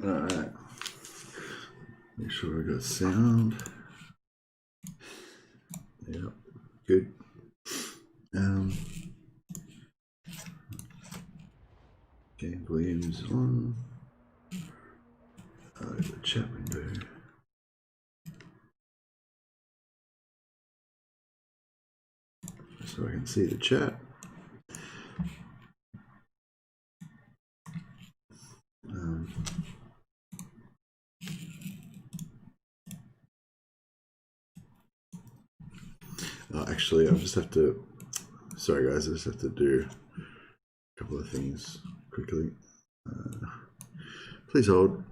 Alright. Make sure I got sound. Yep, good. Okay, volume's on. The chat window. So I can see the chat. Actually, I'll just have to, sorry guys, I just have to do a couple of things quickly. Please hold.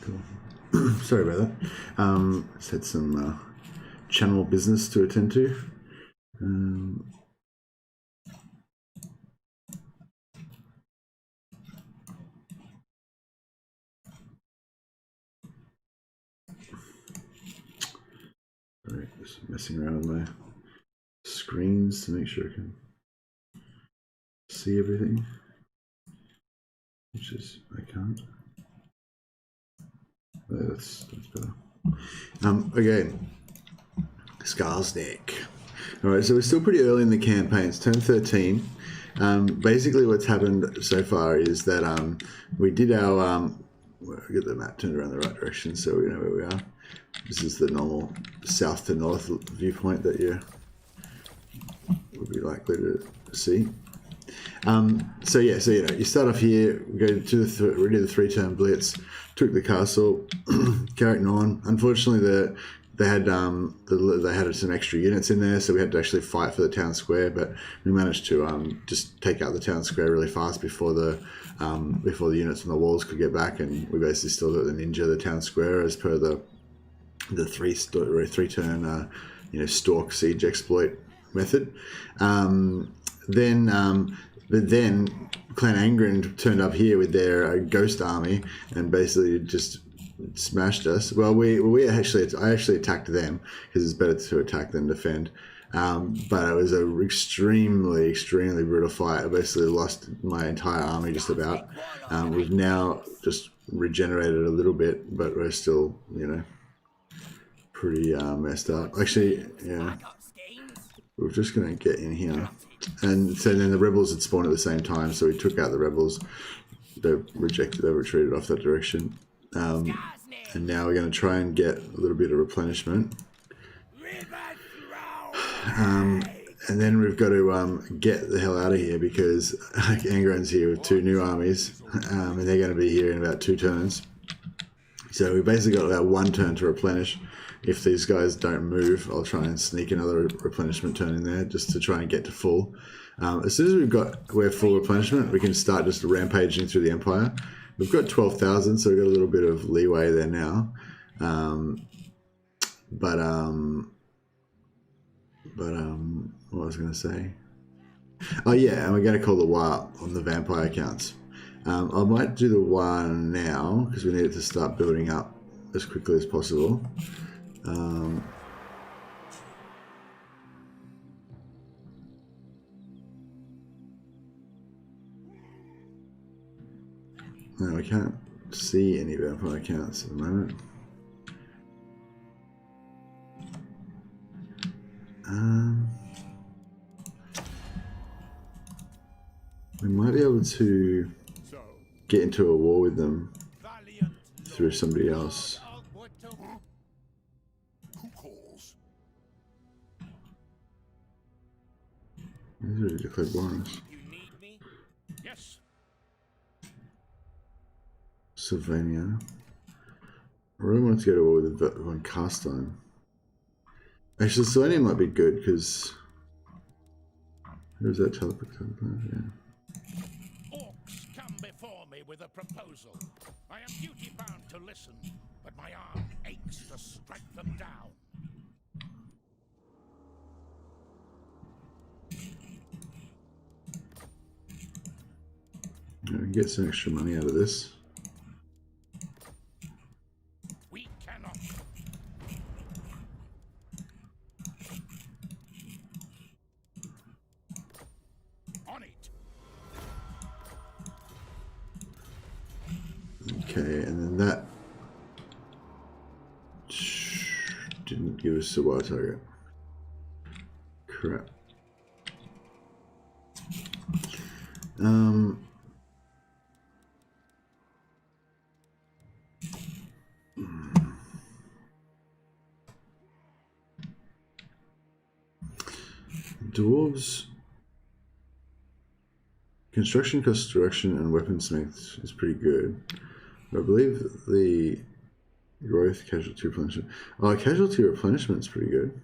Cool. Sorry about that. Just had some channel business to attend to. Sorry, just messing around with my screens to make sure I can see everything, which is I can't. That's better. Okay, Skarsnik. All right, so we're still pretty early in the campaign. It's turn 13. Basically, what's happened so far is that we did our. Get the map turned around the right direction so we know where we are. This is the normal south to north viewpoint that you would be likely to see. So yeah, so you start off here, go to we did the 3-turn blitz, took the castle, carrying on. Unfortunately, they had some extra units in there, so we had to actually fight for the town square. But we managed to just take out the town square really fast before the units on the walls could get back, and we basically still got the ninja the town square as per the three turn stalk siege exploit method. But then Clan Angrund turned up here with their ghost army and basically just smashed us. Well, I actually attacked them because it's better to attack than defend. But it was an extremely brutal fight. I basically lost my entire army just about. We've now just regenerated a little bit, but we're still, pretty messed up. Actually, yeah. We're just going to get in here. And so then the rebels had spawned at the same time, so we took out the rebels. They retreated off that direction. And now we're going to try and get a little bit of replenishment. And then we've got to get the hell out of here because Angrund's here with 2 new armies, and they're going to be here in about 2 turns. So we basically got about 1 turn to replenish. If these guys don't move, I'll try and sneak another replenishment turn in there just to try and get to full. As soon as we're full replenishment, we can start just rampaging through the Empire. We've got 12,000, so we've got a little bit of leeway there now. What was I going to say? Oh yeah, and we're going to call the war on the vampire counts. I might do the war now because we need it to start building up as quickly as possible. No, we can't see any vampire counts at the moment. We might be able to get into a war with them through somebody else. He's already declared war on us. Sylvania. I really want to go to war with one Carstein. Actually, Sylvania might be good because who's that teleport? Yeah. Orcs come before me with a proposal. I am duty bound to listen, but my arm aches to strike them down. I can get some extra money out of this. We cannot. On it. Okay, and then that didn't give us a war target. Crap. Dwarves construction cost direction and weaponsmith is pretty good. I believe the growth casualty replenishment. Oh, casualty replenishment is pretty good.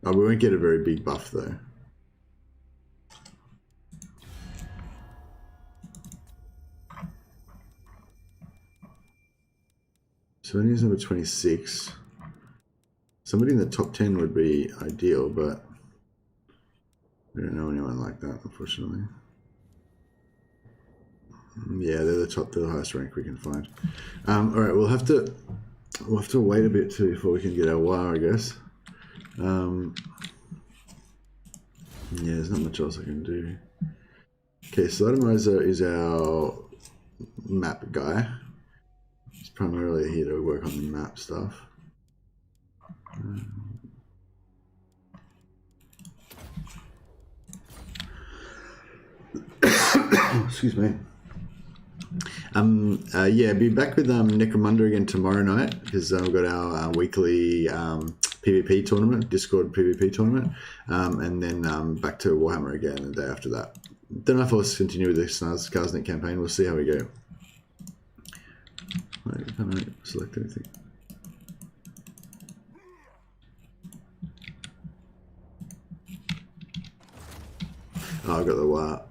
Oh, we won't get a very big buff though. So he's number 26. Somebody in the top 10 would be ideal, but we don't know anyone like that, unfortunately. Yeah, they're the highest rank we can find. All right, we'll have to wait a bit before we can get our war, I guess. Yeah, there's not much else I can do. Okay, Sodomizer is our map guy. He's primarily here to work on the map stuff. Excuse me. Yeah, be back with Necromunda again tomorrow night because we've got our weekly PvP tournament, Discord PvP tournament, and then back to Warhammer again the day after that. Don't know if I'll continue with this Skarsnik campaign. We'll see how we go. Wait, can I select anything? Oh, I've got the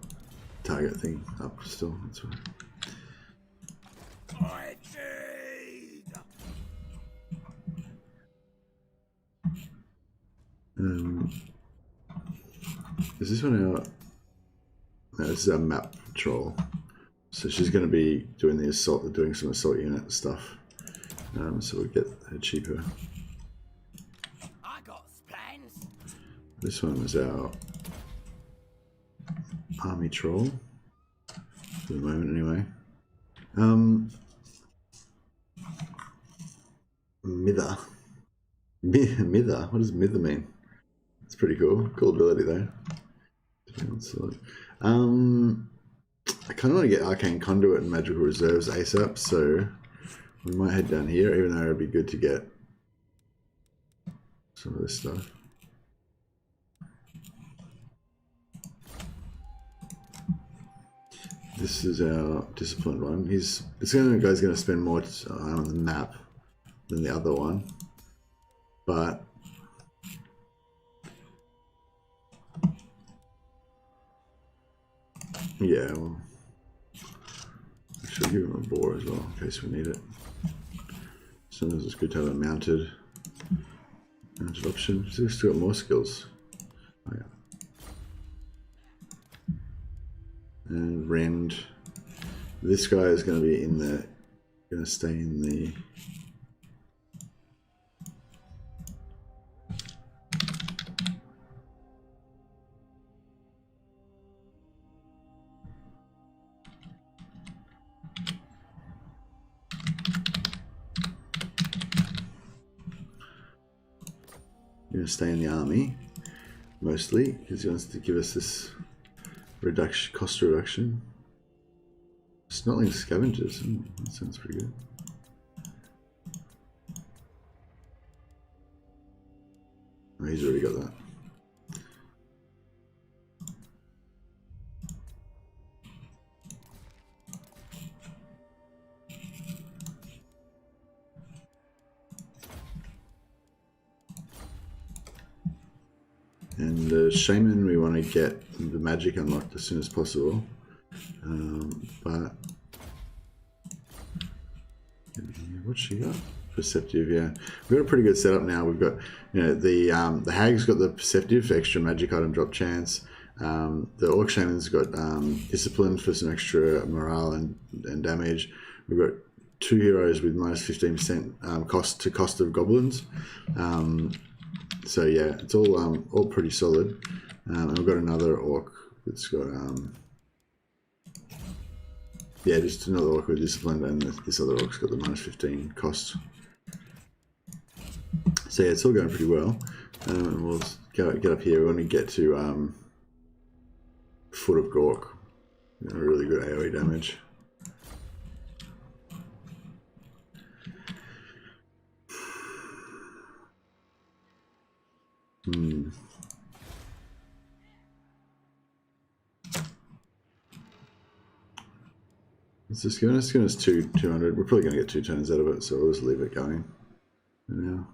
target thing up still. That's right. Is this one our... No, this is our map patrol. So she's going to be doing the assault, doing some assault unit stuff. So we'll get her cheaper. I got plans. This one was our army troll. For the moment, anyway. Mither. Mither? What does mither mean? It's pretty cool. Cool ability though. I kind of want to get Arcane Conduit and Magical Reserves ASAP, so we might head down here, even though it'd be good to get some of this stuff. This is our disciplined one. This guy's going to spend more time on the map than the other one, but yeah, well, I should give him a boar as well in case we need it. Sometimes it's good to have a mounted option. So we've still got more skills. Oh yeah. And Rend. This guy is going to be in the, going to stay in the. Going to stay in the army mostly because he wants to give us this cost reduction. Snotling scavengers, that sounds pretty good. Oh, he's already got that. And the shaman, we want to get the magic unlocked as soon as possible. But what's she got? Perceptive, yeah. We've got a pretty good setup now. We've got, you know, the hag's got the perceptive for extra magic item drop chance. The orc shaman's got discipline for some extra morale and damage. We've got 2 heroes with minus 15% cost of goblins. So yeah, it's all pretty solid. And we've got another orc that's got yeah, just another orc with discipline, and this other orc's got the minus 15 cost. So yeah, it's all going pretty well. And we'll get up here. We want to get to Foot of Gork. You know, really good AoE damage. It's just giving us 200. We're probably going to get 2 turns out of it, so we'll just leave it going for now.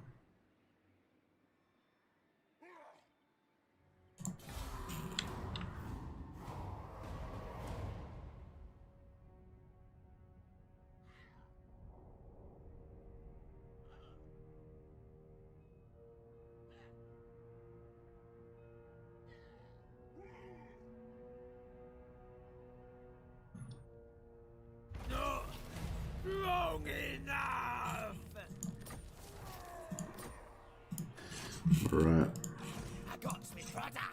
Long enough. Right. I got me brother.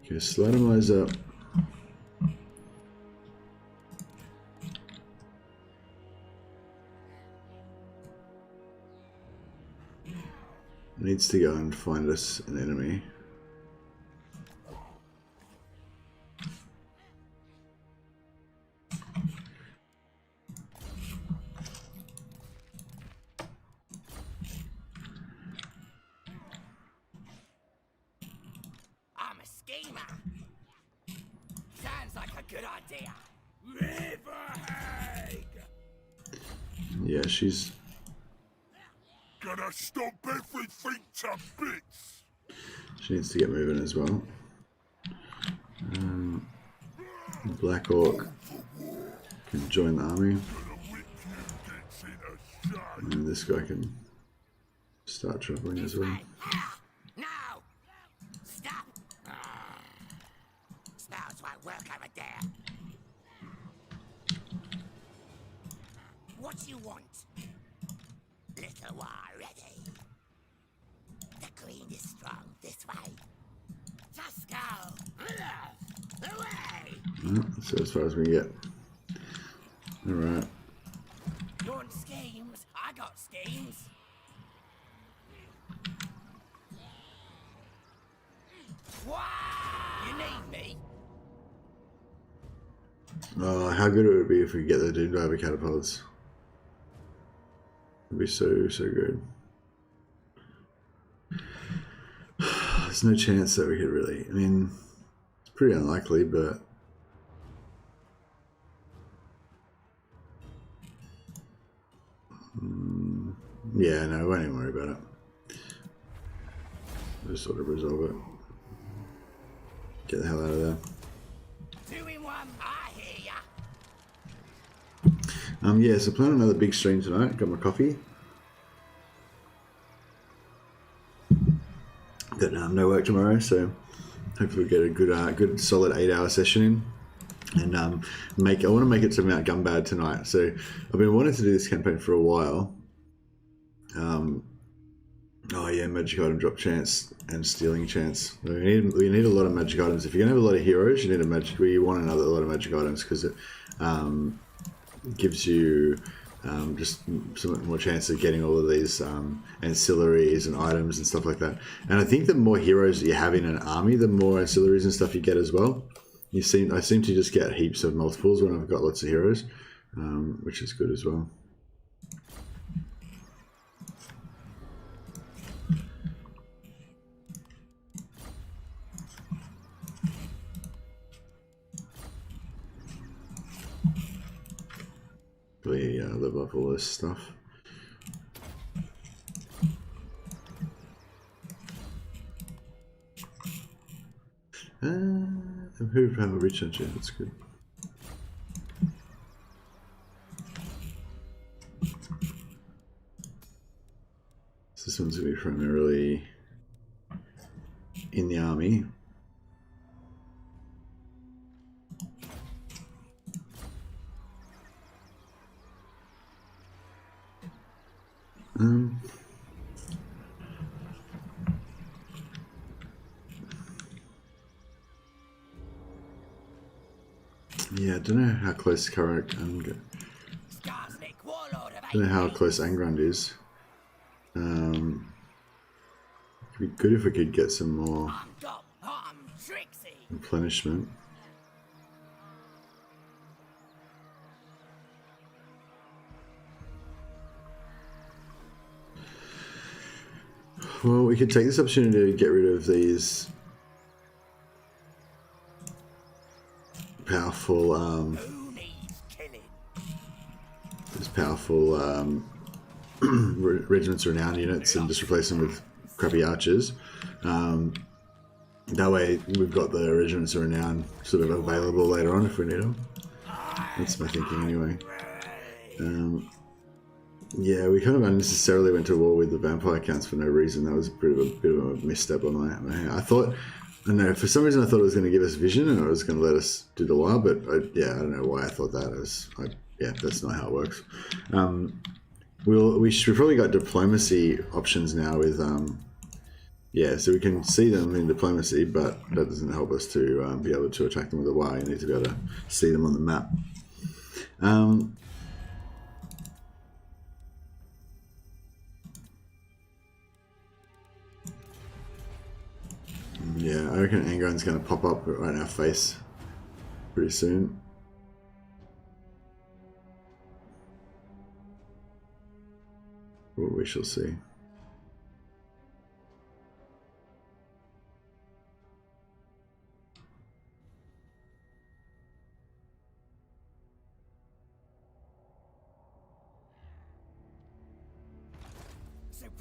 Okay, slide them eyes up. Needs to go and find us an enemy. I'm a schemer. Sounds like a good idea. Riverhag. Yeah, she's gonna stomp everything to bits. She needs to get moving as well. Black Orc can join the army. And this guy can start traveling as well. Now! Stop! Spells won't work over there. What do you want? Little war ready. The green is strong this way. Just go! Away! So as far as we get. Alright. You want schemes? I got schemes. What? You need me? Oh, how good it would be if we get the Doom Diver catapults. It'd be so good. There's no chance that we could really, I mean, it's pretty unlikely, but yeah, no, I won't even worry about it. Just sort of resolve it. Get the hell out of there. 2 in 1, I hear ya. Yeah, so plan another big stream tonight. Got my coffee. But no work tomorrow, so hopefully we get a good solid 8-hour session in. And I want to make it to Mount Gumbad tonight. So I've been wanting to do this campaign for a while. Oh yeah, magic item drop chance and stealing chance. We need a lot of magic items. If you're gonna have a lot of heroes, you want a lot of magic items because it gives you just some more chance of getting all of these ancillaries and items and stuff like that. And I think the more heroes that you have in an army, the more ancillaries and stuff you get as well. I seem to just get heaps of multiples when I've got lots of heroes, which is good as well. We live up all this stuff. Who have a rich engine? That's good. So this one's gonna be primarily in the army. Yeah, I don't know how close Skarsnik, warlord of don't know how close Angrund is. It'd be good if we could get some more replenishment. Well, we could take this opportunity to get rid of these powerful, regiments renowned units and just replace them with crappy archers. That way we've got the regiments renowned sort of available later on if we need them. That's my thinking anyway. Yeah, we kind of unnecessarily went to war with the vampire counts for no reason. That was a bit of a misstep on my hand. I don't know, for some reason I thought it was going to give us vision and it was going to let us do the wild, but I don't know why I thought that. That's not how it works. We've probably got diplomacy options now with, so we can see them in diplomacy, but that doesn't help us to be able to attack them with a war. You need to be able to see them on the map. Yeah, I reckon Angrund's going to pop up right in our face pretty soon. Well, we shall see.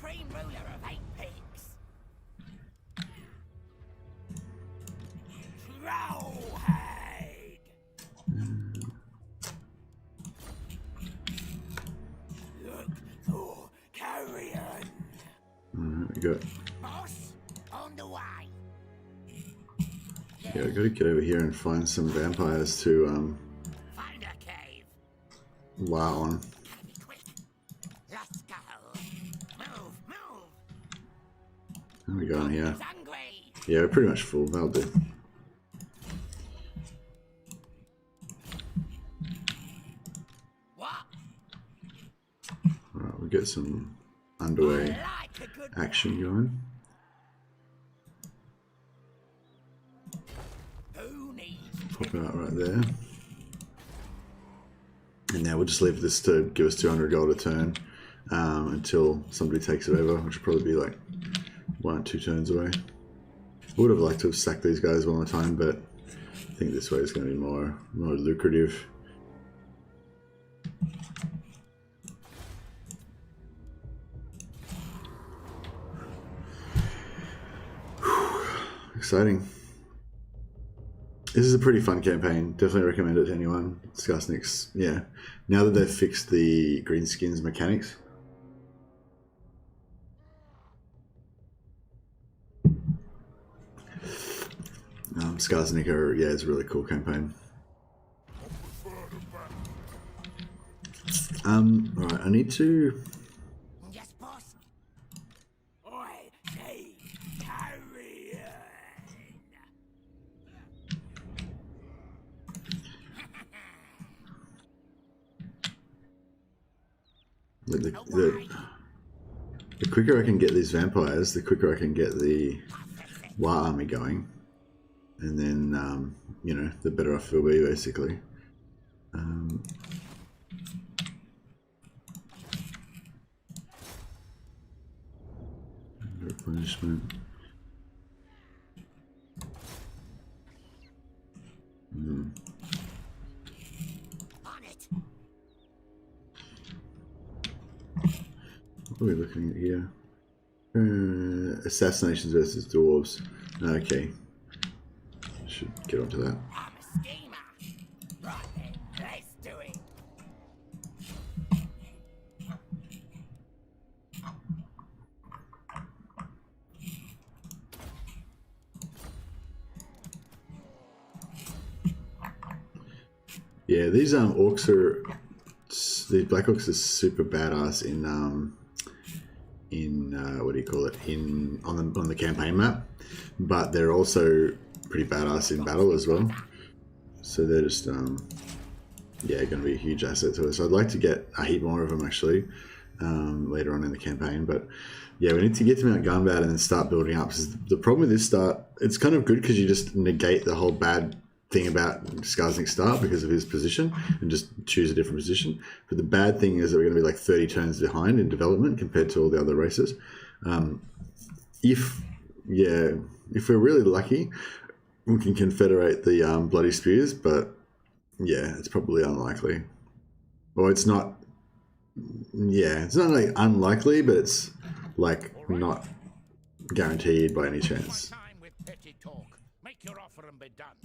supreme ruler of 8 peaks. Trollhead! Look for carrion. Alright, we got. Boss, on the way. Yeah, I gotta get over here and find some vampires to Find a cave. wow on. Gotta be quick. Let's go. Move, move. How are we going here? He's hungry. Yeah, we're pretty much full. That'll do. What? Alright, we'll get some underway Like a good action going. Who needs Pop out right there. And now we'll just leave this to give us 200 gold a turn until somebody takes it over, which will probably be like 1 or 2 turns away. I would have liked to have sacked these guys one more time, but I think this way is going to be more lucrative. Exciting. This is a pretty fun campaign. Definitely recommend it to anyone. Skarsnik's, yeah. Now that they've fixed the greenskins mechanics. Skarsnik, yeah, it's a really cool campaign. Alright, I need to... Yes, boss. I need carrion. The quicker I can get these vampires, the quicker I can get the War Army going. And then, you know, the better off we'll be, basically. Replenishment. On it. What are we looking at here? Assassinations versus dwarves. Okay. Should get onto that. I'm a schemer. Right then, let's do it. Yeah, these orcs are, these black orcs are super badass in what do you call it, on the campaign map, but they're also pretty badass in battle as well. So they're just yeah, going to be a huge asset to us. I'd like to get a heap more of them actually later on in the campaign, but yeah, we need to get to Mount Gunbad and then start building up. The problem with this start, it's kind of good because you just negate the whole bad thing about Skarsnik's start because of his position and just choose a different position. But the bad thing is that we're going to be like 30 turns behind in development compared to all the other races. If we're really lucky, we can confederate the bloody spears, but yeah, it's probably unlikely. Or it's not. Yeah, it's not like unlikely, but it's like not guaranteed by any chance. Time with petty talk. Make your offer and be done.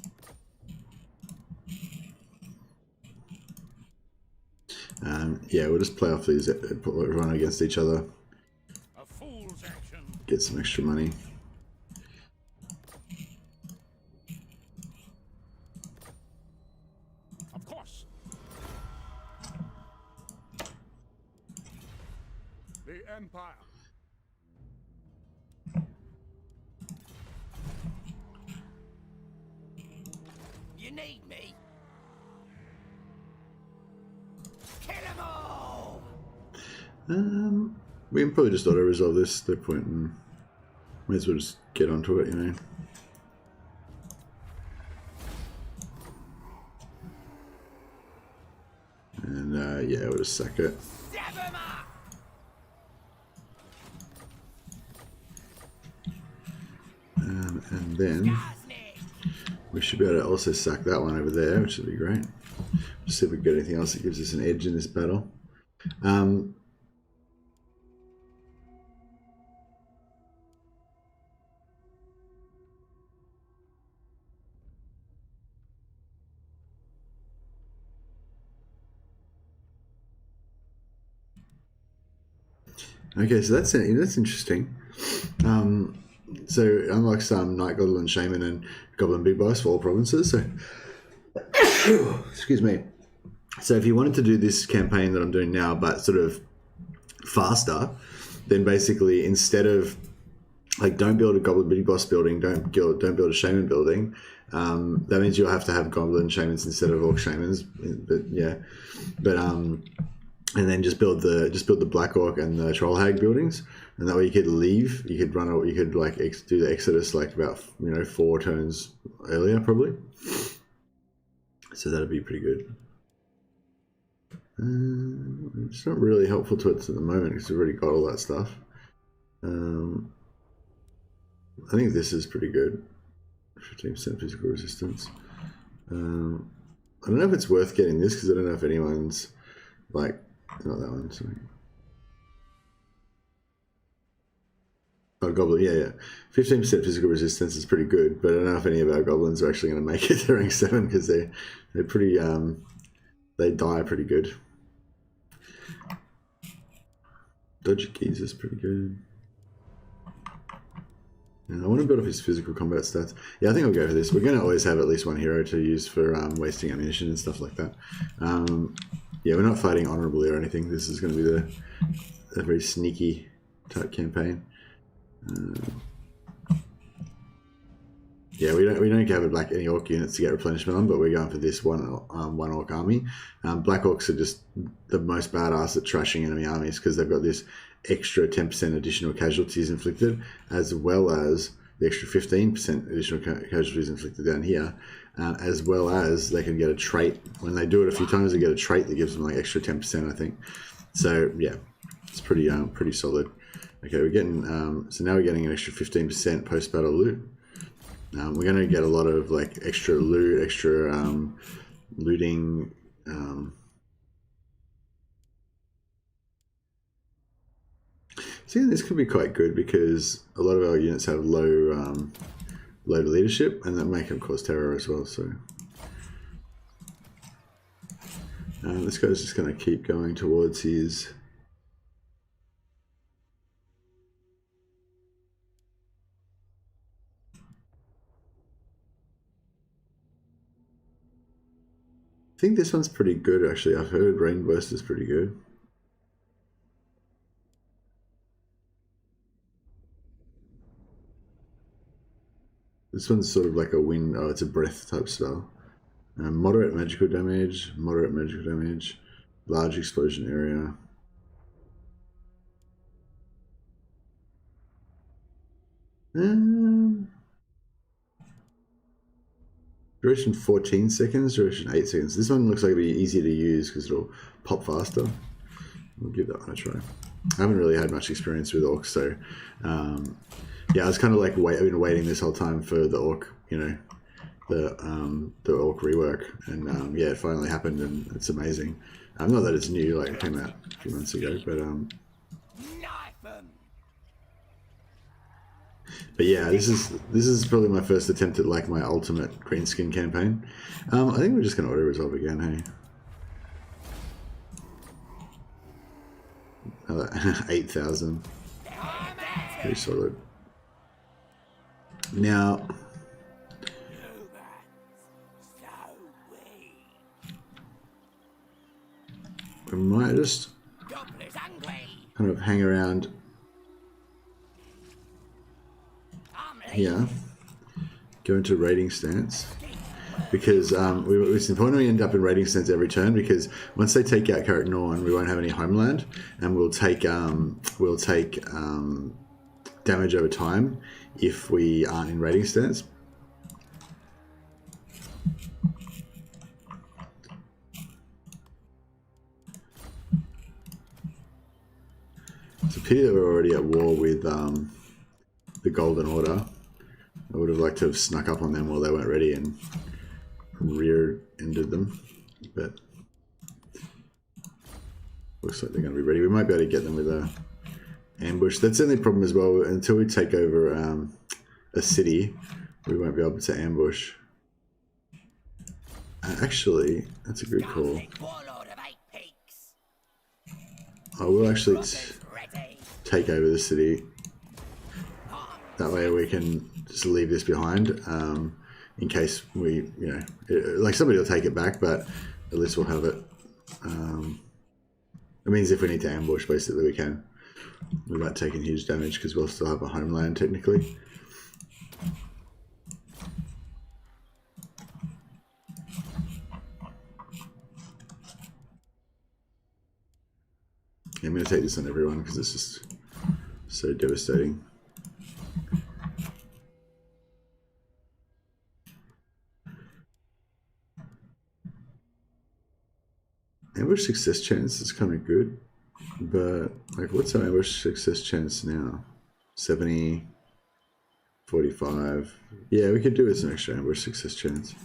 Yeah, we'll just play off these, put everyone against each other, A fool's action. get some extra money. Of course. The Empire. You need me. Kill 'em all. We can probably just auto-resolve this, no point in, might as well just get onto it, you know. And yeah, we'll just sack it. Stab 'em up. And then Skarsnik. we should be able to also sack that one over there, which would be great. Just see if we can get anything else that gives us an edge in this battle. Okay, so that's interesting. So it unlocks Night Goblin, Shaman, and Goblin Big Boss for all provinces. So, excuse me. So if you wanted to do this campaign that I'm doing now, but sort of faster, then basically instead of like, don't build a Goblin Big Boss building, don't build a Shaman building. That means you'll have to have Goblin Shamans instead of Orc Shamans. But yeah, but and then just build the Black Orc and the Troll Hag buildings, and that way you could leave. You could run. You could like do the Exodus like about 4 turns earlier probably. So that'd be pretty good. It's not really helpful to it at the moment because we've already got all that stuff. I think this is pretty good. 15% physical resistance. I don't know if it's worth getting this because I don't know if anyone's like, not that one, sorry. Oh, Goblin, yeah. 15% physical resistance is pretty good, but I don't know if any of our Goblins are actually going to make it to rank 7 because they're pretty, they die pretty good. Dodgy Keys is pretty good. Yeah, I want to build up his physical combat stats. Yeah, I think I'll go for this. We're going to always have at least one hero to use for wasting ammunition and stuff like that. Yeah, we're not fighting honorably or anything. This is going to be a very sneaky type campaign. Yeah, we don't have like any Orc units to get replenishment on, but we're going for this one Orc army. Black Orcs are just the most badass at trashing enemy armies because they've got this extra 10% additional casualties inflicted, as well as the extra 15% additional casualties inflicted down here, as well as they can get a trait. When they do it a few times, they get a trait that gives them like extra 10%, I think. So yeah, it's pretty Okay, we're getting so now we're getting an extra 15% post-battle loot. We're going to get a lot of like extra loot, extra looting. See, this could be quite good because a lot of our units have low leadership, and that may have caused terror as well. So this guy's just going to keep going towards his. I think this one's pretty good, actually. I've heard Rainburst is pretty good. This one's sort of like a wind, it's a breath type spell. Moderate magical damage, large explosion area. Duration 14 seconds, duration 8 seconds. This one looks like it'll be easier to use because it'll pop faster. We'll give that one a try. I haven't really had much experience with Orcs, so yeah, I was kind of like I've been waiting this whole time for the Orc, the Orc rework, and yeah, it finally happened, and it's amazing. Not that it's new, like it came out a few months ago, but yeah, this is probably my first attempt at like my ultimate greenskin campaign. I think we're just gonna auto resolve again, hey. Another 8,000. Pretty solid. Now, we might just kind of hang around here, go into raiding stance, because it's important we end up in raiding stance every turn, because once they take out Carrot Norn, we won't have any homeland, and we'll take damage over time if we aren't in raiding stance. It's a pity that we're already at war with the Golden Order. I would have liked to have snuck up on them while they weren't ready and rear-ended them, but looks like they're going to be ready. We might be able to get them with a ambush. That's the only problem as well. Until we take over a city, we won't be able to ambush. Actually, that's a good call. I will actually take over the city. That way we can just leave this behind in case we, you know, like somebody will take it back, but at least we'll have it. It means if we need to ambush, basically we can, without taking huge damage, because we'll still have a homeland technically. I'm going to take this on everyone because it's just so devastating. Ambush success chance is kind of good, but like, what's our ambush success chance now? 70, 45. Yeah, we could do with some extra ambush success chance.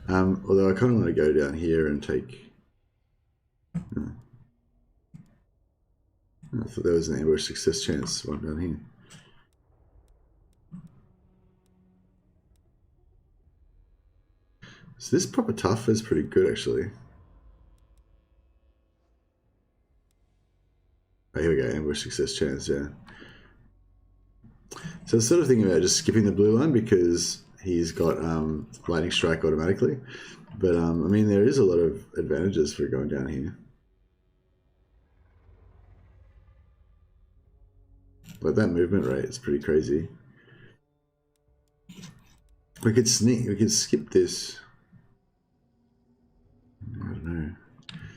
Although I kind of want to go down here and take. I thought there was an ambush success chance one down here. So this proper tough is pretty good actually. Oh, here we go, ambush success chance, yeah. So I was sort of thinking about just skipping the blue line because he's got lightning strike automatically. But I mean, there is a lot of advantages for going down here. Like that movement rate is pretty crazy. We could sneak, we could skip this. I don't know.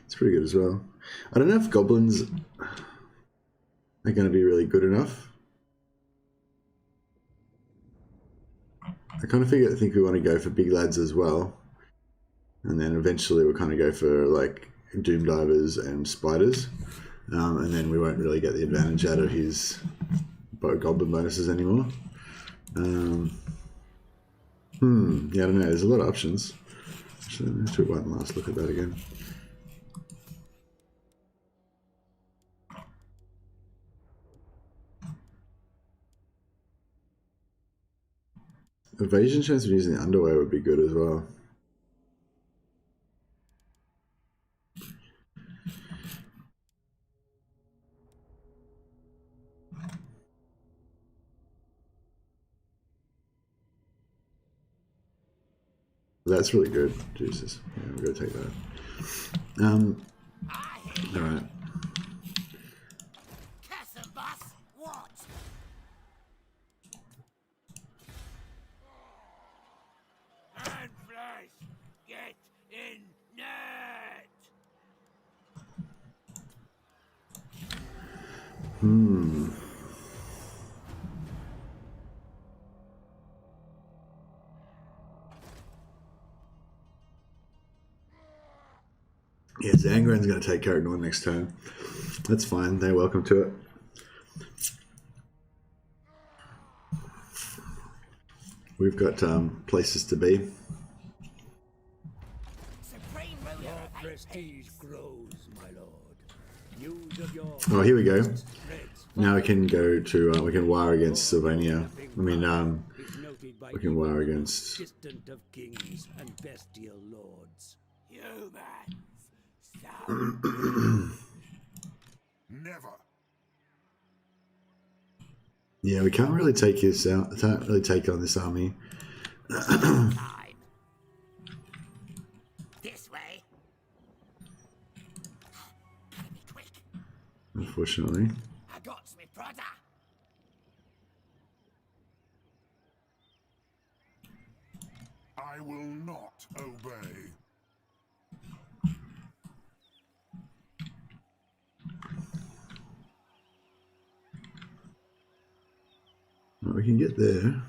It's pretty good as well. I don't know if goblins are going to be really good enough. I kind of think we want to go for big lads as well. And then eventually we'll kind of go for like doom divers and spiders. And then we won't really get the advantage out of his goblin bonuses anymore. Yeah, I don't know. There's a lot of options. Actually, let's do one last look at that again. Evasion chance of using the underwear would be good as well. That's really good. Jesus. Yeah, we're going to take that. Alright. Get in net! Yeah, Angrund's going to take Caragnorn next turn. That's fine. They're welcome to it. We've got places to be. Your prestige grows, my lord. News of your Oh, here we go. Now we can go to we can war against Sylvania. I mean, we can war against. distant of kings and bestial lords. Humans, Never. Yeah, we can't really take this out. Can't really take on this army. Time. This way. Gotta be quick. Unfortunately. I got me brother. I will not obey. Well, we can get there.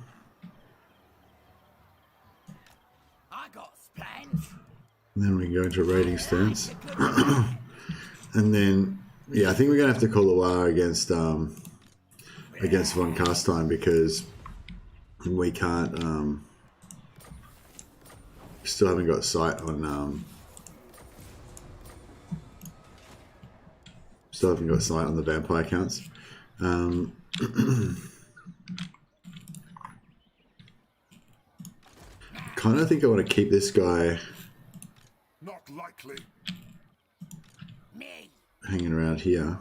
I got plans. And then we can go into a raiding stance. And then, yeah, I think we're going to have to call a war against von Castine because we can't, still haven't got sight on, still haven't got sight on the vampire counts. Kind of think I want to keep this guy Not likely. Me. hanging around here.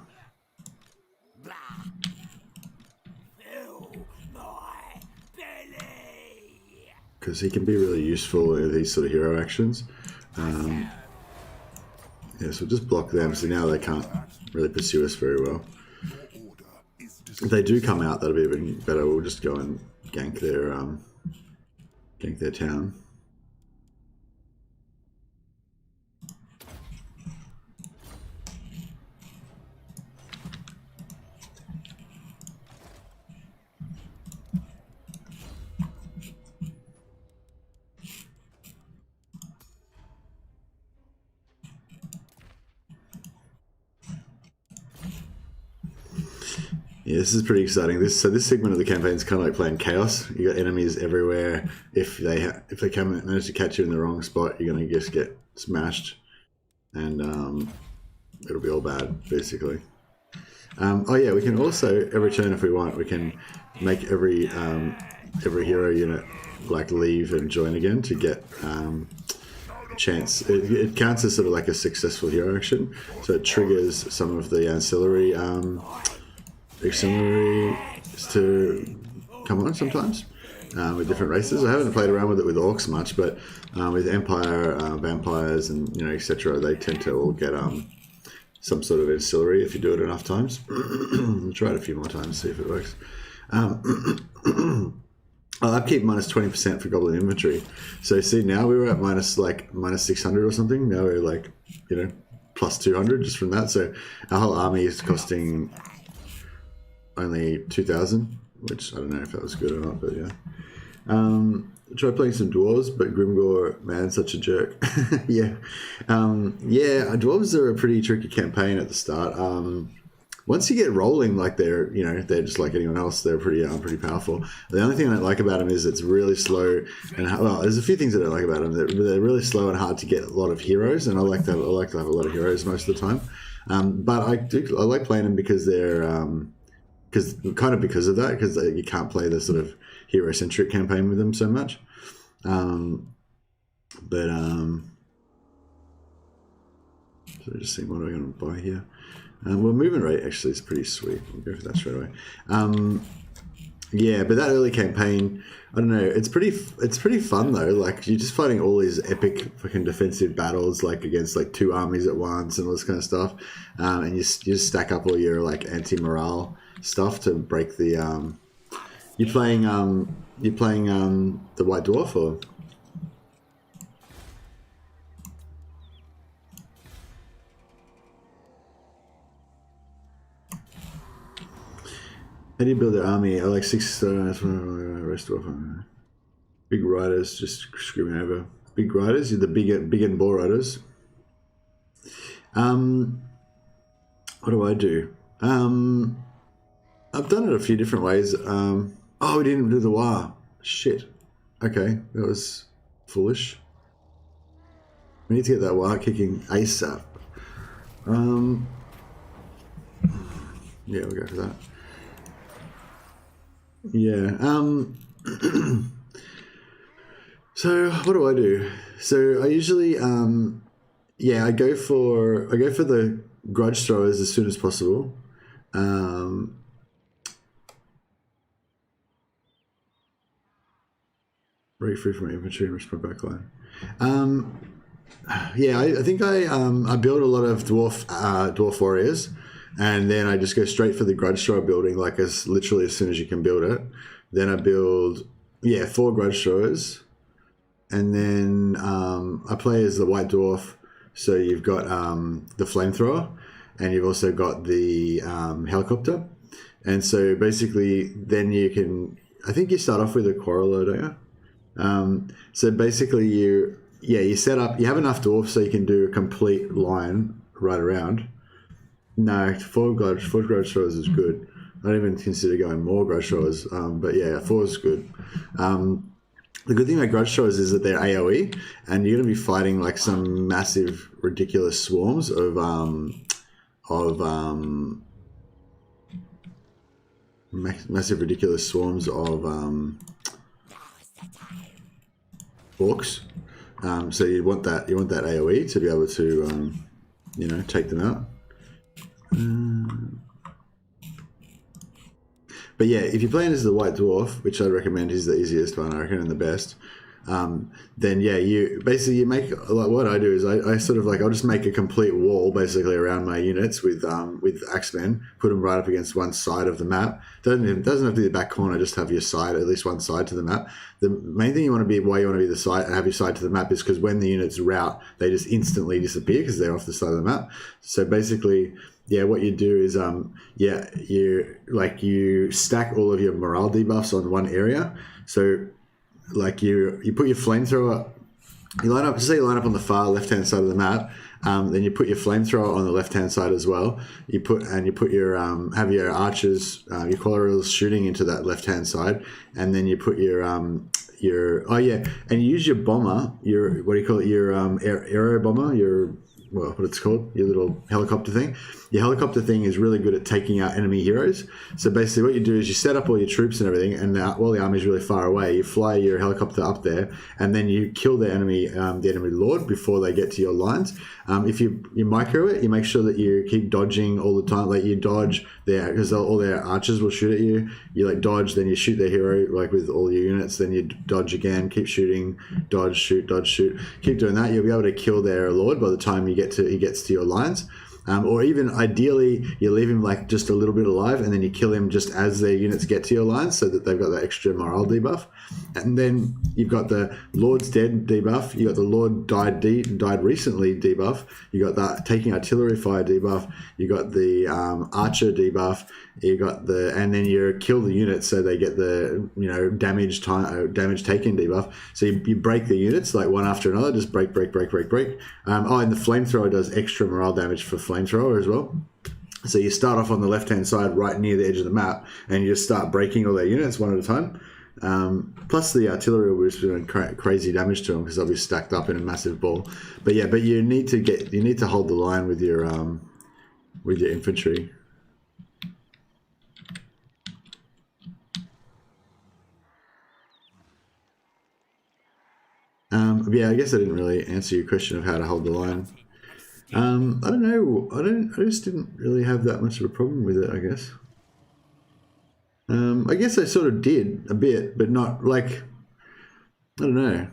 Blah. because he can be really useful in these sort of hero actions. Yeah, so we'll just block them, so now they can't really pursue us very well. If they do come out, that'll be even better. We'll just go and gank their town. Yeah, this is pretty exciting. This segment of the campaign is kind of like playing Chaos. You got enemies everywhere. If they manage to catch you in the wrong spot, you're gonna just get smashed, and it'll be all bad basically. Oh yeah, we can also every turn if we want, we can make every hero unit like leave and join again to get chance. It counts as sort of like a successful hero action, so it triggers some of the ancillary to come on sometimes with different races. I haven't played around with it with orcs much, but with Empire, vampires, and etc., they tend to all get some sort of ancillary if you do it enough times. I'll try it a few more times, see if it works. I'll upkeep minus 20% for Goblin Inventory. So see, now we were at minus 600 or something. Now we're like, plus 200 just from that. So our whole army is costing only 2,000, which I don't know if that was good or not, but yeah. Try playing some dwarves, but Grimgor, man, such a jerk. Yeah. Dwarves are a pretty tricky campaign at the start. Once you get rolling, like they're just like anyone else, they're pretty powerful. The only thing I don't like about them is it's really slow, and well, there's a few things I don't like about them. They're really slow and hard to get a lot of heroes, and I like to have a lot of heroes most of the time. But I like playing them because they're because of that, because you can't play the sort of hero-centric campaign with them so much. So just seeing what am I going to buy here. Well, movement rate actually is pretty sweet. We'll go for that straight away. Yeah, but that early campaign, I don't know. It's pretty fun though. Like you're just fighting all these epic fucking defensive battles, like against like two armies at once and all this kind of stuff. And you just stack up all your like anti-morale stuff to break the. You're playing the White Dwarf or. How do you build their army? I like 6 rest of them. Big riders just screaming over. Big riders, you're the big and ball riders. What do I do? I've done it a few different ways. Oh, we didn't do the war. Shit. Okay, that was foolish. We need to get that war kicking ASAP. Yeah, we'll go for that. Yeah. So what do I do? So I usually, I go for the grudge throwers as soon as possible. Break free from infantry and rush my backline. I think I build a lot of dwarf warriors. And then I just go straight for the grudge thrower building, like literally as soon as you can build it. Then I build, 4 grudge throwers. And then I play as the white dwarf. So you've got the flamethrower, and you've also got the helicopter. And so basically, then you can, I think you start off with a quarreler, don't you? So basically you set up, you have enough dwarfs so you can do a complete line right around. No, 4 grudge throwers is good. I don't even consider going more grudge throwers, but yeah, 4 is good. The good thing about grudge throwers is that they're AoE, and you're going to be fighting like some massive, ridiculous swarms of orcs. So you want that AoE to be able to take them out. But yeah, if you're playing as the white dwarf, which I'd recommend is the easiest one, I reckon, and the best, then yeah, you make, like what I do is I sort of like, I'll just make a complete wall basically around my units with axemen, put them right up against one side of the map. Doesn't have to be the back corner, just have your side, at least one side to the map. The main thing why you want to be the side, have your side to the map, is because when the units rout, they just instantly disappear because they're off the side of the map. So basically, yeah, what you do is you stack all of your morale debuffs on one area. So like you put your flamethrower, you line up on the far left hand side of the map. Then you put your flamethrower on the left hand side as well. You put your have your archers, your colorals shooting into that left hand side, and then you put your and you use your bomber, your aero bomber, what it's called, your little helicopter thing. Your helicopter thing is really good at taking out enemy heroes. So basically what you do is you set up all your troops and everything, and while the army's really far away, you fly your helicopter up there, and then you kill the enemy lord before they get to your lines. If you micro it, you make sure that you keep dodging all the time. Like you dodge there, because all their archers will shoot at you. You like dodge, then you shoot their hero like with all your units, then you dodge again, keep shooting, dodge, shoot, dodge, shoot. Keep doing that. You'll be able to kill their lord by the time he gets to your lines. Or even ideally, you leave him like just a little bit alive, and then you kill him just as their units get to your lines, so that they've got that extra morale debuff. And then you've got the Lord's dead debuff. You got the Lord died recently debuff. You got that taking artillery fire debuff. You got the archer debuff. You got and then you kill the units, so they get the damage taken debuff. So you break the units like one after another, just break. And the flamethrower does extra morale damage for flamethrower as well. So you start off on the left hand side, right near the edge of the map, and you just start breaking all their units one at a time. Plus the artillery will be doing crazy damage to them because they'll be stacked up in a massive ball. But you need to hold the line with your infantry. I guess I didn't really answer your question of how to hold the line. I don't know. I just didn't really have that much of a problem with it, I guess. I guess I sort of did a bit, but not like, I don't know.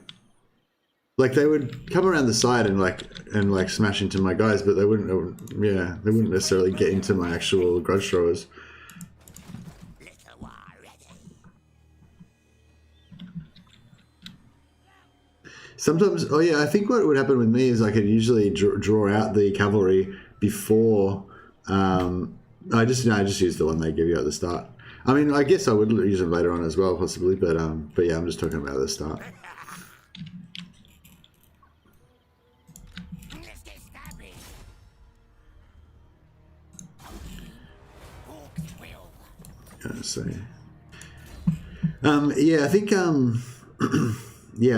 Like they would come around the side and smash into my guys, but they wouldn't necessarily get into my actual grudge throwers. Sometimes, I think what would happen with me is I could usually draw out the cavalry before. I just use the one they give you at the start. I mean, I guess I would use them later on as well, possibly, but yeah, I'm just talking about the start. So, I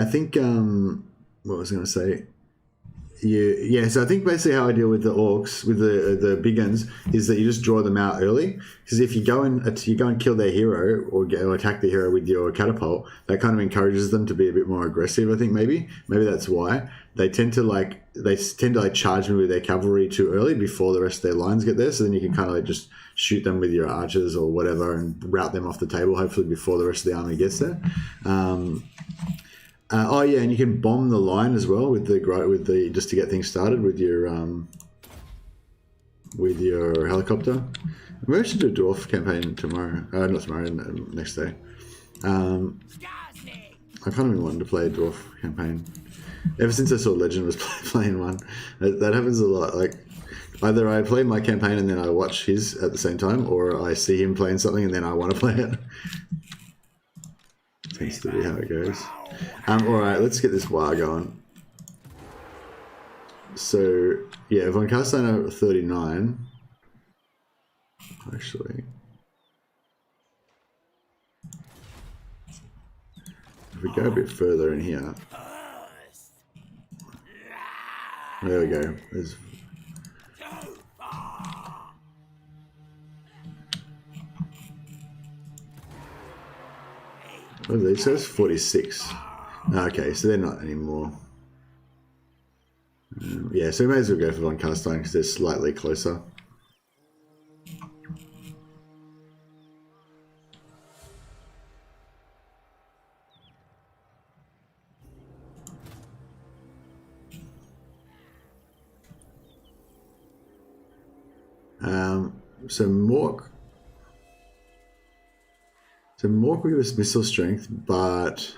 think what was I going to say? So I think basically how I deal with the orcs, with the big guns, is that you just draw them out early. Because if you go and kill their hero or attack the hero with your catapult, that kind of encourages them to be a bit more aggressive. I think maybe that's why they tend to charge me with their cavalry too early before the rest of their lines get there. So then you can kind of just shoot them with your archers or whatever and rout them off the table, hopefully before the rest of the army gets there. And you can bomb the line as well with the just to get things started with your helicopter. Maybe I should do a dwarf campaign tomorrow. Not tomorrow, next day. I kind of been wanting to play a dwarf campaign ever since I saw Legend was playing one. That happens a lot. Like either I play my campaign and then I watch his at the same time, or I see him playing something and then I want to play it. Tends to be how it goes. Alright, let's get this war going. So, yeah, von Carstein 39. Actually. If we go a bit further in here. There we go. There's... What are these? So it's 46. Okay, so they're not anymore. So we may as well go for von Carstein because they're slightly closer. So Mork will give us missile strength, but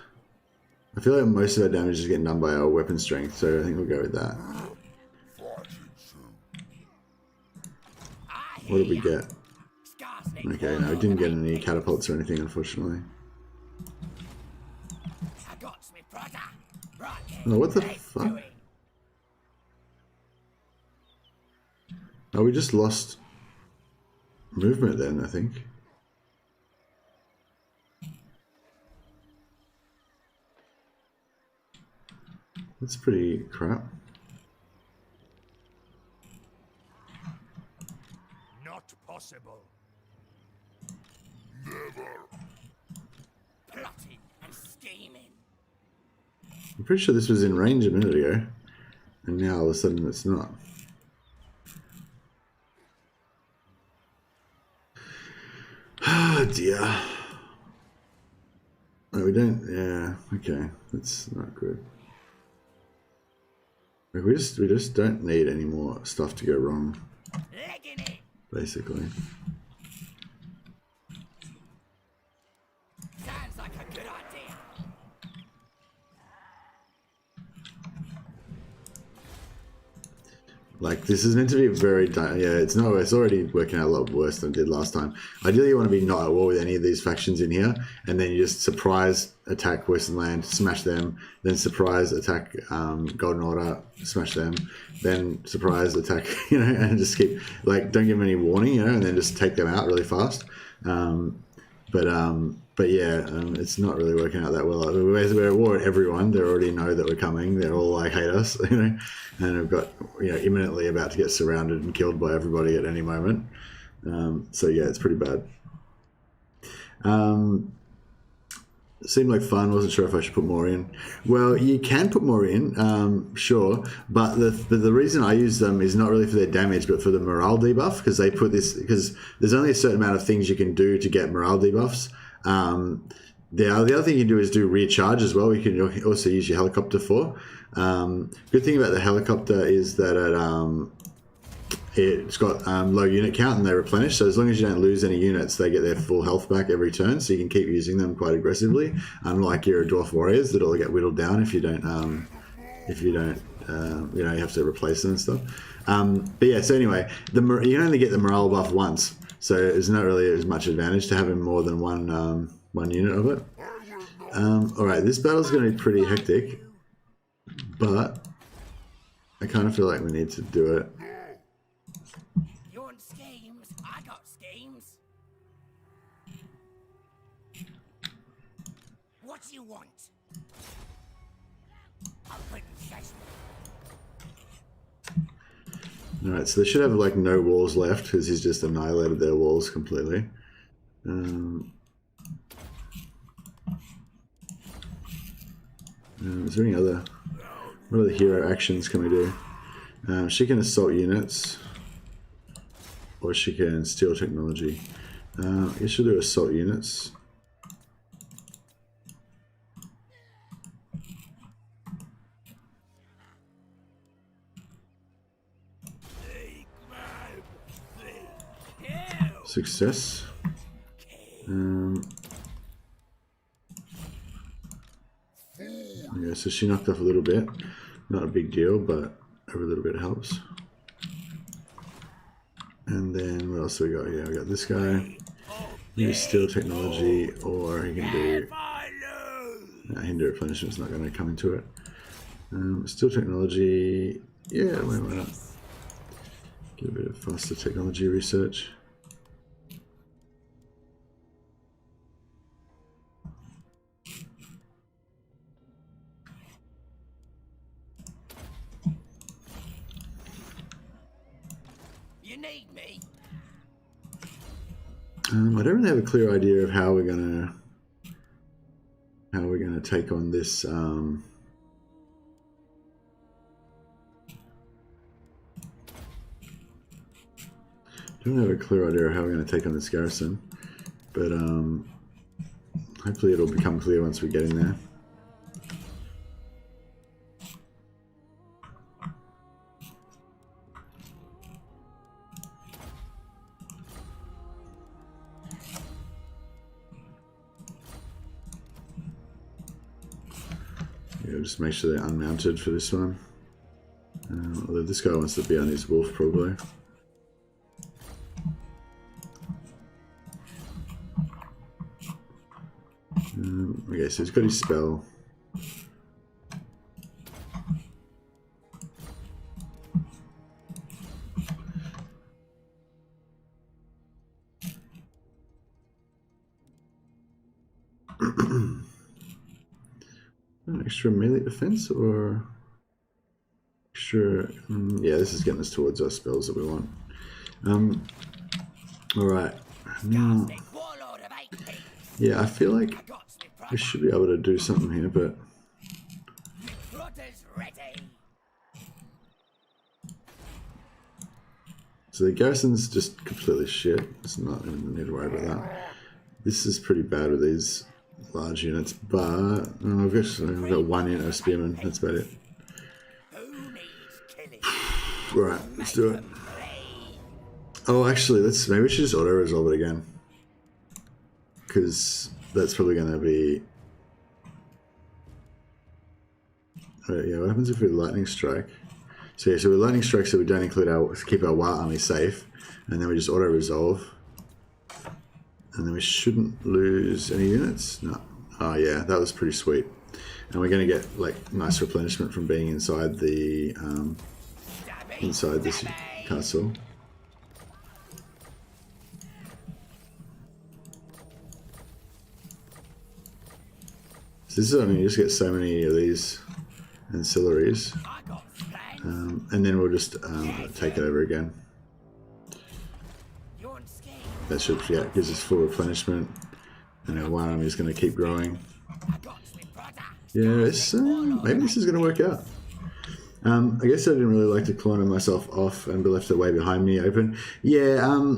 I feel like most of our damage is getting done by our weapon strength, so I think we'll go with that. What did we get? Skarsnik, Okay, no, we didn't get any catapults or anything, unfortunately. I got me brother. Right Oh, what the let's fuck? do it. Oh, we just lost movement then, I think. That's pretty crap. Not possible. Plotting and scheming. I'm pretty sure this was in range a minute ago, and now all of a sudden it's not. Oh dear. Oh, we don't. Yeah. Okay, that's not good. Like, we just don't need any more stuff to go wrong, Legging it. basically. Sounds like a good idea. Like, this is meant to be very, yeah, it's already working out a lot worse than it did last time. Ideally, you want to be not at war with any of these factions in here, and then you just surprise attack Western Land, smash them, then surprise attack Golden Order, smash them, then surprise attack, you know, and just keep, like, don't give them any warning, you know, and then just take them out really fast. But yeah, it's not really working out that well. We're at war with everyone. They already know that we're coming. They're all like hate us, you know, and we've got, you know, imminently about to get surrounded and killed by everybody at any moment. So yeah, it's pretty bad. It seemed like fun. Wasn't sure if I should put more in. Well, you can put more in, sure, but the reason I use them is not really for their damage, but for the morale debuff, because they put this, because there's only a certain amount of things you can do to get morale debuffs. The other thing you can do is do rear charge as well. You can also use your helicopter for. Good thing about the helicopter is that it's got low unit count and they replenish. So as long as you don't lose any units, they get their full health back every turn. So you can keep using them quite aggressively. Unlike your dwarf warriors that all get whittled down if you don't, you know, you have to replace them and stuff. But yeah, so anyway, you can only get the morale buff once. So there's not really as much advantage to having more than one unit of it. All right, this battle's going to be pretty hectic, but I kind of feel like we need to do it. You want schemes? I got schemes. What do you want? I'll put in judgment. All right, so they should have like no walls left because he's just annihilated their walls completely. Is there any other? What other hero actions can we do? She can assault units, or she can steal technology. I guess she'll do assault units. Success. Yeah, so she knocked off a little bit. Not a big deal, but every little bit helps. And then what else do we got? Yeah, we got this guy. He can steal technology, or he can do. Hinder replenishment's not going to come into it. Steal technology. Yeah, why not? Get a bit of faster technology research. You need me. I don't really have a clear idea of how we're gonna take on this. Don't have a clear idea of how we're going to take on this garrison, but hopefully it'll become clear once we get in there. Yeah, just make sure they're unmounted for this one. Although this guy wants to be on his wolf probably. Okay, so he's got his spell. An extra melee defense or extra? Yeah, this is getting us towards our spells that we want. All right. Now, yeah, I feel like we should be able to do something here, but so the garrison's just completely shit. It's not even need to worry about that. This is pretty bad with these large units, but I've got one unit of spearmen. That's about it. Right, let's do it. Oh, actually, maybe we should just auto resolve it again, because that's probably going to be. Yeah, what happens if we lightning strike? So yeah, so we lightning strike, so we don't include keep our war army safe, and then we just auto resolve. And then we shouldn't lose any units. No. Oh yeah, that was pretty sweet. And we're going to get like nice replenishment from being inside the inside this castle. So this is, I mean, you just get so many of these ancillaries, and then we'll just take it over again. That should, yeah, gives us full replenishment, and our one army is going to keep growing. Yeah, it's, maybe this is going to work out. I guess I didn't really like to corner myself off and be left way behind me open. Yeah,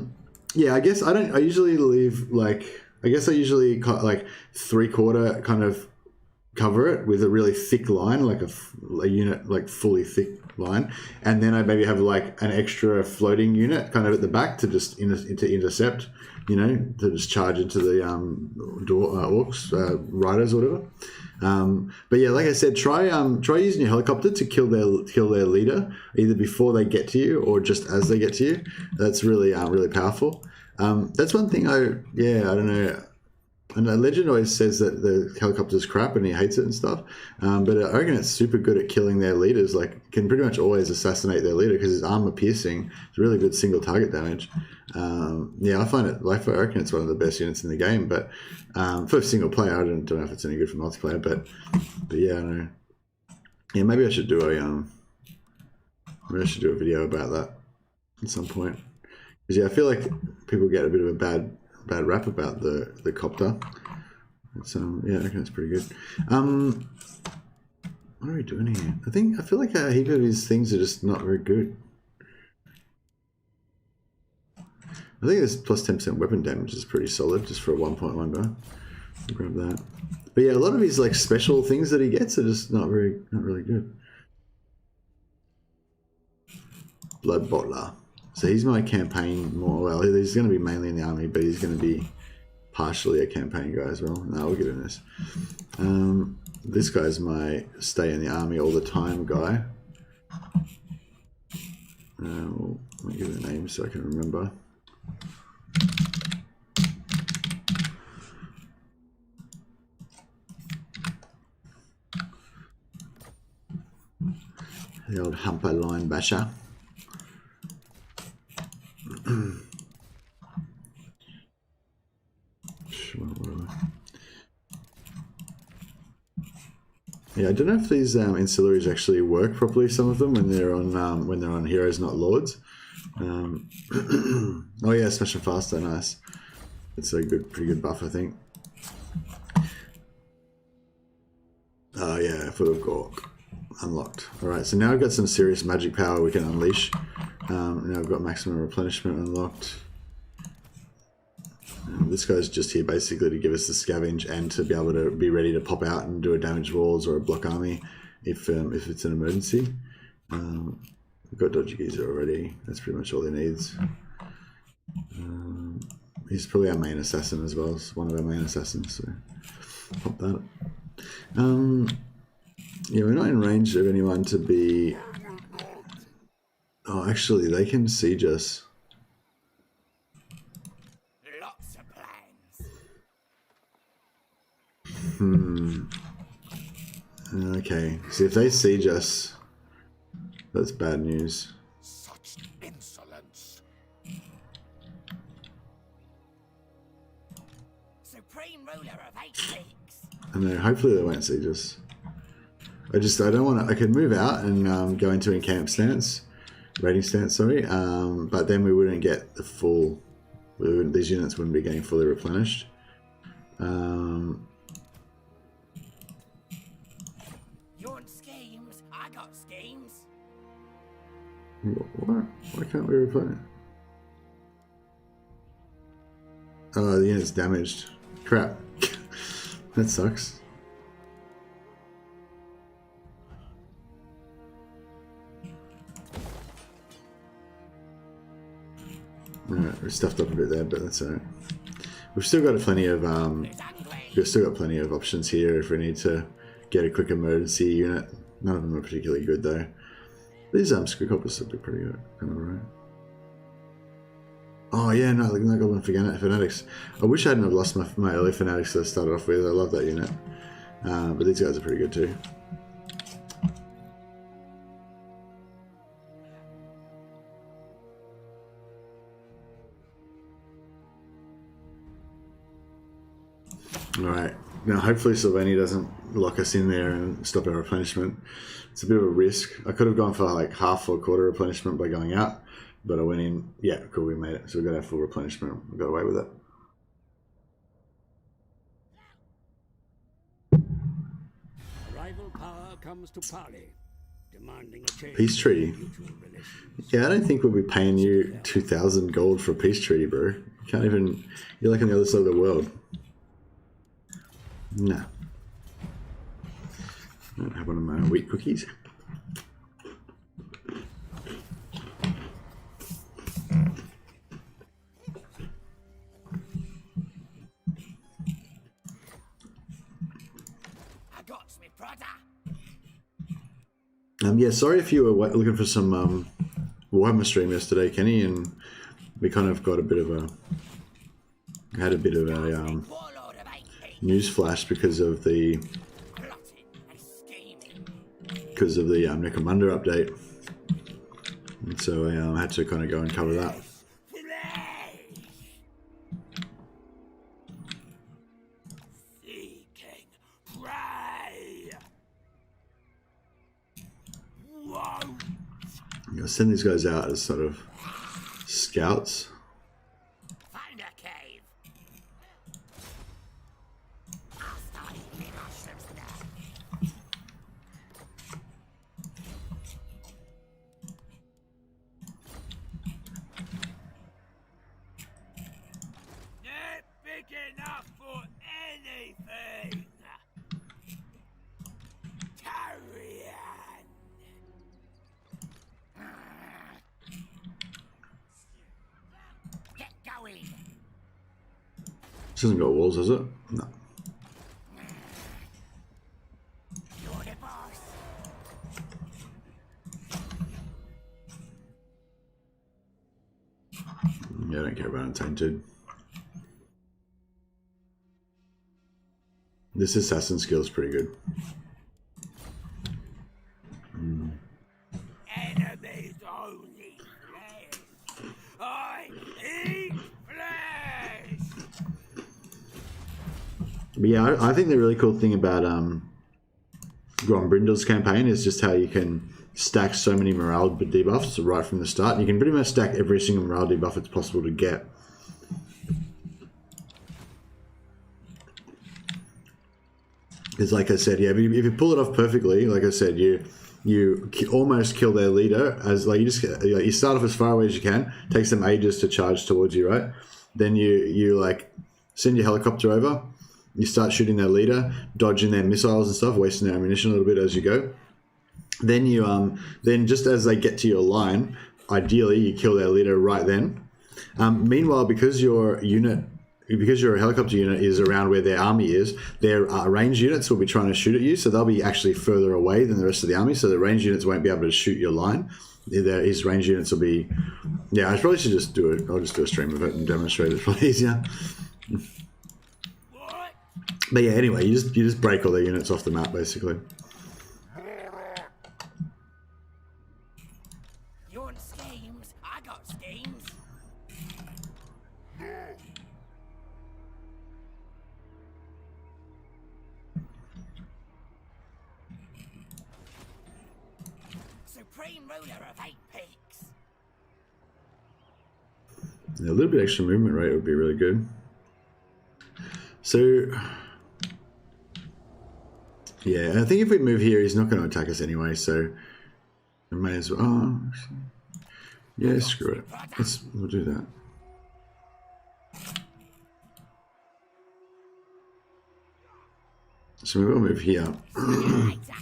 yeah, I guess I usually leave like, I usually like 3/4 kind of cover it with a really thick line, like a unit, like fully thick line, and then I maybe have like an extra floating unit kind of at the back to just to intercept, you know, to just charge into the orcs, riders or whatever. But yeah, like I said, try using your helicopter to kill their leader, either before they get to you or just as they get to you. That's really really powerful. That's one thing I don't know. And Legend always says that the helicopter's crap and he hates it and stuff, but I reckon it's super good at killing their leaders. Like, can pretty much always assassinate their leader because his armor piercing is really good single target damage. Yeah, I find it, like, I reckon it's one of the best units in the game, but for single player, I don't know if it's any good for multiplayer, but yeah, I don't know. Yeah, maybe I should do a video about that at some point. Because yeah, I feel like people get a bit of a bad rap about the copter. It's yeah, I reckon it's pretty good. What are we doing here? I feel like a heap of his things are just not very good. I think this plus 10% weapon damage is pretty solid just for a 1.1 guy. I'll grab that. But yeah, a lot of his like special things that he gets are just not really good. Blood Bottler. So he's my campaign more. Well, he's going to be mainly in the army, but he's going to be partially a campaign guy as well. No, we'll give him this. This guy's my stay in the army all the time guy. I'll give him a name so I can remember. The old Humper Line Basher. Yeah, I don't know if these ancillaries actually work properly. Some of them when they're on Heroes Not Lords. Oh yeah, Smash and Faster, nice. It's a pretty good buff, I think. Oh yeah, Foot of Gork unlocked. All right, so now I've got some serious magic power we can unleash. Now I've got maximum replenishment unlocked. This guy's just here basically to give us the scavenge and to be able to be ready to pop out and do a damaged walls or a block army if it's an emergency. We've got Dodgy Geezer already. That's pretty much all he needs. He's probably our main assassin as well. It's one of our main assassins, so pop that. Yeah, we're not in range of anyone to be... Oh, actually, they can siege us. Lots of plans. Okay, so if they siege us, that's bad news. Such insolence. Supreme ruler of 8 peaks. I know, hopefully they won't siege us. I don't want to... I could move out and go into encamp stance. Raiding stance, sorry. But then we wouldn't get the full... these units wouldn't be getting fully replenished. You want schemes? I got schemes. What? Why can't we replenish? Oh, the unit's damaged. Crap. That sucks. Alright, we're stuffed up a bit there, but that's alright. We've still got plenty of we've still got plenty of options here if we need to get a quick emergency unit. None of them are particularly good though. These screw coppers would be pretty good. Alright. Oh yeah, no goblin fanatics. I wish I hadn't have lost my early fanatics that I started off with. I love that unit. But these guys are pretty good too. Alright, now hopefully Sylvania doesn't lock us in there and stop our replenishment. It's a bit of a risk. I could have gone for like half or a quarter replenishment by going out, but I went in. Yeah, cool, we made it. So we got our full replenishment. We got away with it. Rival power comes to parley, demanding a change. Peace treaty. Yeah, I don't think we'll be paying you 2,000 gold for a peace treaty, bro. You can't even... You're like on the other side of the world. No. I don't have one of my wheat cookies. I got my brother. Yeah, sorry if you were looking for some Warhammer stream yesterday, Kenny, and we kind of got a bit of a... had a bit of a Warlord of 8 peaks. news flash because of the Plotting and scheming. Necromunda update. And so I had to kind of go and cover that. Seeking prey. Whoa. I'll send these guys out as sort of scouts. Find a cave. I'll start eating mushrooms now. Not big enough for anything. Carrion. Get going. This hasn't got walls, has it? No. You're the boss. Yeah, I don't care about Untainted. This assassin skill is pretty good. Enemies only flesh. I eat flesh. But yeah, I think the really cool thing about Grombrindal's campaign is just how you can stack so many morale debuffs right from the start. You can pretty much stack every single morale debuff it's possible to get. Because like I said, yeah, if you pull it off perfectly, like I said, you almost kill their leader. As like you start off as far away as you can. Takes them ages to charge towards you, right? Then you like send your helicopter over. You start shooting their leader, dodging their missiles and stuff, wasting their ammunition a little bit as you go. Then then just as they get to your line, ideally you kill their leader right then. Meanwhile, because your unit because your helicopter unit is around where their army is, their ranged units will be trying to shoot at you, so they'll be actually further away than the rest of the army, so the ranged units won't be able to shoot your line. His ranged units will be... Yeah, I probably should just do it. I'll just do a stream of it and demonstrate it. It's probably easier. But yeah, anyway, you just break all their units off the map, basically. You want schemes? I got schemes. Supreme ruler of 8 peaks. Yeah, a little bit extra movement rate would be really good. So... Yeah, I think if we move here, he's not going to attack us anyway, so we may as well... Oh, yeah, screw it. We'll do that. So we will move here.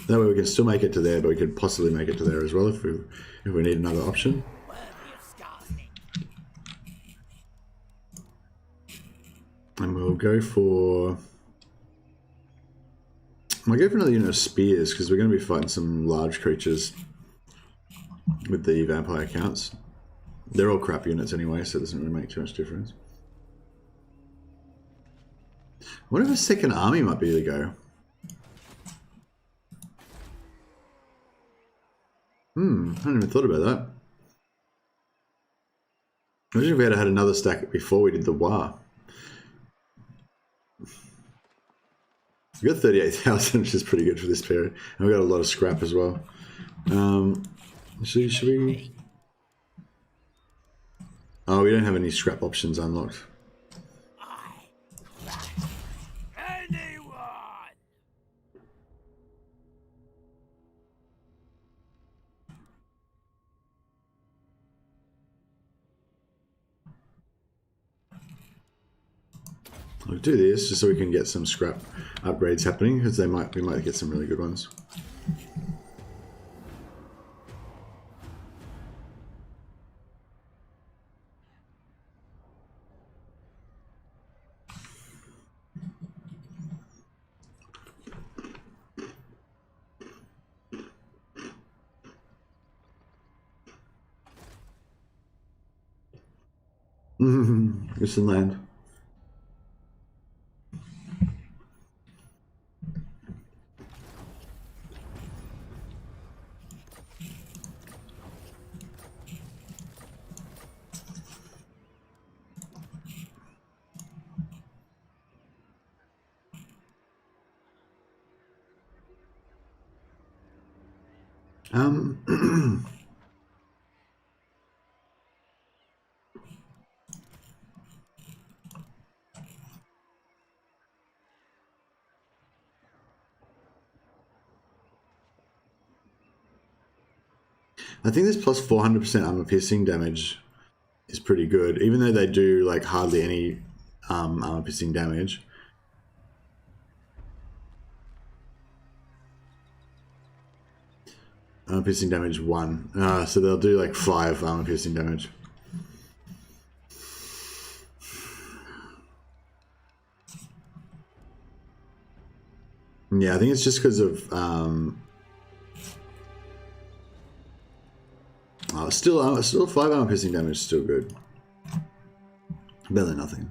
That way we can still make it to there, but we could possibly make it to there as well if we need another option. Worthy of Skarsnik. And we'll go for... I'll go for another unit of spears, because we're going to be fighting some large creatures with the vampire counts. They're all crap units anyway, so it doesn't really make too much difference. What if a second army might be the go? I hadn't even thought about that. Imagine if we had had another stack before we did the war. We got 38,000, which is pretty good for this period. And we got a lot of scrap as well. Should we... Oh, we don't have any scrap options unlocked. Anyone! I'll do this just so we can get some scrap upgrades happening, because we might get some really good ones. It's in land. I think this plus 400% armor piercing damage is pretty good, even though they do like hardly any armor piercing damage. Armor piercing damage 1. So they'll do like 5 armor piercing damage. Yeah, I think it's just because of still 5 armor piercing damage is still good. Better than nothing.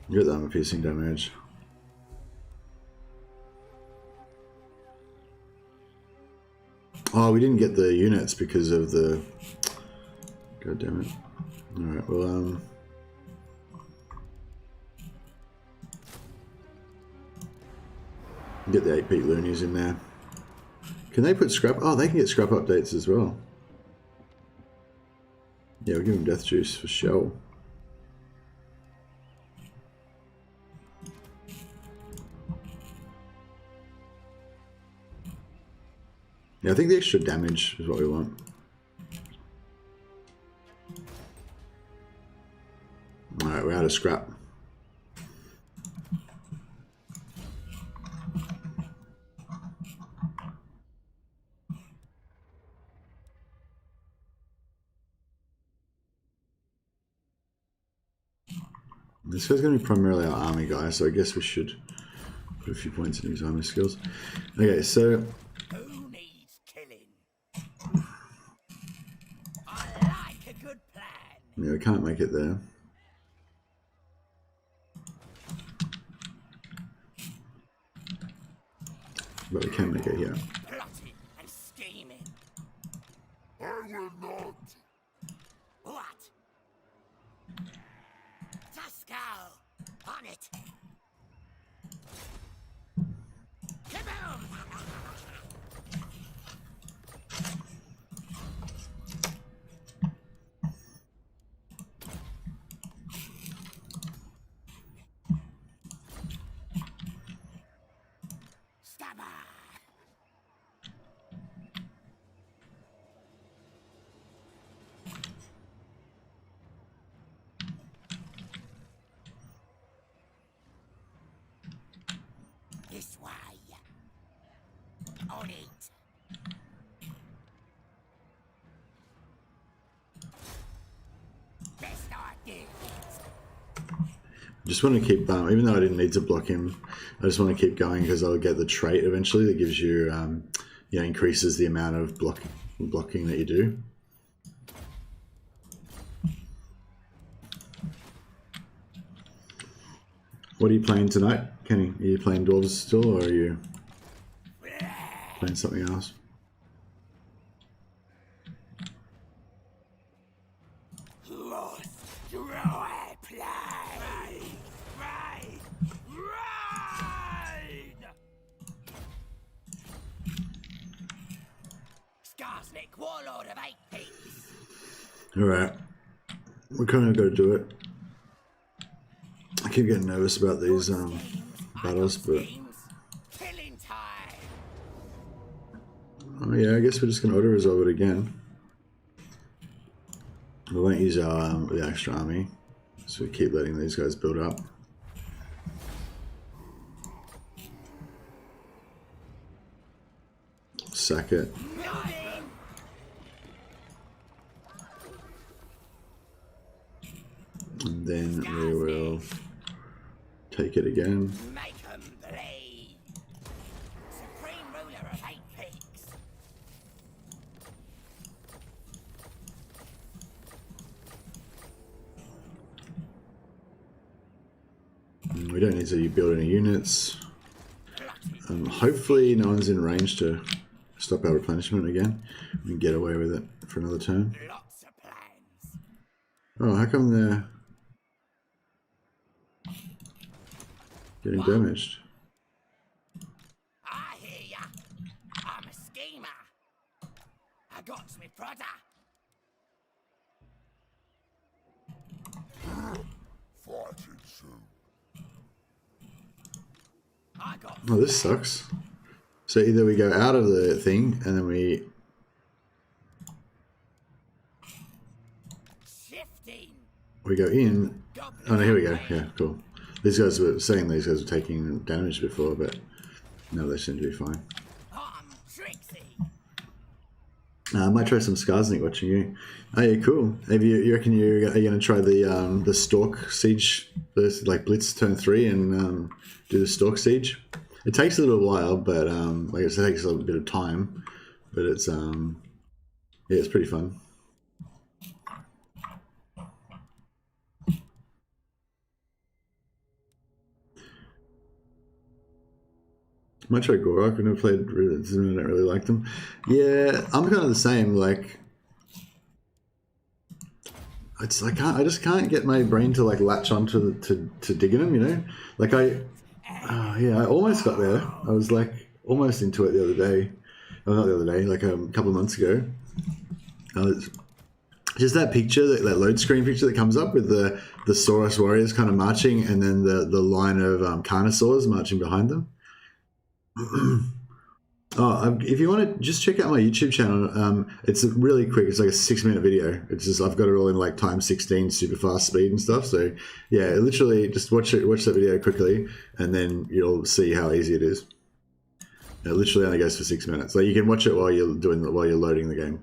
You got the armor piercing damage. Oh, we didn't get the units because of the... God damn it. Alright, well, get the 8-peak loonies in there. Can they put scrap? Oh, they can get scrap updates as well. Yeah, we'll give them death juice for show. Yeah, I think the extra damage is what we want. Alright, we're out of scrap. This guy's going to be primarily our army guy, so I guess we should put a few points in his army skills. Okay, so Who needs killing? I like a good plan. yeah, we can't make it there. But we can make it here. Plotting and scheming. I will not. What? Tusco! On it! Kaboom! Stabber! This way. On it. Best idea. Just want to keep, even though I didn't need to block him, I just want to keep going because I'll get the trait eventually that gives you, you know, increases the amount of blocking that you do. What are you playing tonight, Kenny? Are you playing Dwarves still, or are you playing something else? Lost. Dry play. Raid. Raid. Skarsnik, warlord of 8 peaks. Alright. We kind of got to do it. I keep getting nervous about these battles, but... Killing time. Oh yeah, I guess we're just going to auto-resolve it again. We won't use our the extra army, so we keep letting these guys build up. Sack it. And then we will take it again. Make 'em bleed. Supreme ruler of 8 peaks. We don't need to build any units. Hopefully no one's in range to stop our replenishment again. We can get away with it for another turn. Lots of plans. Oh, how come they're getting damaged? I hear ya. I'm a schemer. I got me brother. Fighting soon. I got Oh, this sucks. So either we go out of the thing and then we... shifting. We go in. Oh no, here we go. Yeah, cool. These guys were saying these guys were taking damage before, but no, they seem to be fine. I'm tricksy. I might try some Skarsnik watching you. Oh yeah, cool. Have you reckon are you going to try the Stalk Siege, like Blitz turn 3 and do the Stalk Siege? It takes a little while, but like it takes a little bit of time, but it's yeah, it's pretty fun. Might try Gorok. I've never played. I don't really like them. Yeah, I'm kind of the same. Like, it's like I just can't get my brain to like latch onto to digging them. You know, like yeah, I almost got there. I was like almost into it the other day. Well, not the other day, like a couple of months ago. Just that picture, that load screen picture that comes up with the Saurus warriors kind of marching, and then the line of Carnosaurs marching behind them. If you want to just check out my YouTube channel, it's really quick. It's like a 6-minute video. It's just I've got it all in like times 16 super fast speed and stuff. So yeah, literally just watch that video quickly, and then you'll see how easy it is. It literally only goes for 6 minutes. Like you can watch it while you're loading the game.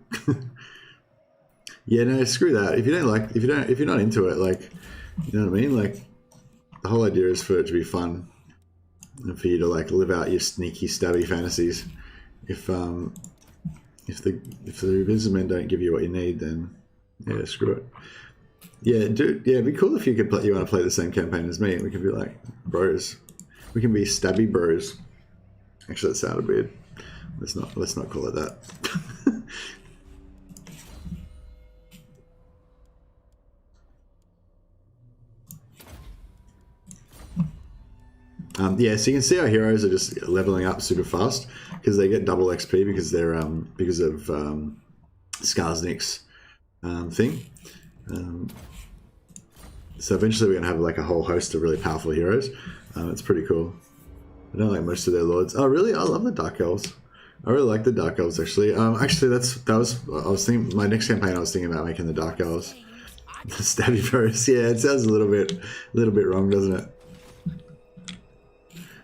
Yeah, no, screw that. If you're not into it, like, you know what I mean? Like, the whole idea is for it to be fun and for you to like live out your sneaky stabby fantasies. If the businessmen don't give you what you need, then yeah, screw it. Yeah, dude. Yeah, it'd be cool if you could play. You want to play the same campaign as me? We could be like bros. We can be stabby bros. Actually, that sounded weird. Let's not call it that. Yeah, so you can see our heroes are just leveling up super fast because they get double XP because they're because of Skarsnik's thing. So eventually we're gonna have like a whole host of really powerful heroes. It's pretty cool. I don't like most of their lords. Oh really? I love the Dark Elves. I really like the Dark Elves actually. Actually I was thinking my next campaign I was thinking about making the Dark Elves. The stabby bros. Yeah, it sounds a little bit wrong, doesn't it?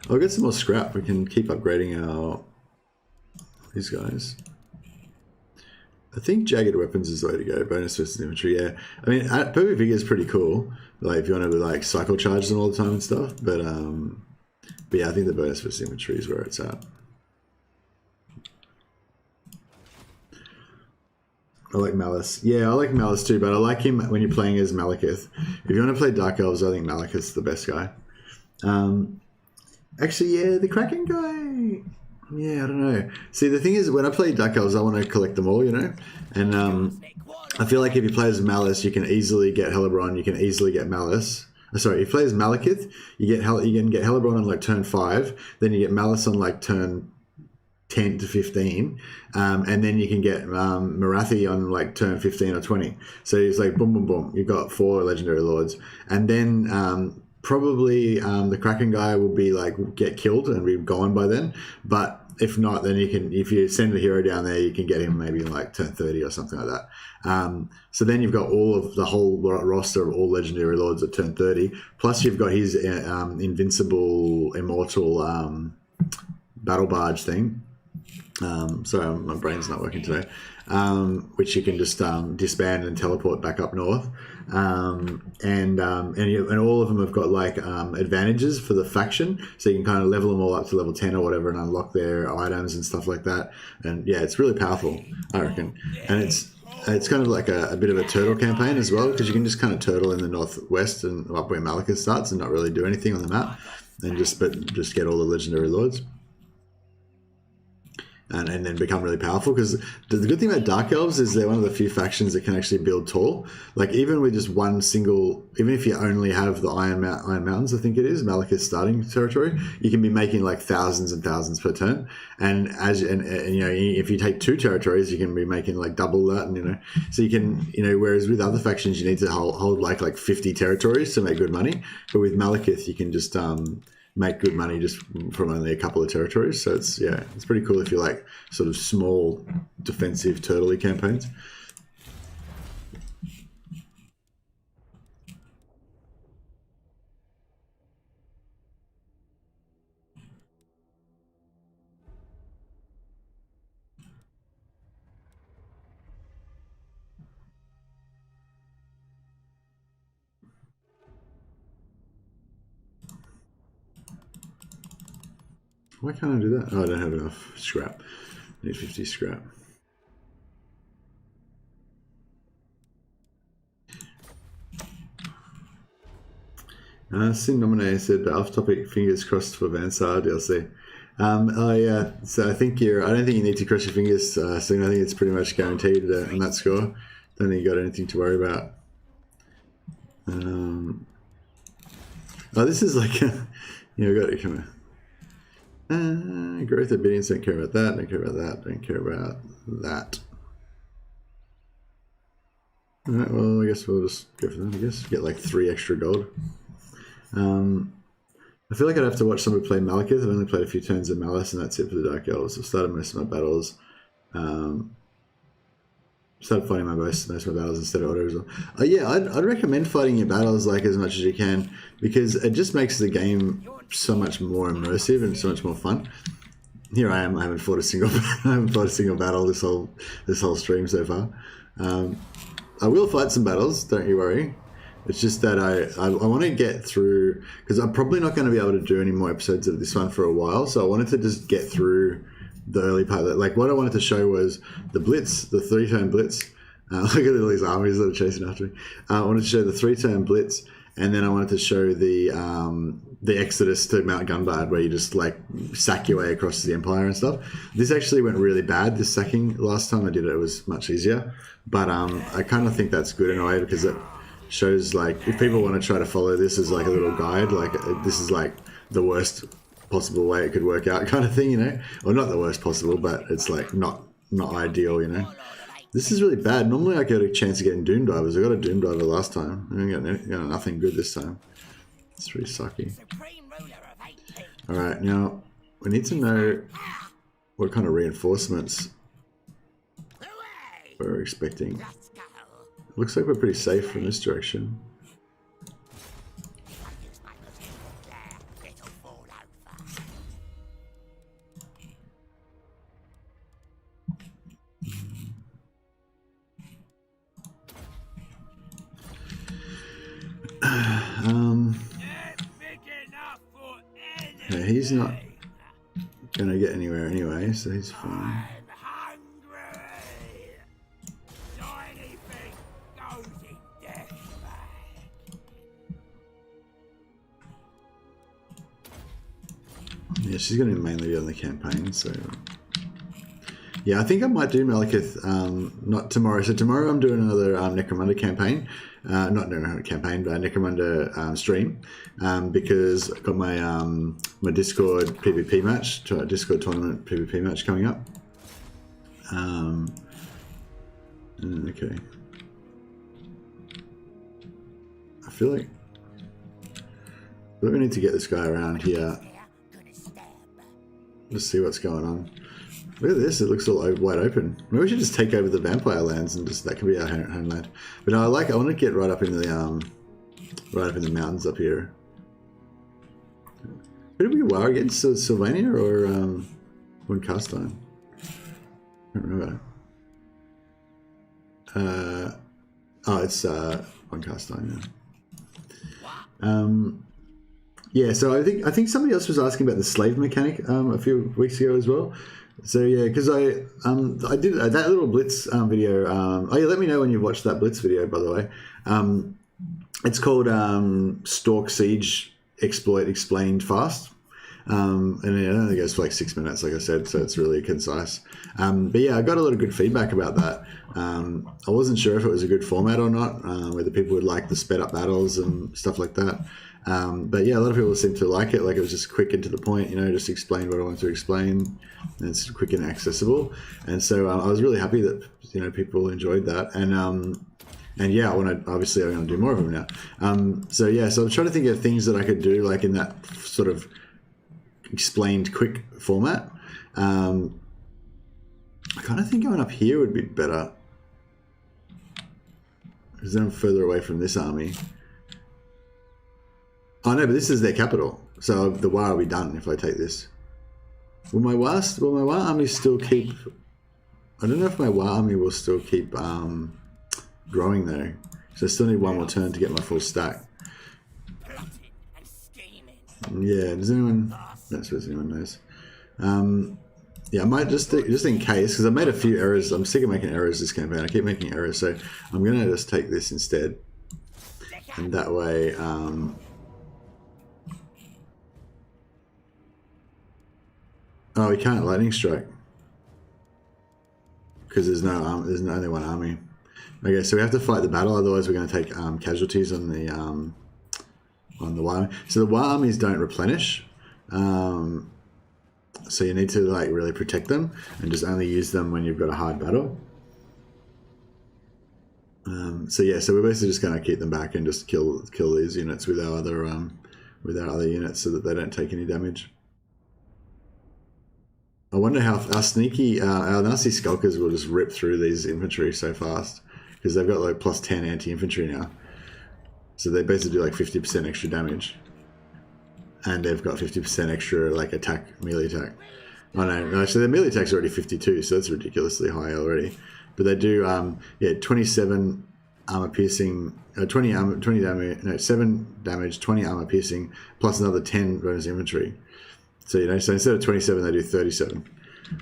I'll get some more scrap. We can keep upgrading these guys. I think jagged weapons is the way to go. Bonus versus infantry, yeah. I mean, perfect figure is pretty cool. Like if you want to like cycle charge them all the time and stuff. But yeah, I think the bonus versus infantry is where it's at. I like Malice. Yeah, I like Malice too, but I like him when you're playing as Malekith. If you want to play Dark Elves, I think Malekith's the best guy. Actually, yeah, the Kraken guy. Yeah, I don't know. See, the thing is, when I play Dark Elves, I want to collect them all, you know? And I feel like if you play as Malice, you can easily get Helebron, you can easily get Malice. Sorry, if you play as Malekith, you can get Helebron on like turn 5, then you get Malice on like turn 10 to 15, and then you can get Marathi on like turn 15 or 20. So it's like boom, boom, boom. You've got 4 legendary lords. And then probably the Kraken guy will be like get killed and be gone by then. But if not, then you can, if you send a hero down there, you can get him maybe in like turn 30 or something like that. So then you've got the whole roster of all legendary lords at turn 30. Plus you've got his invincible, immortal battle barge thing. Sorry, my brain's not working today. Which you can just disband and teleport back up north. And all of them have got like advantages for the faction, so you can kind of level them all up to level 10 or whatever and unlock their items and stuff like that. And yeah, it's really powerful, I reckon. And it's kind of like a bit of a turtle campaign as well, because you can just kind of turtle in the northwest and up where Malekith starts and not really do anything on the map, and just get all the legendary lords. And then become really powerful, because the good thing about Dark Elves is they're one of the few factions that can actually build tall. Like even with just one single, even if you only have the Iron Mountains, I think it is, Malekith's starting territory, you can be making like thousands and thousands per turn. And you know, if you take 2 territories, you can be making like double that, and you know, so you can, you know, whereas with other factions you need to hold like 50 territories to make good money, but with Malekith you can just make good money just from only a couple of territories. So it's pretty cool if you like sort of small defensive turtley campaigns. Why can't I do that? Oh, I don't have enough scrap. I need 50 scrap. Sin Nominee said, off topic, fingers crossed for Vansar DLC. Oh yeah, so I don't think you need to cross your fingers, Sin. I think it's pretty much guaranteed on that score. Don't think you got anything to worry about. Oh, this is like, you know, got to come here. Growth obedience, don't care about that, don't care about that, don't care about that. Alright, well, I guess we'll just go for that, I guess. Get like 3 extra gold. I feel like I'd have to watch somebody play Malekith. I've only played a few turns of Malice, and that's it for the Dark Elves. I've started most of my battles. Started fighting most of my battles instead of auto as well. Yeah, I'd recommend fighting your battles like as much as you can, because it just makes the game so much more immersive and so much more fun. Here I am. I haven't fought a single battle this whole stream so far. I will fight some battles. Don't you worry. It's just that I want to get through, because I'm probably not going to be able to do any more episodes of this one for a while. So I wanted to just get through the early part. Like what I wanted to show was the blitz, the 3-turn blitz. Look at all these armies that are chasing after me. I wanted to show the 3-turn blitz, and then I wanted to show the exodus to Mount Gunbad, where you just like sack your way across the Empire and stuff. This actually went really bad. This sacking last time I did it, it was much easier. But I kind of think that's good in a way, because it shows like if people want to try to follow this as like a little guide, like this is like the worst possible way it could work out kind of thing, you know, or not the worst possible, but it's like not ideal, you know. This is really bad. Normally I get a chance of getting Doom Divers. I got a Doom Diver last time. I didn't get nothing good this time. It's really sucky. Alright, now we need to know what kind of reinforcements we're expecting. Looks like we're pretty safe from this direction. Yeah, he's not gonna get anywhere anyway, so he's fine. Yeah, she's going to mainly be on the campaign, so... Yeah, I think I might do Malekith, not tomorrow. So tomorrow I'm doing another Necromunda campaign. Not Necromunda campaign, but Necromunda stream. Because I've got my my Discord PvP match, Discord tournament PvP match coming up. Okay. I feel like we need to get this guy around here. Just see what's going on. Look at this, it looks all wide open. Maybe we should just take over the vampire lands and just, that could be our homeland. But no, I want to get right up in the mountains up here. Who did we war against? Sylvania or Castine? I don't remember. Oh, it's Castine, yeah. Yeah, so I think somebody else was asking about the slave mechanic a few weeks ago as well. So yeah, because I did that little Blitz video. Oh yeah, let me know when you've watched that Blitz video, by the way. It's called Stalk Siege Exploit Explained Fast. And it only goes for like 6 minutes, like I said, so it's really concise. But yeah, I got a lot of good feedback about that. I wasn't sure if it was a good format or not, whether people would like the sped up battles and stuff like that. But yeah, a lot of people seem to like it. Like it was just quick and to the point, you know, just explain what I wanted to explain. And it's quick and accessible. And so I was really happy that, you know, people enjoyed that. And yeah, I'm going to do more of them now. So yeah, so I'm trying to think of things that I could do like in that sort of explained quick format. I kind of think going up here would be better, because then I'm further away from this army. Oh no, but this is their capital, so the war will be done if I take this. Will my war army still keep... I don't know if my war army will still keep growing though, so I still need one more turn to get my full stack. Yeah, does anyone... I don't suppose anyone knows. Yeah, I might just in case, because I made a few errors. I'm sick of making errors this campaign. I keep making errors, so I'm going to just take this instead. And that way... Oh, we can't lightning strike. Because there's only one army. Okay, so we have to fight the battle, otherwise we're going to take casualties on the war army. So the war armies don't replenish. So you need to like really protect them and just only use them when you've got a hard battle. So yeah, so we're basically just going to keep them back and just kill these units with our other units so that they don't take any damage. I wonder how our sneaky, our nasty skulkers will just rip through these infantry so fast, because they've got like +10 anti-infantry now. So they basically do like 50% extra damage. And they've got 50% extra like melee attack. Oh no, so their melee attack's already 52, so that's ridiculously high already. But they do, yeah, 27 armor piercing, 20 damage, no, 7 damage, 20 armor piercing, plus another 10 bonus infantry. So you know, so instead of 27, they do 37.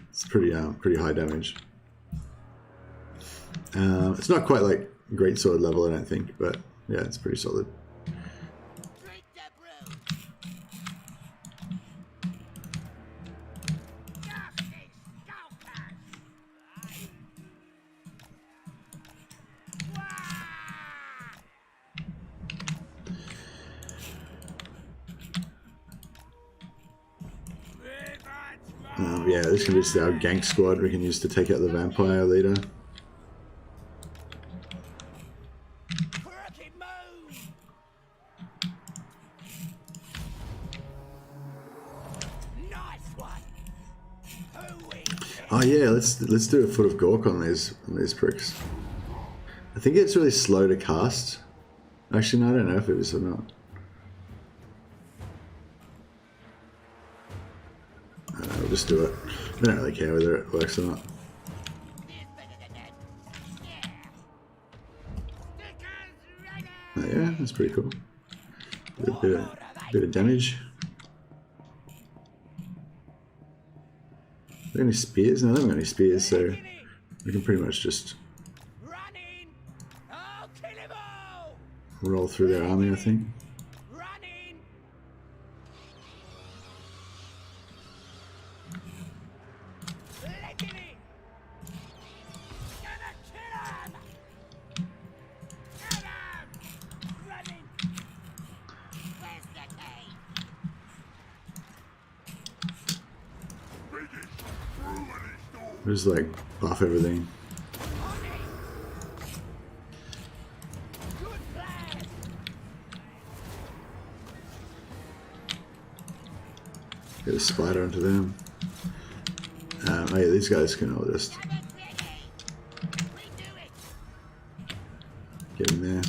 It's pretty high damage. It's not quite like greatsword level, I don't think, but yeah, it's pretty solid. Drink the brew. Nasty skulkers. Yeah, this can be just our gank squad we can use to take out the vampire leader. Crooked move. Nice one. Who we? Oh yeah, let's do a foot of Gork on these pricks. I think it's really slow to cast. Actually, no, I don't know if it is or not. We'll just do it. I don't really care whether it works or not. Oh, yeah, that's pretty cool. Bit of damage. Are there any spears? No, they haven't got any spears, so we can pretty much just Running. I'll kill him all. roll through their army, I think. Running. Licking it. Gonna kill him. Get him. Running. Where's the key? Just like buff everything. Good plan. Get a spider onto them. Oh yeah, these guys can all just Have it ready. We do it. get in there.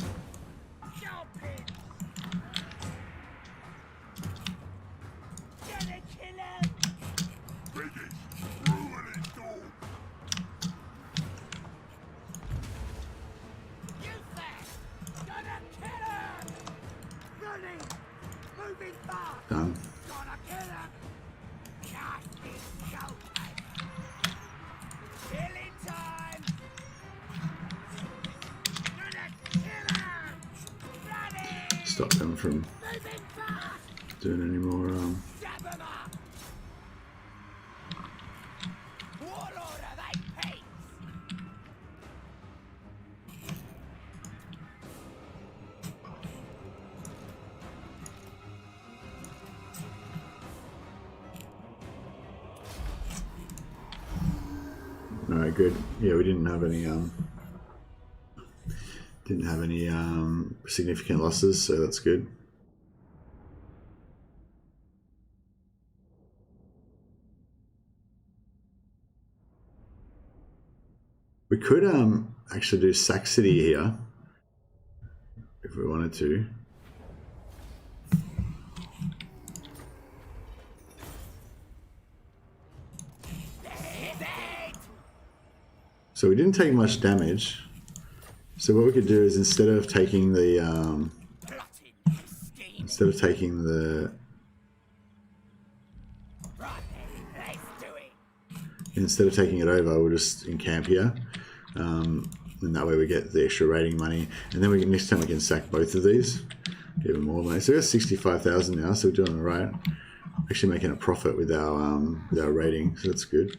Jump it. Gonna kill him. You fast. Gonna kill him. Running. Moving fast. Done. Gonna kill him. Nasty skulkers. Killing time. Gonna kill him. Running. Stop them from Moving fast. doing any more. Jab him up. Warlord of Apex. All right, good. Yeah, we didn't have any significant losses, so that's good. We could actually do Sac City here if we wanted to. So we didn't take much damage. So what we could do is instead of taking the instead of taking it over, we'll just encamp here, and that way we get the extra raiding money, and then we can, next time we can sack both of these, get even more money. So we got 65,000 now, so we're doing all right. Actually making a profit with our raiding, so that's good.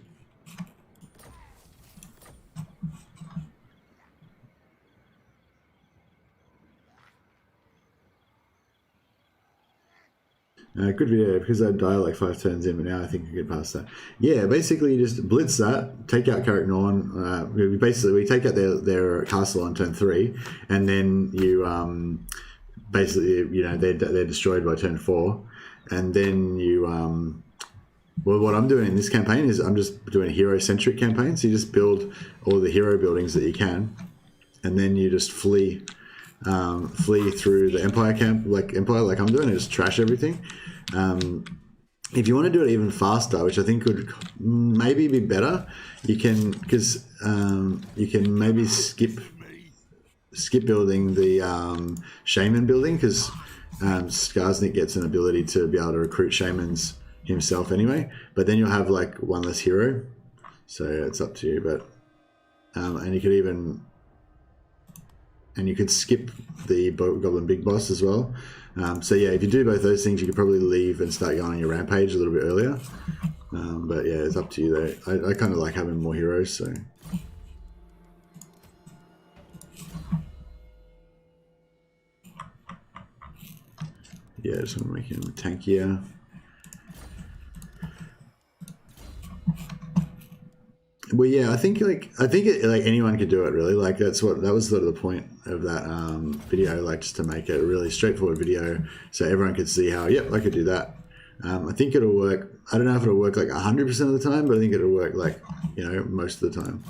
Good video, because I'd die like 5 turns in, but now I think I get past that. Yeah, basically you just blitz that, take out Carrick Norn. We take out their castle on turn 3, and then you basically, you know, they're destroyed by turn 4, and then you well, what I'm doing in this campaign is I'm just doing a hero-centric campaign. So you just build all the hero buildings that you can, and then you just flee through the Empire camp, like I'm doing, and just trash everything. If you want to do it even faster, which I think would maybe be better, you can, because you can maybe skip skip building the shaman building, because Skarsnik gets an ability to be able to recruit shamans himself anyway. But then you'll have like one less hero, so it's up to you. But and you could even skip the Goblin Big Boss as well. So yeah, if you do both those things, you could probably leave and start going on your rampage a little bit earlier. But yeah, it's up to you though. I kind of like having more heroes, so. Yeah, just want to make him tankier. Well, yeah, I think anyone could do it really. Like that was sort of the point of that video, like just to make it a really straightforward video, so everyone could see how. Yep, I could do that. I think it'll work. I don't know if it'll work like 100% of the time, but I think it'll work like most of the time.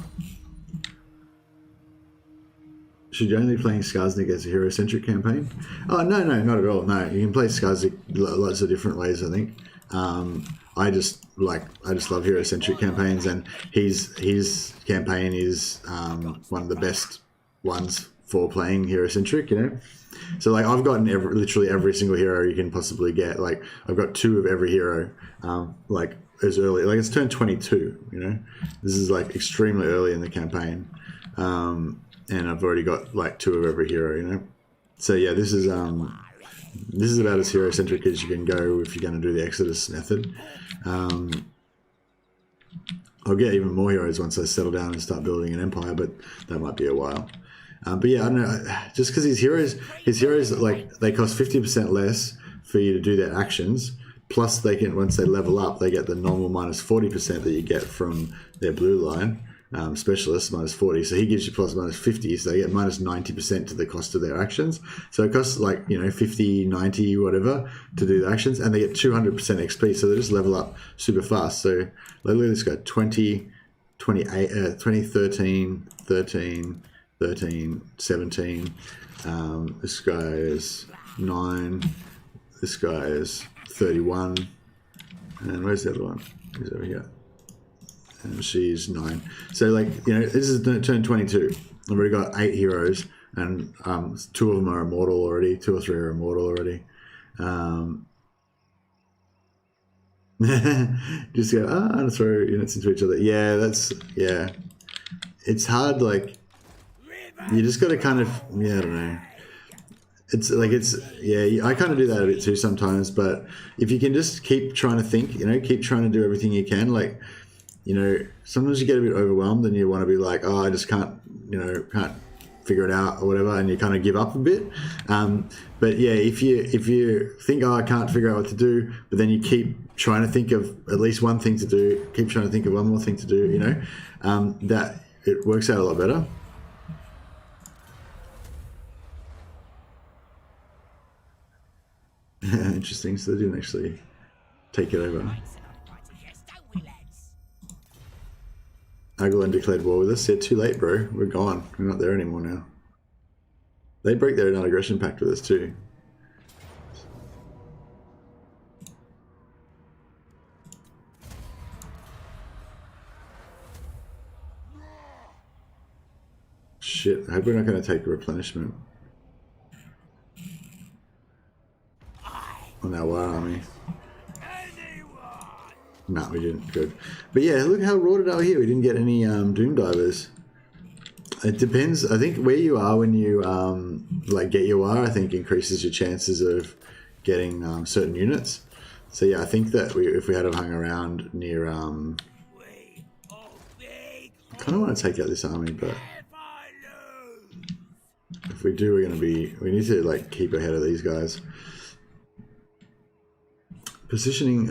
Should you only playing Skarsnik as a hero-centric campaign? Oh no, not at all. No, you can play Skarsnik lots of different ways, I think. I just love hero-centric campaigns, and his campaign is one of the best ones for playing hero-centric. So like I've gotten literally every single hero you can possibly get. Like I've got 2 of every hero. Like as early, like it's turn 22. This is like extremely early in the campaign. And I've already got like 2 of every hero, So yeah, this is about as hero-centric as you can go if you're going to do the Exodus method. I'll get even more heroes once I settle down and start building an empire, but that might be a while. But yeah, I don't know. Just because his heroes like they cost 50% less for you to do their actions. Plus, they can, once they level up, they get the normal minus 40% that you get from their blue line. Specialist minus 40, so he gives you plus minus 50, so they get minus 90% to the cost of their actions. So it costs like 50, 90, whatever to do the actions, and they get 200% XP, so they just level up super fast. So look at this guy: 20, 28, 20, 13, 13, 13, 17. This guy is 9. This guy is 31. And where's the other one? He's over here. And she's 9. So like, this is turn 22. I've already got 8 heroes, and 2 of them are immortal already. 2 or 3 are immortal already. Just go, and throw units into each other. Yeah, it's hard. Like, you just got to kind of, I don't know. I kind of do that a bit too sometimes, but if you can just keep trying to think, keep trying to do everything you can, like, sometimes you get a bit overwhelmed and you want to be like, oh, I just can't figure it out or whatever, and you kind of give up a bit. But yeah, if you think, oh, I can't figure out what to do, but then you keep trying to think of at least one thing to do, keep trying to think of one more thing to do, that it works out a lot better. Interesting, so they didn't actually take it over. Angrund declared war with us. Yeah, too late, bro. We're gone. We're not there anymore now. They break their non-aggression pact with us too. Shit, I hope we're not going to take a replenishment on our war army. No, we didn't. Good. But yeah, look how raw it out here. We didn't get any Doom Divers. It depends. I think where you are when you get your war, I think increases your chances of getting certain units. So yeah, I think that if we had hung around near, I kind of want to take out this army, but if we do, we need to like keep ahead of these guys. Positioning,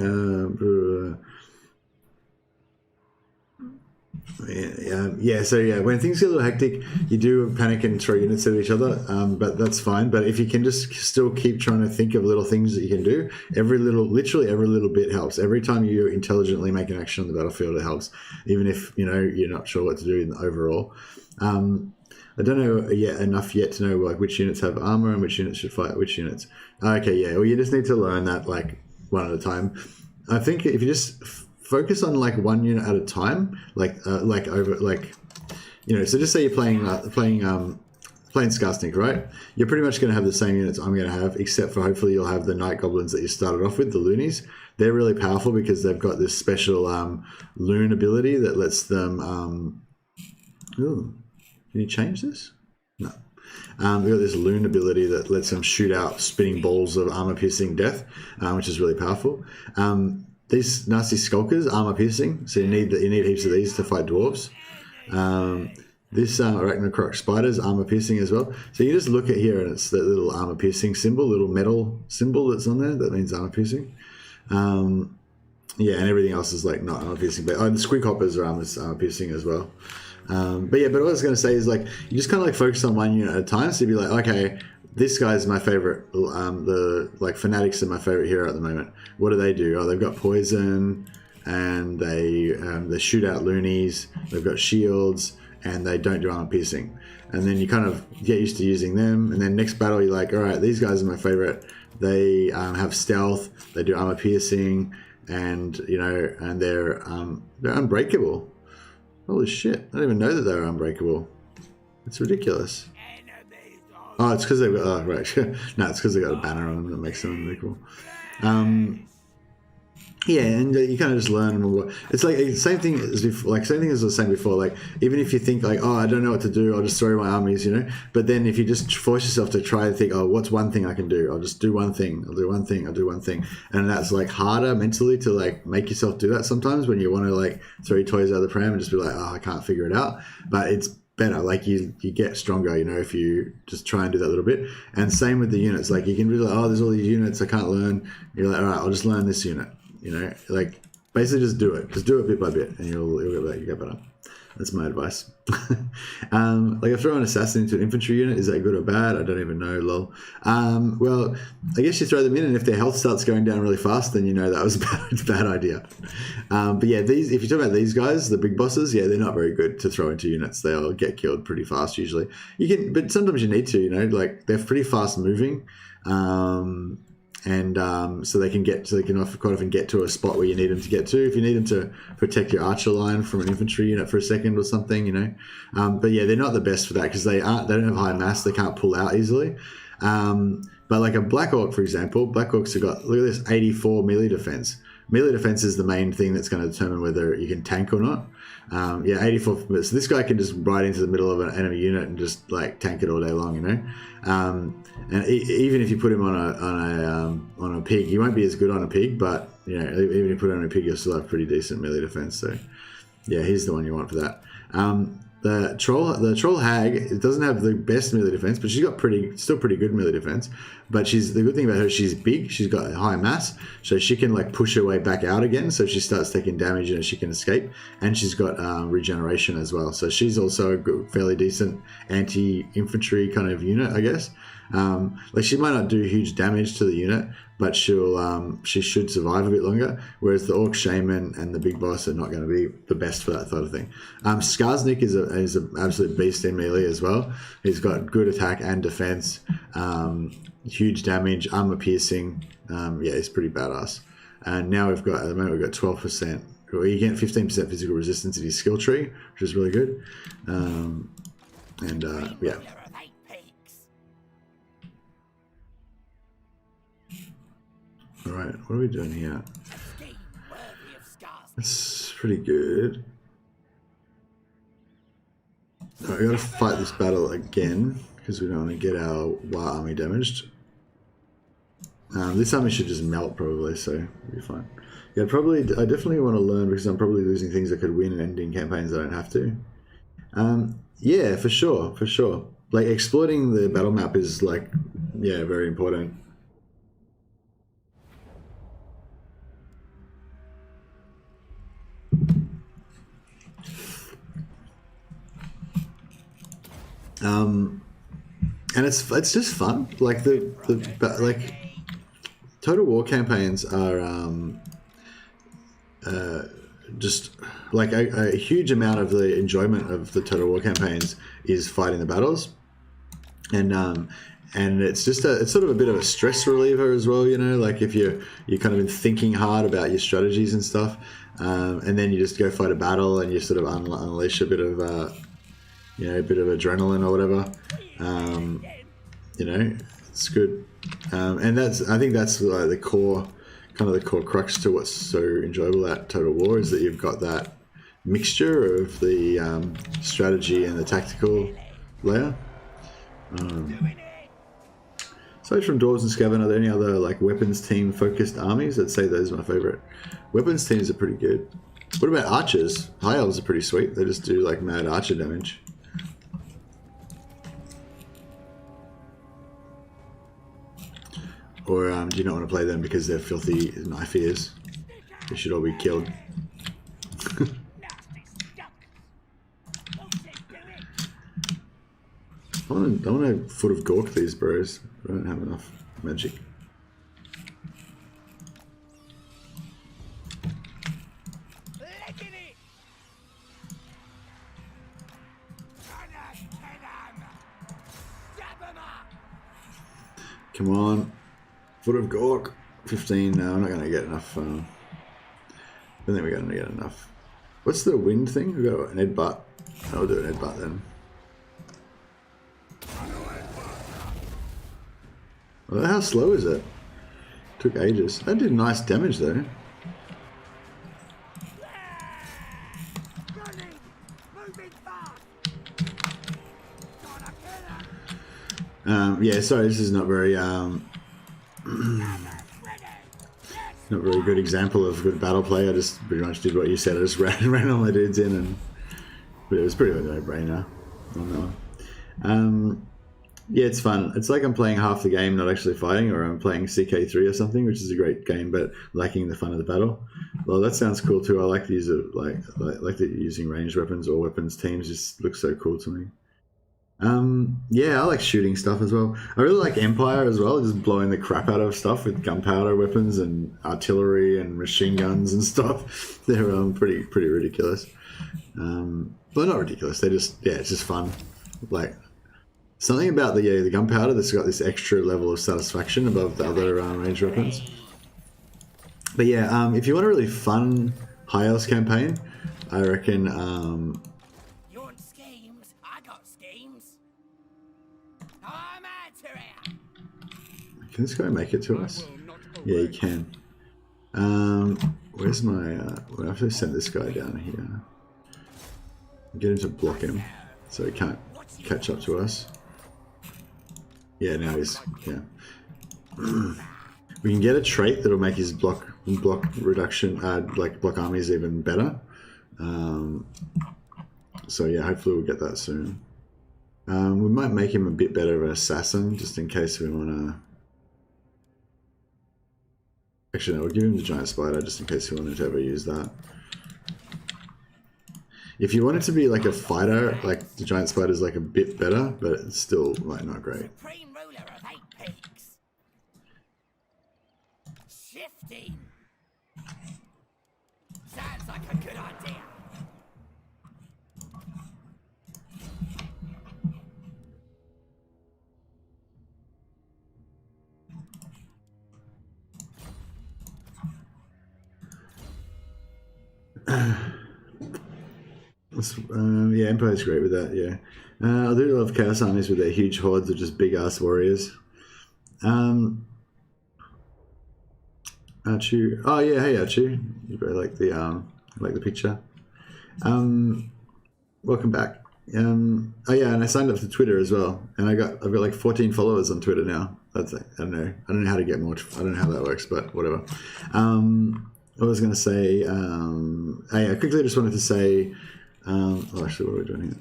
so yeah, when things get a little hectic, you do panic and throw units at each other, but that's fine. But if you can just still keep trying to think of little things that you can do, literally every little bit helps. Every time you intelligently make an action on the battlefield, it helps, even if you're not sure what to do in the overall. I don't know enough yet to know like which units have armor and which units should fight which units. Okay, yeah, well, you just need to learn that like one at a time. I think if you just focus on like one unit at a time, so just say you're playing playing Skarsnik, right? You're pretty much going to have the same units I'm going to have, except for hopefully you'll have the Night Goblins that you started off with, the Loonies. They're really powerful because they've got this special loon ability that lets them... ooh, can you change this? No. They've got this loon ability that lets them shoot out spinning balls of armor-piercing death, which is really powerful. These nasty skulkers, armor-piercing, so you need heaps of these to fight dwarves. This arachnocroc spiders, armor-piercing as well. So you just look at here and it's that little armor-piercing symbol, little metal symbol that's on there. That means armor-piercing. Yeah, and everything else is like not armor-piercing. But the squig hoppers are armor-piercing as well. But what I was going to say is like you just kind of like focus on one unit at a time. So you'd be like, okay, this guy's my favorite. The like fanatics are my favorite hero at the moment. What do they do? Oh, they've got poison, and they shoot out loonies. They've got shields, and they don't do armor piercing. And then you kind of get used to using them. And then next battle, you're like, all right, these guys are my favorite. They have stealth. They do armor piercing, and and they're unbreakable. Holy shit! I didn't even know that they were unbreakable. It's ridiculous. Oh, it's because they've got... Oh, right. No, it's because they've got a banner on them that makes them unbreakable. Yeah, and you kind of just learn more. It's like the same thing as before, like same thing as I was saying before. Like even if you think like, oh, I don't know what to do, I'll just throw my armies, But then if you just force yourself to try and think, oh, what's one thing I can do? I'll just do one thing. I'll do one thing. I'll do one thing. And that's like harder mentally to like make yourself do that sometimes when you want to like throw your toys out of the pram and just be like, oh, I can't figure it out. But it's better. Like you get stronger, if you just try and do that a little bit. And same with the units. Like you can be like, oh, there's all these units I can't learn. You're like, all right, I'll just learn this unit. Like basically just do it. Just do it bit by bit, and you'll get better. That's my advice. Like I throw an assassin into an infantry unit. Is that good or bad? I don't even know. Lol. Well, I guess you throw them in, and if their health starts going down really fast, then that was a bad idea. But yeah, if you talk about these guys, the big bosses, yeah, they're not very good to throw into units. They'll get killed pretty fast usually. But sometimes you need to. Like they're pretty fast moving. So they can quite often get to a spot where you need them to get to. If you need them to protect your archer line from an infantry unit for a second or something, But yeah, they're not the best for that because they don't have high mass. They can't pull out easily. But like a Black Orc, for example, Black Orcs have got, look at this, 84 melee defense. Melee defense is the main thing that's going to determine whether you can tank or not. 84. So this guy can just ride into the middle of an enemy unit and just like tank it all day long, And even if you put him on a pig, he won't be as good on a pig. But even if you put him on a pig, you'll still have pretty decent melee defense. So yeah, he's the one you want for that. The troll hag, it doesn't have the best melee defense, but she's got still pretty good melee defense. But the good thing about her, she's big, she's got high mass, so she can like push her way back out again. So if she starts taking damage, she can escape, and she's got regeneration as well. So she's also a good, fairly decent anti-infantry kind of unit, I guess. Like she might not do huge damage to the unit, but she should survive a bit longer. Whereas the Orc Shaman and the Big Boss are not going to be the best for that sort of thing. Skarsnik is an absolute beast in melee as well. He's got good attack and defense, huge damage, armor piercing. Yeah, he's pretty badass. And now at the moment we've got 12%. You get 15% physical resistance in his skill tree, which is really good. Yeah. All right, what are we doing here? That's pretty good. All right, we gotta fight this battle again because we don't want to get our War army damaged. This army should just melt probably, so it'll be fine. Yeah, I definitely want to learn because I'm probably losing things I could win and ending campaigns I don't have to. Yeah, for sure. Like exploiting the battle map is like, yeah, very important. And it's just fun. Like like Total War campaigns are just like a huge amount of the enjoyment of the Total War campaigns is fighting the battles, and it's just it's sort of a bit of a stress reliever as well. Like if you're kind of been thinking hard about your strategies and stuff, and then you just go fight a battle and you sort of unleash a bit of you know, a bit of adrenaline or whatever. You know, it's good. And I think that's like the core crux to what's so enjoyable at Total War, is that you've got that mixture of the strategy and the tactical layer. Aside from Dwarves and Skaven, are there any other like weapons team focused armies? I'd say those are my favorite. Weapons teams are pretty good. What about archers? High elves are pretty sweet. They just do like mad archer damage. Or do you not want to play them because they're filthy knife ears? They should all be killed. I want to Foot of Gork these bros. I don't have enough magic. Come on. Foot of Gork. 15. No, I'm not going to get enough. I don't think we're going to get enough. What's the wind thing? We've got an headbutt. I'll do an headbutt then. Well, how slow is it? Took ages. That did nice damage though. Yeah, sorry, this is not very not very good example of good battle play. I just pretty much did what you said. I just ran all my dudes in, and but it was pretty much no-brainer on that one. Yeah, it's fun. It's like I'm playing half the game, not actually fighting, or I'm playing CK3 or something, which is a great game, but lacking the fun of the battle. Well, that sounds cool too. I like the use of like that using ranged weapons or weapons teams. Just looks so cool to me. Yeah, I like shooting stuff as well. I really like Empire as well, just blowing the crap out of stuff with gunpowder weapons and artillery and machine guns and stuff. They're pretty ridiculous. But not ridiculous. They just it's just fun. Like something about the gunpowder that's got this extra level of satisfaction above the other ranged weapons. But yeah, if you want a really fun High Elves campaign, I reckon. You want schemes? I got schemes. I'm out here. Can this guy make it to us? Yeah, he can. Where's my... we'll have to send this guy down here. Get him to block him, so he can't catch up to us. Yeah, now he's... yeah. We can get a trait that'll make his block reduction, like block armies even better. So yeah, hopefully we'll get that soon. We might make him a bit better of an assassin, just in case we want to... Actually, no, we'll give him the giant spider, just in case we wanted to ever use that. If you want it to be like a fighter, like the giant spider is like a bit better, but it's still like not great. Supreme ruler of 8 peaks. Shifting. Sounds like a good idea. Yeah, Empire's great with that, yeah. I do love Chaos Armies with their huge hordes of just big-ass warriors. Archu. Oh, yeah, hey, Archu. You very like the picture. Welcome back. Oh, yeah, and I signed up to Twitter as well. And I've got like 14 followers on Twitter now. That's like, I don't know how to get more. I don't know how that works, but whatever. I was going to say, I quickly just wanted to say, actually, what are we doing here?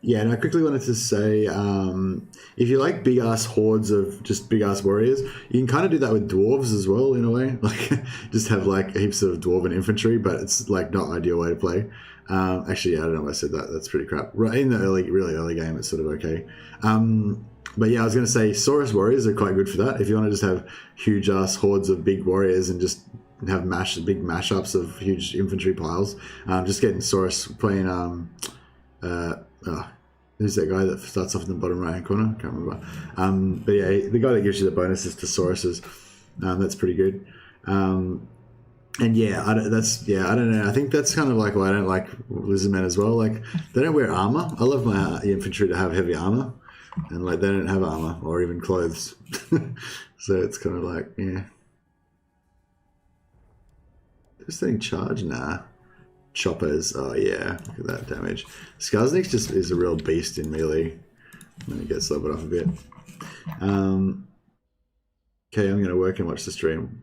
Yeah, and I quickly wanted to say, if you like big ass hordes of just big ass warriors, you can kind of do that with dwarves as well in a way. Like, just have like heaps of dwarven infantry, but it's like not ideal way to play. Actually, yeah, I don't know why I said that. That's pretty crap. Right in the really early game, it's sort of okay. But yeah, I was going to say Saurus warriors are quite good for that. If you want to just have huge ass hordes of big warriors and just have big mashups of huge infantry piles, just getting Saurus playing. Who's that guy that starts off in the bottom right hand corner? I can't remember. But yeah, the guy that gives you the bonuses to Sauruses, that's pretty good. And And yeah, I don't know. I think that's kind of like why I don't like lizardmen as well. Like they don't wear armor. I love my infantry to have heavy armor, and like they don't have armor or even clothes. So it's kind of like, yeah. This thing charge? Nah. Choppers. Oh yeah, look at that damage. Skarsnik just is a real beast in melee. When he gets leveled off a bit. Okay, I'm gonna work and watch the stream.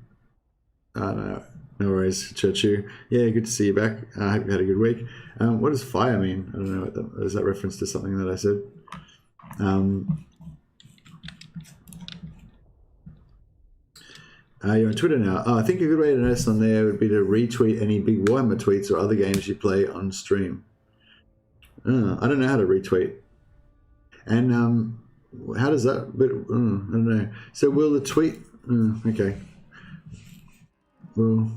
No worries, Churchu. Yeah, good to see you back. I hope you had a good week. What does fire mean? I don't know. Is that reference to something that I said? You're on Twitter now. Oh, I think a good way to notice on there would be to retweet any big Warhammer tweets or other games you play on stream. I don't know how to retweet. And how does that? But I don't know. So will the tweet? Okay. Well.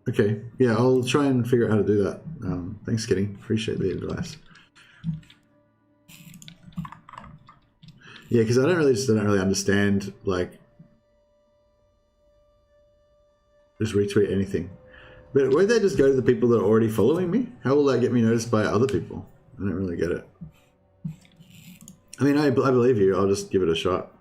Okay. Yeah, I'll try and figure out how to do that. Thanks, Kitty. Appreciate the advice. Yeah, because I don't really understand like just retweet anything. But won't they just go to the people that are already following me? How will that get me noticed by other people? I don't really get it. I mean, I believe you. I'll just give it a shot.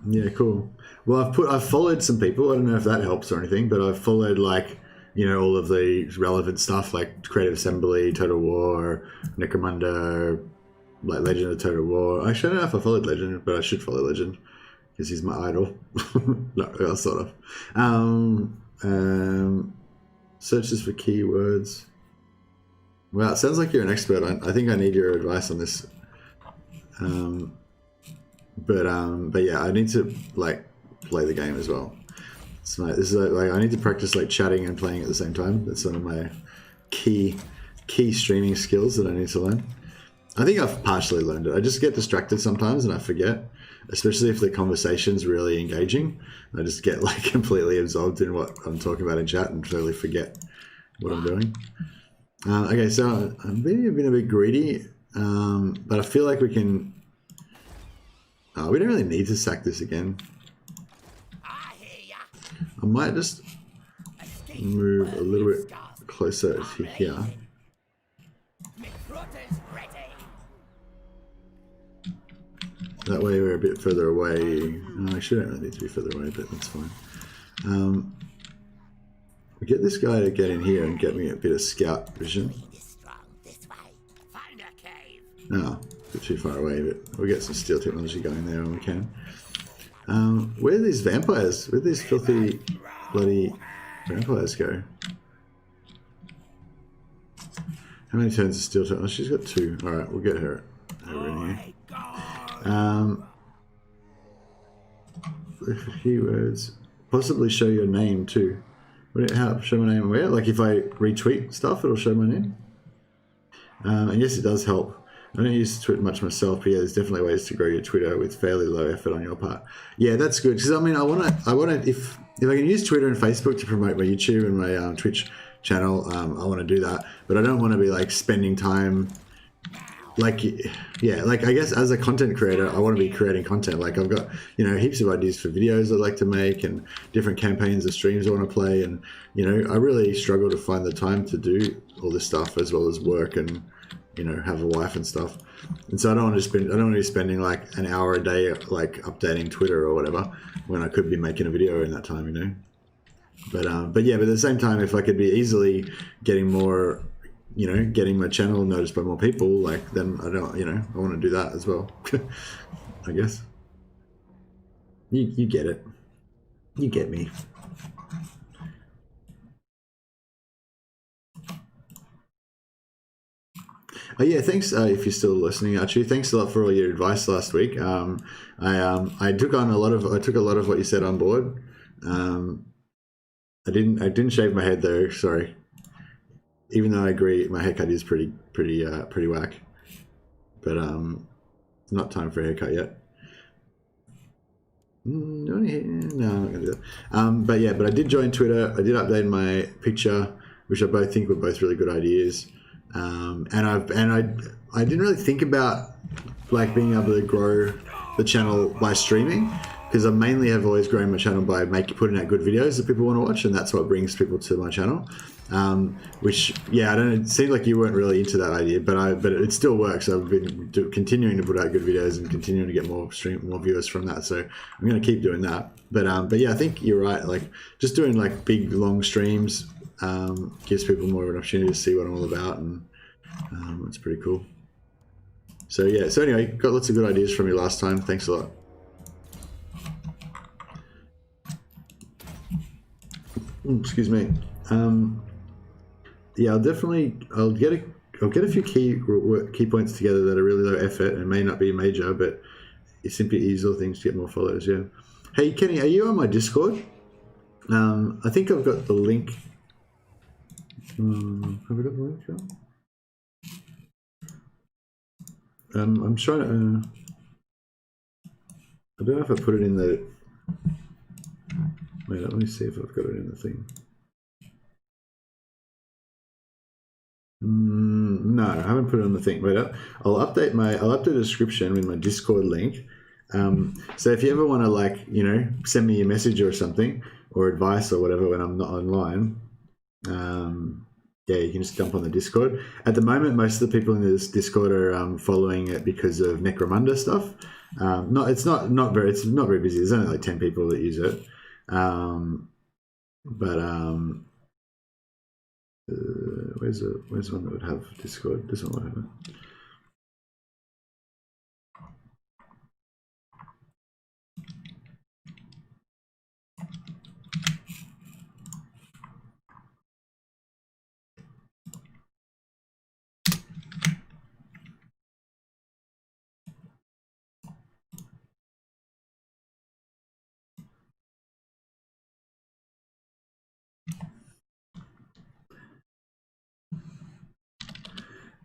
Yeah, cool. Well, I've followed some people. I don't know if that helps or anything, but I've followed like, you know, all of the relevant stuff like Creative Assembly, Total War, Necromunda, like Legend of Total War. Actually, I don't know if I followed Legend, but I should follow Legend because he's my idol. No, sort of. Searches for keywords. Wow, it sounds like you're an expert. I think I need your advice on this. But yeah, I need to like play the game as well. So this is like I need to practice like chatting and playing at the same time. That's one of my key streaming skills that I need to learn. I think I've partially learned it. I just get distracted sometimes and I forget, especially if the conversation's really engaging. I just get like completely absorbed in what I'm talking about in chat and totally forget what I'm doing. Okay, so I'm being a bit greedy, but I feel like we can. We don't really need to sack this again. I might just move a little bit closer to here. That way we're a bit further away. I shouldn't really need to be further away, but that's fine. We get this guy to get in here and get me a bit of scout vision. Oh, a bit too far away, but we'll get some steel technology going there when we can. Where are these vampires? Where do these filthy bloody vampires go? How many turns of steel technology? She's got 2. Alright, we'll get her over in here. Keywords. Possibly show your name too. How show my name where? Like if I retweet stuff, it'll show my name. And yes, it does help. I don't use Twitter much myself, but yeah, there's definitely ways to grow your Twitter with fairly low effort on your part. Yeah, that's good because I mean, I want to if I can use Twitter and Facebook to promote my YouTube and my Twitch channel, I want to do that. But I don't want to be like spending time. Like, yeah, like I guess as a content creator, I want to be creating content. Like I've got, you know, heaps of ideas for videos I'd like to make and different campaigns and streams I want to play. And, you know, I really struggle to find the time to do all this stuff as well as work and, you know, have a wife and stuff. And so I don't want to be spending like an hour a day, like updating Twitter or whatever, when I could be making a video in that time, you know? But yeah, but at the same time, if I could be easily getting more, you know, getting my channel noticed by more people, like then I don't, you know, I want to do that as well. I guess. You get it. You get me. Oh yeah, thanks if you're still listening. Actually, thanks a lot for all your advice last week. I took a lot of what you said on board. I didn't shave my head though. Sorry. Even though I agree, my haircut is pretty whack. But it's not time for a haircut yet. No, I'm not gonna do that. But yeah, but I did join Twitter. I did update my picture, which I both think were both really good ideas. And I didn't really think about like being able to grow the channel by streaming, because I mainly have always grown my channel by putting out good videos that people want to watch, and that's what brings people to my channel. Which, yeah, I don't know, it seemed like you weren't really into that idea, but it still works. I've been continuing to put out good videos and continuing to get more viewers from that. So I'm going to keep doing that. But yeah, I think you're right. Like just doing like big long streams gives people more of an opportunity to see what I'm all about, and it's pretty cool. So yeah, so anyway, got lots of good ideas from you last time. Thanks a lot. Excuse me. Yeah, I'll get a few key points together that are really low effort and may not be major, but it's simply easier things to get more followers. Yeah. Hey Kenny, are you on my Discord? I think I've got the link. Have I got the link? I'm trying to. I don't know if I put it in the. Wait, let me see if I've got it in the thing. No, I haven't put it on the thing. Wait, I'll update the description with my Discord link. So if you ever want to, like, you know, send me a message or something or advice or whatever when I'm not online, yeah, you can just jump on the Discord. At the moment, most of the people in this Discord are following it because of Necromunda stuff. It's not very busy. There's only like 10 people that use it. Where's one that would have Discord? This one would have it.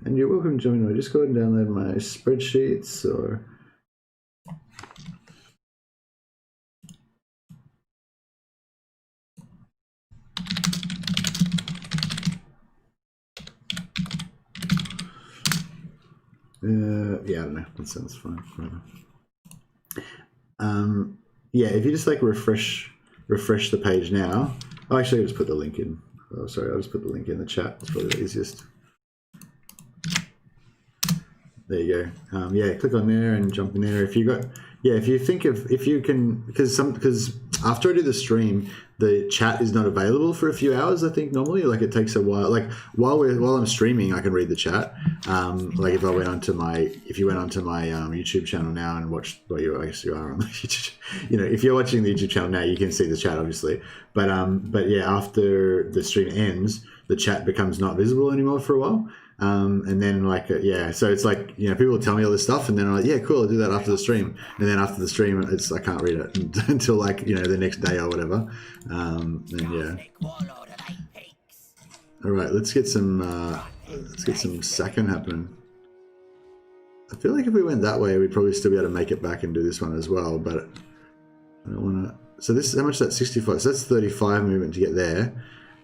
And you're welcome to join my Discord and download my spreadsheets or yeah, I don't know. That sounds fine. Whatever. Yeah, if you just like refresh the page now. Oh, actually, I'll just put the link in. Oh, sorry, I'll just put the link in the chat. It's probably the easiest. There you go. Yeah, click on there and jump in there. If you can, because after I do the stream, the chat is not available for a few hours. I think normally, like, it takes a while. Like while I'm streaming, I can read the chat. Like if you went onto my YouTube channel now and watched, well, I guess you are on the YouTube. You know, if you're watching the YouTube channel now, you can see the chat, obviously. But yeah, after the stream ends, the chat becomes not visible anymore for a while. And then yeah, so it's like, you know, people will tell me all this stuff and then I'm like, yeah, cool, I'll do that after the stream. And then after the stream, I can't read it until, like, you know, the next day or whatever. And yeah. All right, let's get some sacking happening. I feel like if we went that way, we'd probably still be able to make it back and do this one as well, but I don't want to. So this is how much? That's 65. So that's 35 movement to get there,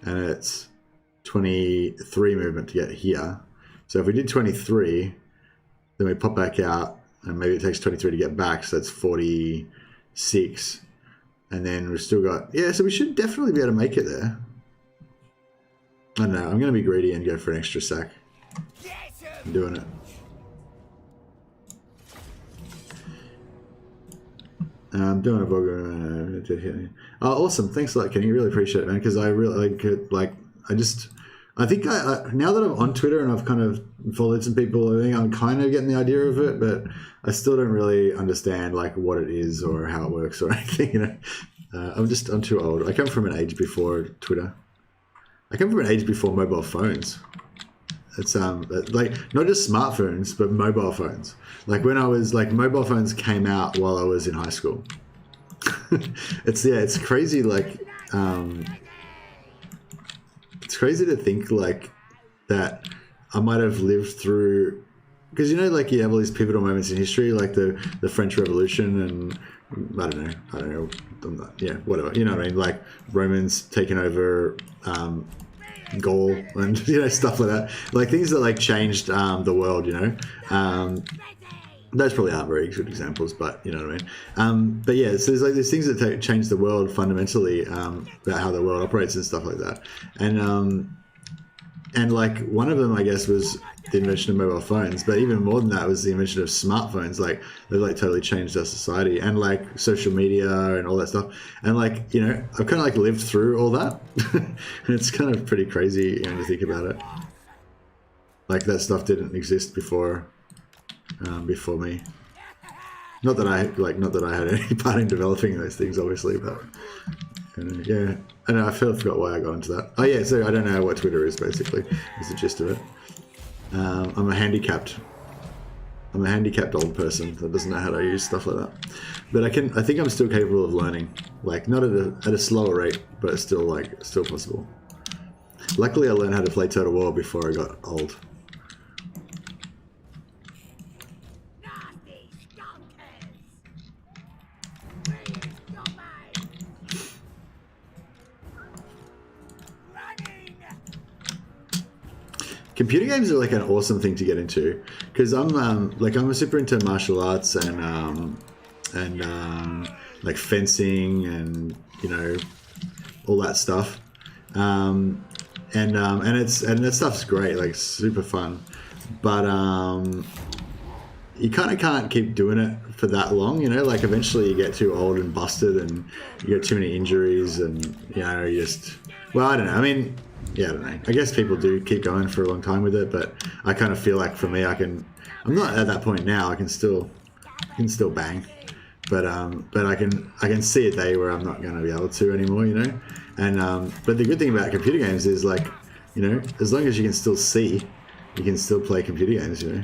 and it's 23 movement to get here. So if we did 23, then we pop back out, and maybe it takes 23 to get back, so that's 46. And then we've still got, yeah, so we should definitely be able to make it there. I don't know, I'm going to be greedy and go for an extra sack. I'm doing it. I'm doing a vlog. Oh, awesome. Thanks a lot, Kenny. Really appreciate it, man, because I really I think now that I'm on Twitter and I've kind of followed some people, I think I'm kind of getting the idea of it, but I still don't really understand, like, what it is or how it works or anything, you know. I'm too old. I come from an age before Twitter. I come from an age before mobile phones. It's like not just smartphones, but mobile phones. Like when I was mobile phones came out while I was in high school. It's crazy. Like it's crazy to think like that I might have lived through, because, you know, like you have all these pivotal moments in history, like the French Revolution and I don't know, yeah, whatever, you know what I mean, like Romans taking over Gaul and, you know, stuff like that, like things that like changed the world, you know. those probably aren't very good examples, but you know what I mean. But yeah, so there's like these things that change the world fundamentally, about how the world operates and stuff like that. And like one of them, I guess, was the invention of mobile phones. But even more than that was the invention of smartphones. Like they've like totally changed our society, and like social media and all that stuff. And like, you know, I've kind of like lived through all that. And it's kind of pretty crazy, you know, to think about it. Like that stuff didn't exist before me. Not that I had any part in developing those things, obviously, but yeah. I know, I forgot why I got into that. Oh yeah, so I don't know what Twitter is, basically, is the gist of it. I'm a handicapped old person that doesn't know how to use stuff like that. But I think I'm still capable of learning. Like, not at a slower rate, but it's still possible. Luckily, I learned how to play Total War before I got old. Computer games are like an awesome thing to get into, because I'm super into martial arts and like fencing and, you know, all that stuff, and that stuff's great, like super fun, but you kind of can't keep doing it for that long, you know. Like eventually you get too old and busted and you get too many injuries, and you know, you just, well, I don't know, I mean, yeah, I don't know. I guess people do keep going for a long time with it, but I kind of feel like for me, I'm not at that point now. I can still bang, but I can see a day where I'm not going to be able to anymore, you know. And but the good thing about computer games is, like, you know, as long as you can still see, you can still play computer games, you know.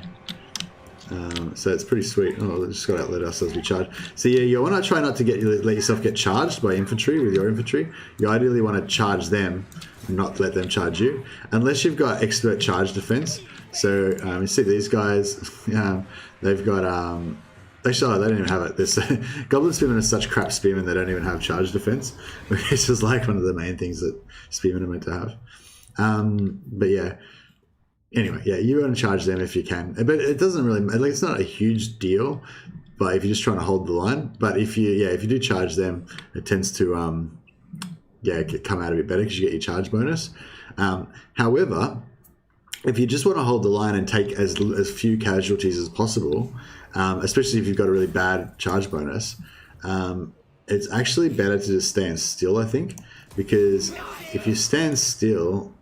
So it's pretty sweet. Oh, just got to let ourselves be charged. So yeah, you want to try not to let yourself get charged by infantry with your infantry. You ideally want to charge them, not let them charge you, unless you've got expert charge defense. So you see these guys, they've got actually, they don't even have it. This Goblin Spearmen are such crap spearmen, they don't even have charge defense, which is like one of the main things that spearmen are meant to have. But yeah, anyway, yeah, you want to charge them if you can, but it doesn't really, like, it's not a huge deal, but if you're just trying to hold the line. But if you do charge them, it tends to come out a bit better because you get your charge bonus. However, if you just want to hold the line and take as few casualties as possible, especially if you've got a really bad charge bonus, it's actually better to just stand still, I think, because if you stand still,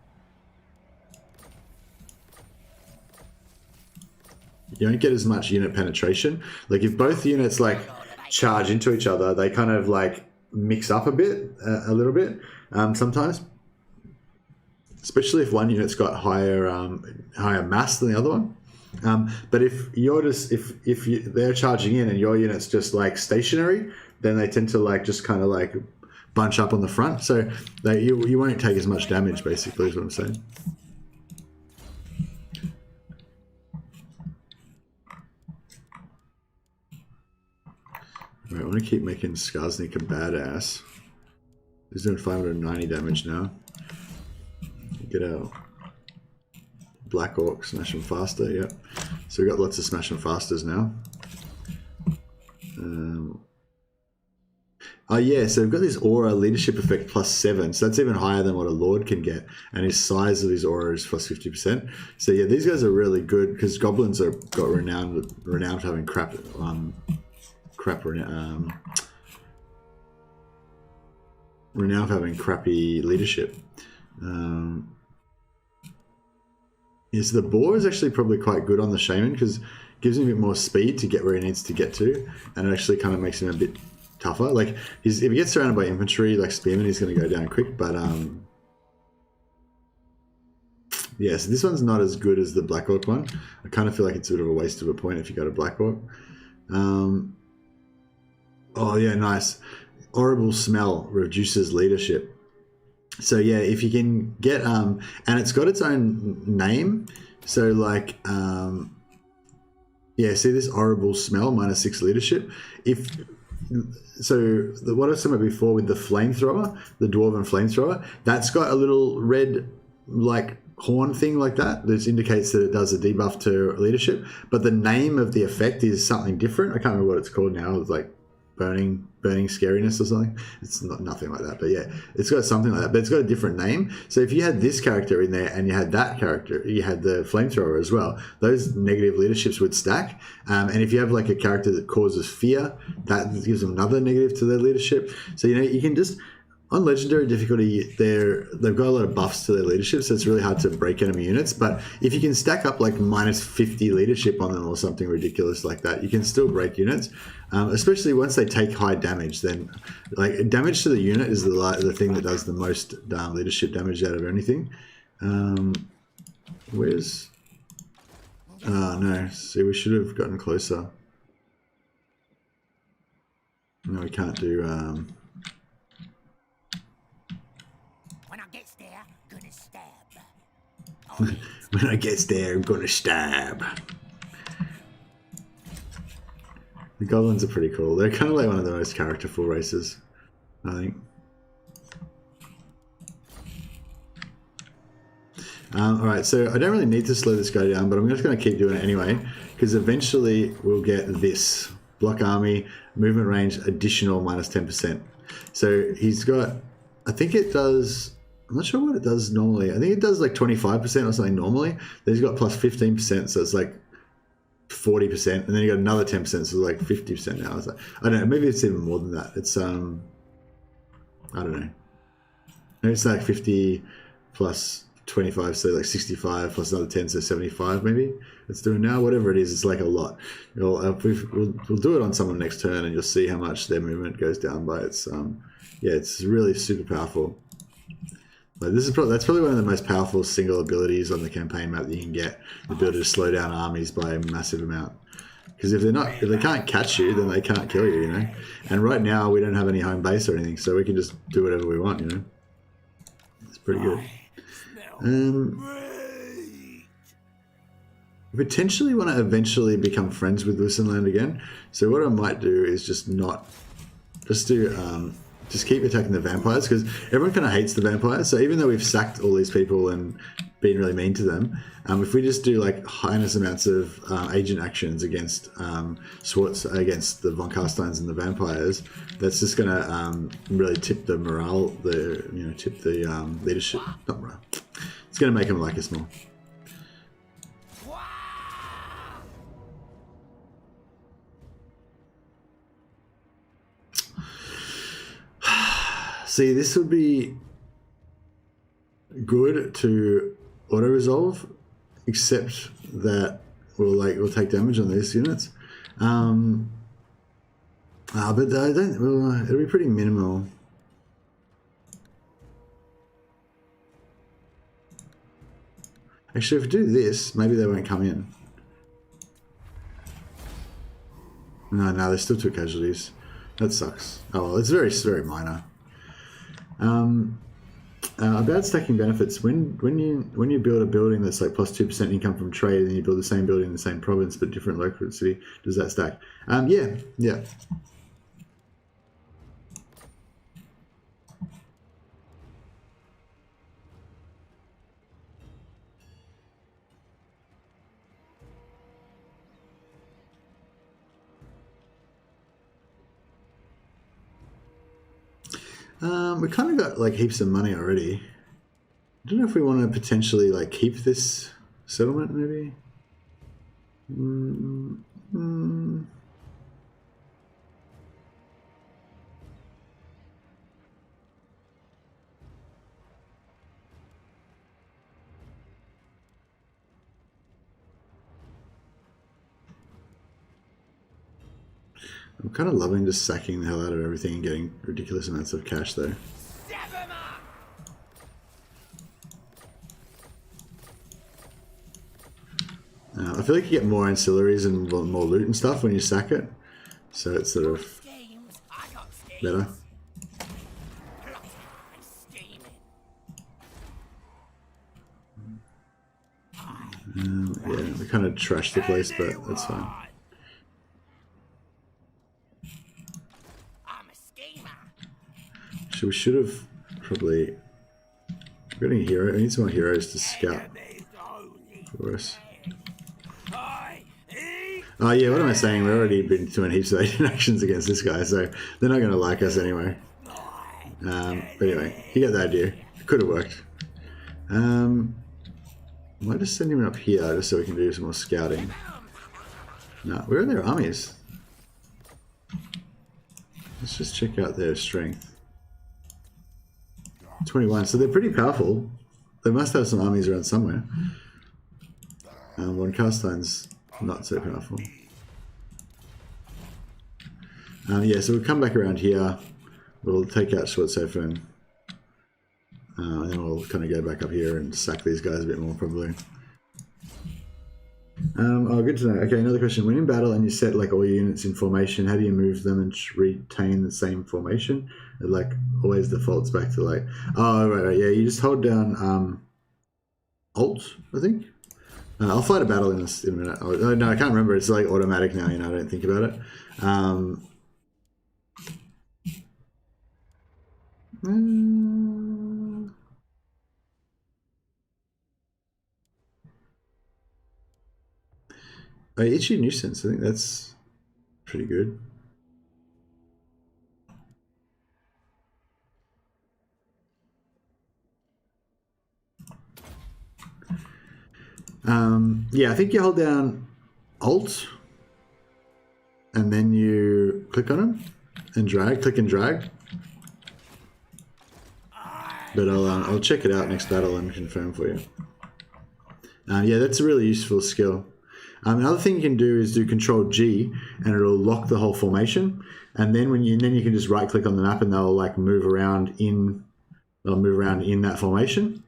you don't get as much unit penetration. Like if both units like charge into each other, they kind of like mix up a little bit sometimes, especially if one unit's got higher mass than the other one. But if you're just they're charging in and your unit's just like stationary, then they tend to like just kind of like bunch up on the front, so you won't take as much damage, basically, is what I'm saying. Right, I want to keep making Skarsnik a badass. He's doing 590 damage now. Get out. Black Orc, smash him faster, yep. So we've got lots of smash and fasters now. Oh yeah, so we've got this aura leadership effect +7, so that's even higher than what a lord can get, and his size of his aura is +50%. So yeah, these guys are really good because goblins are got renowned for having renowned for having crappy leadership. Yeah, so the boar is actually probably quite good on the shaman because it gives him a bit more speed to get where he needs to get to, and it actually kind of makes him a bit tougher. Like if he gets surrounded by infantry like spearmen, he's going to go down quick. But yeah, so this one's not as good as the Black Orc one. I kind of feel like it's a bit of a waste of a point if you go to Black Orc. Oh yeah, nice. Horrible smell reduces leadership. So yeah, if you can get and it's got its own name. So like yeah, see this horrible smell -6 leadership. What I said before with the flamethrower, the dwarven flamethrower, that's got a little red like horn thing like that. This indicates that it does a debuff to leadership, but the name of the effect is something different. I can't remember what it's called now. It's like burning scariness or something. It's not nothing like that, but yeah, it's got something like that, but it's got a different name. So if you had this character in there and you had that character, you had the flamethrower as well, those negative leaderships would stack. And if you have like a character that causes fear, that gives them another negative to their leadership. So you can just, on legendary difficulty, they've got a lot of buffs to their leadership, so it's really hard to break enemy units. But if you can stack up like minus 50 leadership on them or something ridiculous like that, you can still break units. Especially once they take high damage, then like damage to the unit is the thing that does the most leadership damage out of anything. Where's? Oh no! See, we should have gotten closer. No, we can't do. When I gets there, gonna stab. When I gets there, I'm gonna stab. The goblins are pretty cool. They're kind of like one of the most characterful races, I think. Alright, so I don't really need to slow this guy down, but I'm just going to keep doing it anyway, because eventually we'll get this. Block army, movement range, additional minus 10%. So he's got, I think it does, I'm not sure what it does normally. I think it does like 25% or something normally. Then he's got plus 15%, so it's like 40%, and then you got another 10%, so it's like 50% now. It's like, I don't know, maybe it's even more than that. It's I don't know. Maybe it's like 50 plus 25, so like 65 plus another 10, so 75 maybe. It's doing now, whatever it is, it's like a lot. We'll do it on someone next turn, and you'll see how much their movement goes down by. It's yeah, it's really super powerful. Like that's probably one of the most powerful single abilities on the campaign map that you can get, the ability to slow down armies by a massive amount. Because if they can't catch you, then they can't kill you, you know. And right now we don't have any home base or anything, so we can just do whatever we want, you know. It's pretty good. Potentially want to eventually become friends with Wissenland again. So what I might do is just keep attacking the vampires, because everyone kind of hates the vampires. So even though we've sacked all these people and been really mean to them, if we just do like highness amounts of agent actions against Swartz, against the Von Carsteins and the vampires, that's just going to really tip the morale, tip the leadership, not morale. It's going to make them like us more. See, this would be good to auto-resolve, except that we'll take damage on these units. But I don't. Well, it'll be pretty minimal. Actually, if we do this, maybe they won't come in. No, they still took casualties. That sucks. Oh well, it's very minor. About stacking benefits, when you build a building that's like plus 2% income from trade, and you build the same building in the same province but different local city, does that stack? Yeah. We kind of got like heaps of money already. I don't know if we want to potentially like keep this settlement maybe. I'm kind of loving just sacking the hell out of everything and getting ridiculous amounts of cash though. I feel like you get more ancillaries and more loot and stuff when you sack it, so it's sort of better. Yeah, we kind of trashed the place, but that's fine. So we should have probably We're getting hero. We need some more heroes to scout for us. Oh yeah, what am I saying? We've already been doing heaps of agent actions against this guy, so they're not going to like us anyway. But anyway, you get the idea. It could have worked. Might just send him up here just so we can do some more scouting. No, where are their armies? Let's just check out their strength. 21, so they're pretty powerful. They must have some armies around somewhere. One Carstein's not so powerful. Yeah, so we'll come back around here. We'll take out Schwarzhofen. And then we'll kind of go back up here and sack these guys a bit more, probably. Oh, good to know. Okay, another question. When in battle and you set like all your units in formation, how do you move them and retain the same formation? It like always defaults back to like, oh, right, yeah, you just hold down Alt, I think. I'll fight a battle in a minute. Oh, no, I can't remember. It's like automatic now, you know, I don't think about it. Itchy Nuisance, I think that's pretty good. Yeah, I think you hold down Alt and then you click on them and drag, click and drag. But I'll check it out next battle and confirm for you. Yeah, that's a really useful skill. Another thing you can do is do Control G, and it'll lock the whole formation. And then you can just right click on the map, and they'll like move around in. They'll move around in that formation,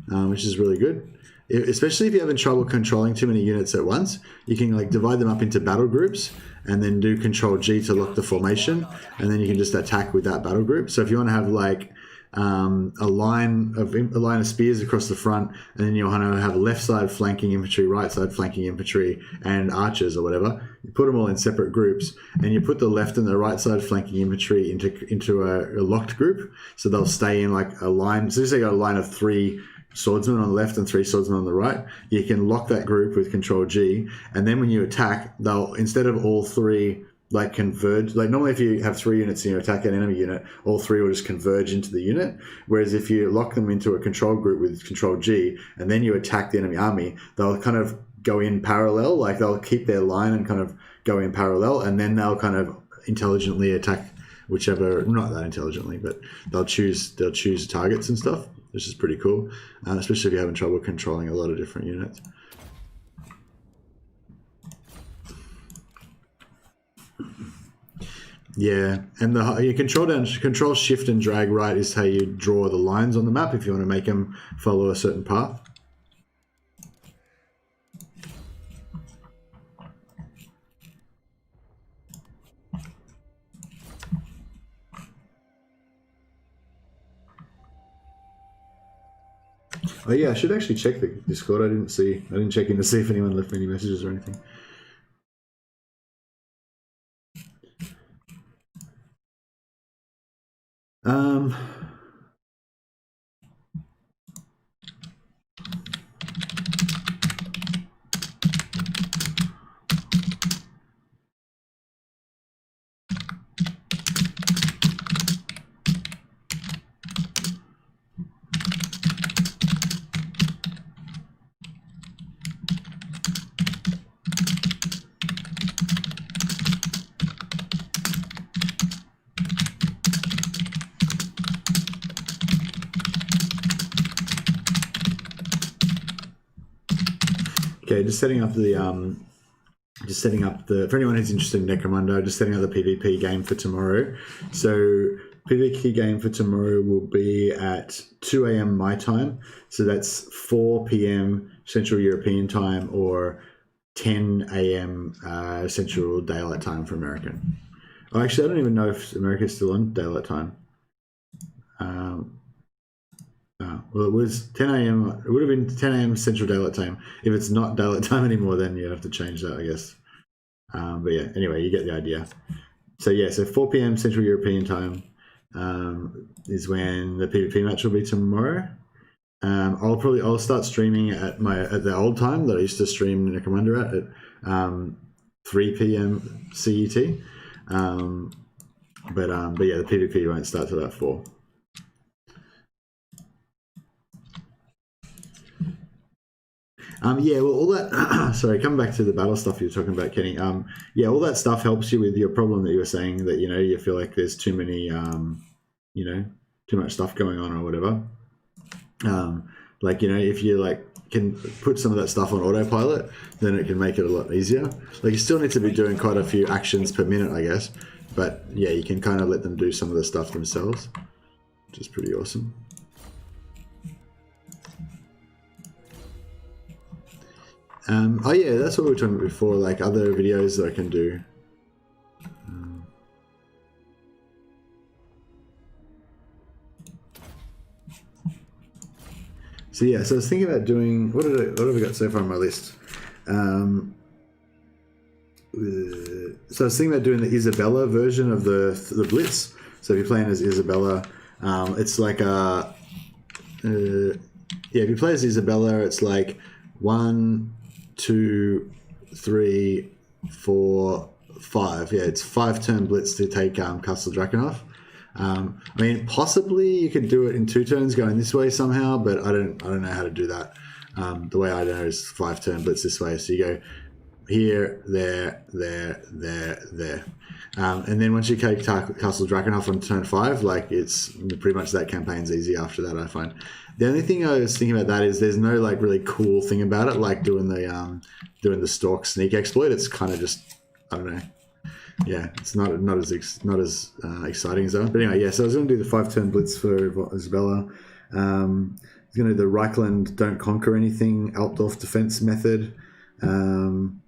which is really good. Especially if you're having trouble controlling too many units at once, you can like divide them up into battle groups, and then do Control G to lock the formation, and then you can just attack with that battle group. So if you want to have like a line of spears across the front, and then you want to have left side flanking infantry, right side flanking infantry, and archers or whatever. You put them all in separate groups, and you put the left and the right side flanking infantry into a locked group, so they'll stay in like a line. So say you got a line of 3 swordsmen on the left and 3 swordsmen on the right. You can lock that group with Control G, and then when you attack, they'll, instead of all 3 like converge, like normally if you have 3 units and you attack an enemy unit, all 3 will just converge into the unit. Whereas if you lock them into a control group with Control G and then you attack the enemy army, they'll kind of go in parallel, like they'll keep their line and kind of go in parallel, and then they'll kind of intelligently attack whichever, not that intelligently, but they'll choose targets and stuff, which is pretty cool, especially if you're having trouble controlling a lot of different units. Yeah, and you control shift and drag right is how you draw the lines on the map if you want to make them follow a certain path. Oh yeah, I should actually check the Discord. I didn't check in to see if anyone left me any messages or anything. Okay, just setting up the for anyone who's interested in Necromunda, just setting up the PvP game for tomorrow. So PvP game for tomorrow will be at 2 AM my time, so that's 4 PM Central European time or 10 AM Central Daylight Time for American. Oh, actually, I don't even know if America's still on Daylight Time. Well, it was 10 AM. It would have been 10 AM Central Daylight Time. If it's not Daylight Time anymore, then you have to change that, I guess. But yeah, anyway, you get the idea. So yeah, so 4 PM Central European Time is when the PvP match will be tomorrow. I'll start streaming at the old time that I used to stream Necromunda at 3 p.m. CET. But yeah, the PvP won't start till about 4. Yeah, well, all that. Sorry, coming back to the battle stuff you were talking about, Kenny. Yeah, all that stuff helps you with your problem that you were saying that you feel like there's too many, too much stuff going on or whatever. If you can put some of that stuff on autopilot, then it can make it a lot easier. You still need to be doing quite a few actions per minute, I guess. But yeah, you can kind of let them do some of the stuff themselves, which is pretty awesome. Oh yeah, that's what we were talking about before, other videos that I can do. So yeah, so I was thinking about doing, what have I got so far on my list? So I was thinking about doing the Isabella version of the Blitz. So if you're playing as Isabella, it's like a, if you play as Isabella, it's 1, 2, 3, 4, 5. Yeah, it's 5-turn Blitz to take Castle Drakenhof. I mean, possibly you could do it in 2 turns going this way somehow, but I don't know how to do that. The way I know is 5-turn Blitz this way. So you go here, there, and then once you take Castle Drakenhof on turn 5, it's pretty much that campaign's easy after that, I find. The only thing I was thinking about that is there's no really cool thing about it, like doing the Stalk Sneak exploit. It's kind of just, I don't know. Yeah, it's not as exciting as that. But anyway, yeah. So I was going to do the 5-turn Blitz for Isabella. I was going to do the Reichland Don't Conquer Anything Altdorf defense method. Going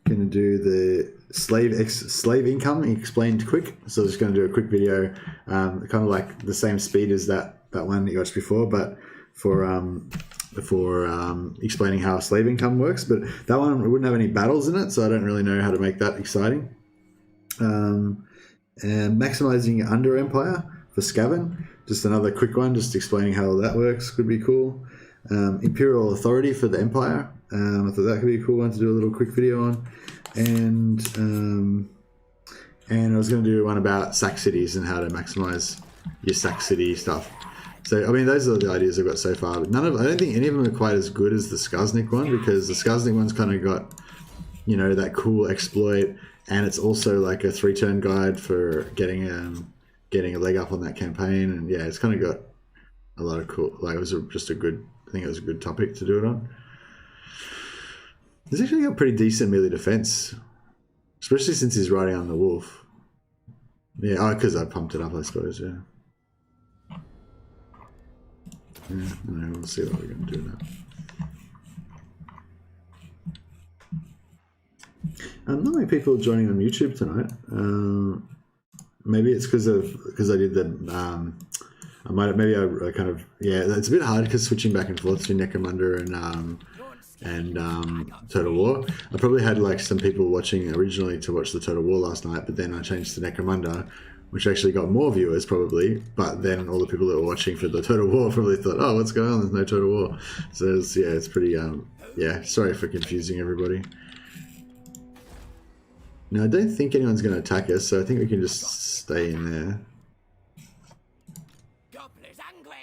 to do the slave income explained quick. So I'm just going to do a quick video, kind of like the same speed as that one that you watched before, but for explaining how slave income works. But that one wouldn't have any battles in it, so I don't really know how to make that exciting. And maximizing Under Empire for Scavin, just another quick one, just explaining how that works, could be cool. Imperial Authority for the Empire, I thought that could be a cool one to do a little quick video on. And I was going to do one about sack cities and how to maximize your sack city stuff. So I mean, those are the ideas I've got so far, but I don't think any of them are quite as good as the Skarsnik one, because the Skarsnik one's kind of got that cool exploit, and it's also like a 3-turn guide for getting a leg up on that campaign. And yeah, it's kind of got a lot of cool, it was just a good, I think it was a good topic to do it on. He's actually got pretty decent melee defense, especially since he's riding on the wolf. Yeah, because I pumped it up, I suppose. Yeah. Yeah, we'll see what we're going to do now. Not many people joining on YouTube tonight. Maybe it's because I did the I kind of, yeah, it's a bit hard because switching back and forth between Necromunda and Total War. I probably had some people watching originally to watch the Total War last night, but then I changed to Necromunda, which actually got more viewers probably, but then all the people that were watching for the Total War probably thought, oh, what's going on? There's no Total War. So it's pretty, sorry for confusing everybody. Now, I don't think anyone's going to attack us, so I think we can just stay in there.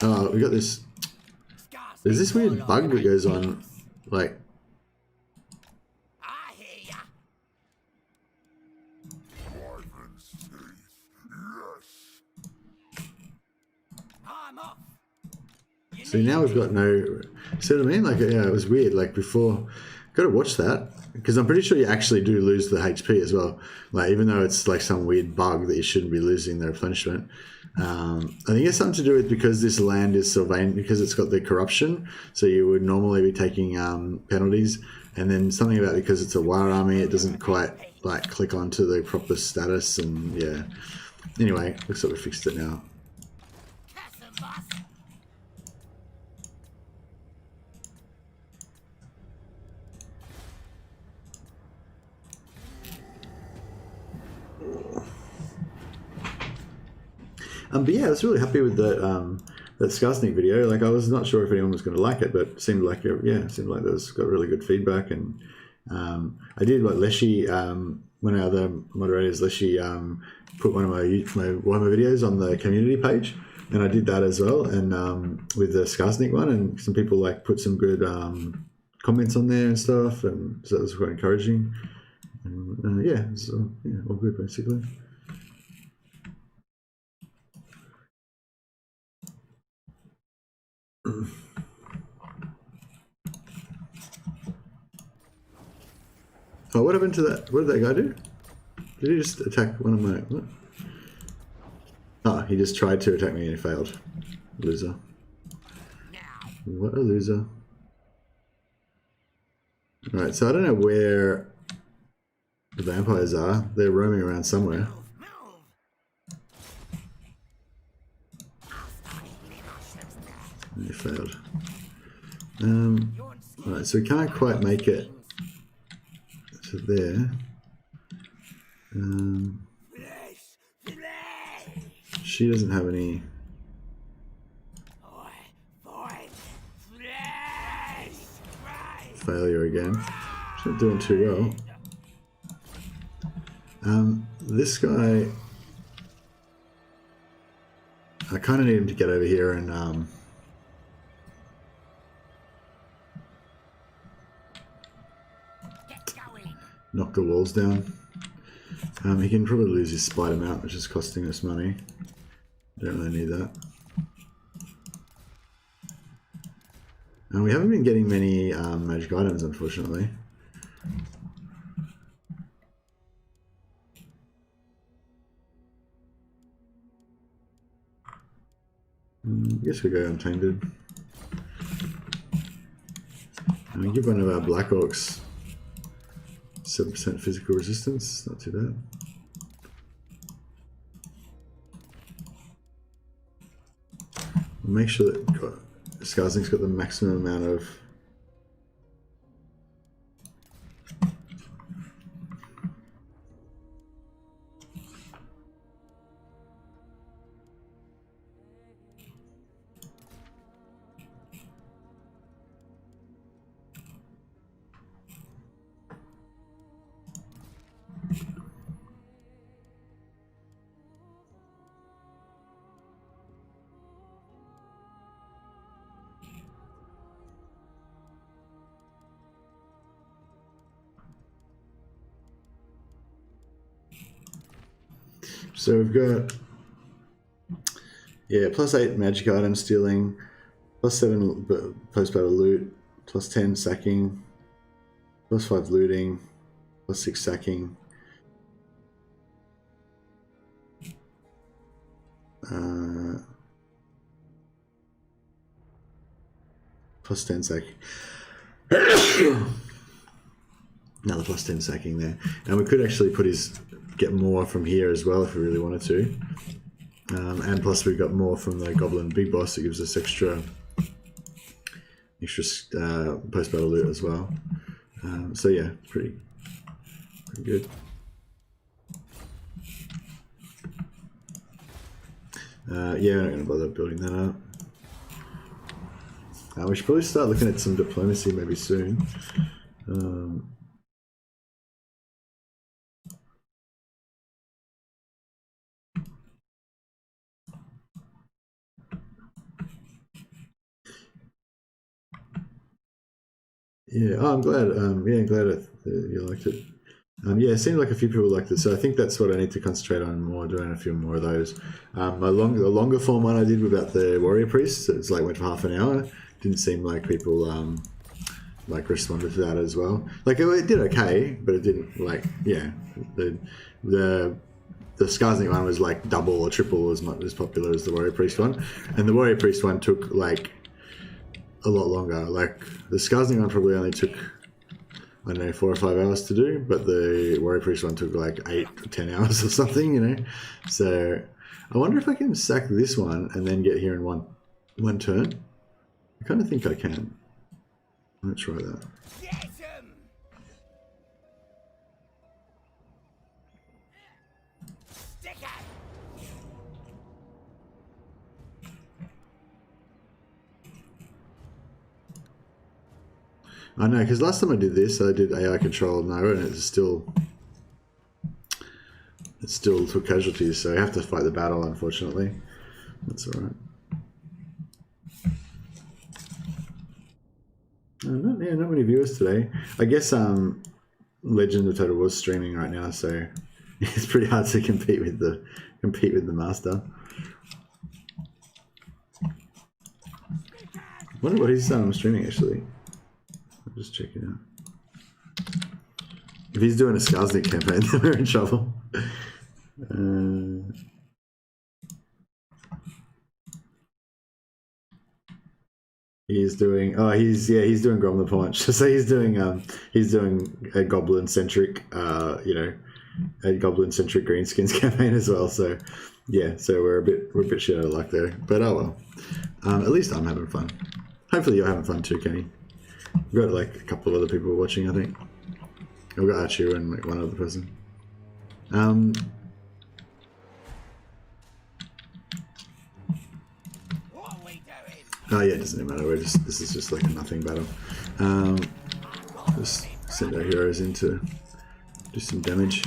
Oh, we got this. There's this weird bug that goes on, I hear ya. I'm off. See, now we've got no. See what I mean? Yeah, it was weird. Before, got to watch that, because I'm pretty sure you actually do lose the HP as well. Even though it's some weird bug that you shouldn't be losing the replenishment. I think it's something to do with because this land is Sylvain, because it's got the corruption, so you would normally be taking penalties, and then something about because it's a war army, it doesn't quite click onto the proper status, and yeah. Anyway, looks like we fixed it now. But yeah, I was really happy with the that Skarsnik video. Like, I was not sure if anyone was going to like it, but it seemed like it seemed like it got really good feedback. And I did what Leshy, one of the other moderators, Leshy, put one of my Warhammer videos on the community page, and I did that as well. And with the Skarsnik one, and some people like put some good comments on there and stuff, and so that was quite encouraging. And yeah, so yeah, all good basically. Oh, what happened to that? What did that guy do? Did he just attack one of my... What? Oh, he just tried to attack me and he failed. Loser. What a loser. Alright, so I don't know where the vampires are. They're roaming around somewhere. And he failed. Alright, so we can't quite make it to there. She doesn't have any failure again. She's not doing too well. This guy, I kind of need him to get over here and knock the walls down. He can probably lose his spider mount, which is costing us money. Don't really need that. And we haven't been getting many magic items, unfortunately. I guess we go untainted. And we give one of our Black Orcs 7% physical resistance, not too bad. We'll make sure that Skarsnik's got the maximum amount of so we've got, yeah, +8 magic item stealing, +7 post-battle loot, +10 sacking, +5 looting, +6 sacking, +10 sacking. Another +10 sacking there. And we could actually get more from here as well if we really wanted to. And plus we've got more from the Goblin Big Boss that gives us extra post-battle loot as well. So yeah, pretty good. Yeah, we're not going to bother building that up. We should probably start looking at some diplomacy maybe soon. Yeah, oh, I'm glad. Yeah, I'm glad you liked it. Yeah, it seemed like a few people liked it, so I think that's what I need to concentrate on more, doing a few more of those. The longer form one I did about the warrior priest, so it's like went for half an hour. Didn't seem like people like responded to that as well. Like it did okay, but it didn't like the Skarsnik one was like double or triple as much as popular as the warrior priest one, and the warrior priest one took like a lot longer. Like the Skarsnik one probably only took, I don't know, 4 or 5 hours to do, but the warrior priest one took like 8 or 10 hours or something, you know. So I wonder if I can sack this one and then get here in one turn. I kind of think I can. Let's try that. I know, because last time I did this, I did AI control Nova, and it still took casualties, so you have to fight the battle, unfortunately. That's alright. Not many viewers today. I guess Legend of Total War's streaming right now, so it's pretty hard to compete with the master. I wonder what he's streaming actually. I'll just check it out. If he's doing a Skarsnik campaign, then we're in trouble. He's doing he's doing Gromlin Punch. So he's doing a goblin centric a goblin centric greenskins campaign as well. So yeah, so we're a bit shit out of luck there. But oh well. At least I'm having fun. Hopefully you're having fun too, Kenny. We've got like a couple of other people watching, I think. We've got Archu and like one other person. Oh yeah, it doesn't even matter. This is just like a nothing battle. Just send our heroes in to do some damage.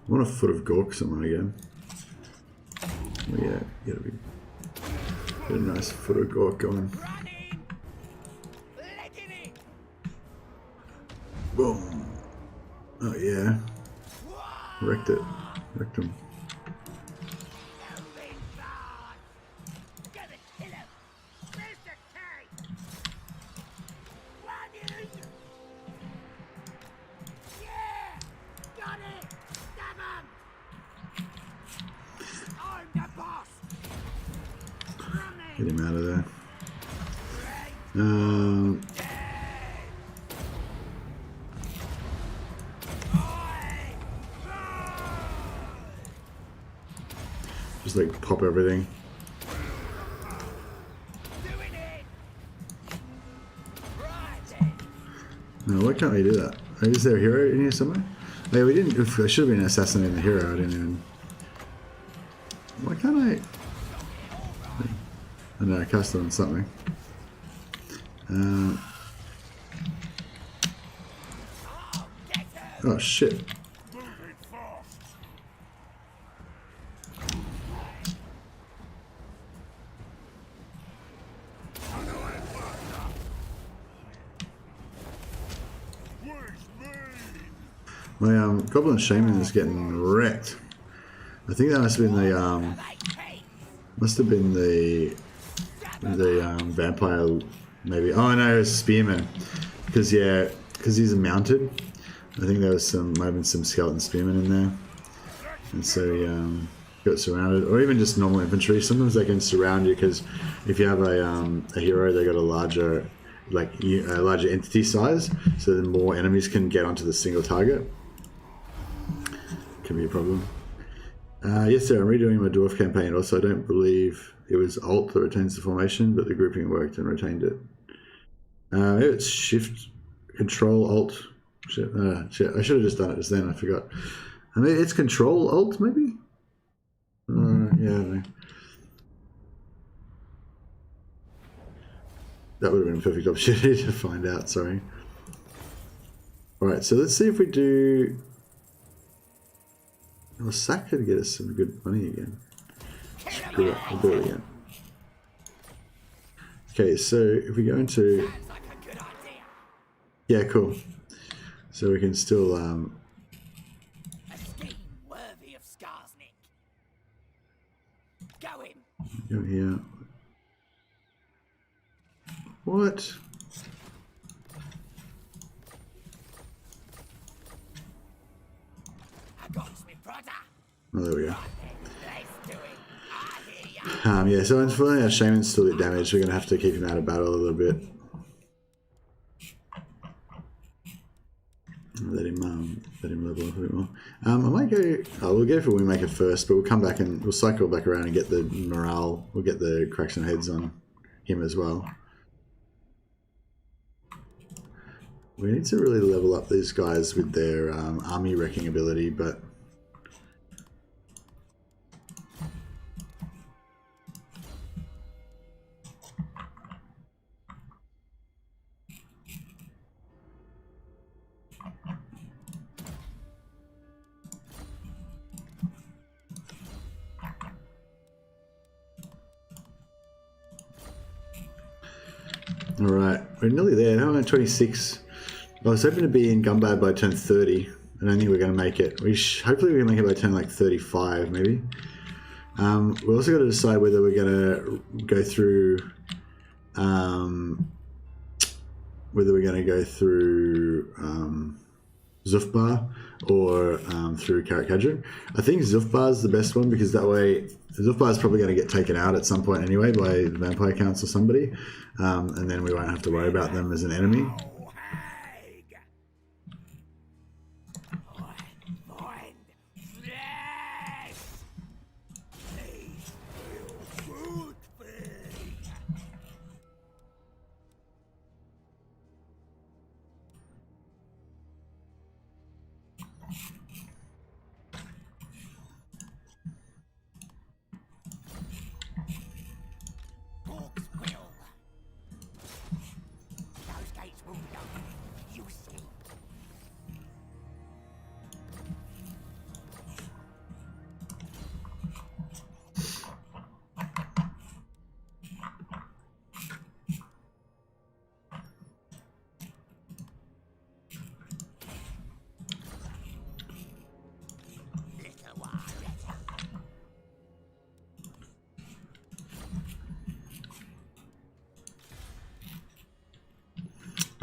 I want a foot of Gork somewhere again. Oh yeah, gotta be. Get a nice foot of Gork going. Boom. Oh yeah. Wrecked it. Wrecked him. Get him out of there. Just like pop everything. No, why can't we do that? Is there a hero in here somewhere? Oh, yeah, we didn't. I should have been assassinating the hero. I didn't even. Why can't I? I know, I cast it on something. Oh shit. My Goblin Shaman is getting wrecked. I think that must have been the vampire, maybe. Oh no, it's Spearman, because he's mounted. I think there was might have been some skeleton spearmen in there, and so he got surrounded, or even just normal infantry. Sometimes they can surround you because if you have a hero, they got a larger entity size, so then more enemies can get onto the single target. Can be a problem. Yes, sir. I'm redoing my dwarf campaign. Also, I don't believe it was Alt that retains the formation, but the grouping worked and retained it. Maybe it's Shift, Control, Alt. Shit, shit. I should have just done it just then. I forgot. I mean, it's Control, Alt, maybe? Yeah, I don't know. That would have been a perfect opportunity to find out, sorry. Alright, so let's see if we do... Well, Sack could get us some good money again. Screw it, we'll do it again. Okay, so if we go into... Yeah, cool. So we can still... A scheme worthy of Skarsnik. Go him. Go here. What? Oh, there we go. Yeah, so unfortunately our Shaman's still a bit damaged. We're going to have to keep him out of battle a little bit. Let him level up a bit more. I might go... Oh, we'll go for Wingmaker first, but we'll come back and we'll cycle back around and get the morale. We'll get the cracks and heads on him as well. We need to really level up these guys with their army wrecking ability, but all right, we're nearly there. I'm at 26. I was hoping to be in Gunbad by turn 30. I don't think we're going to make it. Hopefully we can make it by turn like 35, maybe. We also got to decide whether we're going to go through, Zufbar or through Karakadran. I think Zufbar is the best one because that way Zufbar is probably going to get taken out at some point anyway by the Vampire Counts or somebody, and then we won't have to worry about them as an enemy.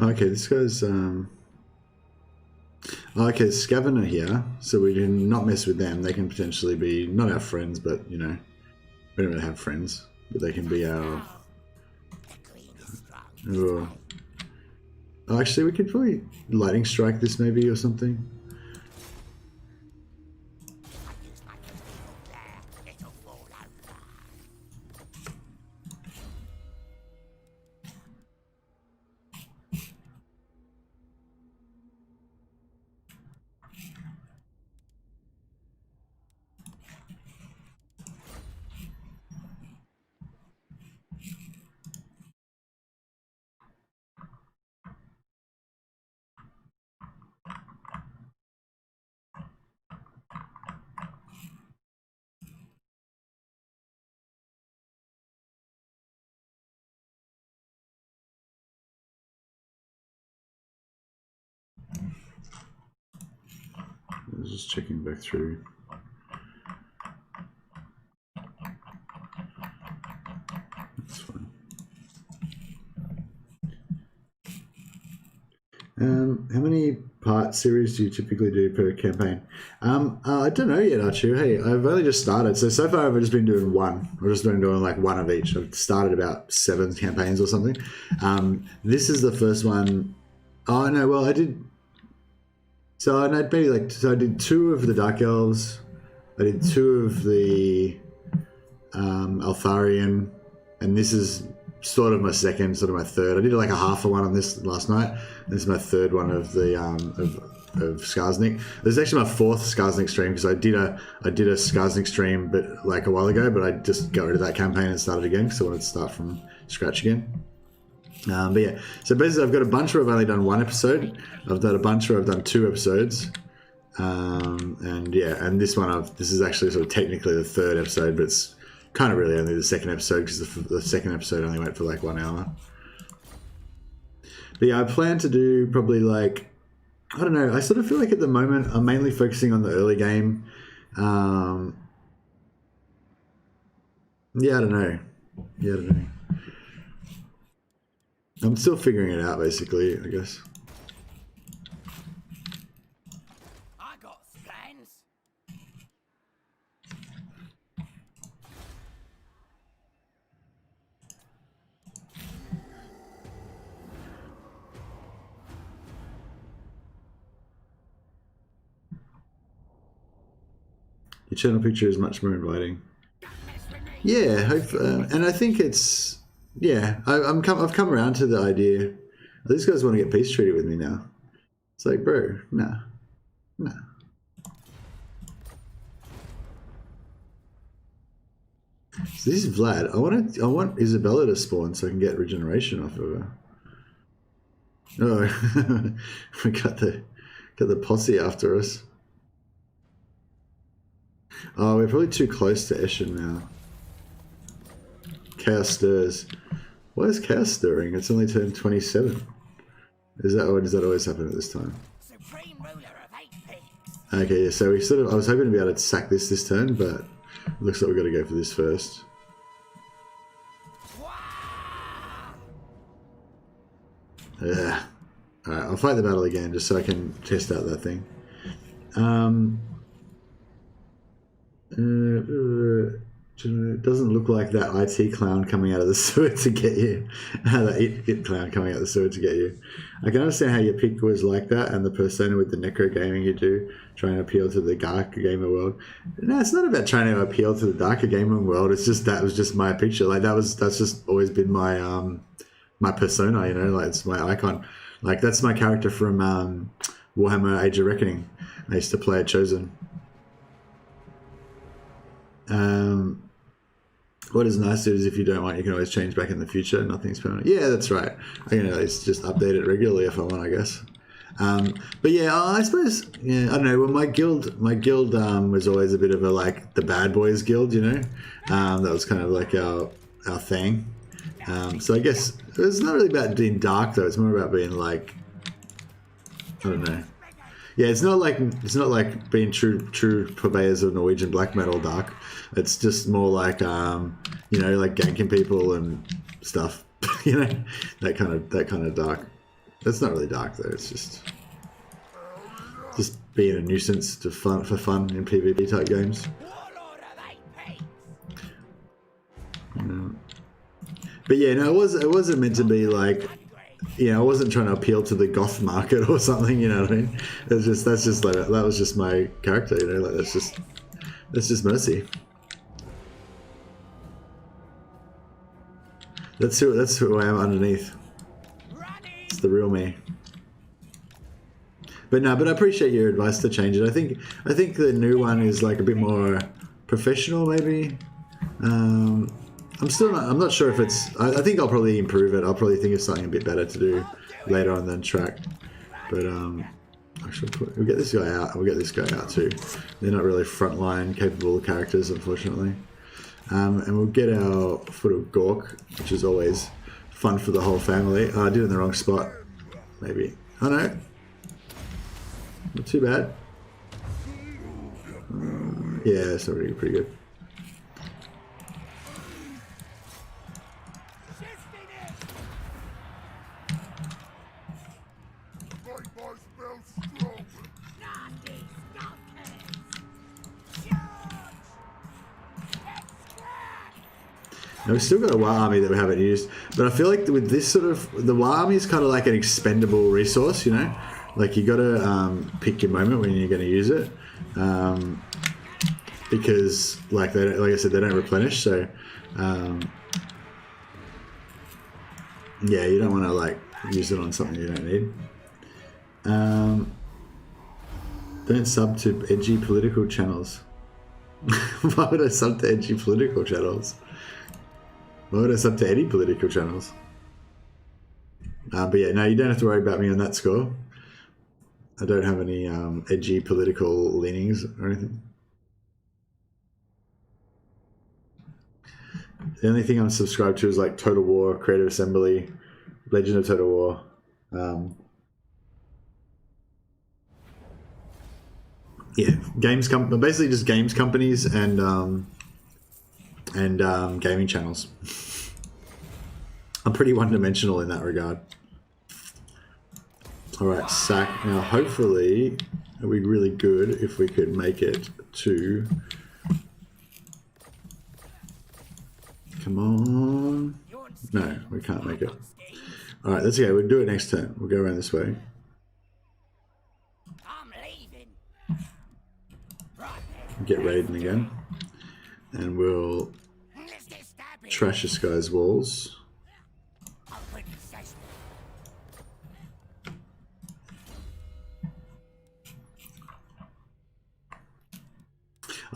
Okay, this guy's okay, Scavenger here, so we can not mess with them. They can potentially be not our friends, but you know, we don't really have friends, but they can be our. Oh, actually, we could probably lightning strike this maybe or something. I was just checking back through. That's fine. How many part series do you typically do per campaign? I don't know yet, Archu. Hey, I've only just started. So far I've just been doing one. I've just been doing like one of each. I've started about 7 campaigns or something. This is the first one. Oh, no, well, I did... So I maybe like... So I did 2 of the Dark Elves. I did 2 of the Altharian. And this is sort of my second, sort of my third. I did like a half of one on this last night. This is my third one of the of Skarsnik. This is actually my 4th Skarsnik stream because I did a Skarsnik stream but like a while ago, but I just got rid of that campaign and started again because I wanted to start from scratch again. But yeah, so basically I've got a bunch where I've only done 1 episode. I've done a bunch where I've done 2 episodes. And yeah, and this is actually sort of technically the 3rd episode, but it's kind of really only the 2nd episode because the 2nd episode only went for like 1 hour. But yeah, I plan to do probably like, I don't know, I sort of feel like at the moment I'm mainly focusing on the early game. Yeah, I don't know. I'm still figuring it out basically, I guess. I got scans. Your channel picture is much more inviting. Yeah, and I think it's I've come around to the idea These guys want to get peace treaty with me now. It's like, bro, nah. So this is Vlad. I want Isabella to spawn so I can get regeneration off of her. Oh, we got the posse after us. Oh, we're probably too close to Eshin now. Chaos stirs. Why is chaos stirring? It's only turned 27. Is that, or does that always happen at this time? Supreme ruler of 8 pigs. Okay, yeah, so we sort of, I was hoping to be able to sack this turn, but it looks like we've got to go for this first. Yeah. Alright, I'll fight the battle again just so I can test out that thing. It doesn't look like that IT clown coming out of the sewer to get you. That it clown coming out of the sewer to get you. I can understand how your pick was like that and the persona with the necro gaming you do, trying to appeal to the darker gamer world. No, it's not about trying to appeal to the darker gamer world. It's just that was just my picture. Like that's just always been my my persona, you know, like it's my icon. Like that's my character from Warhammer Age of Reckoning. I used to play a Chosen. What is nice is if you don't want, you can always change back in the future. Nothing's permanent. Yeah, that's right. I can always just update it regularly if I want, I guess. But yeah, I suppose, yeah, I don't know. Well, my guild was always a bit of a like the bad boys guild, you know. That was kind of like our thing. So I guess it's not really about being dark though. It's more about being like, I don't know. Yeah, it's not like being true purveyors of Norwegian black metal dark. It's just more like you know, like ganking people and stuff. You know, that kind of dark. That's not really dark though. It's just being a nuisance for fun in PvP type games. But yeah, no, it wasn't meant to be like, you know, I wasn't trying to appeal to the goth market or something, you know what I mean? That's just like that was just my character, you know, like that's just Mercy. That's who I am underneath. It's the real me. But no, but I appreciate your advice to change it. I think the new one is like a bit more professional, maybe. I'm not sure if it's. I think I'll probably improve it. I'll probably think of something a bit better to do later on than track. But actually, we'll get this guy out. We'll get this guy out too. They're not really frontline capable characters, unfortunately. And we'll get our Foot of Gork, which is always fun for the whole family. Oh, I did it in the wrong spot. Maybe. Oh no. Not too bad. Yeah, it's already pretty good. Now we've still got a War Army that we haven't used, but I feel like with this sort of, the War Army is kind of like an expendable resource, you know? Like you got to pick your moment when you're going to use it, because like I said, they don't replenish. So yeah, you don't want to like use it on something you don't need. Don't sub to edgy political channels. Why would I sub to edgy political channels? Why would I sub to any political channels? But yeah, no, you don't have to worry about me on that score. I don't have any edgy political leanings or anything. The only thing I'm subscribed to is like Total War, Creative Assembly, Legend of Total War. Yeah, basically just games companies and gaming channels. I'm pretty one-dimensional in that regard. Alright, sack. Now hopefully it would be really good if we could make it to... Come on. No, we can't make it. Alright, that's okay. We'll do it next turn. We'll go around this way. Get Raiden again. And we'll trash this guy's walls.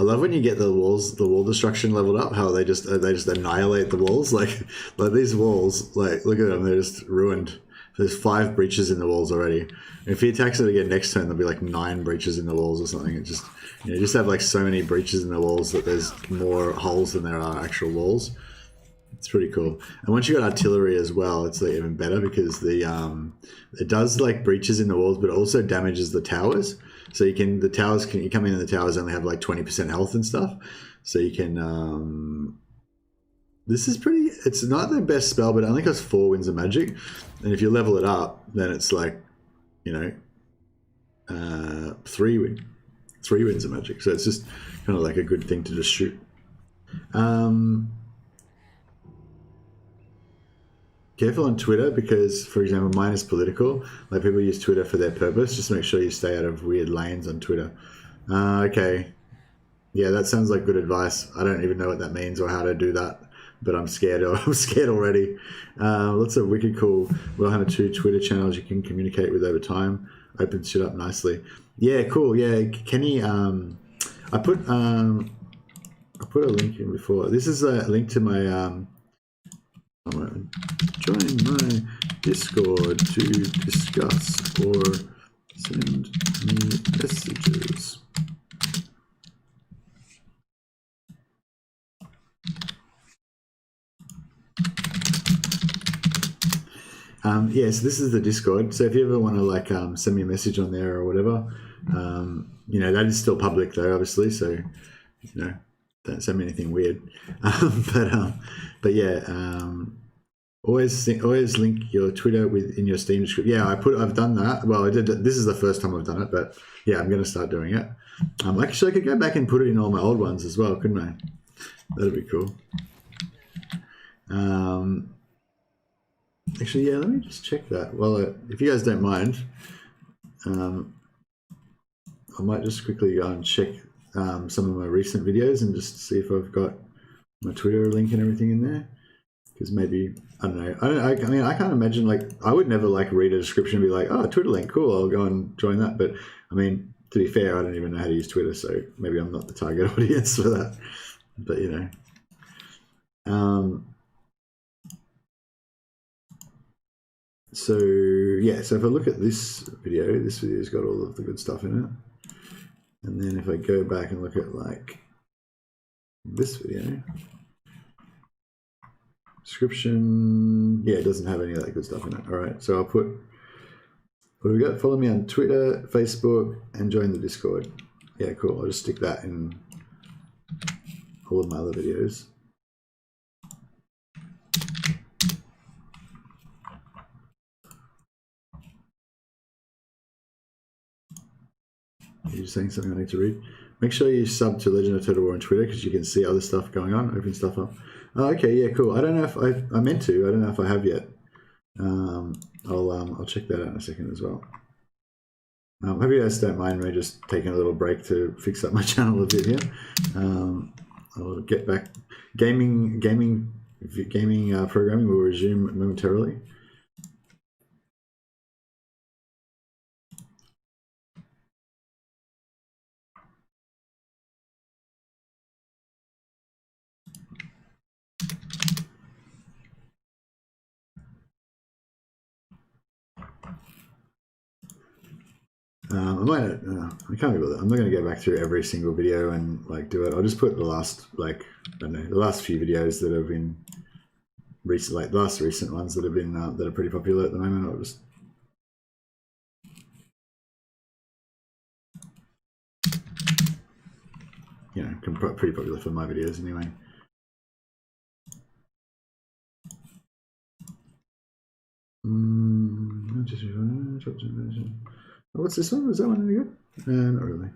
I love when you get the wall destruction leveled up. How they just annihilate the walls. Like these walls. Like look at them, they're just ruined. There's 5 breaches in the walls already. If he attacks it again next turn, there'll be like 9 breaches in the walls or something. It just just have like so many breaches in the walls that there's more holes than there are actual walls. It's pretty cool. And once you got artillery as well, it's like even better because the it does like breaches in the walls, but it also damages the towers. So you come in and the towers only have like 20% health and stuff. So you can this is pretty, it's not the best spell, but it only costs 4 winds of magic. And if you level it up, then it's like, 3 winds of magic. So it's just kind of like a good thing to just shoot. Careful on Twitter because, for example, mine is political. Like people use Twitter for their purpose. Just make sure you stay out of weird lanes on Twitter. Okay. Yeah, that sounds like good advice. I don't even know what that means or how to do that. But I'm scared. I'm scared already. Lots of wicked cool Warhammer II Twitter channels you can communicate with over time. Opens shit up nicely. Yeah, cool. Yeah, Kenny. I put a link in before. This is a link to my. Join my Discord to discuss or send me messages. Yeah, so this is the Discord. So if you ever want to like send me a message on there or whatever, that is still public though, obviously. So don't send me anything weird. But yeah, always link your Twitter in your Steam description. Yeah, I've done that. Well, I did. This is the first time I've done it, but yeah, I'm going to start doing it. Actually, I could go back and put it in all my old ones as well, couldn't I? That'd be cool. Actually, yeah, let me just check that. Well, if you guys don't mind, I might just quickly go and check some of my recent videos and just see if I've got my Twitter link and everything in there. Because maybe, I don't know. I mean, I can't imagine, like, I would never, like, read a description and be like, oh, Twitter link, cool, I'll go and join that. But, I mean, to be fair, I don't even know how to use Twitter, so maybe I'm not the target audience for that. But, so yeah, so if I look at this video's got all of the good stuff in it. And then if I go back and look at like this video, description, yeah, it doesn't have any of that good stuff in it. All right, so I'll put, what do we got? Follow me on Twitter, Facebook, and join the Discord. Yeah, cool. I'll just stick that in all of my other videos. You're saying something I need to read. Make sure you sub to Legend of Total War on Twitter because you can see other stuff going on, open stuff up. Oh, okay, yeah, cool. I don't know if I meant to. I don't know if I have yet. I'll check that out in a second as well. Hope you guys don't mind me just taking a little break to fix up my channel a bit here. I'll get back. Gaming programming will resume momentarily. I can't be bothered. I'm not going to go back through every single video and like do it. I'll just put the last, like, I don't know, the last few videos that have been recent, like the last recent ones that have been that are pretty popular at the moment. I'll just pretty popular for my videos anyway. What's this one? Was that one any good? Not really.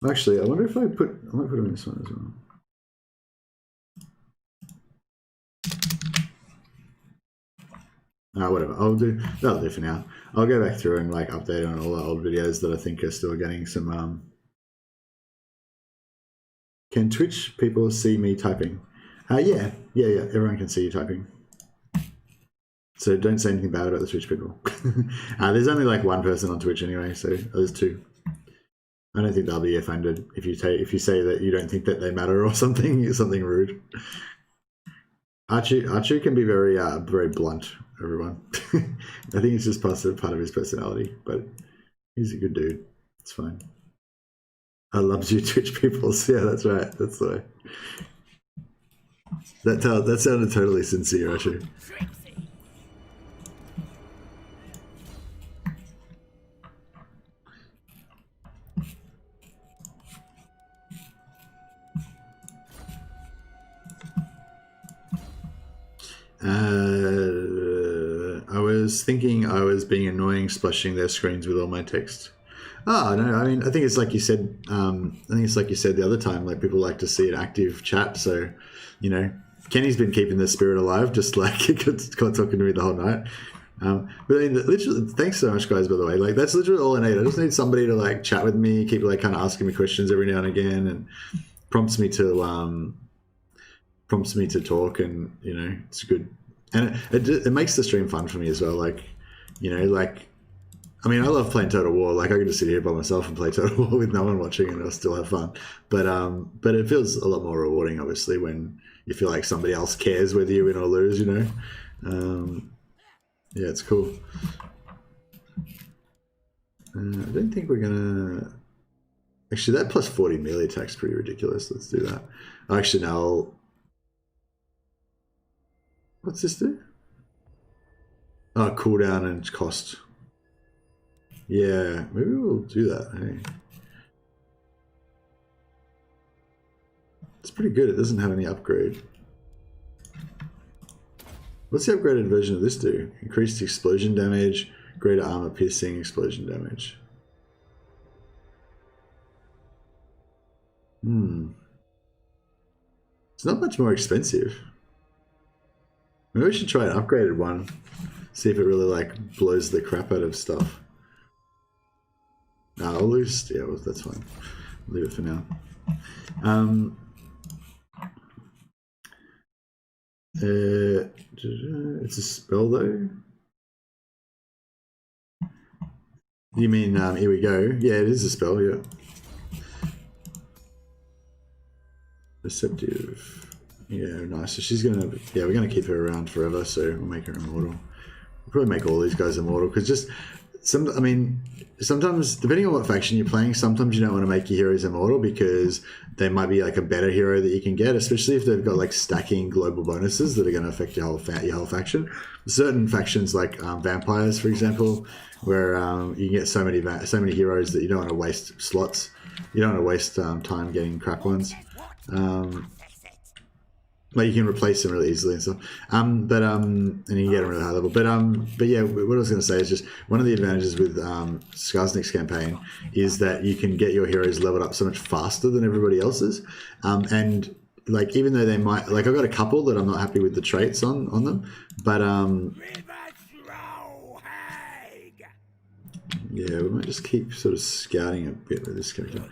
Actually, I wonder if I might put them in this one as well. Whatever. That'll do for now. I'll go back through and like update on all the old videos that I think are still getting some. Can Twitch people see me typing? Yeah. Everyone can see you typing. So don't say anything bad about the Twitch people. There's only like one person on Twitch anyway, so there's 2. I don't think they'll be offended if you say that you don't think that they matter or something. Something rude. Archie can be very blunt. Everyone, I think it's just part of his personality, but he's a good dude. It's fine. I loves you, Twitch people. Yeah, that's right. That's the way. That sounded totally sincere, Archie. I was thinking I was being annoying, splashing their screens with all my text. Oh no, I mean, I think it's like you said. I think it's like you said the other time. Like people like to see an active chat. So, you know, Kenny's been keeping the spirit alive, just like he got talking to me the whole night. But I mean, literally, thanks so much, guys. By the way, like that's literally all I need. I just need somebody to like chat with me, keep like kind of asking me questions every now and again, and prompts me to talk, and you know, it's good. And it makes the stream fun for me as well. Like, you know, like, I mean, I love playing Total War. Like, I can just sit here by myself and play Total War with no one watching, and I'll still have fun. But it feels a lot more rewarding, obviously, when you feel like somebody else cares whether you win or lose. You know, yeah, it's cool. I don't think we're gonna. Actually, that plus 40 melee attack's pretty ridiculous. Let's do that. Actually, now. What's this do? Oh, cooldown and cost. Yeah, maybe we'll do that. Hey, it's pretty good. It doesn't have any upgrade. What's the upgraded version of this do? Increased explosion damage, greater armor piercing, explosion damage. It's not much more expensive. Maybe we should try an upgraded one. See if it really like blows the crap out of stuff. I'll lose. Yeah, well, that's fine. Leave it for now. It's a spell though. You mean here we go? Yeah, it is a spell. Yeah. Receptive. Yeah, nice. So she's gonna. Yeah, we're gonna keep her around forever. So we'll make her immortal. We'll probably make all these guys immortal because just some. I mean, sometimes depending on what faction you're playing, sometimes you don't want to make your heroes immortal because they might be like a better hero that you can get, especially if they've got like stacking global bonuses that are going to affect your whole faction. Certain factions like vampires, for example, where you can get so many heroes that you don't want to waste slots. You don't want to waste time getting crap ones. Like you can replace them really easily and stuff. And you can get them really high level. But yeah, what I was going to say is just one of the advantages with Skarsnik's campaign is that you can get your heroes leveled up so much faster than everybody else's. And like even though they might like I've got a couple that I'm not happy with the traits on them, but yeah, we might just keep sort of scouting a bit with this character.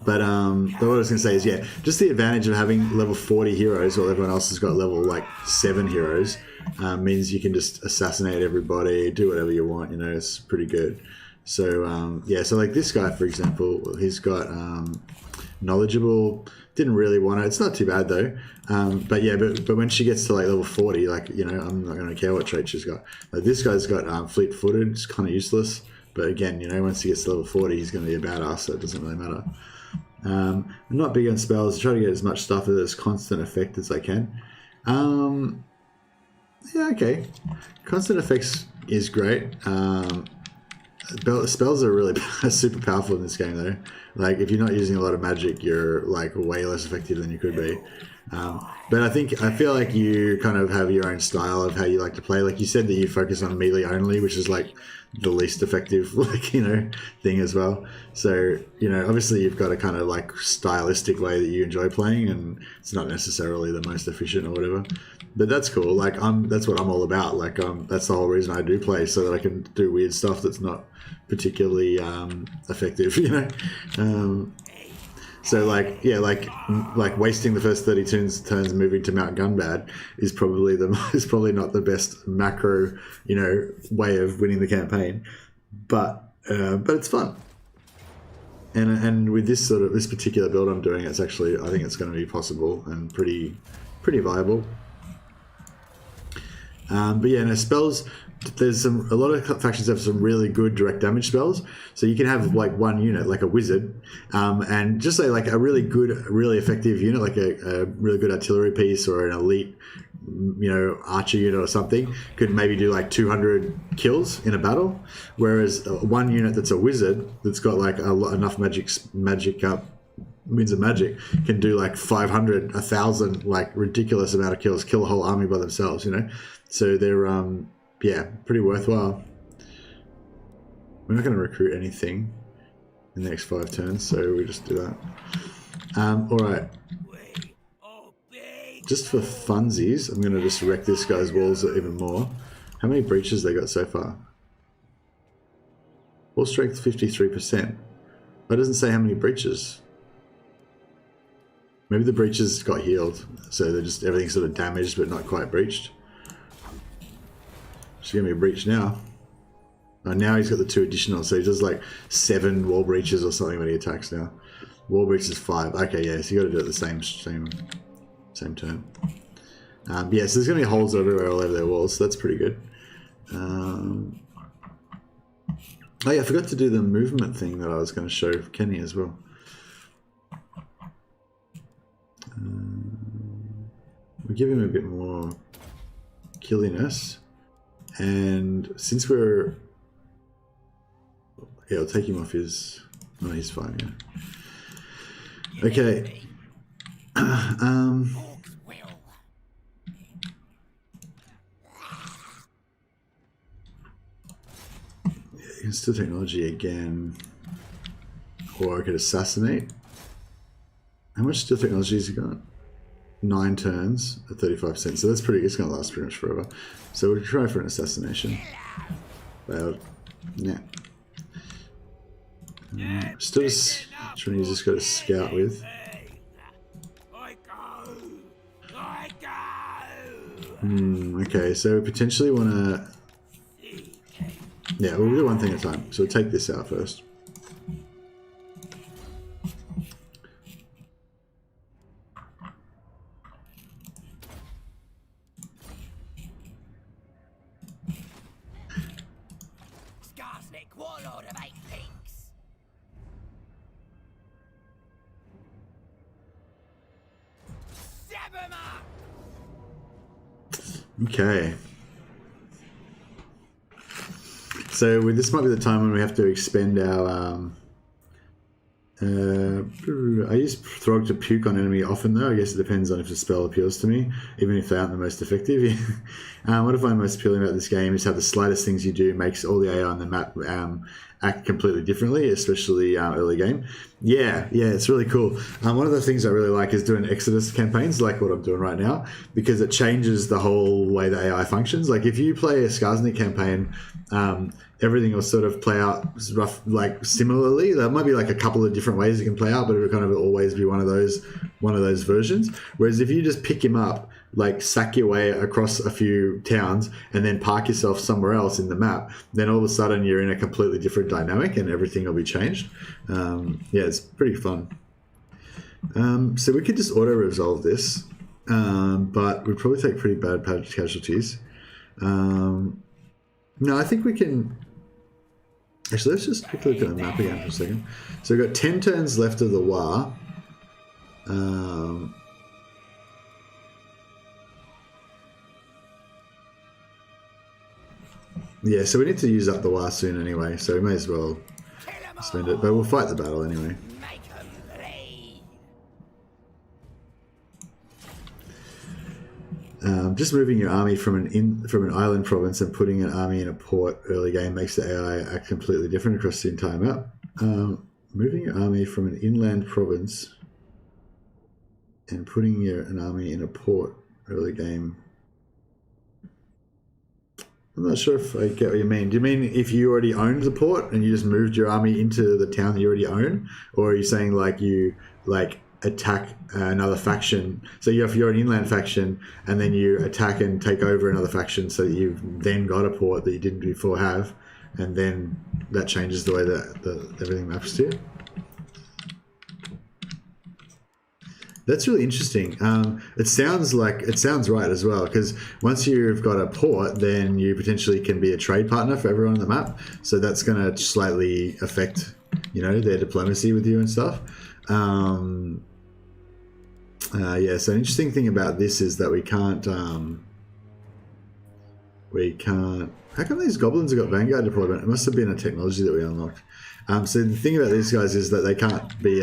But what I was going to say is, yeah, just the advantage of having level 40 heroes while everyone else has got level like 7 heroes means you can just assassinate everybody, do whatever you want. You know, it's pretty good. So yeah, so like this guy, for example, he's got knowledgeable. Didn't really want it. It's not too bad though. But yeah, but when she gets to like level 40, like you know, I'm not going to care what trait she's got. Like this guy's got fleet-footed. It's kind of useless. But again, you know, once he gets to level 40, he's going to be a badass, so it doesn't really matter. I'm not big on spells. I try to get as much stuff as constant effect as I can. Yeah, okay. Constant effects is great. Spells are really super powerful in this game, though. Like, if you're not using a lot of magic, you're like way less effective than you could be. But I feel like you kind of have your own style of how you like to play. Like you said that you focus on melee only, which is like the least effective, like, you know, thing as well. So, you know, obviously you've got a kind of like stylistic way that you enjoy playing, and it's not necessarily the most efficient or whatever. But that's cool. Like that's what I'm all about. Like that's the whole reason I do play, so that I can do weird stuff that's not particularly effective, you know. So like yeah, like wasting the first 30 turns moving to Mount Gunbad is probably not the best macro, you know, way of winning the campaign, but it's fun. And with this particular build I'm doing, it's actually, I think it's going to be possible and pretty viable. But yeah, no, spells, there's a lot of factions have some really good direct damage spells. So you can have like one unit, like a wizard, and just say like a really good, really effective unit, like a really good artillery piece or an elite, archer unit or something, could maybe do like 200 kills in a battle. Whereas one unit that's a wizard that's got like enough magic means of magic can do like 500, 1,000, like ridiculous amount of kills, kill a whole army by themselves, So they're, pretty worthwhile. We're not going to recruit anything in the next 5 turns, so we just do that. All right. Just for funsies, I'm going to just wreck this guy's walls even more. How many breaches they got so far? Wall strength 53%. That doesn't say how many breaches. Maybe the breaches got healed, so they're just everything's sort of damaged but not quite breached. She's gonna be a breach now. Oh, now he's got the 2 additional, so he does like 7 wall breaches or something when he attacks now. Wall breach is 5. Okay, yeah, so you got to do it the same turn. So there's gonna be holes everywhere all over their walls, so that's pretty good. Oh yeah, I forgot to do the movement thing that I was going to show Kenny as well. We'll give him a bit more killiness, and since we're I'll take him off his. No, he's fine. Yeah. Okay. You can steal technology again, or I could assassinate. How much steal technology has he got? 9 turns at 35%, so that's pretty. It's going to last pretty much forever. So we'll try for an assassination. Failed. Yeah. Still just trying to use this guy to scout with. Okay, so we potentially want to. Yeah, we'll do one thing at a time. So we'll take this out first. Skarsnik, warlord of 8 pinks. Stab him up! Okay. So this might be the time when we have to expend our. I use Throg to puke on enemy often though. I guess it depends on if the spell appeals to me, even if they aren't the most effective. What I find most appealing about this game is how the slightest things you do makes all the AI on the map act completely differently, especially early game. Yeah, it's really cool. One of the things I really like is doing Exodus campaigns, like what I'm doing right now, because it changes the whole way the AI functions. Like if you play a Skarsnik campaign, everything will sort of play out similarly. There might be like a couple of different ways it can play out, but it will kind of always be one of those versions. Whereas if you just pick him up, like sack your way across a few towns and then park yourself somewhere else in the map, then all of a sudden you're in a completely different dynamic and everything will be changed. It's pretty fun. So we could just auto resolve this, but we'd probably take pretty bad casualties. No, I think we can. Actually, let's just quickly look at the map again for a second. So we've got 10 turns left of the war. Yeah, so we need to use up the war soon anyway, so we may as well spend it. But we'll fight the battle anyway. Make 'em bleed. Just moving your army from an island province and putting an army in a port early game makes the AI act completely different across the entire map. Moving your army from an inland province and putting an army in a port early game. I'm not sure if I get what you mean. Do you mean if you already owned the port and you just moved your army into the town that you already own? Or are you saying like you attack another faction? So if you're an inland faction and then you attack and take over another faction, so you've then got a port that you didn't before have, and then that changes the way that everything maps to you? That's really interesting. It sounds right as well, because once you've got a port, then you potentially can be a trade partner for everyone on the map. So that's going to slightly affect, their diplomacy with you and stuff. Yeah. So an interesting thing about this is that we can't. How come these goblins have got Vanguard deployment? It must have been a technology that we unlocked. So the thing about these guys is that they can't be.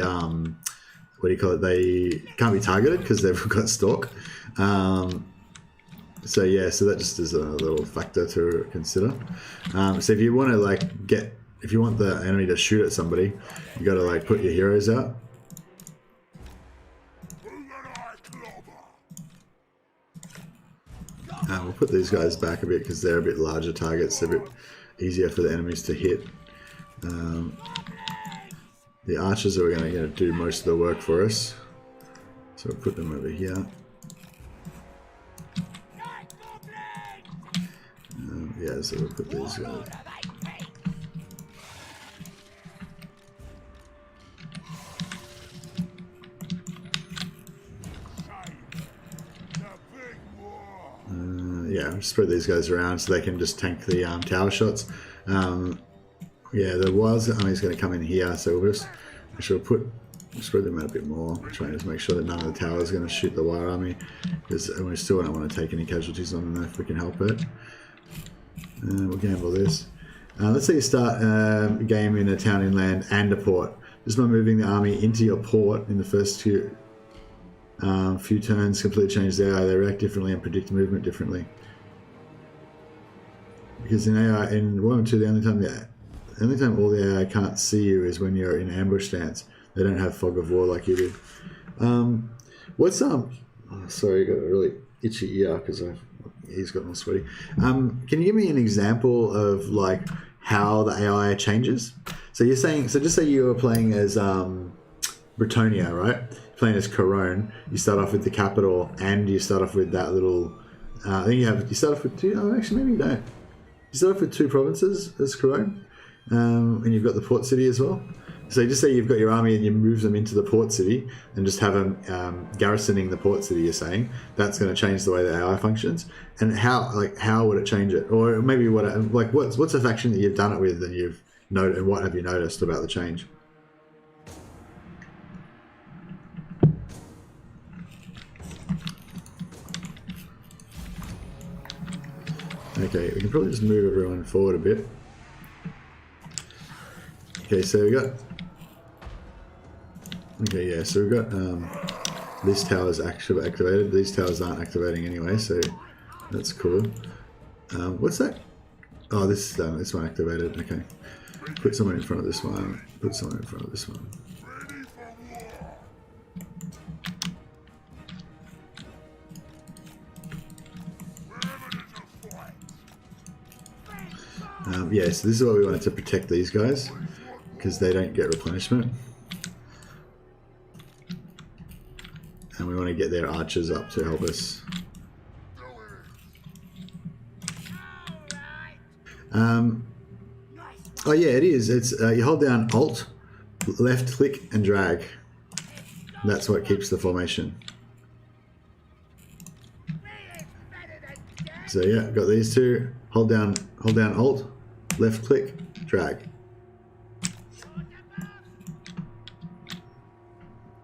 They can't be targeted because they've got stalk. So yeah, so that just is a little factor to consider. So if you want to if you want the enemy to shoot at somebody, you got to put your heroes out. We'll put these guys back a bit because they're a bit larger targets. They're a bit easier for the enemies to hit. The archers are going to do most of the work for us. So we'll put them over here. Yeah, so we'll put these guys. Yeah, spread these guys around so they can just tank the tower shots. Yeah, the Wild's army's going to come in here, so we'll just spread them out a bit more. Try and just make sure that none of the towers are going to shoot the Wire army, because we still don't want to take any casualties on them if we can help it. We'll gamble this. Let's say you start a game in a town inland and a port. Just by moving the army into your port in the first few turns, completely change the AI. They react differently and predict movement differently. Because in AI, in Warhammer II, the only time all the AI can't see you is when you're in ambush stance. They don't have fog of war like you do. Sorry, I got a really itchy ear because he's gotten all sweaty. Can you give me an example of how the AI changes? So you're saying, just say you were playing as Bretonia, right? Playing as Corone. You start off with the capital, and you start off with that little. I think you start off with two. Oh, actually, maybe you don't. You start off with two provinces as Corone, and you've got the port city as well. So just say you've got your army and you move them into the port city and just have them garrisoning the port city. You're saying that's going to change the way the AI functions, and how would it change it? Or maybe what's a faction that you've done it with and you've noted, and what have you noticed about the change? Okay, we can probably just move everyone forward a bit. Okay, so we got. Okay, yeah, so we've got this tower's actually activated. These towers aren't activating anyway, so that's cool. What's that? Oh, this one activated. Okay, put someone in front of this one. Put someone in front of this one. Yeah, so this is why we wanted to protect these guys, because they don't get replenishment. And we want to get their archers up to help us. Oh yeah, it is. It's you hold down Alt, left click and drag. That's what keeps the formation. So yeah, got these two. Hold down Alt, left click, drag.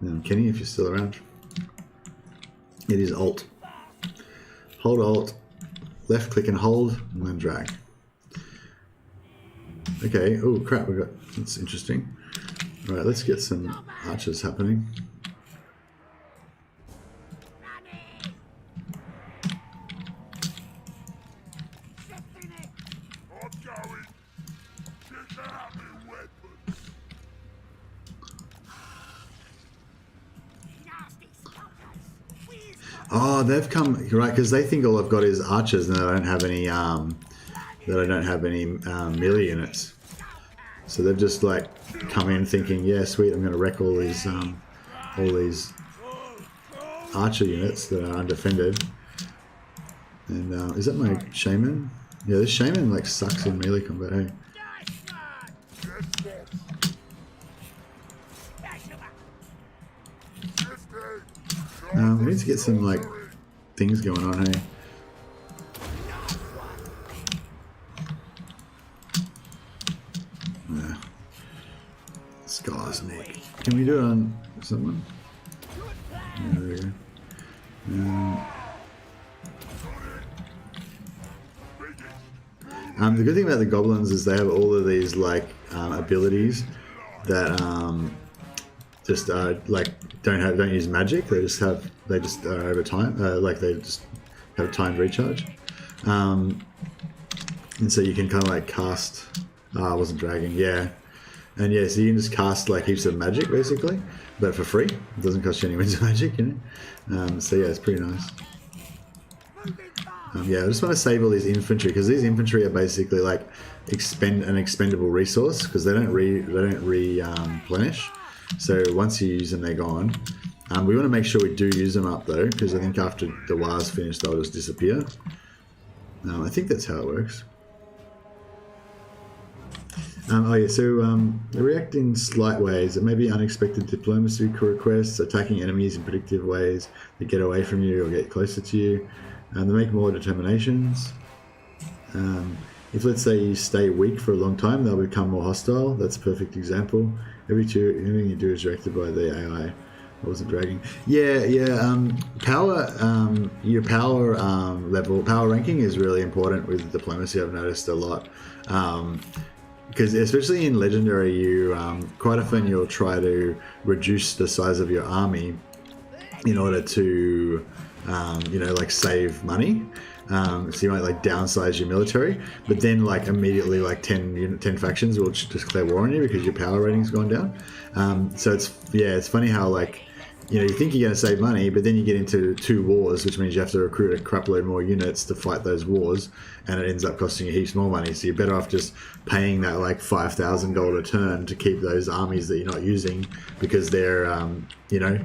And Kenny, if you're still around. It is Alt. Hold Alt, left click and hold, and then drag. Okay, oh crap, that's interesting. Alright, let's get some archers happening. Oh, they've come right because they think all I've got is archers, and I don't have any melee units. So they've just come in thinking, yeah, sweet, I'm going to wreck all these archer units that are undefended. And is that my shaman? Yeah, this shaman sucks in melee combat. Hey. We need to get some like things going on here. Yeah. Skarsnik. Can we do it on someone? Yeah, there we go. The good thing about the goblins is they have all of these like abilities that just like don't use magic. They just are over time. Like they just have a timed recharge, and so you can kind of like cast. I wasn't dragging. Yeah, and yeah, so you can just cast like heaps of magic basically, but for free. It doesn't cost you any wins of magic, you know. So yeah, it's pretty nice. Yeah, I just want to save all these infantry because these infantry are basically like an expendable resource because they don't replenish. So once you use them, they're gone. We want to make sure we do use them up though, because I think after the war's finished, they'll just disappear. I think that's how it works. Oh yeah, so they react in slight ways. It may be unexpected diplomacy requests, attacking enemies in predictive ways that get away from you or get closer to you. They make more determinations. If let's say you stay weak for a long time, they'll become more hostile. Everything you do is directed by the AI. I wasn't dragging. Power. Your power power ranking is really important with diplomacy. I've noticed a lot. Because especially in legendary, you quite often you'll try to reduce the size of your army in order to like save money. So you might like downsize your military, but then like immediately like 10 factions will just declare war on you because your power rating's gone down. So it's funny how like you think you're going to save money, but then you get into 2 wars, which means you have to recruit a crapload more units to fight those wars, and it ends up costing you heaps more money. So you're better off just paying that like $5,000 a turn to keep those armies that you're not using because they're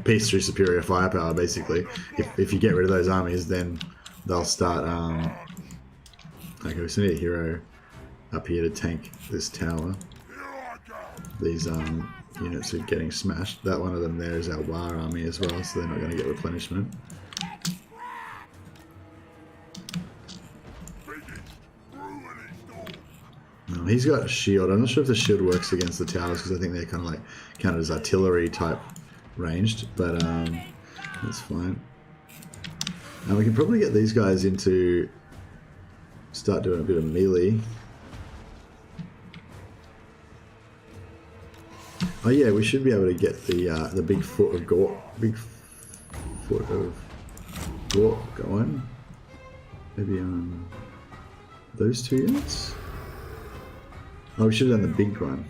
peace through superior firepower. Basically, if you get rid of those armies, then they'll start. Okay, we need a hero up here to tank this tower. These units are getting smashed. That one of them there is our War army as well, so they're not going to get replenishment. He's got a shield. I'm not sure if the shield works against the towers because I think they're kind of like counted as artillery type ranged, but that's fine. And we can probably get these guys into start doing a bit of melee. Oh yeah, we should be able to get the big foot of Gork going. Maybe those 2 units. Oh, we should have done the big one.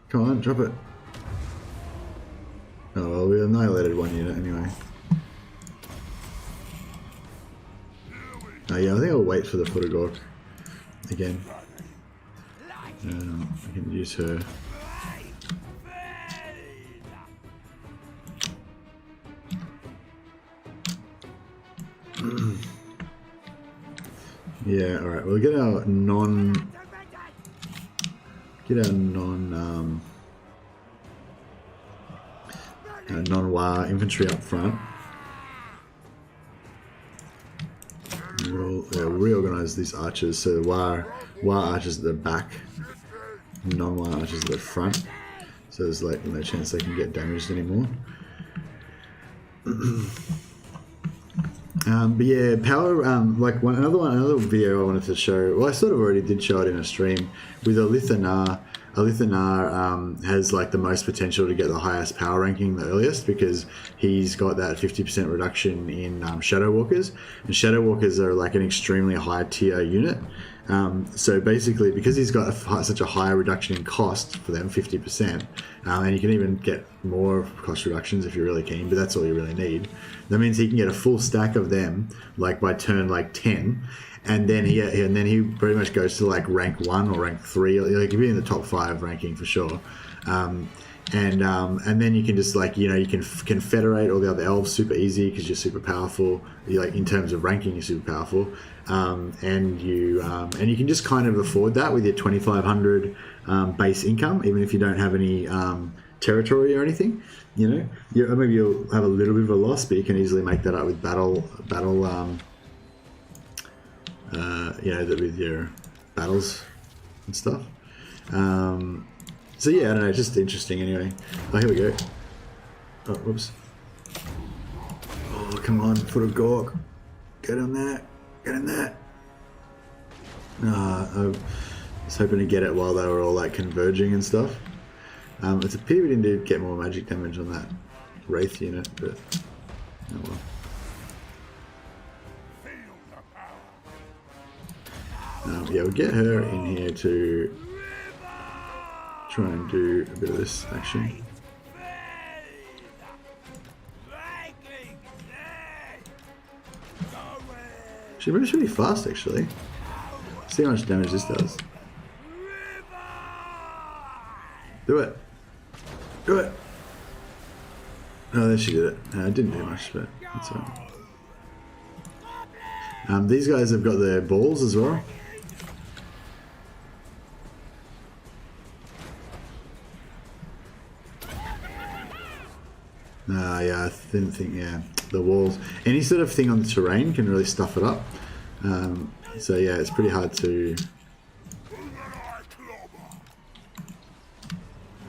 Come on, drop it. Oh well, we annihilated 1 unit anyway. Oh yeah, I think I'll wait for the foot of Gork again. I can use her. Yeah, alright, we'll get our non-war infantry up front. We'll reorganize these archers, so the war archers at the back, non-war archers at the front, so there's like no chance they can get damaged anymore. But yeah, power. Another video I wanted to show. Well, I sort of already did show it in a stream with Alithanar. Alithanar has like the most potential to get the highest power ranking the earliest because he's got that 50% reduction in Shadow Walkers, and Shadow Walkers are like an extremely high tier unit. So basically, because he's got such a high reduction in cost for them, 50%, and you can even get more cost reductions if you're really keen, but that's all you really need. That means he can get a full stack of them like by turn like 10, and then he pretty much goes to like rank 1 or rank 3, like he'll be in the top 5 ranking for sure. And then you can just like you can confederate all the other elves super easy because you're super powerful. Like in terms of ranking, you're super powerful, and you can just kind of afford that with your 2,500 base income, even if you don't have any territory or anything. You know, maybe you'll have a little bit of a loss, but you can easily make that up with battle. You know, with your battles and stuff. So yeah, I don't know, just interesting anyway. Oh, here we go. Oh, whoops. Oh, come on, foot of Gork. Get on that. Get in there. I was hoping to get it while they were all like converging and stuff. It's a pity we didn't get more magic damage on that Wraith unit, but oh well. Yeah, we'll get her in here to try and do a bit of this action. She moves really fast, actually. See how much damage this does. Do it. Do it. Oh, there she did it. It didn't do much, but that's alright. These guys have got their balls as well. Yeah, I didn't think, yeah, the walls. Any sort of thing on the terrain can really stuff it up. So yeah, it's pretty hard to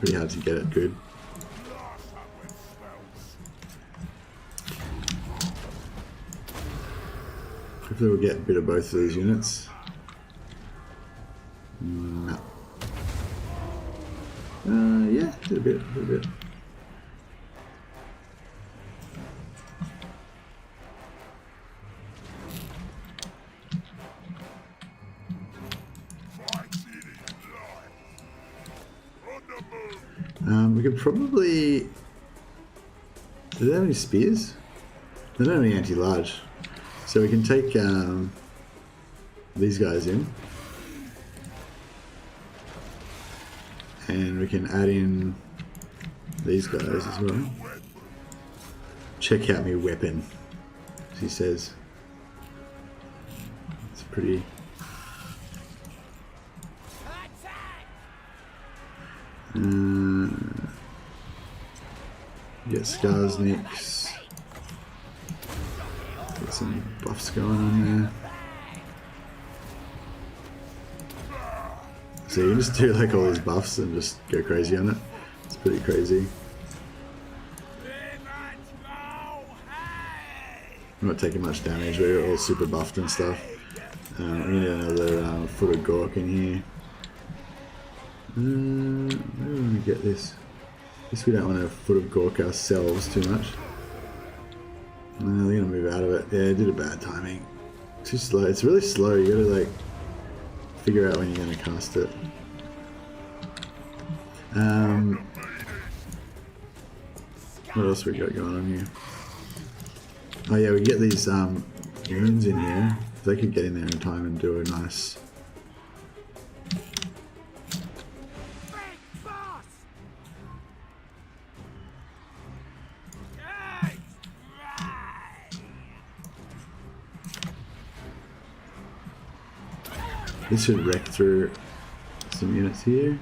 get it good. Hopefully we'll get a bit of both of these units. No. Yeah, a bit. We could probably... Do they have any spears? They don't have any anti-large. So we can take these guys in. And we can add in these guys as well. Check out my weapon, she says. It's pretty... Get Skarsnik's. Get some buffs going on there. So you can just do like all these buffs and just go crazy on it. It's pretty crazy. I'm not taking much damage, we're all super buffed and stuff. We need another foot of Gork in here. Where do we want to get this? I guess we don't want to foot of Gork ourselves too much. They're going to move out of it. Yeah, I did a bad timing. Too slow. It's really slow. You got to like figure out when you're going to cast it. What else we got going on here? Oh yeah, we get these runes in here. If they could get in there in time and do a nice... This should wreck through some units here.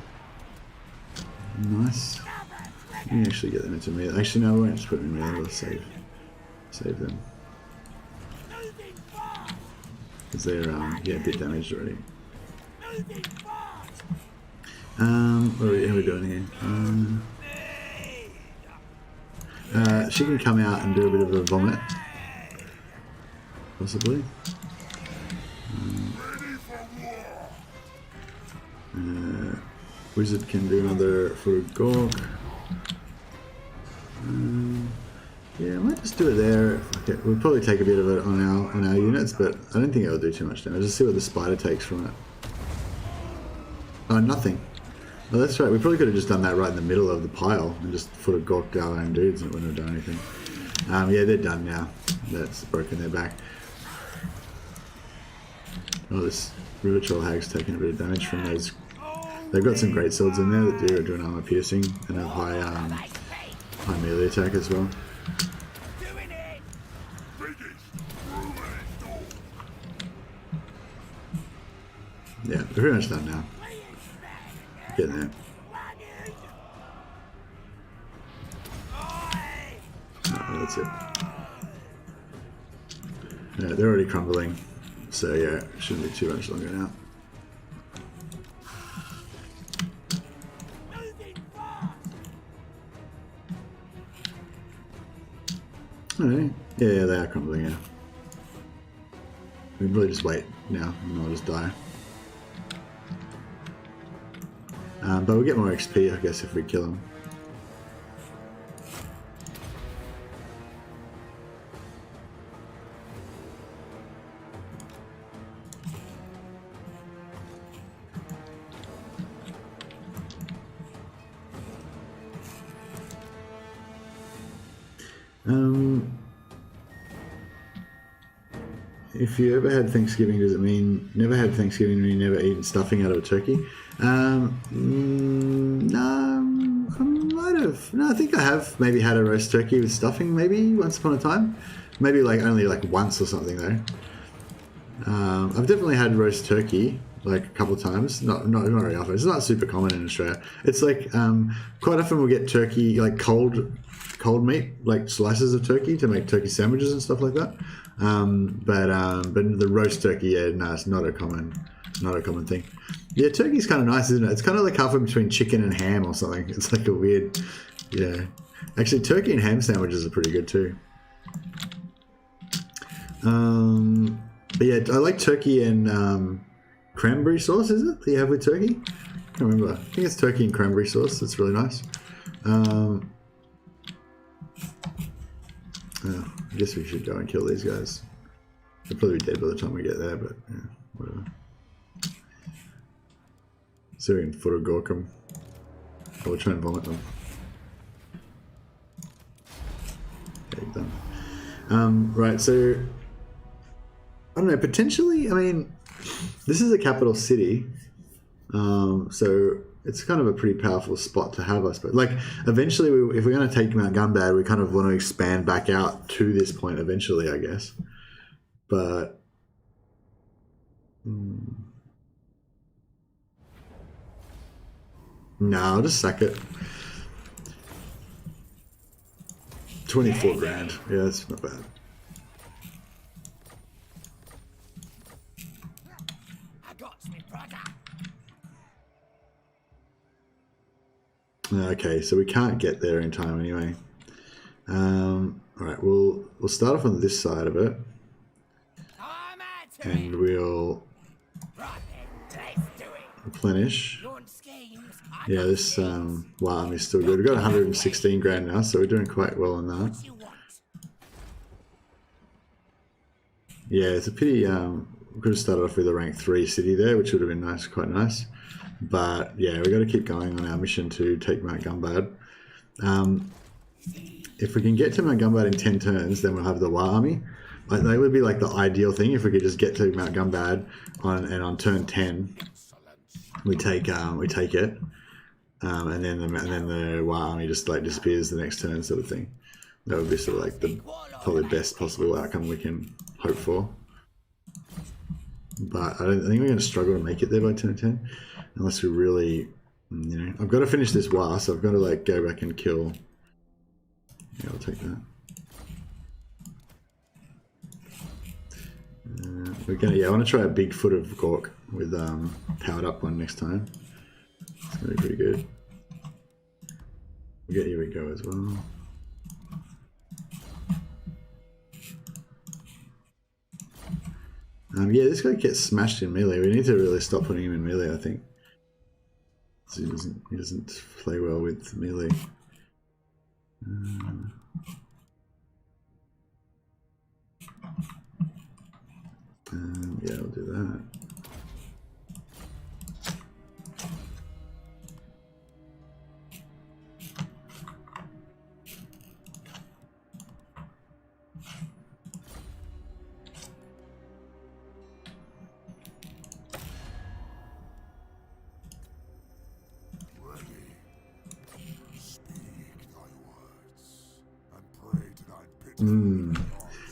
Nice. We can actually get them into melee. Actually, no, we won't just put them in melee. We'll save them. Because they're yeah, a bit damaged already. What are we doing here? She can come out and do a bit of a vomit, possibly. Wizard can do another for Gork. Yeah, I might just do it there. Okay, we'll probably take a bit of it on our units, but I don't think it'll do too much damage. Just see what the spider takes from it. Oh, nothing. Oh, that's right. We probably could have just done that right in the middle of the pile and just foot of Gork our own dudes and it wouldn't have done anything. Yeah, they're done now. That's broken their back. Oh, this River Troll Hag's taking a bit of damage from those. They've got some great swords in there that do an armor piercing and have high melee attack as well. Yeah, they're pretty much done now. Getting there. Oh, that's it. Yeah, they're already crumbling. So yeah, it shouldn't be too much longer now. Alright. Yeah, they are crumbling, yeah. We can probably just wait now and I'll just die. But we'll get more XP, I guess, if we kill them. If you ever had Thanksgiving, does it mean never had Thanksgiving when you never eaten stuffing out of a turkey? No, I might have. No, I think I have maybe had a roast turkey with stuffing, maybe once upon a time. Maybe like only like once or something though. I've definitely had roast turkey like a couple of times. Not very often. It's not super common in Australia. It's like quite often we'll get turkey like cold meat, like slices of turkey to make turkey sandwiches and stuff like that. But the roast turkey, yeah, no, it's not a common thing. Yeah, turkey's kind of nice, isn't it? It's kind of like halfway between chicken and ham or something. It's like a weird, yeah. Actually, turkey and ham sandwiches are pretty good too. But yeah, I like turkey and cranberry sauce. Is it that you have with turkey? I can't remember. I think it's turkey and cranberry sauce. It's really nice. I guess we should go and kill these guys. They'll probably be dead by the time we get there, but yeah, whatever. So we can photo gork them. Or we'll try and vomit them. Okay, done. Right, so I don't know, potentially, I mean, this is a capital city, so it's kind of a pretty powerful spot to have, I suppose. Like, eventually, if we're going to take Mount Gunbad, we kind of want to expand back out to this point eventually, I guess. But no, I'll just sack it. 24 grand. Yeah, that's not bad. Okay, so we can't get there in time anyway. Alright, we'll start off on this side of it. And we'll replenish. Yeah, this Warhammer is still good. We've got 116 grand now, so we're doing quite well on that. Yeah, it's a pity we could have started off with a rank 3 city there, which would have been nice, quite nice. But yeah, we've got to keep going on our mission to take Mount Gunbad. If we can get to Mount Gunbad in 10 turns, then we'll have the War Army. Like, that would be like the ideal thing if we could just get to Mount Gunbad on turn 10. We take it, and then the War Army just like disappears the next turn, sort of thing. That would be sort of like the probably best possible outcome we can hope for. But I think we're going to struggle to make it there by turn 10. Unless we really, you know, I've got to finish this war, so I've got to like go back and kill. Yeah, I'll take that. We're gonna, yeah, I want to try a big foot of Gork with powered up one next time. It's gonna be pretty good. We'll get here we go as well. Yeah, this guy gets smashed in melee. We need to really stop putting him in melee, I think. He doesn't play well with melee. Yeah, I'll do that.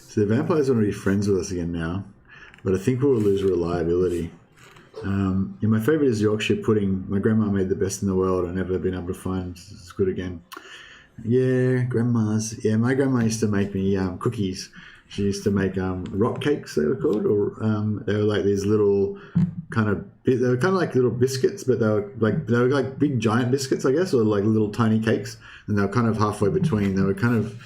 So the vampires want to be friends with us again now, but I think we'll lose reliability. Yeah, my favourite is Yorkshire pudding. My grandma made the best in the world. I've never been able to find. It's good again. Yeah, grandma's. Yeah, my grandma used to make me cookies. She used to make rock cakes, they were called, or they were like these little they were kind of like little biscuits, but they were like big giant biscuits, I guess, or like little tiny cakes, and they were kind of halfway between. They were kind of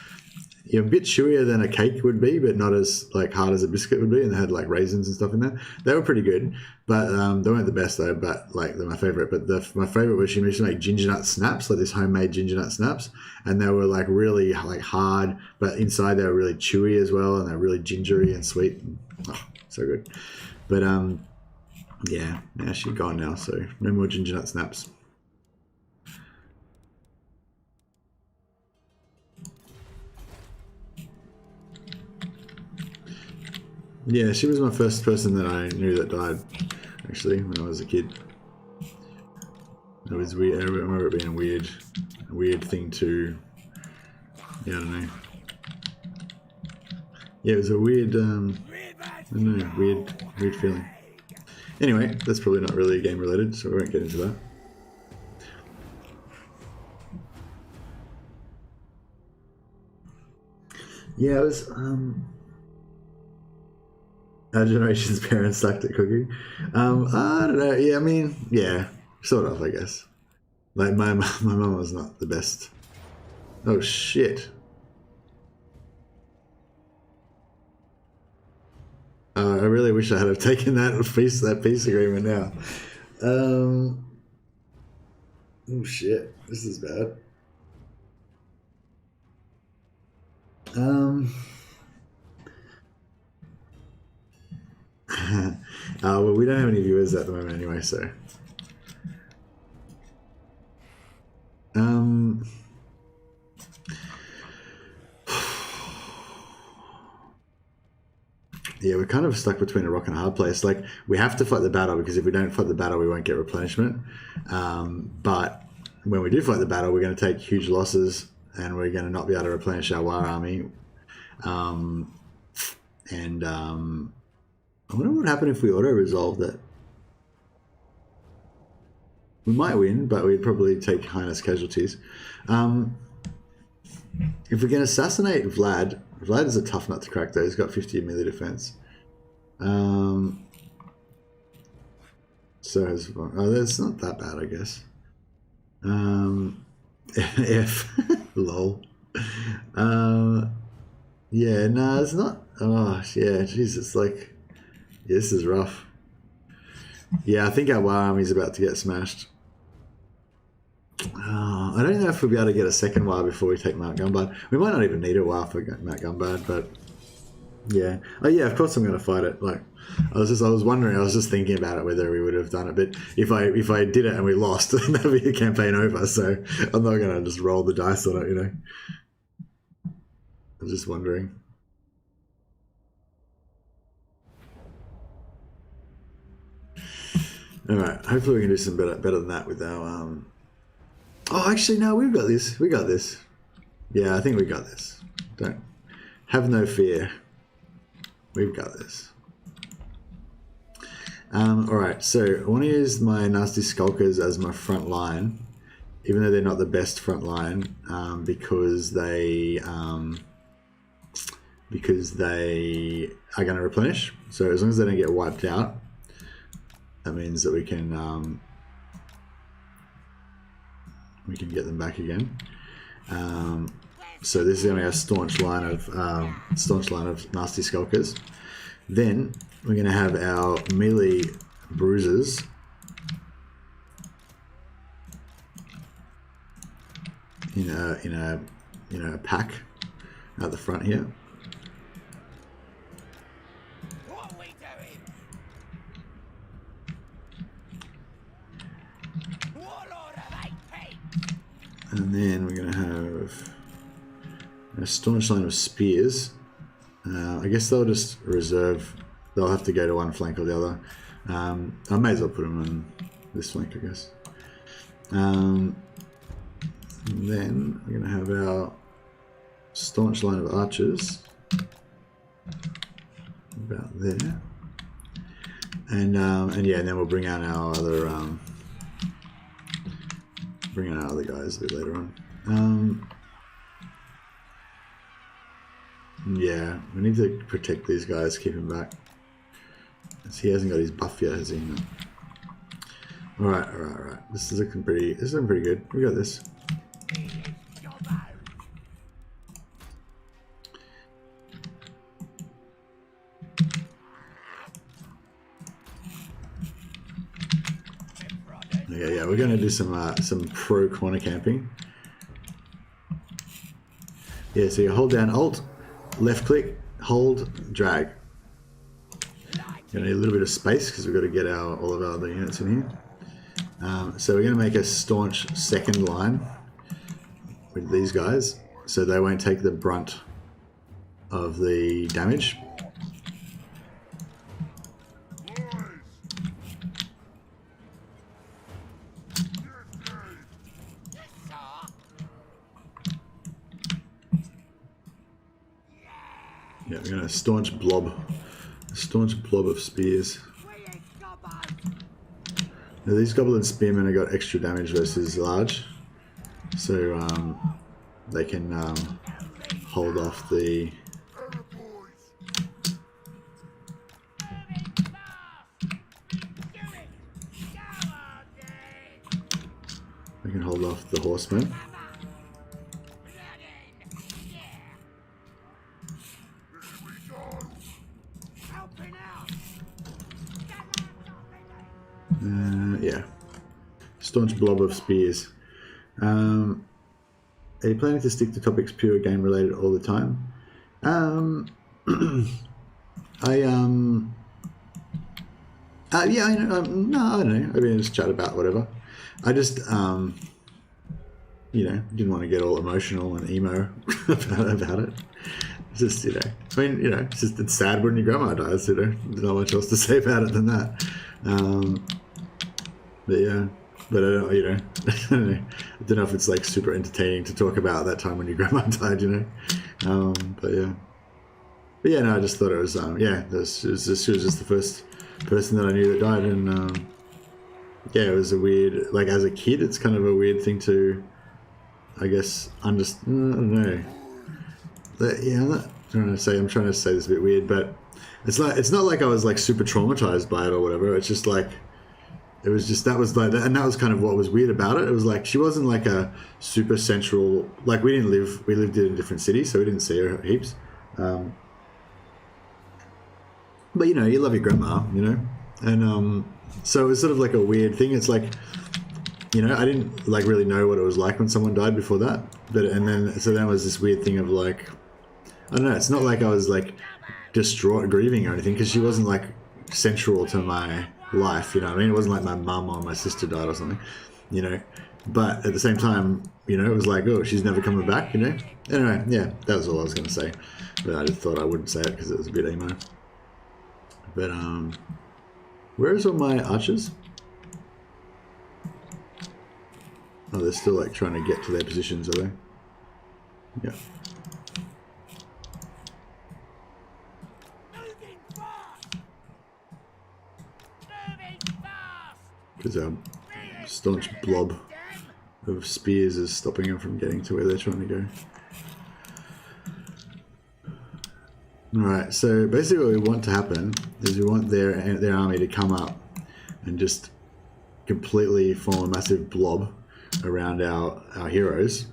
a bit chewier than a cake would be, but not as like hard as a biscuit would be, and they had like raisins and stuff in there. They were pretty good, but they weren't the best though. But like they're my favorite. But my favorite was she used to make ginger nut snaps, like this homemade ginger nut snaps, and they were like really like hard, but inside they were really chewy as well, and they're really gingery and sweet. Oh, so good. But yeah, now she's gone now, so no more ginger nut snaps. Yeah, she was my first person that I knew that died, actually, when I was a kid. It was weird. I remember it being a weird thing to, yeah, I don't know. Yeah, it was a weird, I don't know, weird feeling. Anyway, that's probably not really game related, so we won't get into that. Yeah, it was, our generation's parents sucked at cooking. I don't know. Yeah, I mean, yeah, sort of, I guess. Like my mum was not the best. Oh shit. I really wish I had have taken that peace agreement now. Oh shit, this is bad. Well, we don't have any viewers at the moment anyway, so. Yeah, we're kind of stuck between a rock and a hard place. Like, we have to fight the battle, because if we don't fight the battle, we won't get replenishment. But when we do fight the battle, we're going to take huge losses, and we're going to not be able to replenish our war army. I wonder what would happen if we auto-resolved it. We might win, but we'd probably take heinous casualties. If we can assassinate Vlad is a tough nut to crack though. He's got 50 melee defense. So has, oh, that's not that bad, I guess. F, lol. Yeah, no, it's not. Oh, yeah, Jesus, like, yeah, this is rough. Yeah, I think our war army's about to get smashed. Oh, I don't know if we'll be able to get a second war before we take Mount Gumbard. We might not even need a war for Mount Gumbard, but yeah. Oh yeah, of course I'm going to fight it. Like, I was just thinking about it, whether we would have done it. But if I did it and we lost, then that'd be the campaign over. So I'm not going to just roll the dice on it, you know. I'm just wondering. All right, hopefully we can do some better than that with our. Oh, actually, no, we've got this. We got this. Yeah, I think we got this. Don't have no fear. We've got this. All right, so I want to use my nasty skulkers as my front line, even though they're not the best front line, because they are going to replenish. So as long as they don't get wiped out, that means that we can get them back again. So this is going to be our staunch line of nasty skulkers. Then we're going to have our melee bruisers. In a pack at the front here. What are we doing? Warlord of 8 pigs. And then we're going to have a staunch line of spears. I guess they'll just reserve. They'll have to go to one flank or the other. I may as well put them on this flank, I guess. And then we're going to have our staunch line of archers about there. And yeah, and then we'll bring out our other guys a bit later on. Yeah, we need to protect these guys, keep him back. He hasn't got his buff yet, has he? No. Alright. This is looking pretty good. We got this. Yeah, we're gonna do some pro corner camping. Yeah, so you hold down Alt, left click, hold, drag. Gonna need a little bit of space because we've got to get all of our other units in here. So we're gonna make a staunch second line with these guys, so they won't take the brunt of the damage. Yeah, we're gonna staunch blob of spears. Now these goblin spearmen have got extra damage versus large, so they can hold off the. They can hold off the horsemen. Yeah. Staunch blob of spears. Are you planning to stick to topics pure game related all the time? Yeah, I know. No, I don't know. I mean, just chat about whatever. I just, didn't want to get all emotional and emo about it. Just, I mean, it's sad when your grandma dies, there's not much else to say about it than that. But yeah, but I don't, I don't know. I don't know if it's like super entertaining to talk about that time when your grandma died, but yeah, no, I just thought it was, she was just the first person that I knew that died, and yeah, it was a weird, like as a kid, it's kind of a weird thing to, I guess, understand. I don't know. But, yeah, I'm trying to say this a bit weird, but it's not like I was like super traumatized by it or whatever. It's just like, it was just, that was like, and that was kind of what was weird about it. It was like, she wasn't like a super central, like we lived in a different city, so we didn't see her heaps. But you love your grandma, and so it was sort of like a weird thing. It's like, I didn't like really know what it was like when someone died before that, but so then it was this weird thing of like, I don't know, it's not like I was like distraught grieving or anything, because she wasn't like central to my life, I mean, it wasn't like my mum or my sister died or something, but at the same time, it was like, oh, she's never coming back, anyway, yeah, that was all I was going to say, but I just thought I wouldn't say it because it was a bit emo. But where's all my archers? Oh, they're still like trying to get to their positions, are they? Yeah. Because our staunch blob of spears is stopping them from getting to where they're trying to go. Alright, so basically what we want to happen is we want their army to come up and just completely form a massive blob around our heroes.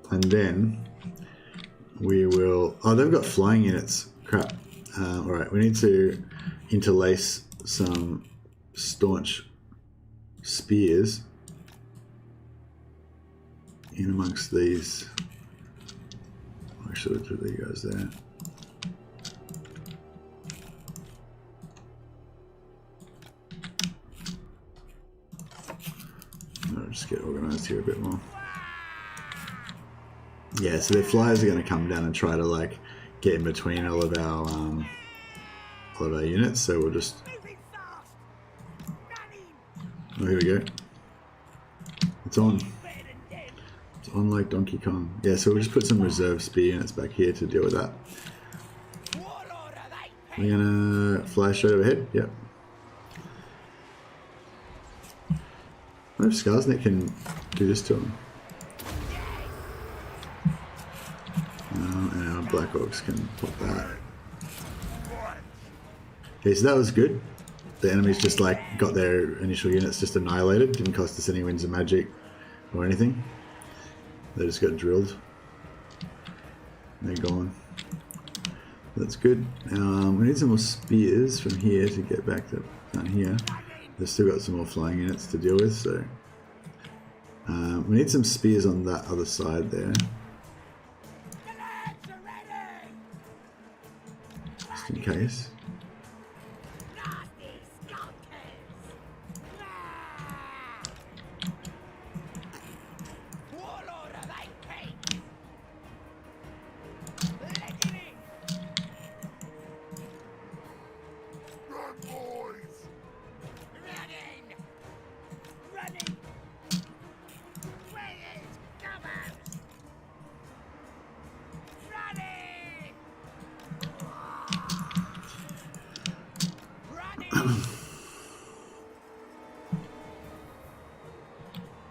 And then we will... Oh, they've got flying units. Crap. Alright, we need to interlace some staunch spears in amongst these. Actually, there goes there. I'll just get organized here a bit more. Yeah, so their flyers are going to come down and try to like get in between all of our units. So we'll just. Oh, here we go. It's on. It's on like Donkey Kong. Yeah, so we'll just put some reserve spear units back here to deal with that. We're gonna fly straight overhead. Yep. I wonder if Skarsnik can do this to him. Black Orcs can pop that. Okay, so that was good. The enemies just like got their initial units just annihilated. Didn't cost us any winds of magic or anything. They just got drilled. They're gone. That's good. We need some more spears from here to get back to down here. They've still got some more flying units to deal with, so we need some spears on that other side there. Just in case.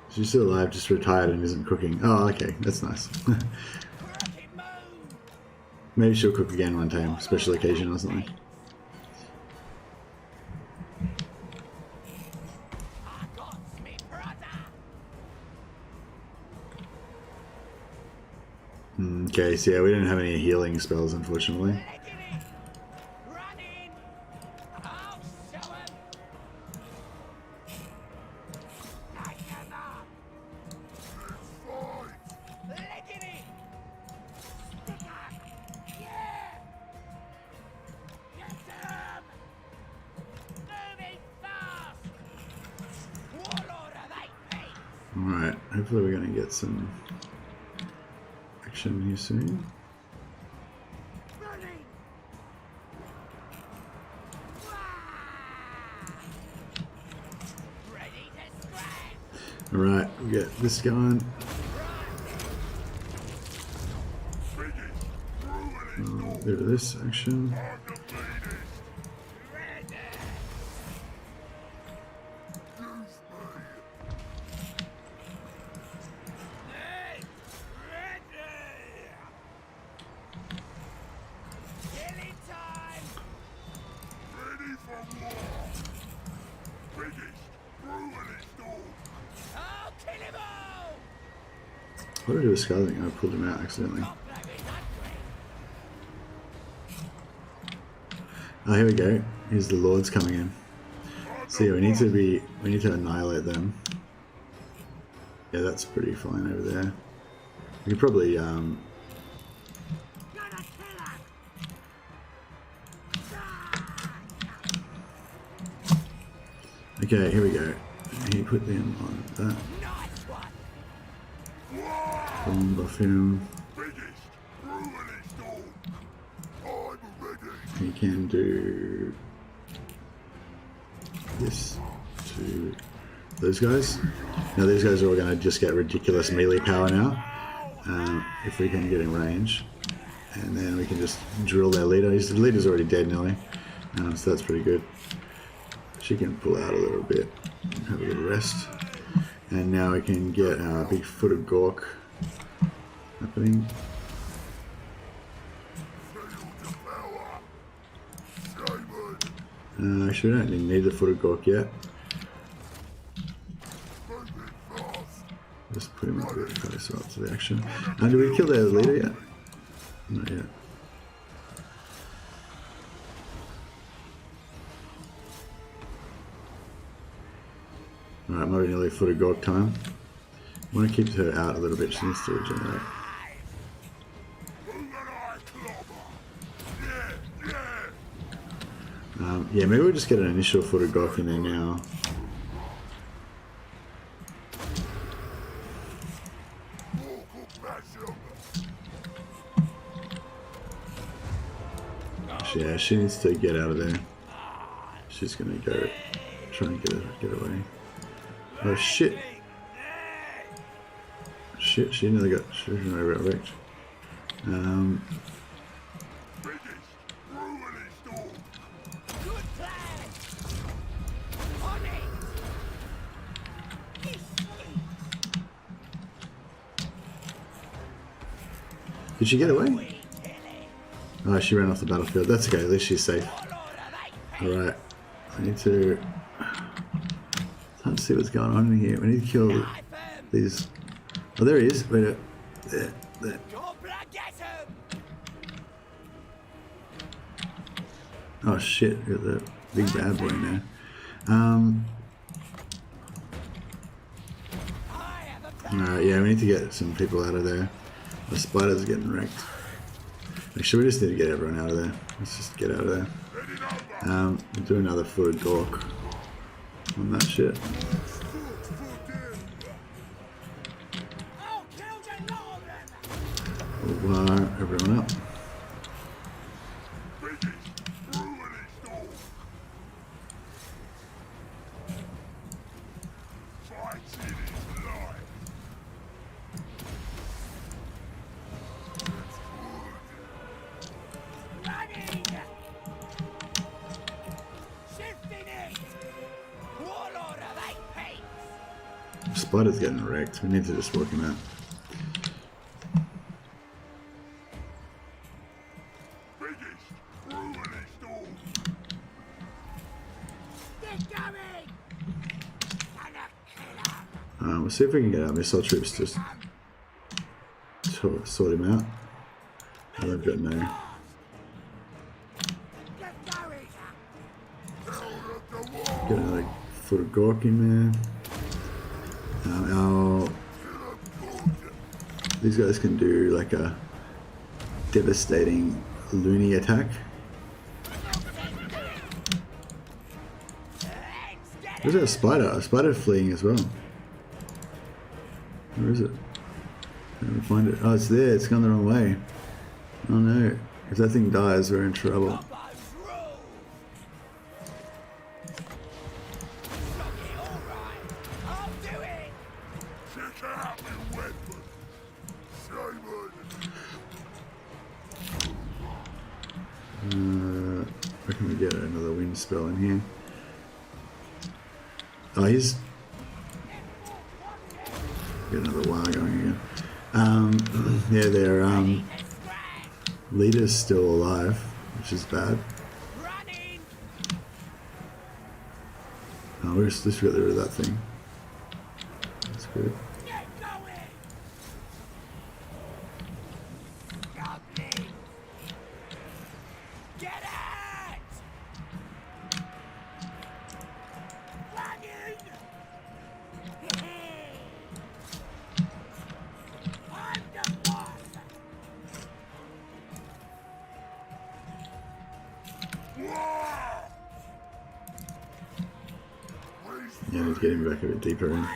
She's still alive, just retired and isn't cooking. Oh, okay, that's nice. Maybe she'll cook again one time, special occasion or something. Okay, so yeah, we don't have any healing spells, unfortunately. Alright, hopefully we're going to get some action here soon. Alright, we'll get this going. Go to this action. What did I do with Skarsnik? I pulled him out accidentally. Oh, here we go. Here's the lords coming in. So yeah, we need to annihilate them. Yeah, that's pretty fine over there. We could probably okay, here we go. He put them on that. Buff him. He can do this to those guys. Now these guys are all going to just get ridiculous melee power now. If we can get in range. And then we can just drill their leader. His leader's already dead nearly. So that's pretty good. She can pull out a little bit and have a little rest. And now we can get our big foot of Gork happening. Actually, we don't need the foot of Gork yet. Just put him up a bit closer up to the action. And did we kill their leader yet? Not yet. Alright, might be nearly foot of Gork time. I want to keep her out a little bit, she needs to regenerate. Yeah, maybe we'll just get an initial foot of Gork in there now. Yeah, she needs to get out of there. She's gonna go try and get away. Oh shit! Shit, she nearly got wrecked. Did she get away? Oh, she ran off the battlefield. That's okay, at least she's safe. Alright. I need to... Can't see what's going on in here. We need to kill these... Oh, there he is. Wait a... There. Oh shit, got the big bad boy now. Alright, yeah, we need to get some people out of there. The spider's getting wrecked. Actually, we just need to get everyone out of there. Let's just get out of there. We'll do another foot of dork on that shit. We'll wire everyone up. Spider's getting wrecked. We need to just work him out. We'll see if we can get our missile troops just to sort him out. Oh, they've got no. Get another foot of Gork in there. These guys can do like a devastating loony attack. Where's that spider? A spider fleeing as well. Where is it? I don't find it. Oh, it's there. It's gone the wrong way. Oh no. If that thing dies, we're in trouble. Where can we get another wind spell in here? Oh, he's... Get another wire going again. Yeah, their leader's still alive, which is bad. Oh, we're just got rid of that thing. That's good. Yeah, I need to get him back a bit deeper in.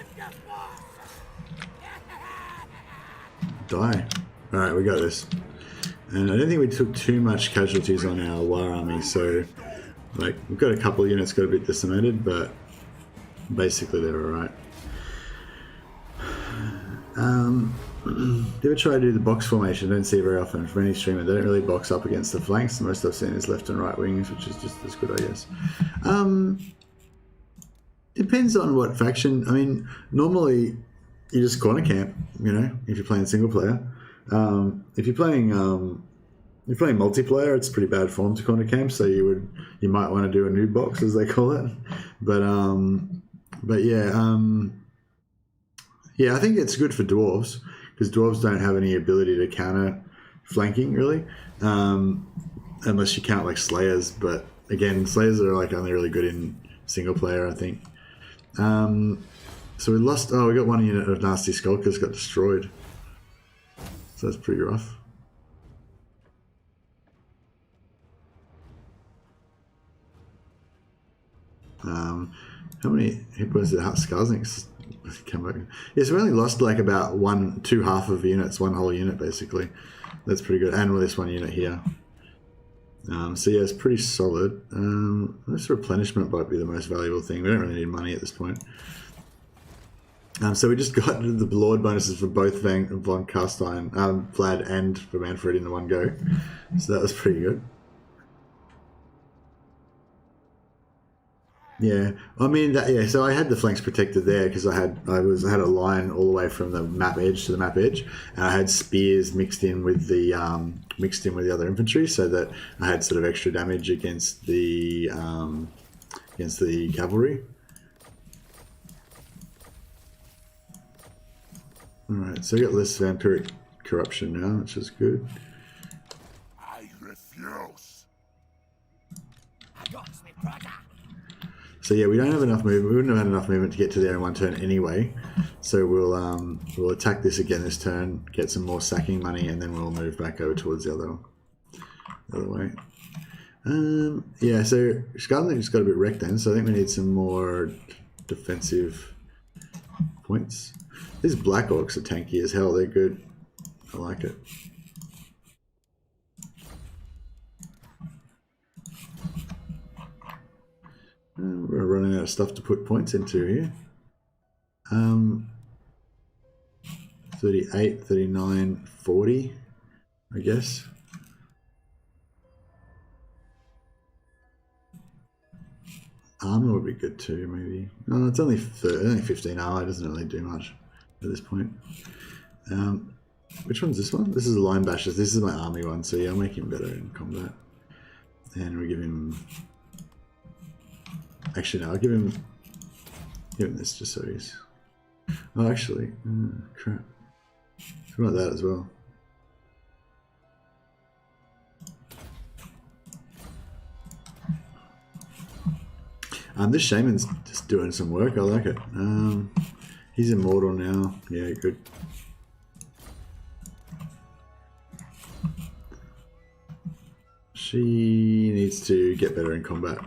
Die. Alright, we got this. And I don't think we took too much casualties on our war army, so like we've got a couple of units got a bit decimated, but basically they're alright. Ever try to do the box formation? I don't see it very often from any streamer. They don't really box up against the flanks. The most I've seen is left and right wings, which is just as good, I guess. Depends on what faction. I mean, normally you just corner camp, you know, if you're playing single player. If you're playing multiplayer, it's pretty bad form to corner camp, so you might want to do a noob box, as they call it. But yeah, I think it's good for dwarves, because dwarves don't have any ability to counter flanking really, unless you count like slayers. But again, slayers are like only really good in single player, I think. So we lost. Oh, we got one unit of nasty skulkers got destroyed. So that's pretty rough. How many hit points did Skarsnik come back? Yeah, so we only lost like about two half of units, one whole unit basically. That's pretty good. And with this one unit here. So yeah, it's pretty solid. This replenishment might be the most valuable thing. We don't really need money at this point. So we just got the Lord bonuses for both Von Carstein, Vlad and for Manfred in one go. So that was pretty good. Yeah, I mean, yeah. So I had the flanks protected there because I had a line all the way from the map edge to the map edge, and I had spears mixed in with the other infantry, so that I had sort of extra damage against the cavalry. All right, so I got less vampiric corruption now, which is good. I refuse. I got me brother. So yeah, we don't have enough movement. We wouldn't have had enough movement to get to there in one turn anyway. So we'll attack this again this turn, get some more sacking money, and then we'll move back over towards the other way. Yeah, so Skarsnik just got a bit wrecked then. So I think we need some more defensive points. These Black Orcs are tanky as hell. They're good. I like it. We're running out of stuff to put points into here. 38, 39, 40, I guess. Armor would be good too, maybe. Oh, it's only 15 armor. It doesn't really do much at this point. Which one's this one? This is a Line Bashers. This is my army one, so yeah, I'll make him better in combat. And we give him... Actually, no, I'll give him this just so he's... Oh, actually, crap. How about that as well? This Shaman's just doing some work. I like it. He's immortal now. Yeah, good. She needs to get better in combat.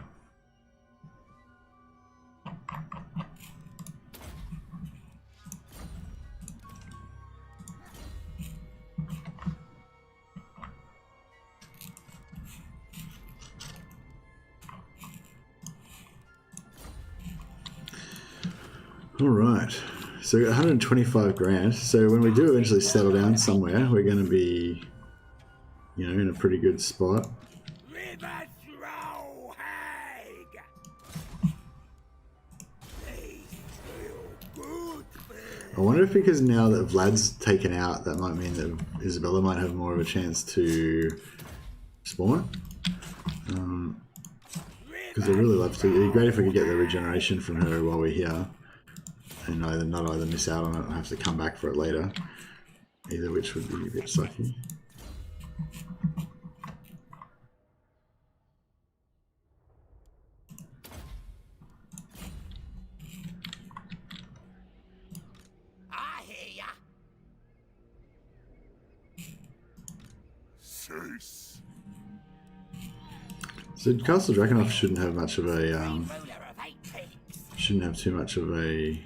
All right, so we got 125 grand. So when we do eventually settle down somewhere, we're going to be, you know, in a pretty good spot. I wonder if because now that Vlad's taken out, that might mean that Isabella might have more of a chance to spawn. Because I'd really love to. It'd be great if we could get the regeneration from her while we're here. And not either miss out on it and have to come back for it later. Either which would be a bit sucky. I hear ya. Cease. So Castle Drakenhof shouldn't have much of a Ruler of 8 kings. shouldn't have too much of a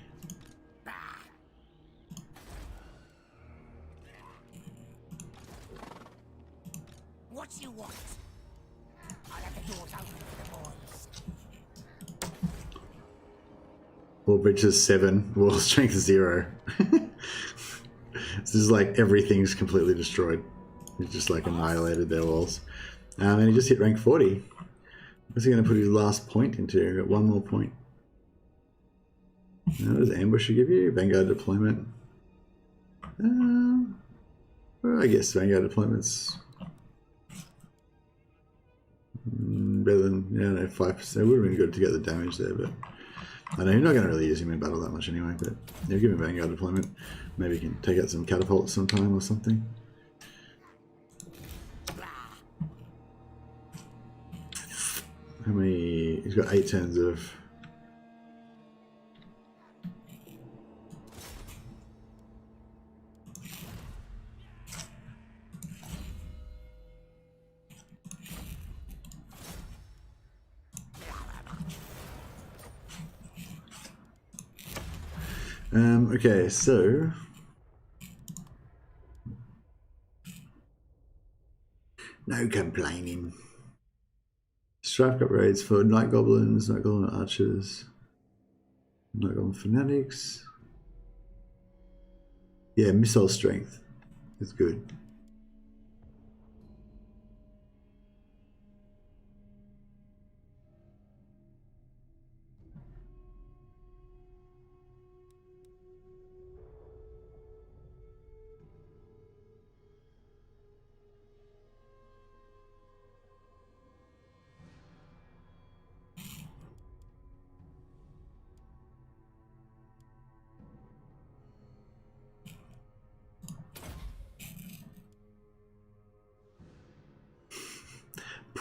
What do you want? I'll have the doors open for the boys. wall bridge is 7, wall strength 0. This is like everything's completely destroyed. He's just like annihilated their walls. And he just hit rank 40. What's he going to put his last point into? Got one more point. What does Ambusher give you? Vanguard deployment. Well, I guess Vanguard deployment's better than, I don't know, 5%. It would have been good to get the damage there, but I know you're not going to really use him in battle that much anyway, but yeah, give him Vanguard deployment. Maybe he can take out some catapults sometime or something. How many? He's got 8 turns of... Okay, so no complaining. Strife upgrades for Night Goblins, Night Goblin Archers, Night Goblin Fanatics. Yeah, missile strength is good.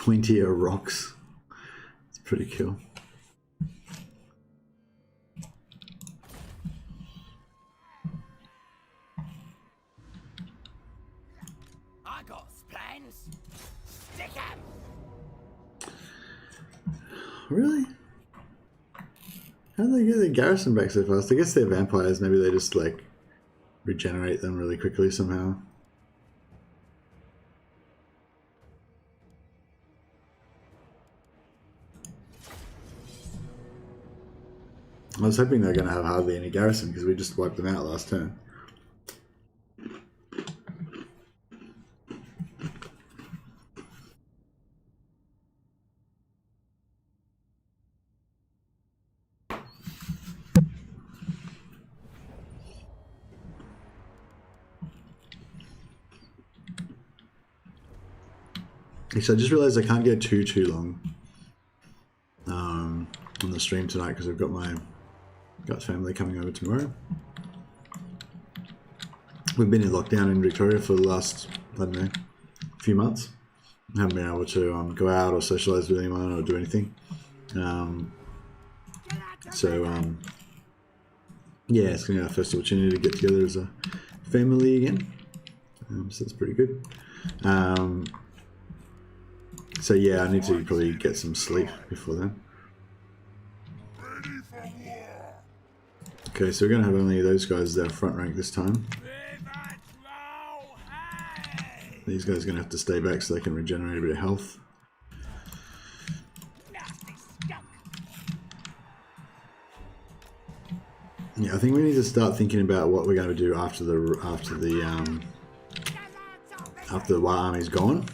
pointier rocks. It's pretty cool. I got plans. Stick 'em. Really? How do they get their garrison back so fast? I guess they're vampires. Maybe they just like regenerate them really quickly somehow. I was hoping they're going to have hardly any garrison because we just wiped them out last turn. Actually, I just realized I can't go too long on the stream tonight because I've got family coming over tomorrow. We've been in lockdown in Victoria for the last, I don't know, few months. I haven't been able to go out or socialise with anyone or do anything. Yeah, it's going to be our first opportunity to get together as a family again. So that's pretty good. So yeah, I need to probably get some sleep before then. Ready for war. Okay, so we're going to have only those guys that are front rank this time. These guys are going to have to stay back so they can regenerate a bit of health. Yeah, I think we need to start thinking about what we're going to do after the Wild Army's gone.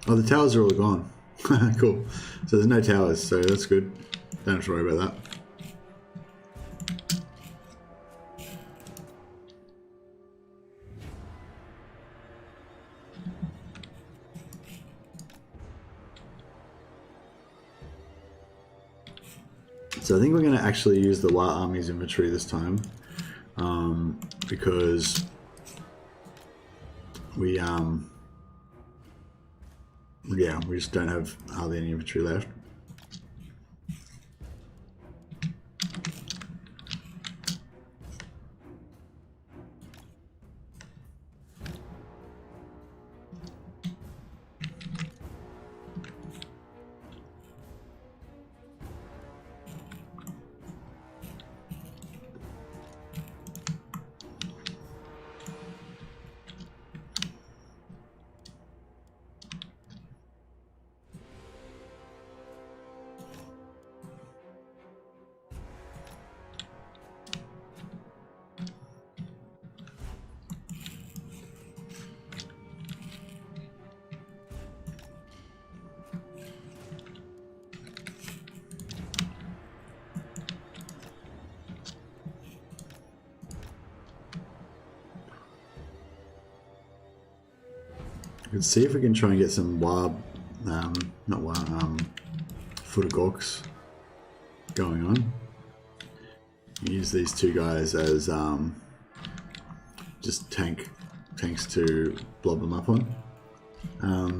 Oh, the towers are all gone. Cool. So there's no towers, so that's good. Don't have to worry about that. So I think we're going to actually use the Wild Army's infantry this time, because we just don't have hardly any infantry left. Let's see if we can try and get some foot of gorks going on. Use these two guys as just tanks to blob them up on. I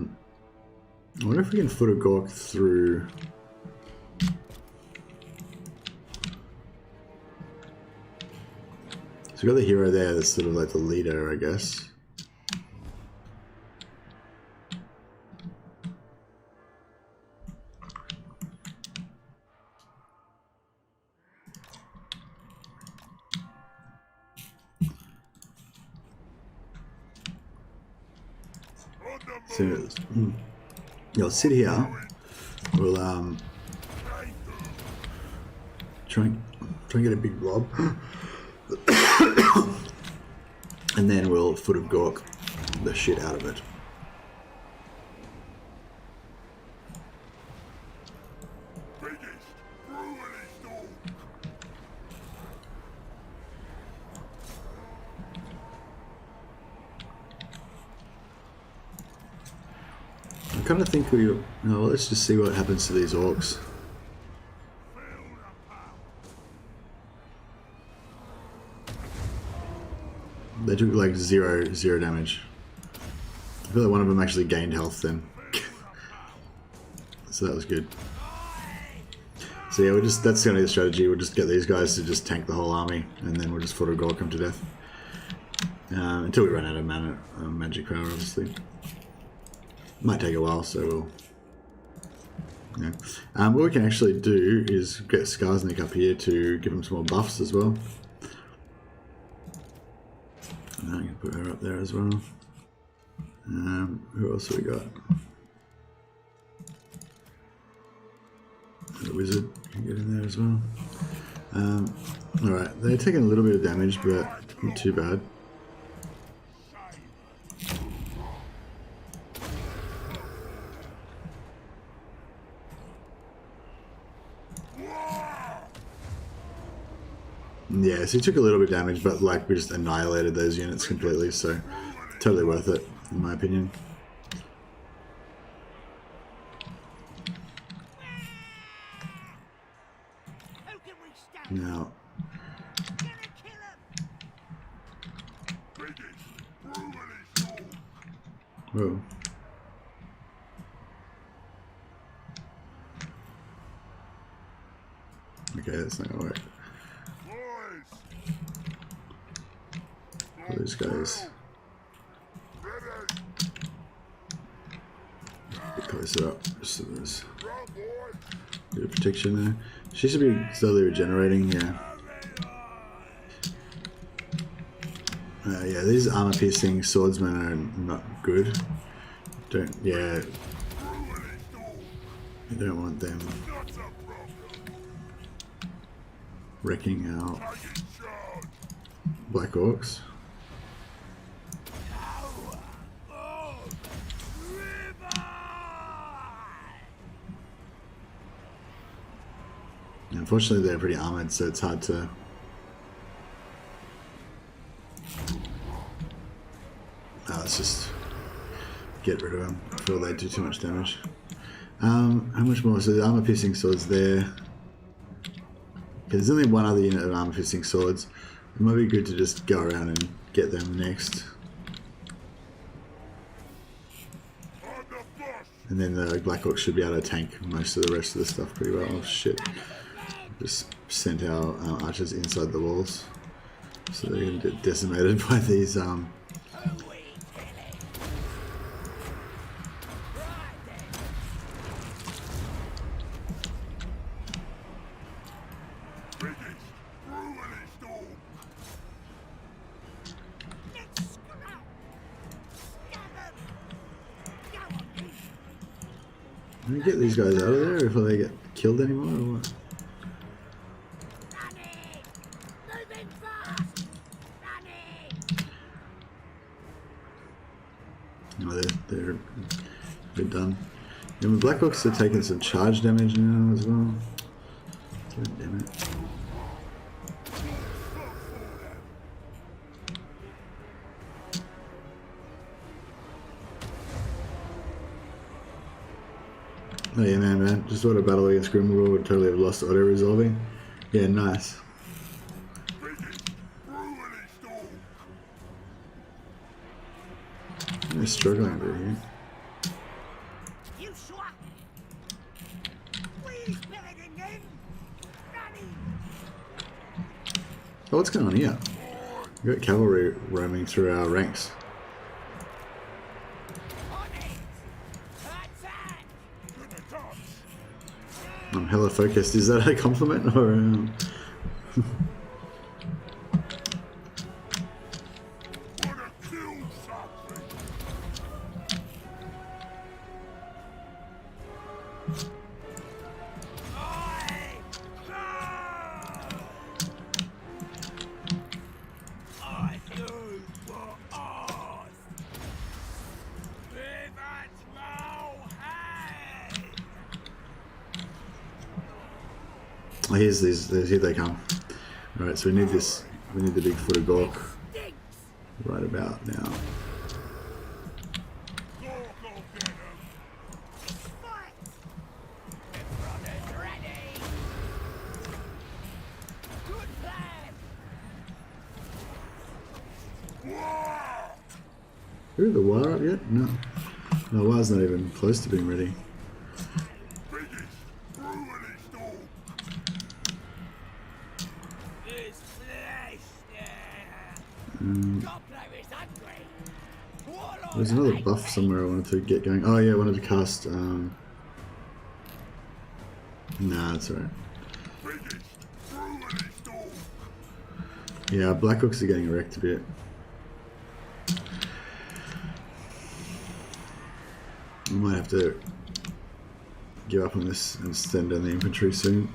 wonder if we can foot a gork through. So we've got the hero there that's sort of like the leader, I guess. So, yeah, I'll sit here. We'll try and get a big blob, and then we'll foot of gork the shit out of it. kind of think we... No, let's just see what happens to these orcs. They took like zero damage. I feel like one of them actually gained health then. So that was good. So yeah, that's going to be the strategy. We'll just get these guys to just tank the whole army, and then we'll just Fodorgork them to death. Until we run out of mana, magic power, obviously. Might take a while, so we'll... Yeah. What we can actually do is get Skarsnik up here to give him some more buffs as well. And I can put her up there as well. Who else have we got? The wizard can get in there as well. Alright, they're taking a little bit of damage, but not too bad. Yeah, so he took a little bit of damage, but like we just annihilated those units completely, so totally worth it, in my opinion. Now, whoa. Okay, that's not gonna work. These guys. Get closer up, so there's a bit of protection there. She should be slowly regenerating, yeah. Yeah, these armor-piercing swordsmen are not good. You don't want them wrecking out Black Orcs. Unfortunately, they're pretty armored, so it's hard to... let's just get rid of them before they do too much damage. How much more? So the armor-piercing swords there. Okay, there's only one other unit of armor-piercing swords. It might be good to just go around and get them next. And then the Black Orcs should be able to tank most of the rest of the stuff pretty well. Oh shit. Just sent our archers inside the walls. So they're going to get decimated by these Can we get these guys out of there before they get killed anymore or what? No, they're done. And the Black Orcs are taking some charge damage now as well. God damn it. Oh yeah, man. Just what a battle against Grimwall would totally have lost auto-resolving. Yeah, nice. They're struggling a bit here. Oh, what's going on here? We've got cavalry roaming through our ranks. I'm hella focused. Is that a compliment or? Oh, here's these. Here they come. All right, so we need this. We need the big Fodorgork right about now. Ooh, the wire up yet? No. No, the wire's not even close to being ready. There's another buff somewhere I wanted to get going. Oh yeah, I wanted to cast, nah, that's alright. Yeah, Black Hooks are getting wrecked a bit. I might have to give up on this and send down the infantry soon.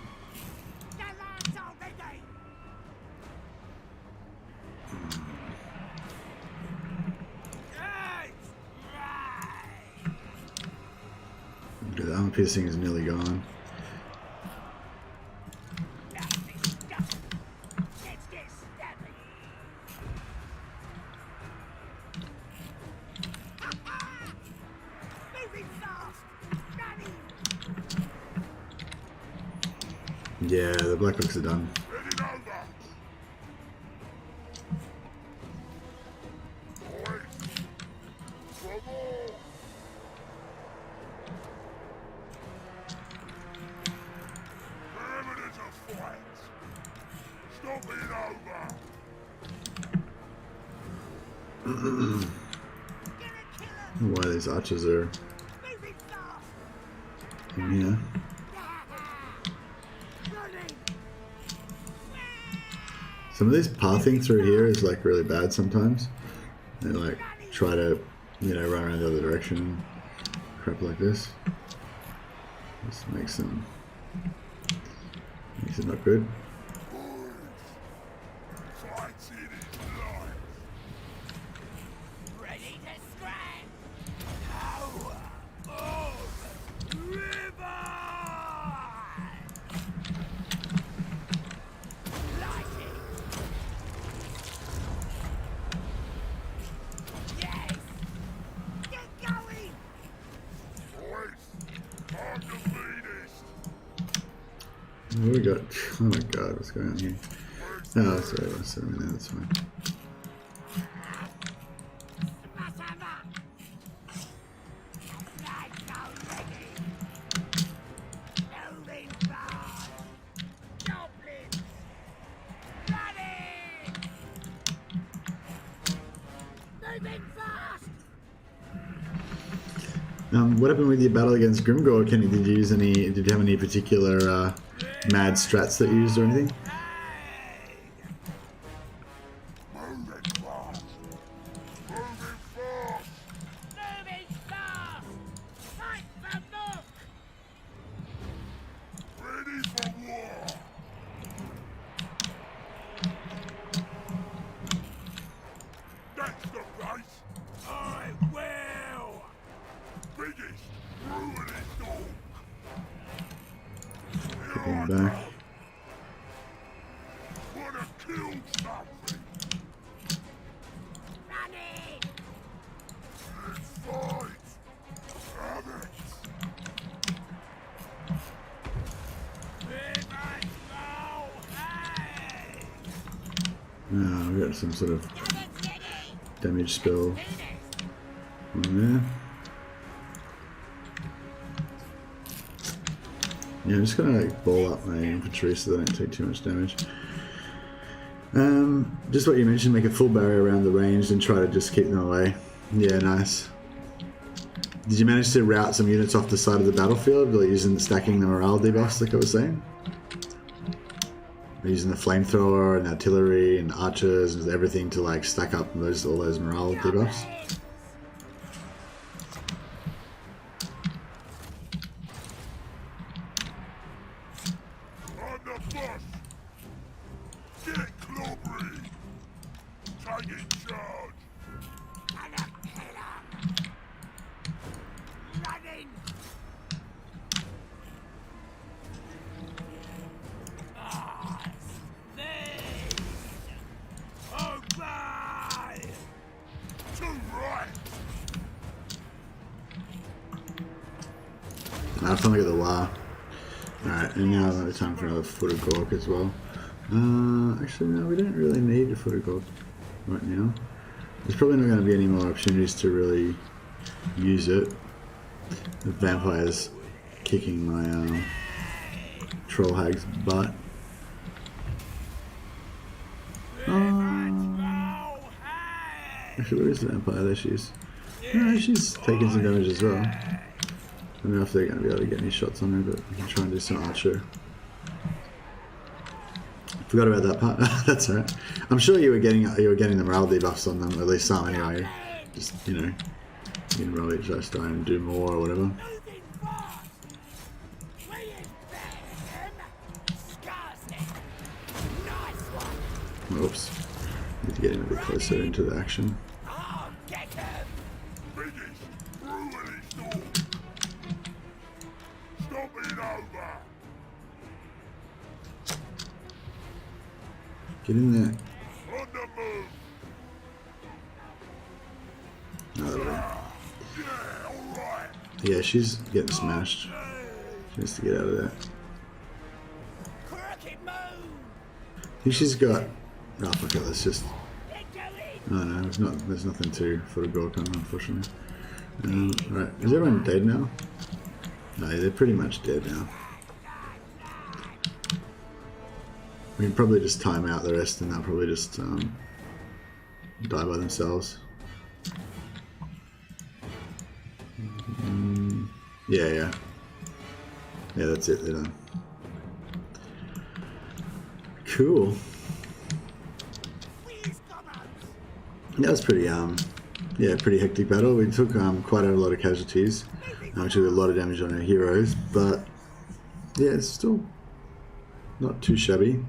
Okay, the armor piercing is nearly gone. Yeah, the Black Hooks are done. Why these archers are in here. Some of this pathing through here is like really bad sometimes. They like try to, you know, run around the other direction and crap like this. This makes it not good. What do we got? Oh my god, what's going on here? Oh, sorry, that's fine. What happened with your battle against Grimgor, Kenny? Did you use any? Did you have any particular mad strats that you used or anything? Back. We got some sort of damage spell on there. Yeah, I'm just gonna like ball up my infantry so they don't take too much damage. Just what you mentioned, make a full barrier around the range and try to just keep them away. Yeah, nice. Did you manage to route some units off the side of the battlefield, like stacking the morale debuffs like I was saying? Using the flamethrower and artillery and archers and everything to like stack up all those morale debuffs? I'll finally get the wire. Alright, and now another time for another foot of Gork as well. Actually, no, we don't really need a foot of Gork right now. There's probably not going to be any more opportunities to really use it. The vampire's kicking my troll hag's butt. Actually, where is the vampire? There she is. No, she's taking some damage as well. I don't know if they're going to be able to get any shots on her, but we can try and do some archer. Forgot about that part. That's alright. I'm sure you were getting the morale debuffs on them, at least some anyway. Just, you know, you can roll each dice die and do more or whatever. Oops. Need to get him a bit closer into the action. Get in there. Oh, yeah, she's getting smashed. She needs to get out of there. I think she's got... Oh, fuck it, let's just... Oh no, there's nothing for a Gork on, unfortunately. Right, is everyone dead now? No, they're pretty much dead now. We can probably just time out the rest and they'll probably just die by themselves. Yeah, that's it, they're done. Cool. That was pretty pretty hectic battle. We took quite a lot of casualties. We took a lot of damage on our heroes, but yeah, it's still not too shabby.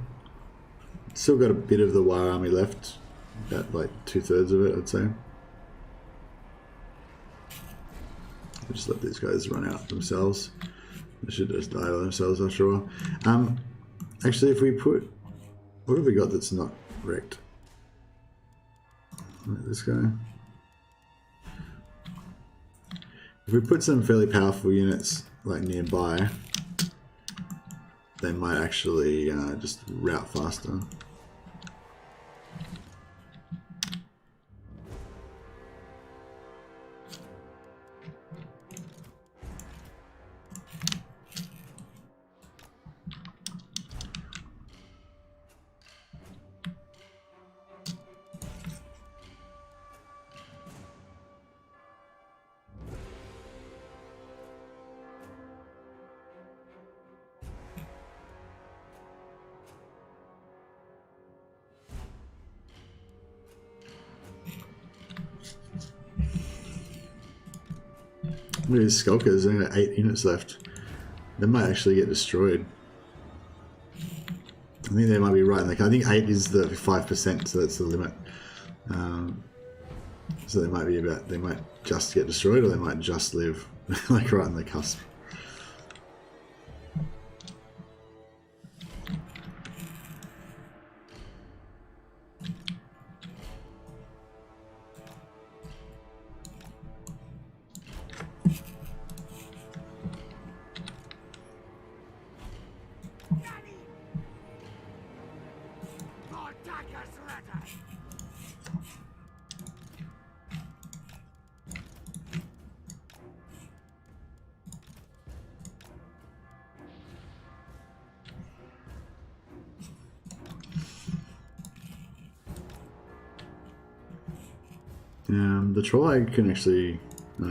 Still got a bit of the War Army left, about like 2/3 of it, I'd say. We'll just let these guys run out themselves. They should just die by themselves after a while. Actually, if we put... What have we got that's not wrecked? Like this guy. If we put some fairly powerful units like nearby, they might actually just route faster. Look at these skulkers, they've got 8 units left. They might actually get destroyed. I think they might be right in the... I think 8 is the 5%, so that's the limit. So they might be about... They might just get destroyed, or they might just live, like right on the cusp. The troll hag can actually...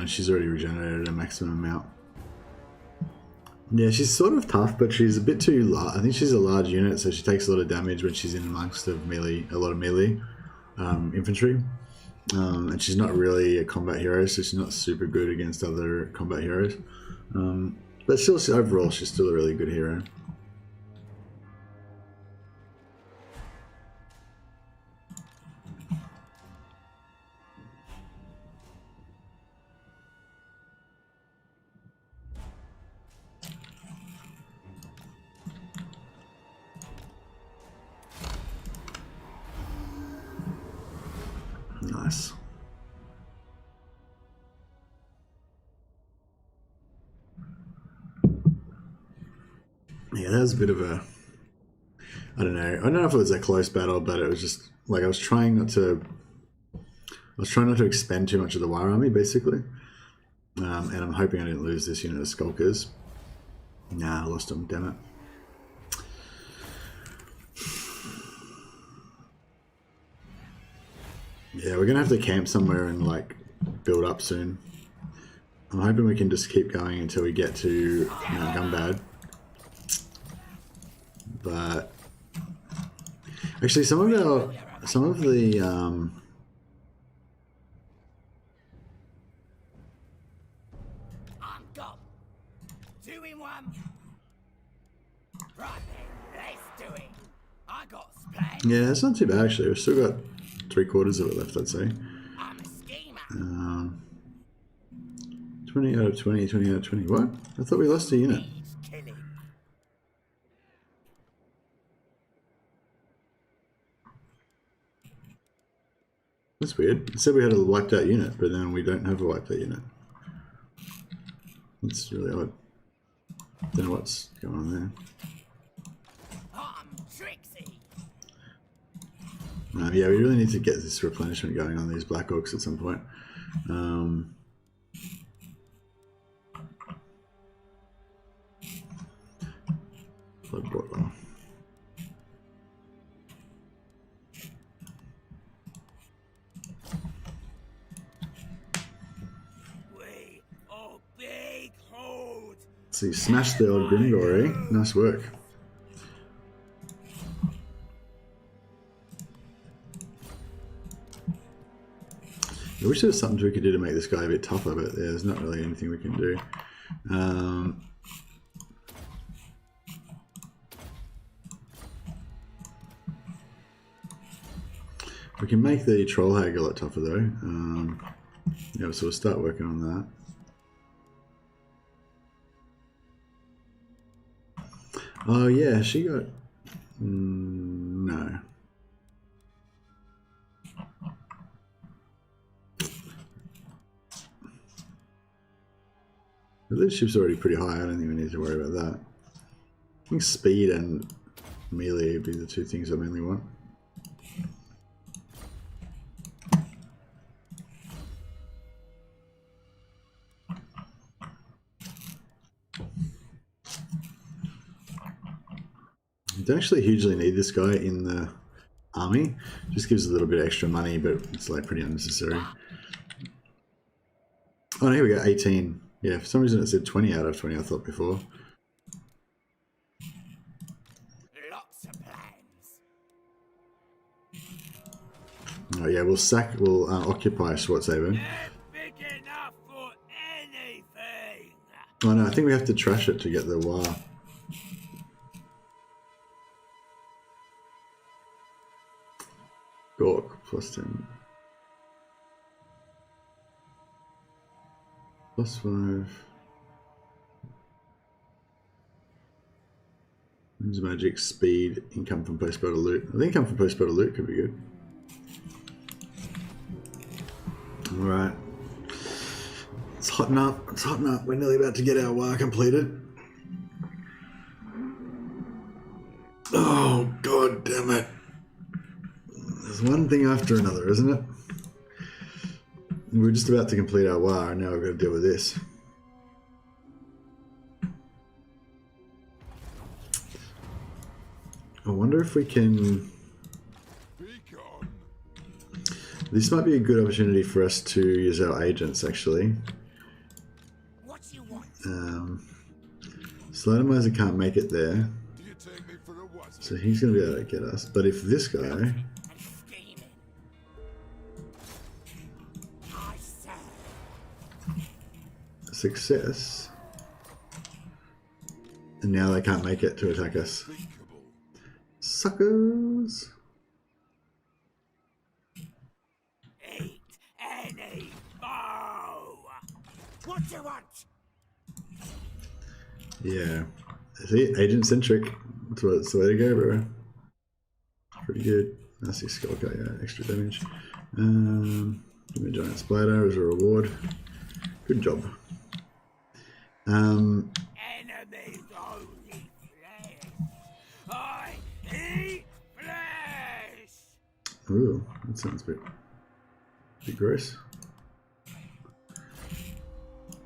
she's already regenerated a maximum amount. Yeah, she's sort of tough, but she's a bit too large. I think she's a large unit, so she takes a lot of damage when she's in amongst of melee, a lot of melee infantry. And she's not really a combat hero, so she's not super good against other combat heroes. But still, overall, she's still a really good hero. Nice. Yeah, that was a bit of a... I don't know if it was a close battle, but it was just like I was trying not to was trying not to expend too much of the War Army, basically. And I'm hoping I didn't lose this unit of Skulkers. Nah, I lost them, damn it. Yeah, we're gonna have to camp somewhere and like build up soon. I'm hoping we can just keep going until we get to Mount Gumbad. But actually, some of the I'm gone. 2 in 1. Right then, let's do it. I got splay. yeah, it's not too bad actually. We've still got 3/4 of it left, I'd say. I'm a schemer. 20 out of 20, 20 out of 20. What? I thought we lost a unit. Needs killing. That's weird. It said we had a wiped out unit, but then we don't have a wiped out unit. That's really odd. Don't know what's going on there. I'm tricksy. Yeah, we really need to get this replenishment going on these Black Orcs at some point. Bloodborne. We are big hold. See, smash the old Grimgory. Nice work. I wish there was something we could do to make this guy a bit tougher, but there's not really anything we can do. We can make the Troll Hag a lot tougher though. Yeah, so we'll start working on that. Oh yeah, she got... no. The leadership's already pretty high, I don't think we need to worry about that. I think speed and melee would be the two things I mainly want. You don't actually hugely need this guy in the army. Just gives a little bit extra money, but it's like pretty unnecessary. Oh, no, here we go, 18. Yeah, for some reason it said 20 out of 20, I thought before. Lots of plans. Oh yeah, we'll occupy Schwarzhaven. Big enough for anything. Oh no, I think we have to trash it to get the War. Gork, +10. +5. Wins magic, speed, income from post-battle loot. I think income from post-battle loot could be good. Alright. It's hotting up. It's hotting up. We're nearly about to get our war completed. Oh, god damn it. There's one thing after another, isn't it? We're just about to complete our war, and now we've got to deal with this. I wonder if we can... This might be a good opportunity for us to use our agents, actually. What you want? Slidermiser can't make it there, so he's going to be able to get us. But if this guy... And scheming. I say. Success. And now they can't make it to attack us. Suckers! Eat any foe. What you want? Yeah. See, agent centric. That's the way to go, bro. Pretty good. Nasty skull guy, yeah, extra damage. Give me a giant splatter as a reward. Good job. Enemies only flesh. I eat flesh. Ooh, that sounds a bit Pretty gross.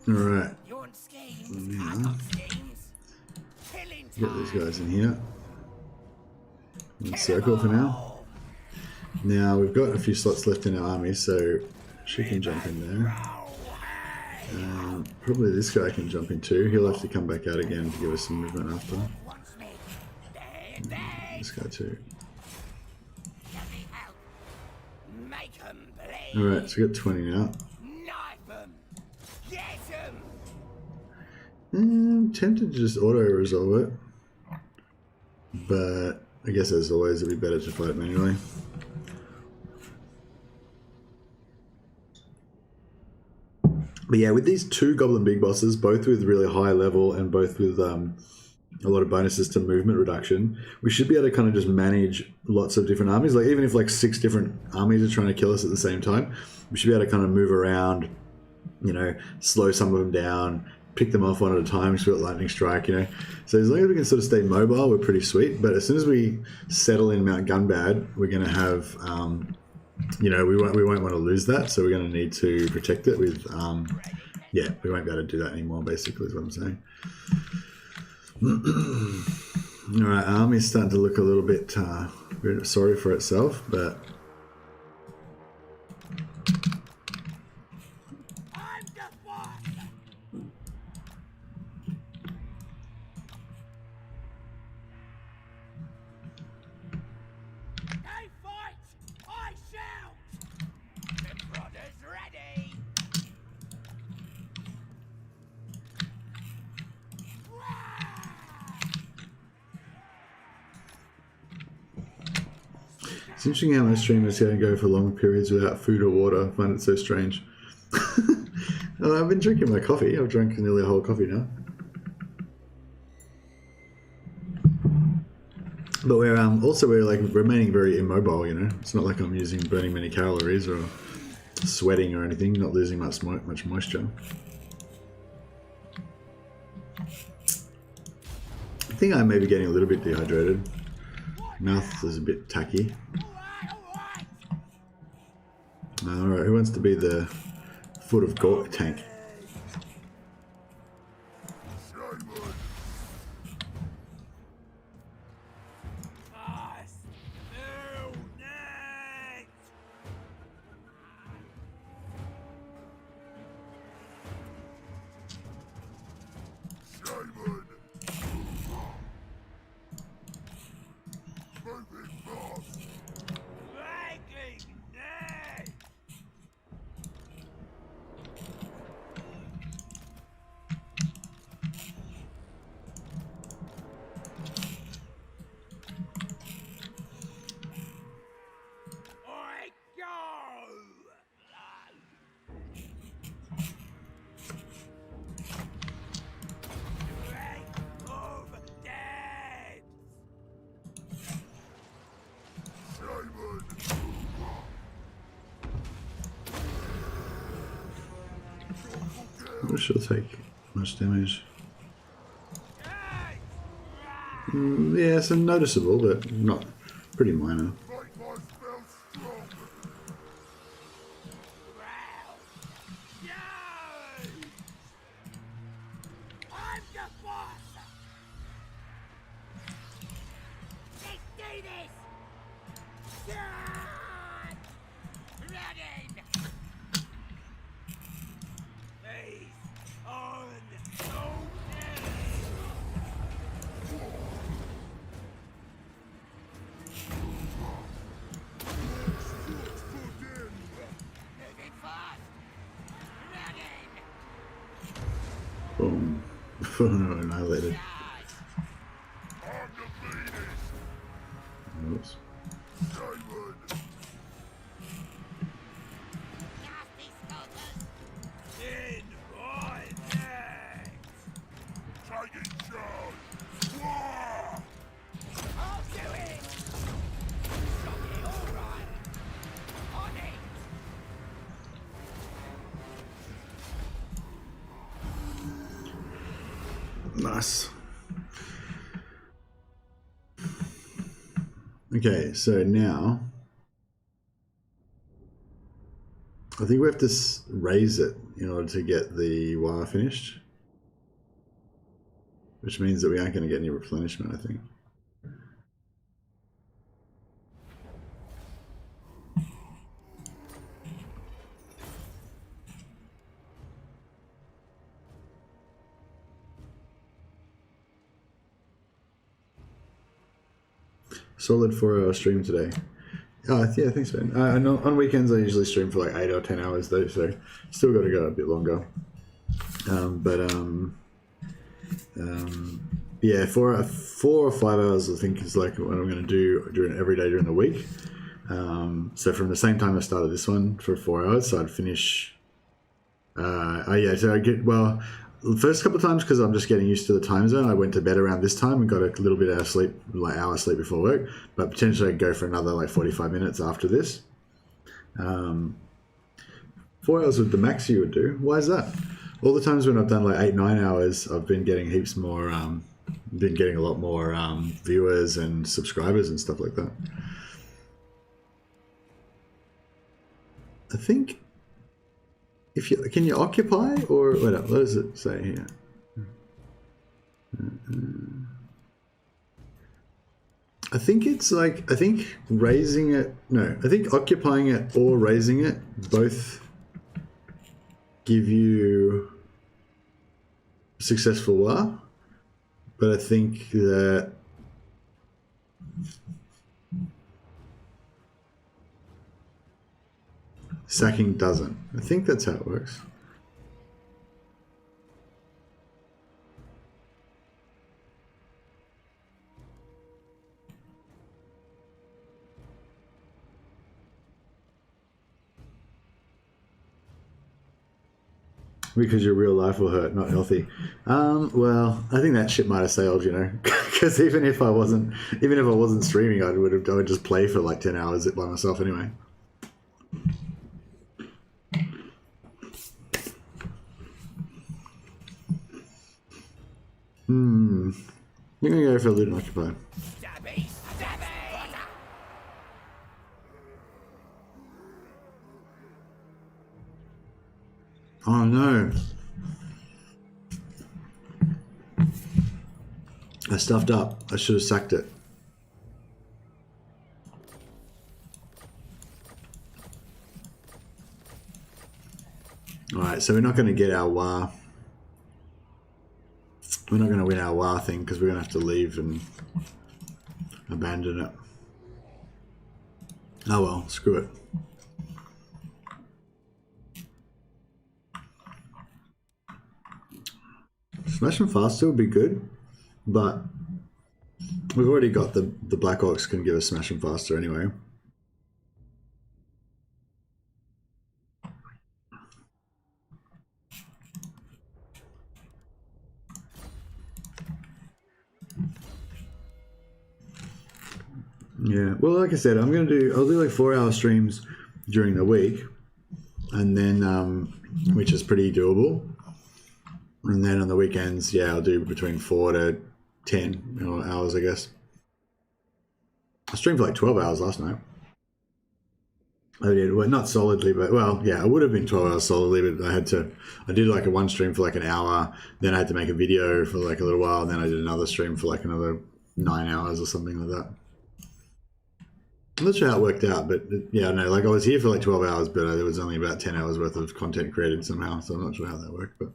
Alright, You want schemes? Yeah. I've got schemes. Killing get these time. guys in here. In Kill circle 'em for now. all. Now we've got a few slots left in our army, so she can jump in there. Probably this guy can jump in too. He'll have to come back out again to give us some movement after. Wants me. They This guy too. let me help. Make 'em bleed. Alright, so we got 20 now. Knife 'em. Get 'em. Tempted to just auto-resolve it. But I guess as always it'd be better to fight it manually. But yeah, with these two Goblin Big Bosses, both with really high level and both with a lot of bonuses to movement reduction, we should be able to kind of just manage lots of different armies. Like even if like 6 different armies are trying to kill us at the same time, we should be able to kind of move around, you know, slow some of them down, pick them off one at a time, just with lightning strike, you know. So as long as we can sort of stay mobile, we're pretty sweet. But as soon as we settle in Mount Gunbad, we're going to have, you know, we won't want to lose that. So we're going to need to protect it with, yeah, we won't be able to do that anymore, basically is what I'm saying. All right, army's starting to look a little bit sorry for itself, but I'm the boss. They fight. I shout. The brother's ready. it's interesting how most streamers can go for long periods without food or water. I find it so strange. Well, I've been drinking my coffee. I've drank nearly a whole coffee now. But we're like remaining very immobile, you know. It's not like I'm burning many calories or sweating or anything, not losing much moisture. I think I may be getting a little bit dehydrated. Mouth is a bit tacky. Alright, who wants to be the foot of Gork tank? I wish she'll take much damage. Yeah, some noticeable, but not pretty minor. I'm the boss. Let's do this. Shot! Running. Face on moving fast. Running. Boom. Annihilated. Oops. Nasty skulkers. In my neck. Taking charge! Wah! I'll do it. Shocky, all right. On it. Nice. Okay, so now I think we have to raise it in order to get the wire finished, which means that we aren't going to get any replenishment, I think. Solid 4-hour stream today. Oh, yeah, thanks, man. I know on weekends I usually stream for like 8 or 10 hours though, so still got to go a bit longer. Yeah, 4 or 5 hours I think is like what I'm going to do during every day during the week. So from the same time I started this one for 4 hours, so I'd finish. So I get the first couple of times because I'm just getting used to the time zone. I went to bed around this time and got a little bit of sleep, like hour sleep before work. But potentially I'd go for another like 45 minutes after this. 4 hours with the max you would do. Why is that? All the times when I've done like 8-9 hours, I've been getting heaps more. Been getting a lot more viewers and subscribers and stuff like that. I think. Can you occupy or what does it say here? I think it's like, I think raising it, no, I think occupying it or raising it both give you successful war, but I think that sacking doesn't. I think that's how it works. Because your real life will hurt, not healthy. Well, I think that shit might have sailed, you know, because even if I wasn't streaming, I would just play for like 10 hours by myself anyway. I'm gonna go for a loot and occupy. Oh no. I stuffed up. I should have sacked it. Alright, so we're not going to get our WAR. We're not going to win our WAR thing because we're going to have to leave and abandon it. Oh well, screw it. Smash and faster would be good, but we've already got the Black Orcs can give us smash and faster anyway. Yeah, well, like I said, I'll do like 4-hour streams during the week, and then which is pretty doable. And then on the weekends, yeah, I'll do between 4 to 10 hours, I guess. I streamed for like 12 hours last night. I did, well, not solidly, but well, yeah, it would have been 12 hours solidly, but I did like a one stream for like an hour, then I had to make a video for like a little while, and then I did another stream for like another 9 hours or something like that. I'm not sure how it worked out, but yeah, no, like I was here for like 12 hours, but there was only about 10 hours worth of content created somehow, so I'm not sure how that worked, but.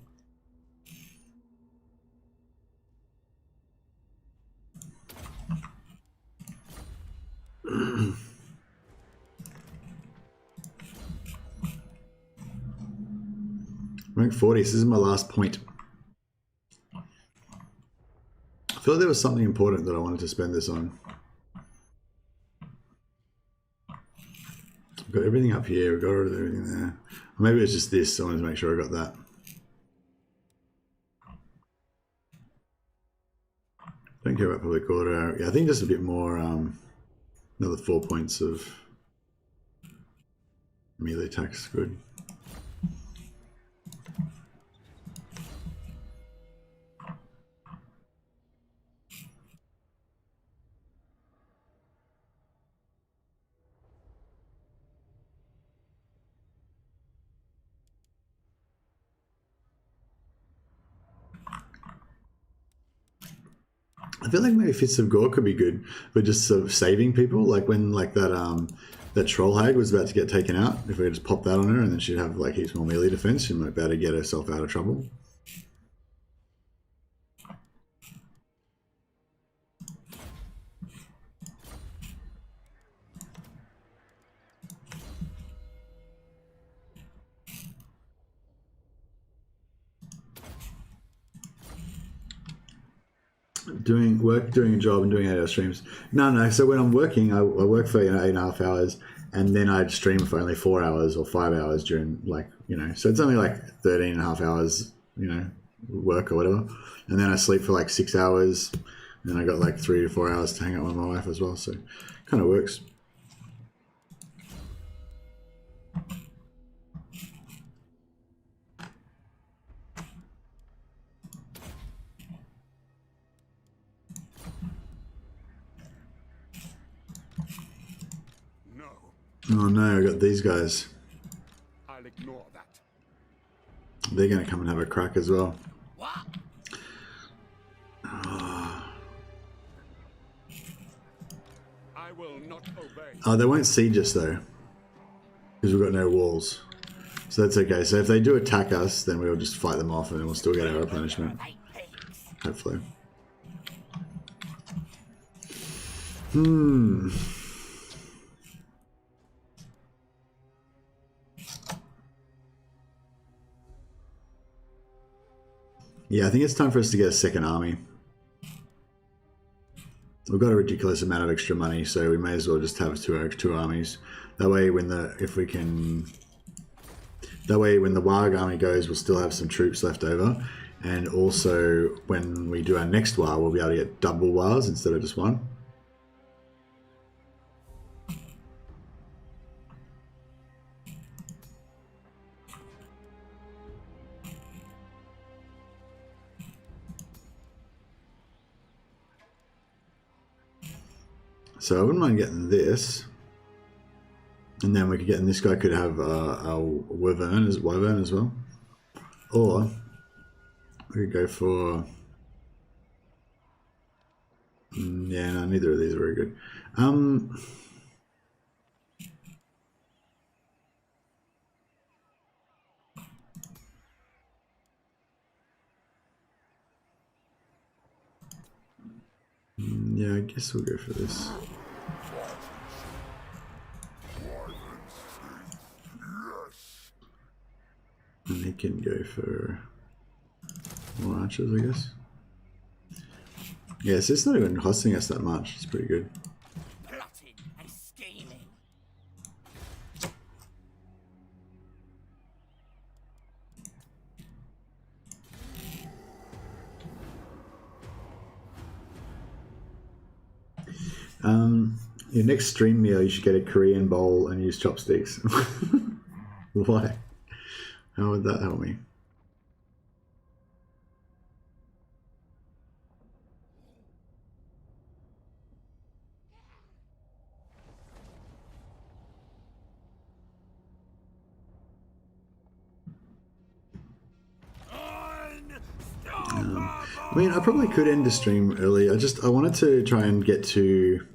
Rank 40, this is my last point. I feel like there was something important that I wanted to spend this on. I've got everything up here, we've got everything there. Or maybe it's just this, so I wanted to make sure I got that. Don't care about public order. Yeah, I think just a bit more, another 4 points of melee attacks, good. I feel like maybe Fists of Gore could be good, but just sort of saving people, like when like that troll hag was about to get taken out. If we could just pop that on her, and then she'd have like heaps more melee defense, she might be able to get herself out of trouble. Doing a job, and doing 8 hour streams. No. So when I'm working, I work for 8.5 hours, and then I'd stream for only 4 hours or 5 hours during so it's only like 13.5 hours, work or whatever, and then I sleep for like 6 hours, and I got like 3 to 4 hours to hang out with my wife as well. So kind of works. Oh no, I got these guys. I'll ignore that. They're going to come and have a crack as well. What? I will not obey. Oh, they won't siege us though, because we've got no walls. So that's okay. So if they do attack us, then we'll just fight them off, and then we'll still get our replenishment. Hopefully. Yeah, I think it's time for us to get a second army. We've got a ridiculous amount of extra money, so we may as well just have two armies. That way, when the Warg army goes, we'll still have some troops left over, and also when we do our next war, we'll be able to get double wars instead of just one. So I wouldn't mind getting this, and then we could get, and this guy could have a wyvern as well, or we could go for. Yeah, no, neither of these are very good. Yeah, I guess we'll go for this. And he can go for more archers, I guess. Yeah, so it's not even costing us that much. It's pretty good. Plotting and scheming. Your next stream meal, you should get a Korean bowl and use chopsticks. Why? How would that help me? I mean, I probably could end the stream early. I wanted to try and get to,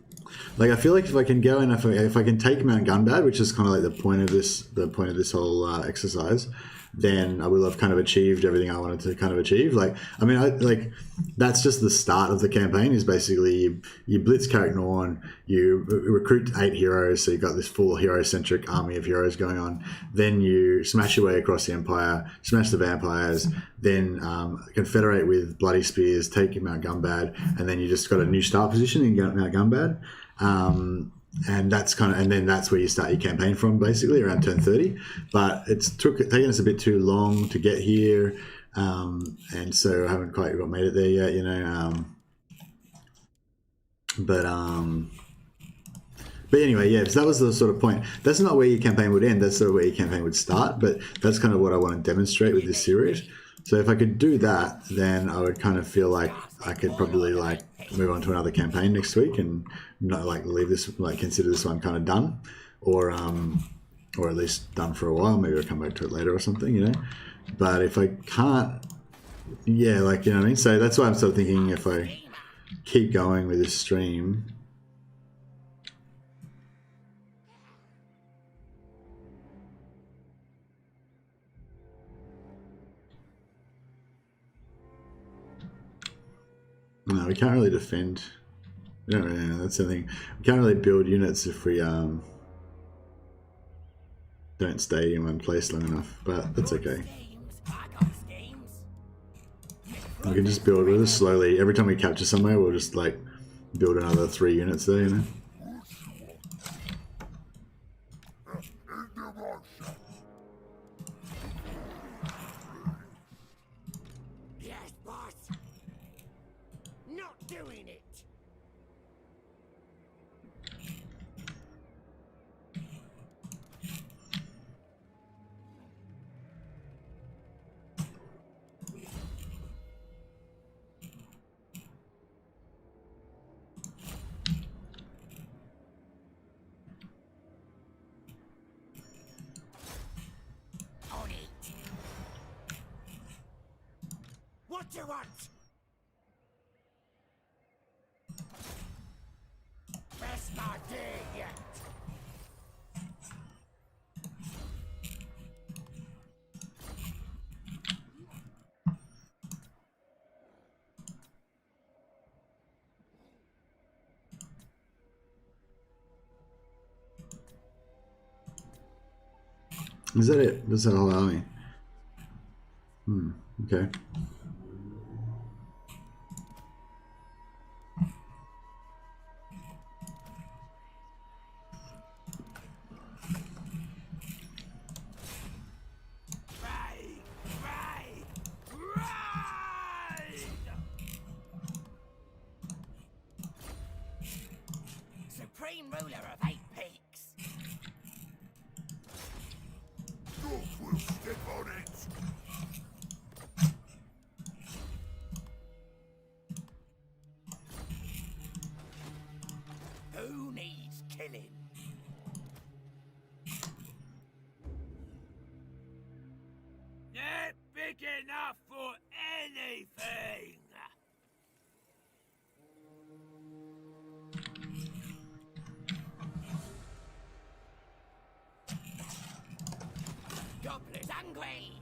like, I feel like if I can go and if I can take Mount Gunbad, which is kind of like the point of this whole exercise, then I will have kind of achieved everything I wanted to kind of achieve. Like, I mean, that's just the start of the campaign. Is basically you blitz Carrick Norn, you recruit 8 heroes, so you've got this full hero-centric army of heroes going on. Then you smash your way across the Empire, smash the vampires, then confederate with Bloody Spears, take Mount Gunbad, and then you just got a new start position in Mount Gunbad. And that's then that's where you start your campaign from, basically around turn 30. But it's taken us a bit too long to get here, and so I haven't quite made it there yet, you know. But anyway, yeah. So that was the sort of point. That's not where your campaign would end. That's sort of where your campaign would start. But that's kind of what I want to demonstrate with this series. So if I could do that, then I would kind of feel like I could probably move on to another campaign next week and not leave this, consider this one kind of done, or at least done for a while. Maybe I'll come back to it later or something, you know. But if I can't, yeah, you know what I mean. So that's why I'm sort of thinking if I keep going with this stream. No, we can't really defend. We don't really know, that's the thing. We can't really build units if we don't stay in one place long enough, but that's okay. Schemes, I got schemes. We can just build, we'll just slowly, every time we capture somewhere, we'll just like build another 3 units there, you know? Yes, boss. Not doing it. On it. What do you want? Best not there yet. Is that it? That's the whole army? Okay. Right, right, right. Supreme ruler of 8 peaks. Will step on it. Who needs killing? Not big enough for anything. Gobblers hungry.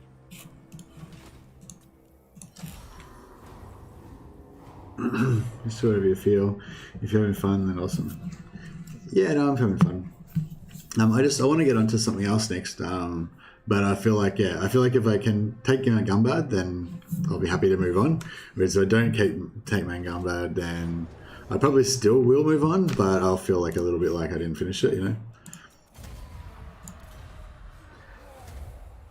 Just whatever you feel. If you're having fun, then awesome. Yeah, no, I'm having fun. I want to get onto something else next. But I feel like if I can take my Gumbad, then I'll be happy to move on. Whereas if I don't take my Gumbad, then I probably still will move on, but I'll feel like a little bit like I didn't finish it, you know.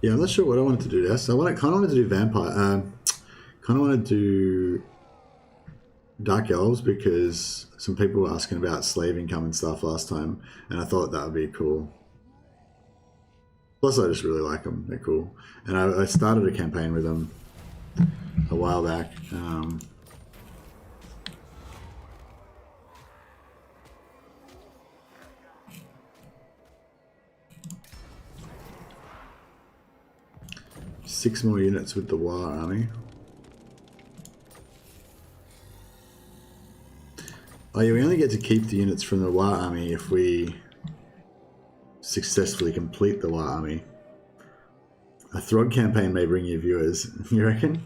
Yeah, I'm not sure what I wanted to do next. I kind of wanted to do vampire. Kind of wanted to do Dark Elves because some people were asking about slave income and stuff last time, and I thought that would be cool. Plus, I just really like them. They're cool. And I started a campaign with them a while back. Six more units with the War Army. Oh yeah, we only get to keep the units from the War Army if we successfully complete the War Army. A Throg campaign may bring you viewers. You reckon?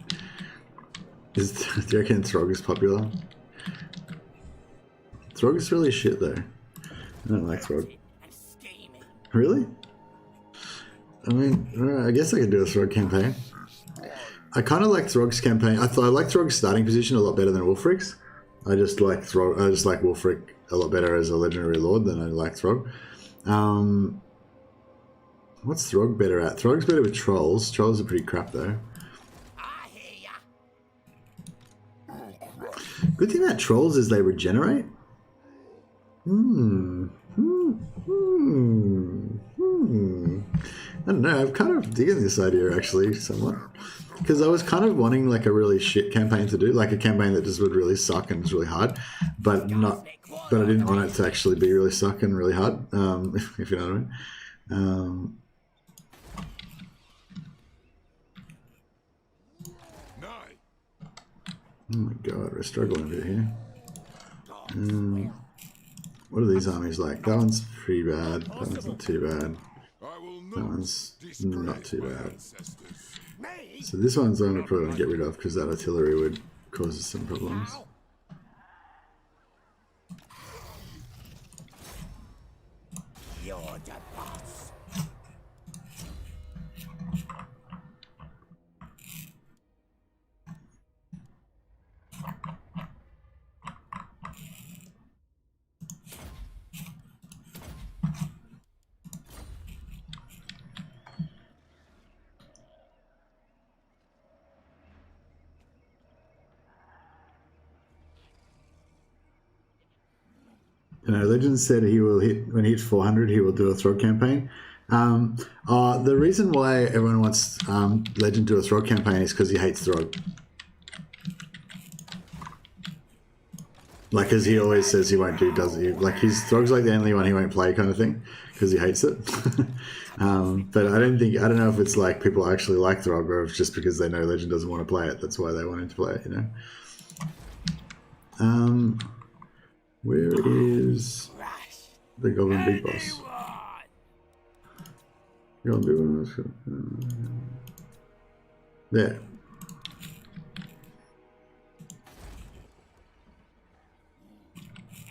Do you reckon Throg is popular? Throg is really shit though. I don't like Throg. And scheming. Really? I mean, I guess I could do a Throg campaign. I kind of like Throg's campaign. I like Throg's starting position a lot better than Wulfric's. I just like Wulfric a lot better as a legendary lord than I like Throg. What's Throg better at? Throg's better with trolls. Trolls are pretty crap though. I hear ya. Good thing about trolls is they regenerate. I don't know, I'm kind of digging this idea actually somewhat. Because I was kind of wanting like a really shit campaign to do, like a campaign that just would really suck and was really hard, but I didn't want it to actually be really suck and really hard, if you know what I mean. Oh my god, we're struggling a bit here. What are these armies like? That one's pretty bad. That one's not too bad. I will That not one's disgrace not too my bad. ancestors. Me? So this one's I'm probably going to get rid of because that artillery would cause us some problems. Now? You're the boss. You know, Legend said he will hit when he hits 400. He will do a Throg campaign. The reason why everyone wants Legend to do a Throg campaign is because he hates Throg. Like, as he always says, he won't do. Does he? Like, his Throg's like the only one he won't play, kind of thing, because he hates it. But I don't know if it's like people actually like Throg, or if it's just because they know Legend doesn't want to play it. That's why they want him to play it. You know. Where is the Goblin Big Boss? Goblin Big Boss. There.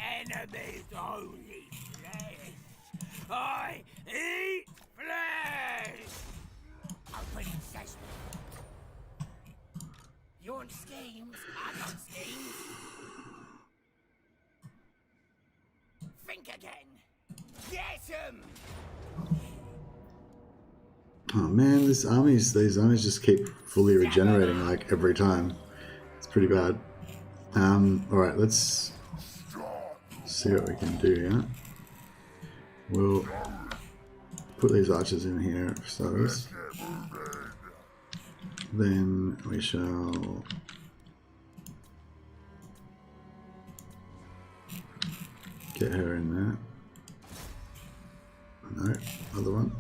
Enemies only flesh. I eat flesh. Open sesame. You want schemes? I got schemes. Think again. Get him. Oh man, these armies just keep fully regenerating like every time. It's pretty bad. Alright, let's see what we can do here. We'll put these archers in here for starters. Then we shall get her in there. No, other one.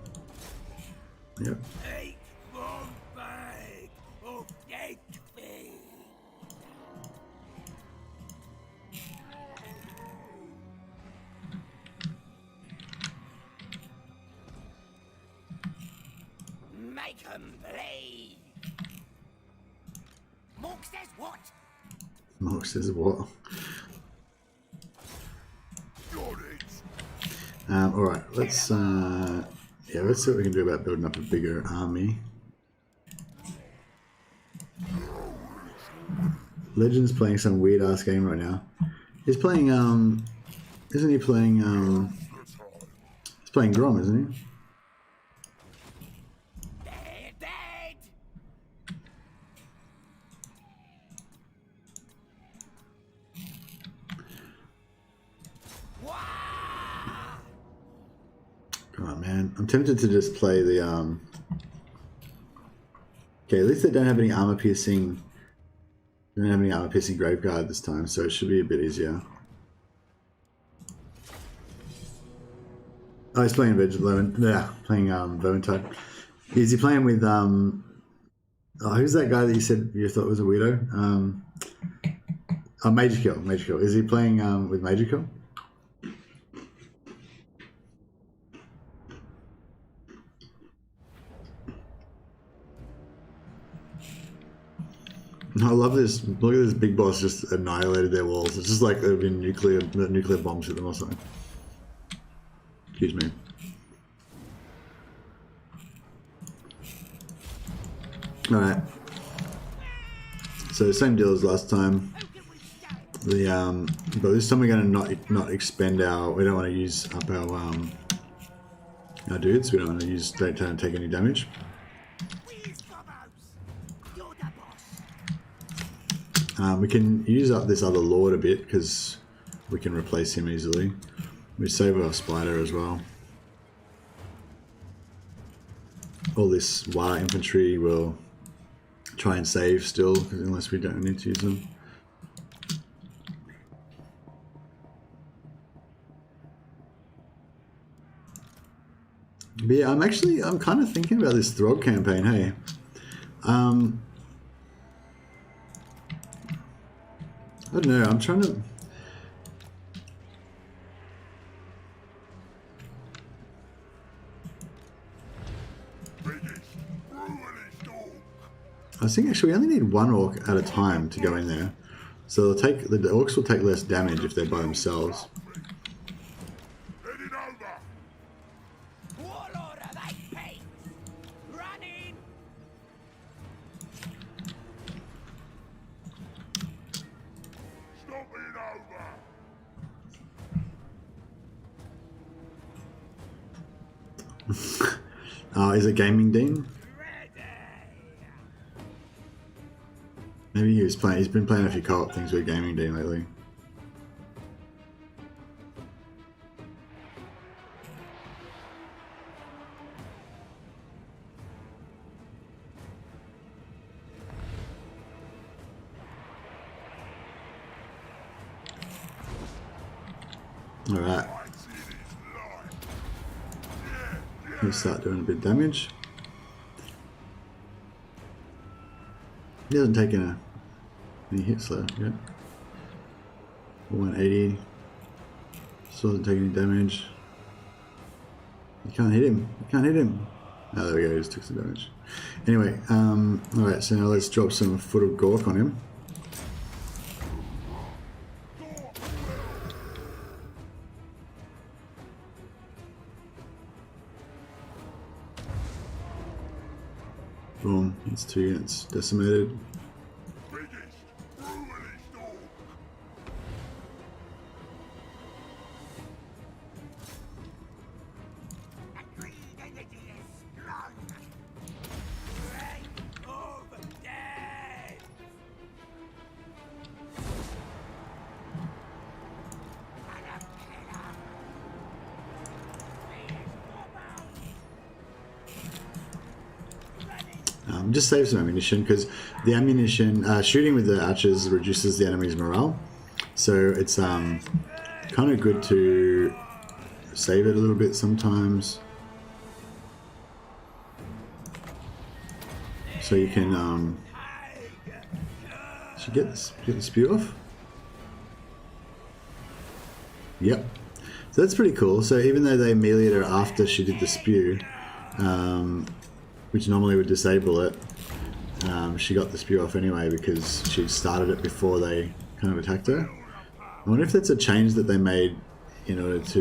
Yep. Take one bag of dead things. Make 'em bleed. Mork says what? Mark says what? Got it. Alright, let's see what we can do about building up a bigger army. Legend's playing some weird ass game right now. He's playing isn't he playing he's playing Grom, isn't he? They're dead. Wah! Come on, man. I'm tempted to just play the okay, at least they don't have any armor piercing. They don't have any armor piercing Graveguard this time, so it should be a bit easier. Oh, he's playing playing Vermintide. Is he playing with who's that guy that you said you thought was a weirdo? Major Kill. Is he playing with Major Kill? I love this. Look at this big boss just annihilated their walls. It's just like there have been nuclear bombs hit them or something. Excuse me. Alright. So same deal as last time. The but this time we're gonna not expend our, we don't want to use up our dudes, we don't want to don't take any damage. We can use up this other lord a bit because we can replace him easily. We save our spider as well. All this War infantry will try and save still, unless we don't need to use them. But yeah, I'm kind of thinking about this Throg campaign, hey. I don't know, I'm trying to... I was thinking actually we only need one orc at a time to go in there. So they'll take the orcs will take less damage if they're by themselves. Heading over. Warlord of Eight running. Stomping over. Oh, is it Gaming Dean? Maybe he was playing. He's been playing a few co-op things with Gaming Dean lately. All right. He'll start doing a bit of damage. He hasn't taken any hits though yet. 180. Still hasn't taken any damage. You can't hit him. You can't hit him. Oh, there we go. He just took some damage. Anyway, alright, so now let's drop some foot of Gork on him. Boom, it's 2 units decimated. Biggest, brutalist orc. The green energy is strong. Reign of death. Just save some ammunition because the ammunition shooting with the archers reduces the enemy's morale, so it's kind of good to save it a little bit sometimes, so you can should get the spew off. Yep, so that's pretty cool. So even though they meleeed her after she did the spew, which normally would disable it, she got the spew off anyway because she started it before they kind of attacked her. I wonder if that's a change that they made in order to,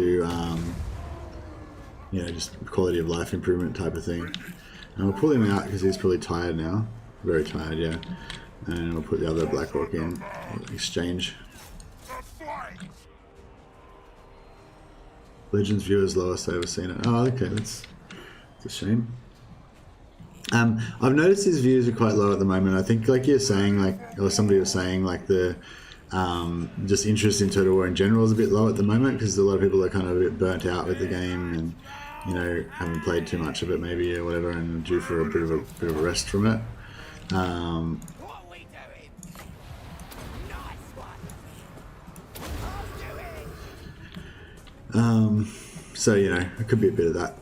you know, just quality of life improvement type of thing. And we'll pull him out because he's probably tired now. Very tired, yeah. And we'll put the other Black Orc in. Exchange. A fight. Legends viewers lowest I've ever seen it. Oh, okay, that's a shame. I've noticed his views are quite low at the moment. I think, like you're saying, like, or somebody was saying, like the just interest in Total War in general is a bit low at the moment because a lot of people are kind of a bit burnt out with the game and, you know, haven't played too much of it maybe or whatever and due for a bit of a rest from it. What are we doing? Nice one. I'll do it. So, you know, it could be a bit of that.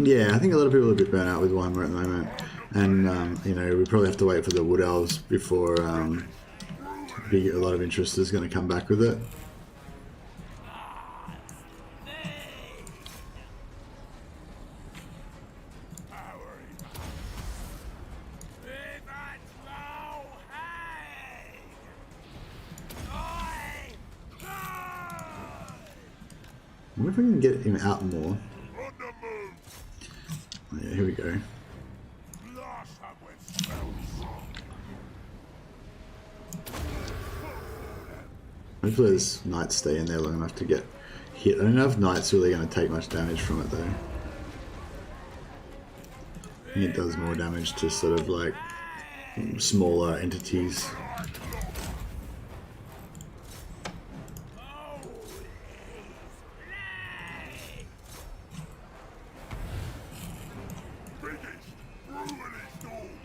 Yeah, I think a lot of people are a bit burnt out with Warhammer at the moment, and you know, we probably have to wait for the Wood Elves before a lot of interest is going to come back with it. I wonder if we can get him out more. Yeah, here we go. Hopefully those knights stay in there long enough to get hit. I don't know if knights really going to take much damage from it though. I think it does more damage to sort of like smaller entities.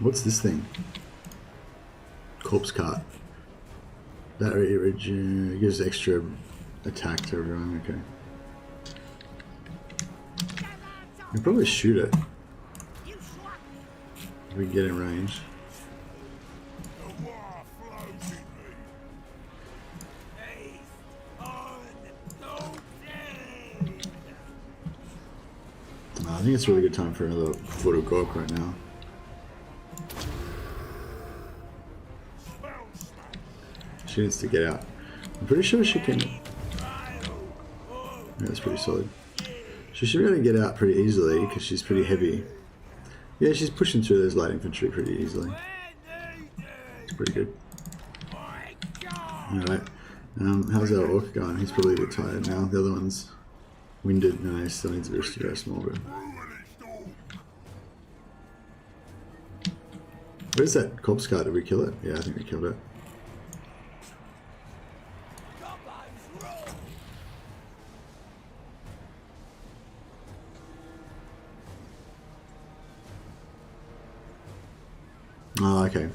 What's this thing? Corpse cart. That gives extra attack to everyone. Okay. We can probably shoot it if we get in range. think it's a really good time for another foot of Gork right now. She needs to get out. I'm pretty sure she can. Yeah, that's pretty solid. She should be able to get out pretty easily because she's pretty heavy. Yeah, she's pushing through those light infantry pretty easily. It's pretty good. Alright. How's our orc going? He's probably a bit tired now. The other one's winded. No, he still needs a bit to go small, bro. Where's that corpse cart? Did we kill it? Yeah, I think we killed it. Oh, okay.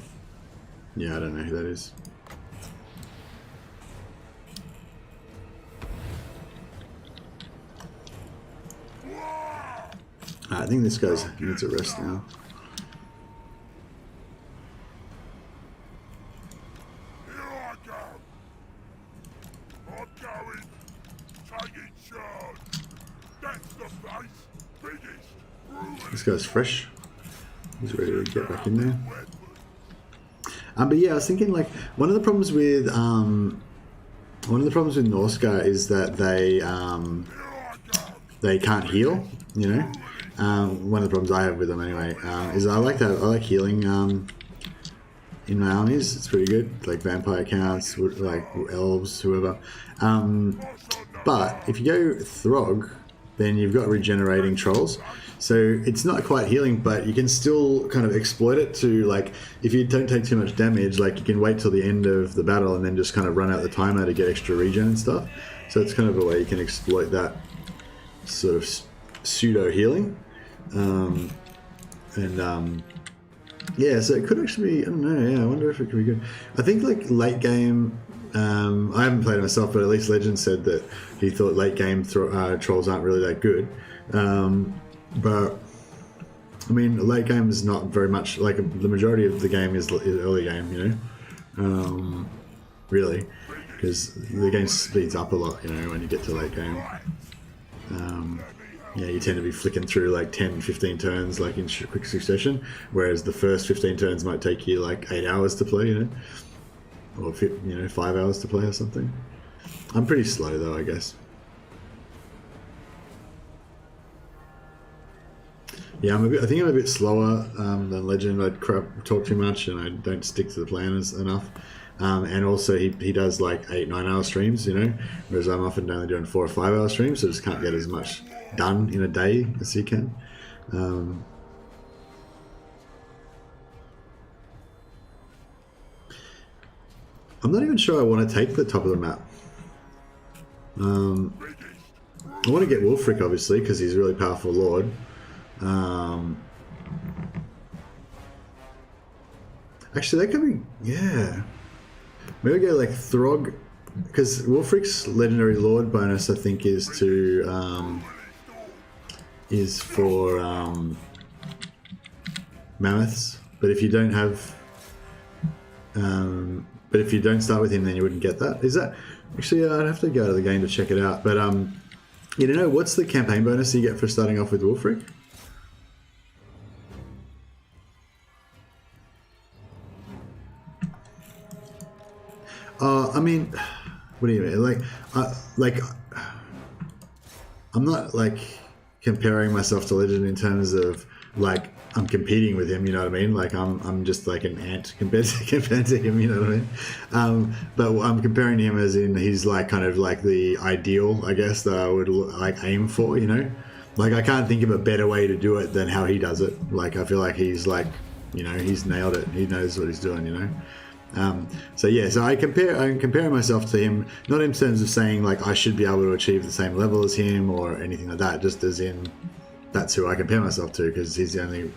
Yeah, I don't know who that is. I think this guy needs a rest now. Here I go. I'm going. Taking charge. That's the place. Biggest. This guy's fresh. He's ready to get back in there. But yeah, I was thinking like one of the problems with Norscar is that they can't heal. You know, one of the problems I have with them anyway is I like healing in my armies. It's pretty good, like vampire counts, like elves, whoever. But if you go Throg, then you've got regenerating trolls. So it's not quite healing, but you can still kind of exploit it to, like, if you don't take too much damage, like you can wait till the end of the battle and then just kind of run out the timer to get extra regen and stuff. So it's kind of a way you can exploit that sort of pseudo healing. Yeah, so it could actually be, I don't know, yeah, I wonder if it could be good. I think like late game, I haven't played it myself, but at least Legend said that he thought late game trolls aren't really that good. But I mean, late game is not very much, like the majority of the game is early game, you know, really, because the game speeds up a lot, you know, when you get to late game. Yeah, you tend to be flicking through like 10, 15 turns like in quick succession, whereas the first 15 turns might take you like 8 hours to play, you know, or 5 hours to play or something. I'm pretty slow though, I guess. Yeah, I think I'm a bit slower than Legend. I talk too much and I don't stick to the plan enough. And also he does like 8-9 hour streams, you know, whereas I'm often only doing 4 or 5 hour streams, so just can't get as much done in a day as he can. I'm not even sure I want to take the top of the map. I want to get Wulfric obviously because he's a really powerful lord. Actually, that could be, yeah. Maybe go like Throg, because Wulfric's legendary lord bonus I think is for mammoths. But if you don't have, but if you don't start with him, then you wouldn't get that. Is that actually? I'd have to go to the game to check it out. But you don't know what's the campaign bonus you get for starting off with Wulfric? I mean, what do you mean? Like, I'm not like comparing myself to Legend in terms of like I'm competing with him. You know what I mean? Like I'm just like an ant compared to him. You know what I mean? But I'm comparing him as in he's like kind of like the ideal, I guess, that I would like aim for. You know, like I can't think of a better way to do it than how he does it. Like I feel like he's like, you know, he's nailed it. He knows what he's doing. You know. So yeah, so I'm comparing myself to him, not in terms of saying like I should be able to achieve the same level as him or anything like that, just as in that's who I compare myself to because he's the only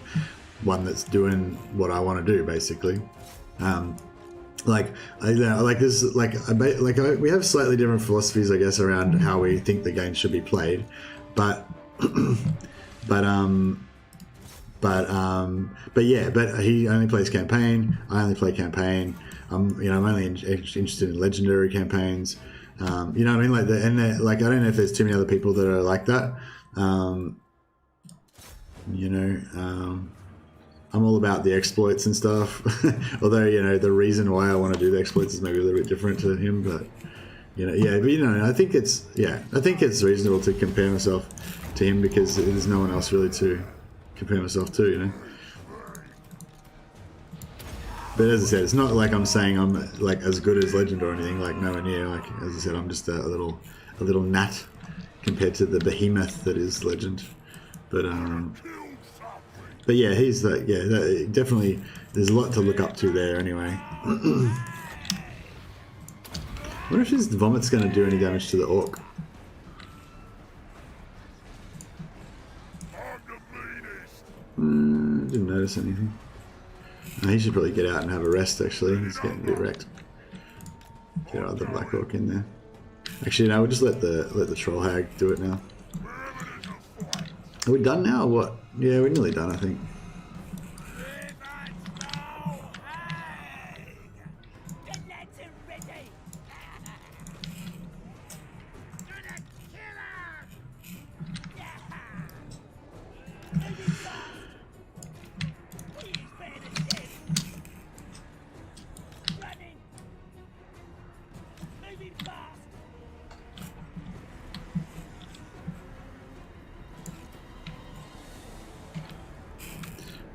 one that's doing what I want to do basically. We have slightly different philosophies, I guess, around how we think the game should be played, but he only plays campaign. I only play campaign. I'm only interested in legendary campaigns. You know what I mean? I don't know if there's too many other people that are like that. You know, I'm all about the exploits and stuff. Although, you know, the reason why I want to do the exploits is maybe a little bit different to him, but you know, yeah, but you know, I think it's reasonable to compare myself to him because there's no one else really to compare myself to, you know. But as I said, it's not like I'm saying I'm like as good as Legend or anything, like nowhere near. Like as I said, I'm just a little gnat compared to the behemoth that is Legend. But yeah, he's like, yeah, definitely. There's a lot to look up to there, anyway. I wonder if his vomit's going to do any damage to the orc. Didn't notice anything. He should probably get out and have a rest, actually. He's getting a bit wrecked. Get out the Black Orc in there. Actually, no, we'll just let the Troll Hag do it now. Are we done now or what? Yeah, we're nearly done, I think.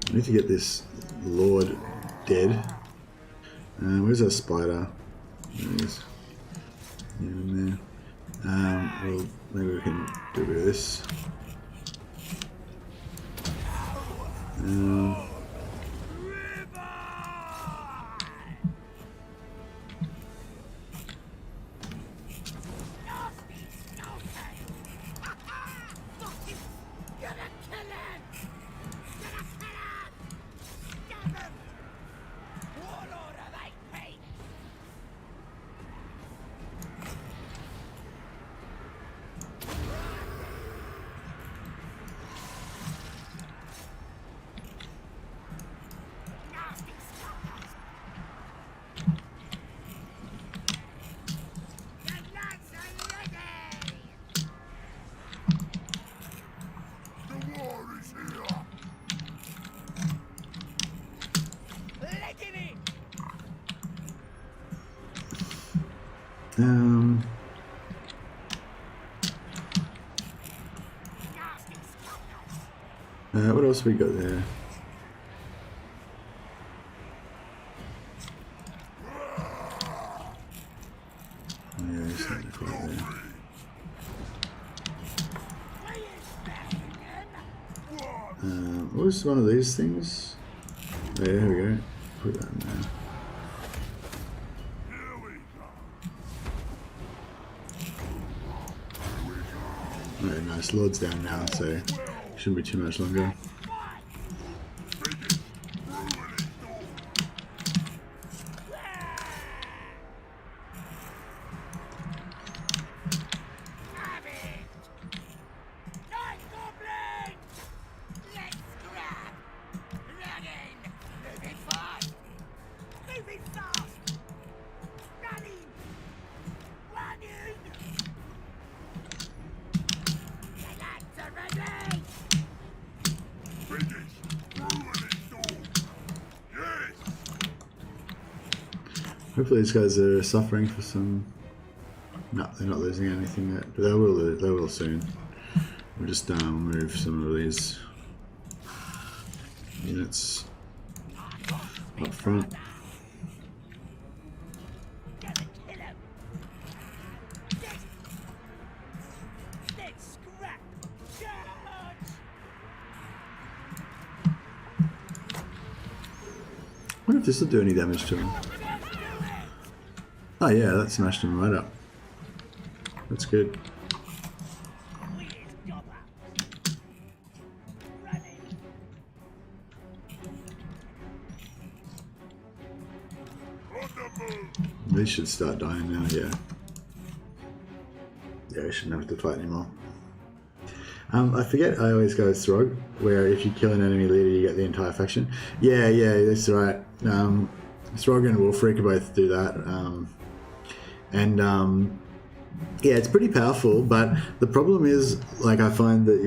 I need to get this Lord dead. Where's our spider? There he is. Yeah, in there. Well, maybe we can do a bit of this. What else we got there? Yeah, there's nothing quite there. What was one of these things? Oh, yeah, here we go. Put that in there. Alright, nice. Lord's down now, so shouldn't be too much longer. Hopefully these guys are suffering for some... No, they're not losing anything yet, but they will soon. We'll just move some of these units up front. I wonder if this will do any damage to him. Oh yeah, that smashed him right up. That's good. They should start dying now, yeah. Yeah, we shouldn't have to fight anymore. I forget I always go Throg, where if you kill an enemy leader you get the entire faction. Yeah, that's right. Throg and Wolfreak both do that. Yeah, it's pretty powerful, but the problem is, like, I find that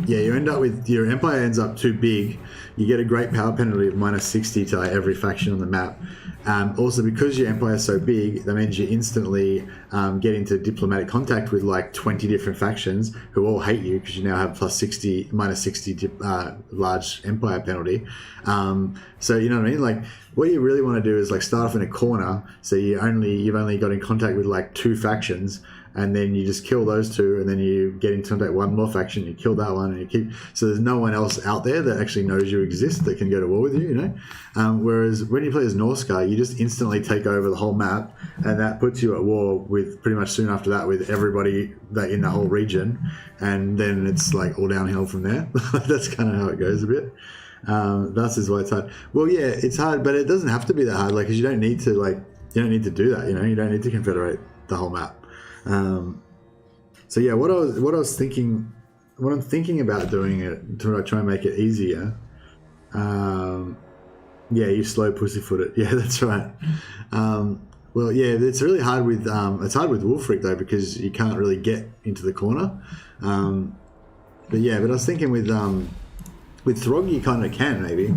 yeah, you end up with your empire ends up too big. You get a great power penalty of -60 to like every faction on the map. Also, because your empire is so big, that means you instantly get into diplomatic contact with like 20 different factions who all hate you because you now have -60 large empire penalty. So you know what I mean? Like, what you really want to do is like start off in a corner, so you've only got in contact with like 2 factions. And then you just kill those 2, and then you get in contact with one more faction, you kill that one, and you keep... So there's no one else out there that actually knows you exist that can go to war with you, you know? Whereas when you play as Norscar, you just instantly take over the whole map, and that puts you at war with pretty much soon after that with everybody that in the whole region, and then it's like all downhill from there. That's kind of how it goes a bit. That's why it's hard. Well, yeah, it's hard, but it doesn't have to be that hard, like, because you don't need to do that, you know? You don't need to confederate the whole map. So yeah, what I'm thinking about doing it to try and make it easier. Yeah, you slow pussyfoot it. Yeah, that's right. Well, yeah, it's really hard with Wolfric though, because you can't really get into the corner. But I was thinking with Throg you kind of can maybe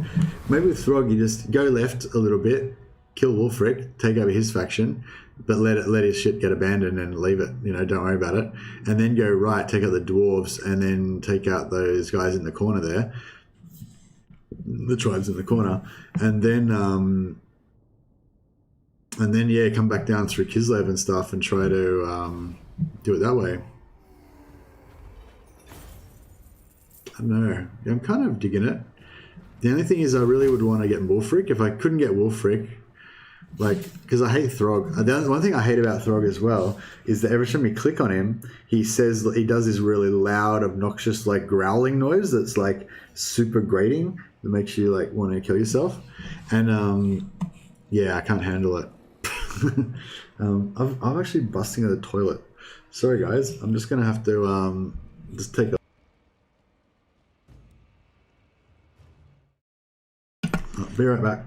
with Throg you just go left a little bit, kill Wolfric, take over his faction. But let his shit get abandoned and leave it, you know, don't worry about it. And then go right, take out the dwarves, and then take out those guys in the corner there. The tribes in the corner. And then yeah, come back down through Kislev and stuff and try to do it that way. I don't know. Yeah, I'm kind of digging it. The only thing is I really would want to get Wolfric. If I couldn't get Wolfric, like, because I hate Throg. The one thing I hate about Throg as well is that every time you click on him, he does this really loud, obnoxious, like growling noise that's like super grating that makes you like want to kill yourself. And yeah, I can't handle it. I'm actually busting at the toilet. Sorry guys, I'm just gonna have to just take a... I'll be right back.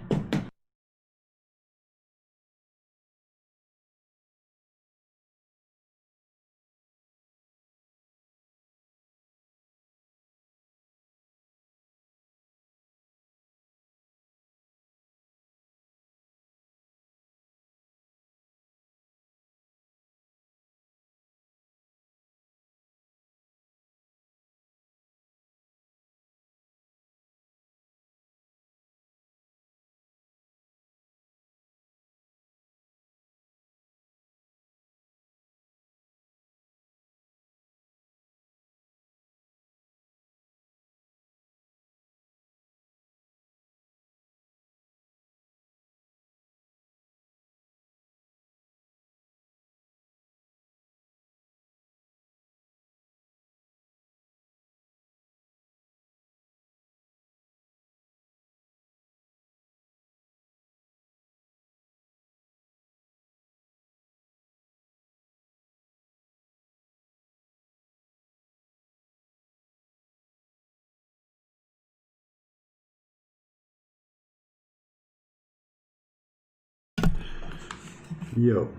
Yo.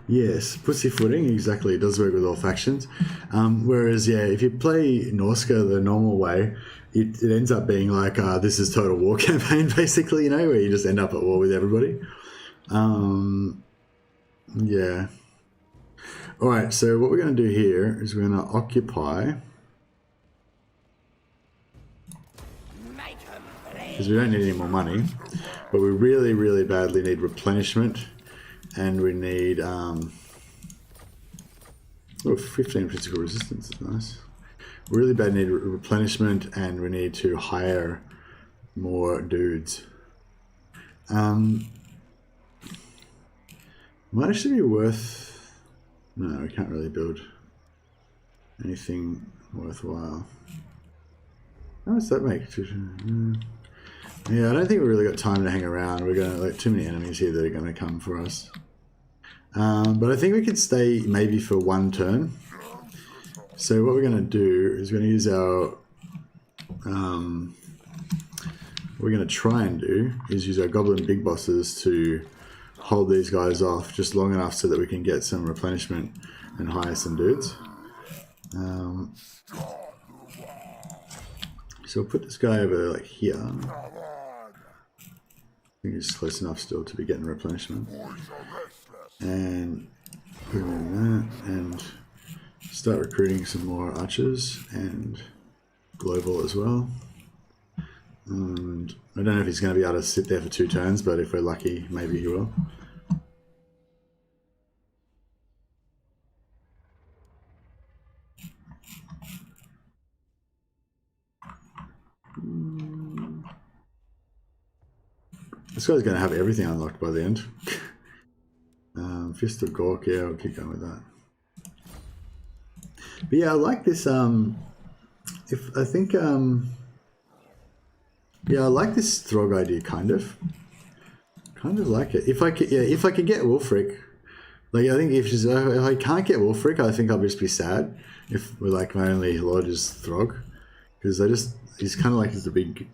Yes, pussyfooting, exactly. It does work with all factions. Whereas, yeah, if you play Norsca the normal way, it ends up being like, this is total war campaign, basically, you know, where you just end up at war with everybody. Yeah. All right, so what we're going to do here is we're going to occupy, because we don't need any more money, but we really, really badly need replenishment, and we need 15 physical resistance is nice. We really bad need replenishment, and we need to hire more dudes. Might actually be worth... No, we can't really build anything worthwhile. How does that make? Yeah, I don't think we really got time to hang around. We're gonna like too many enemies here that are gonna come for us. But I think we could stay maybe for one turn. So what we're gonna do is we're gonna use our what we're gonna try and do is use our goblin big bosses to hold these guys off just long enough so that we can get some replenishment and hire some dudes. So we'll put this guy over like here. I think he's close enough still to be getting replenishment. And put him in that and start recruiting some more archers and global as well. And I don't know if he's going to be able to sit there for 2 turns, but if we're lucky, maybe he will. This guy's going to have everything unlocked by the end. Fist of Gork, yeah, I'll keep going with that. But yeah, I like this. Yeah, I like this Throg idea, kind of like it. If I could get Wulfric, like I think if I can't get Wulfric, I think I'll just be sad. If we're like my only Lord is Throg, because he's kind of like the big.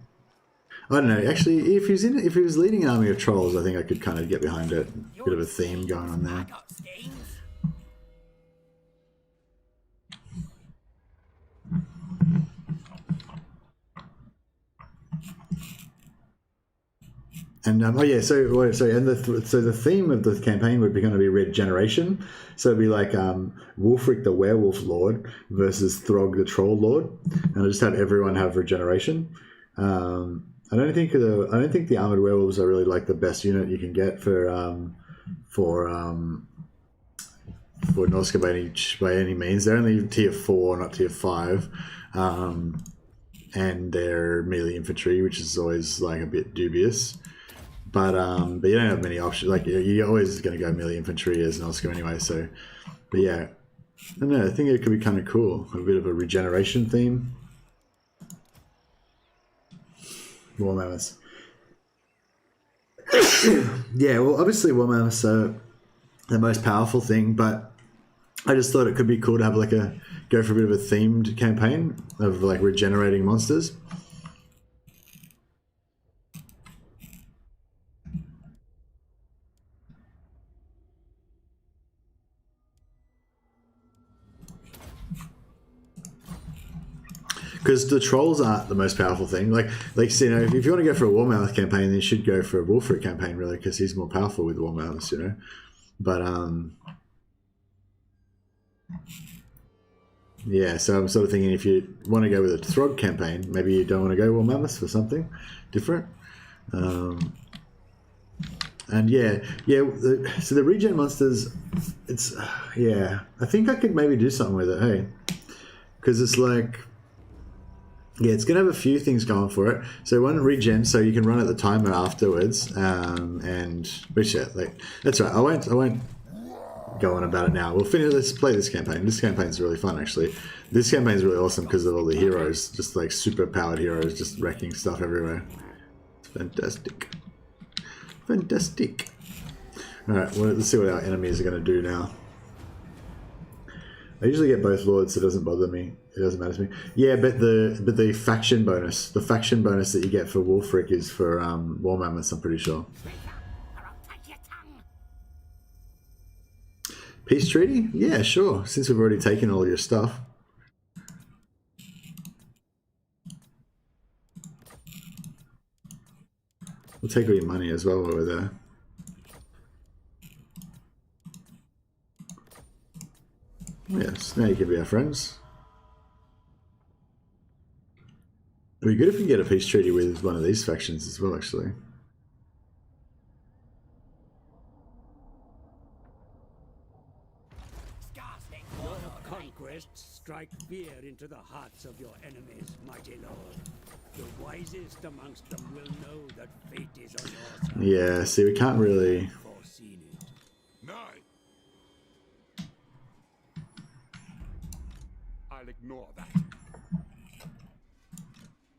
I don't know. Actually, if he was leading an army of trolls, I think I could kind of get behind it. Bit of a theme going on there. And oh yeah, so the theme of the campaign would be going to be regeneration. So it'd be like Wulfric the Werewolf Lord versus Throg the Troll Lord, and I just have everyone have regeneration. I don't think the armored werewolves are really like the best unit you can get for Norsca by any means. They're only tier 4, not tier 5, and they're melee infantry, which is always like a bit dubious. But you don't have many options. Like you're always going to go melee infantry as Norsca anyway. So, but yeah, I don't know. I think it could be kind of cool. A bit of a regeneration theme. War Mammoths. Yeah, well, obviously War Mammoths are the most powerful thing, but I just thought it could be cool to have like go for a bit of a themed campaign of like regenerating monsters. Because the trolls aren't the most powerful thing. Like you know, if you want to go for a War Mammoth campaign, then you should go for a Wulfric campaign, really, because he's more powerful with War Mammoths, you know. But yeah. So I'm sort of thinking if you want to go with a Throg campaign, maybe you don't want to go War Mammoths for something different. And yeah. So the regen monsters, it's yeah. I think I could maybe do something with it. Hey, because it's like. Yeah, it's gonna have a few things going for it. So one regen, so you can run at the timer afterwards, but yeah, like that's right. I won't go on about it now. We'll finish. Let's play this campaign. This campaign's really fun, actually. This campaign's really awesome because of all the heroes, just like super powered heroes, just wrecking stuff everywhere. It's fantastic, fantastic. All right, well, let's see what our enemies are gonna do now. I usually get both lords, so it doesn't bother me. It doesn't matter to me. Yeah, but the faction bonus, that you get for Wulfric is for War Mammoths, I'm pretty sure. Peace treaty? Yeah, sure. Since we've already taken all your stuff. We'll take all your money as well while we're there. Yes, now you can be our friends. It'd be good if we get a peace treaty with one of these factions as well, actually. Your conquests strike fear into the hearts of your enemies, mighty lord. The wisest amongst them will know that fate is on your side. Yeah, see, we can't really... Foreseen it. Nay. I'll ignore that.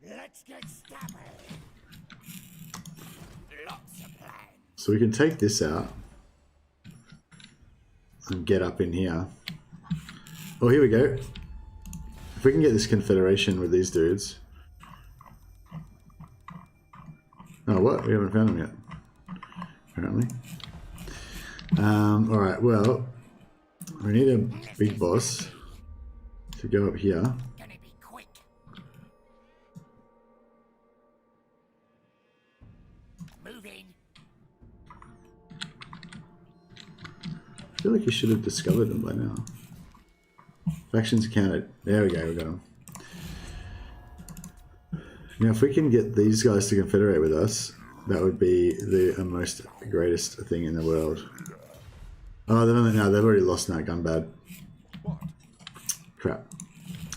Let's get stabbin'. Lots of plans. So we can take this out and get up in here. Oh, here we go. If we can get this confederation with these dudes. Oh, what? We haven't found them yet, apparently. Alright, well, we need a big boss. to go up here. Gonna be quick. Moving. I feel like you should have discovered them by now. Factions counted. There we go, we got them. Now, if we can get these guys to confederate with us, that would be the most greatest thing in the world. Oh, they've already lost now. Gone bad. Crap.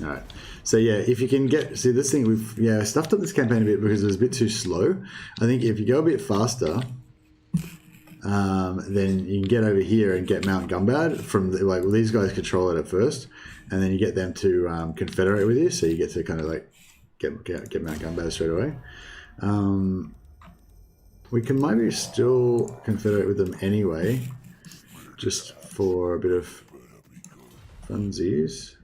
All right. So yeah, if you can get this thing, we've stuffed up this campaign a bit because it was a bit too slow. I think if you go a bit faster, then you can get over here and get Mount Gumbad from these guys control it at first, and then you get them to confederate with you, so you get to kind of like get Mount Gumbad straight away. We can maybe still confederate with them anyway, just for a bit of funsies.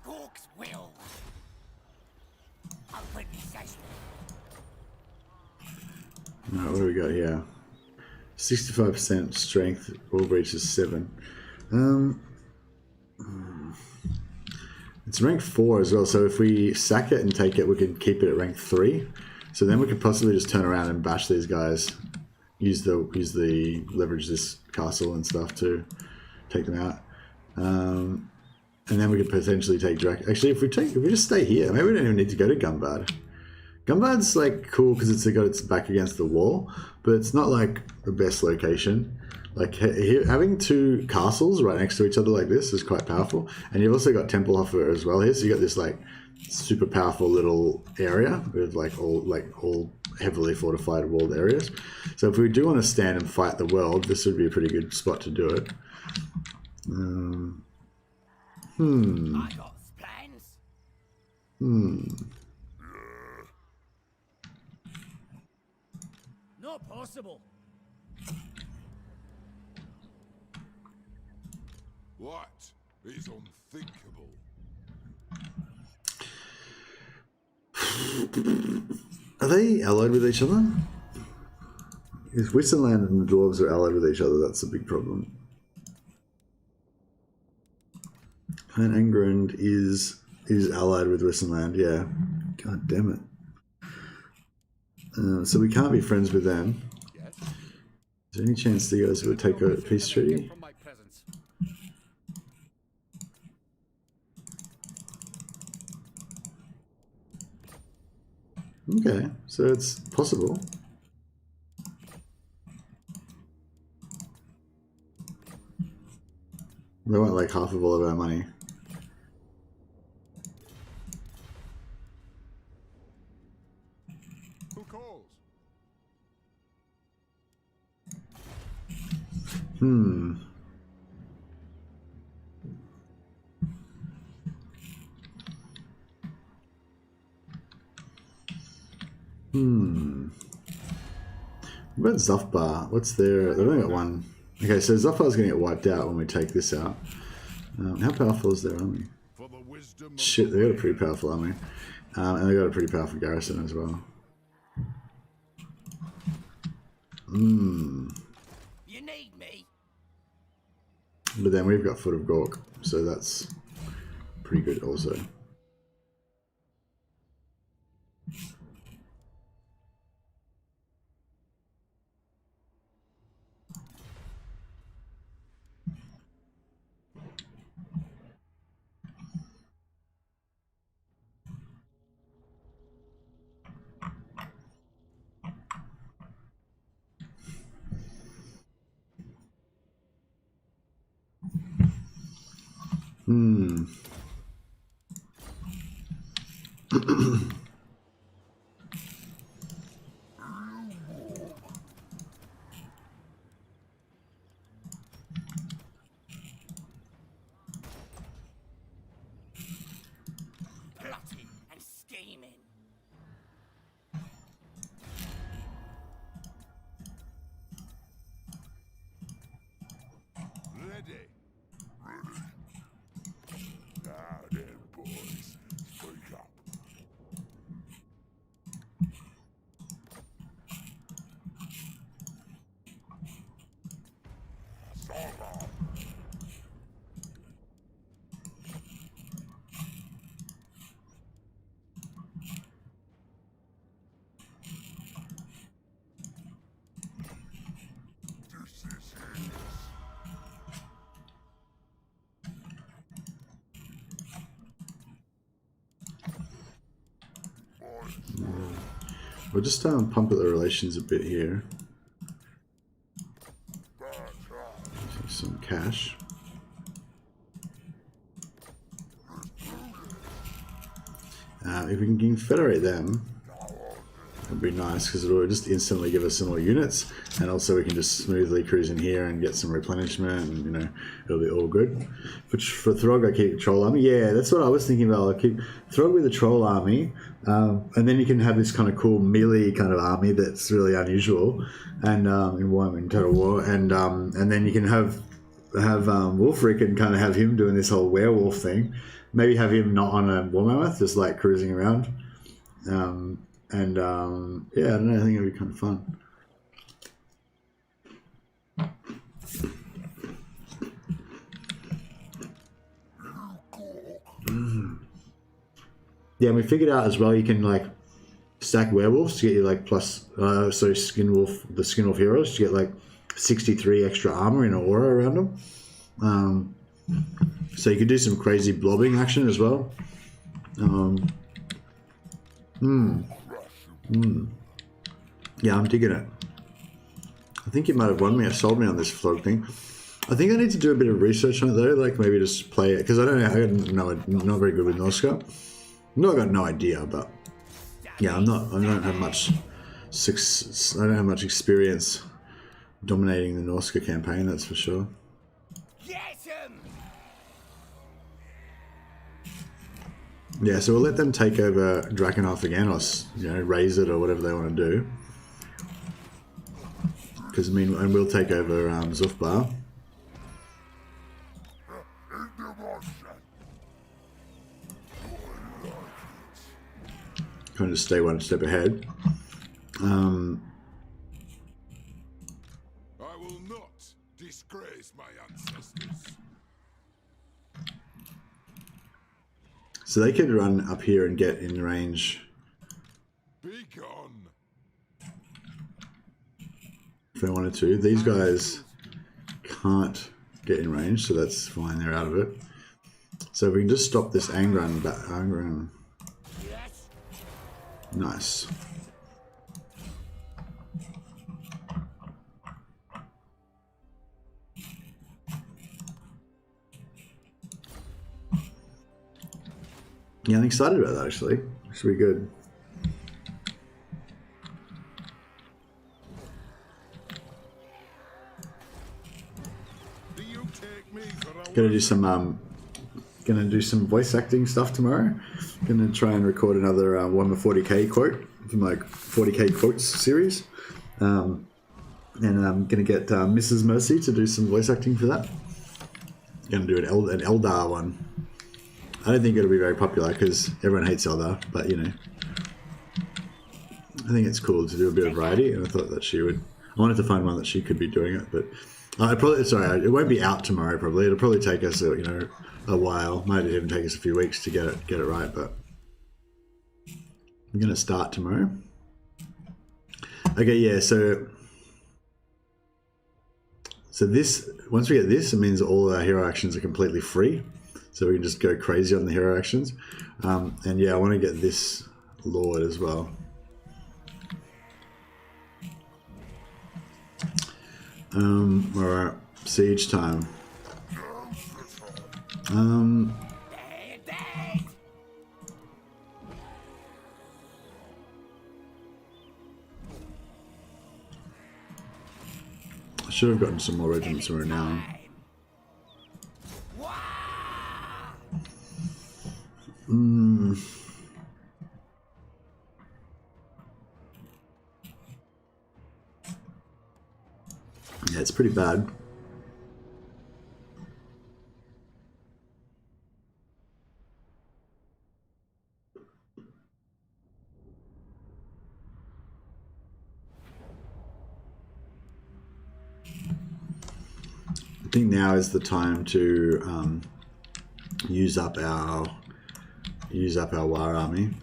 Hawk's will. Open session. Alright, what do we got here? 65% strength, all breach is 7. It's rank 4 as well, so if we sack it and take it, we can keep it at rank 3. So then we could possibly just turn around and bash these guys. Use the leverage this castle and stuff to take them out. And then we could potentially take Drac. Actually, if we just stay here, maybe we don't even need to go to Gumbad. Gumbad's like cool because it's got its back against the wall, but it's not like the best location. Like having 2 castles right next to each other like this is quite powerful, and you've also got Tempelhofer as well here. So you got this like super powerful little area with all heavily fortified walled areas. So if we do want to stand and fight the world, this would be a pretty good spot to do it. I got plans. Not possible. What is unthinkable? Are they allied with each other? If Wissenland and the dwarves are allied with each other, that's a big problem. And Angrund is allied with Wissenland, yeah. God damn it. So we can't be friends with them. Yes. Is there any chance you guys would take a peace treaty? From my presence. Okay, so it's possible. They want like half of all of our money. Who calls? What about Zufbar? What's their... They've only got 1. Okay, so Zufbar's going to get wiped out when we take this out. How powerful is their army? For the wisdom of Shit, they've got a pretty powerful army. And they've got a pretty powerful garrison as well. You need me. But then we've got Foot of Gork, so that's pretty good also. Plotting and scheming. ready. Now then, boys, speak up. We'll just pump up the relations a bit here. Some cash. If we can confederate them, it'd be nice because it'll just instantly give us some more units, and also we can just smoothly cruise in here and get some replenishment, and you know it'll be all good. For Throg, I keep Troll Army. Yeah, that's what I was thinking about. I keep Throg with the Troll Army, and then you can have this kind of cool melee kind of army that's really unusual, and in Total War, and then you can have Wolfric and kind of have him doing this whole werewolf thing. Maybe have him not on a war mammoth, just like cruising around. Yeah, I don't know. I think it'd be kind of fun. Yeah, and we figured out as well you can like stack werewolves to get you like plus. The Skin Wolf heroes to get like 63 extra armor in an aura around them. So you could do some crazy blobbing action as well. Yeah, I'm digging it. I think you might have won me or sold me on this Flog thing. I think I need to do a bit of research on it though, like maybe just play it, because I don't know, I'm not very good with Norska. No, I got no idea, but yeah, I don't have much experience dominating the Norska campaign, that's for sure. Yeah, so we'll let them take over Drakenhof again, or raise it, or whatever they want to do. Because and we'll take over Zufbar. Kind of stay one step ahead. I will not disgrace my ancestors. So they could run up here and get in range. Be gone. If they wanted to. These guys can't get in range, so that's fine, they're out of it. So we can just stop this Angrund back. Angrund. Nice. Yeah, I'm excited about that actually. Should be good. Gonna do some voice acting stuff tomorrow. Gonna try and record another Warhammer 40k quote from like 40k quotes series. And I'm gonna get Mrs. Mercy to do some voice acting for that. Gonna do an Eldar one. I don't think it'll be very popular because everyone hates Eldar, but you know, I think it's cool to do a bit of variety, and I thought that she would. I wanted to find one that she could be doing it, but it won't be out tomorrow. Probably it'll probably take us a while. Might even take us a few weeks to get it right, but I'm gonna start tomorrow. Okay, yeah. So this, once we get this, it means all our hero actions are completely free. So we can just go crazy on the hero actions. And yeah, I want to get this Lord as well. Alright, siege time. I should have gotten some more regiments for now. Yeah, it's pretty bad. I think now is the time to use up our war army.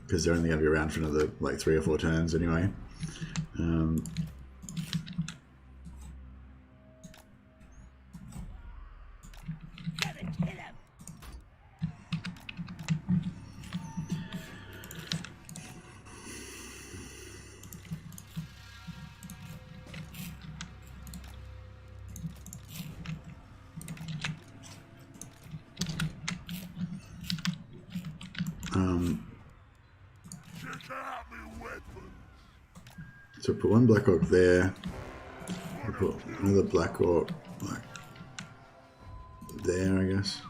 Because they're only going to be around for another like 3 or 4 turns anyway. out me weapons. So put one black orc there. We'll put another black orc like there, I guess.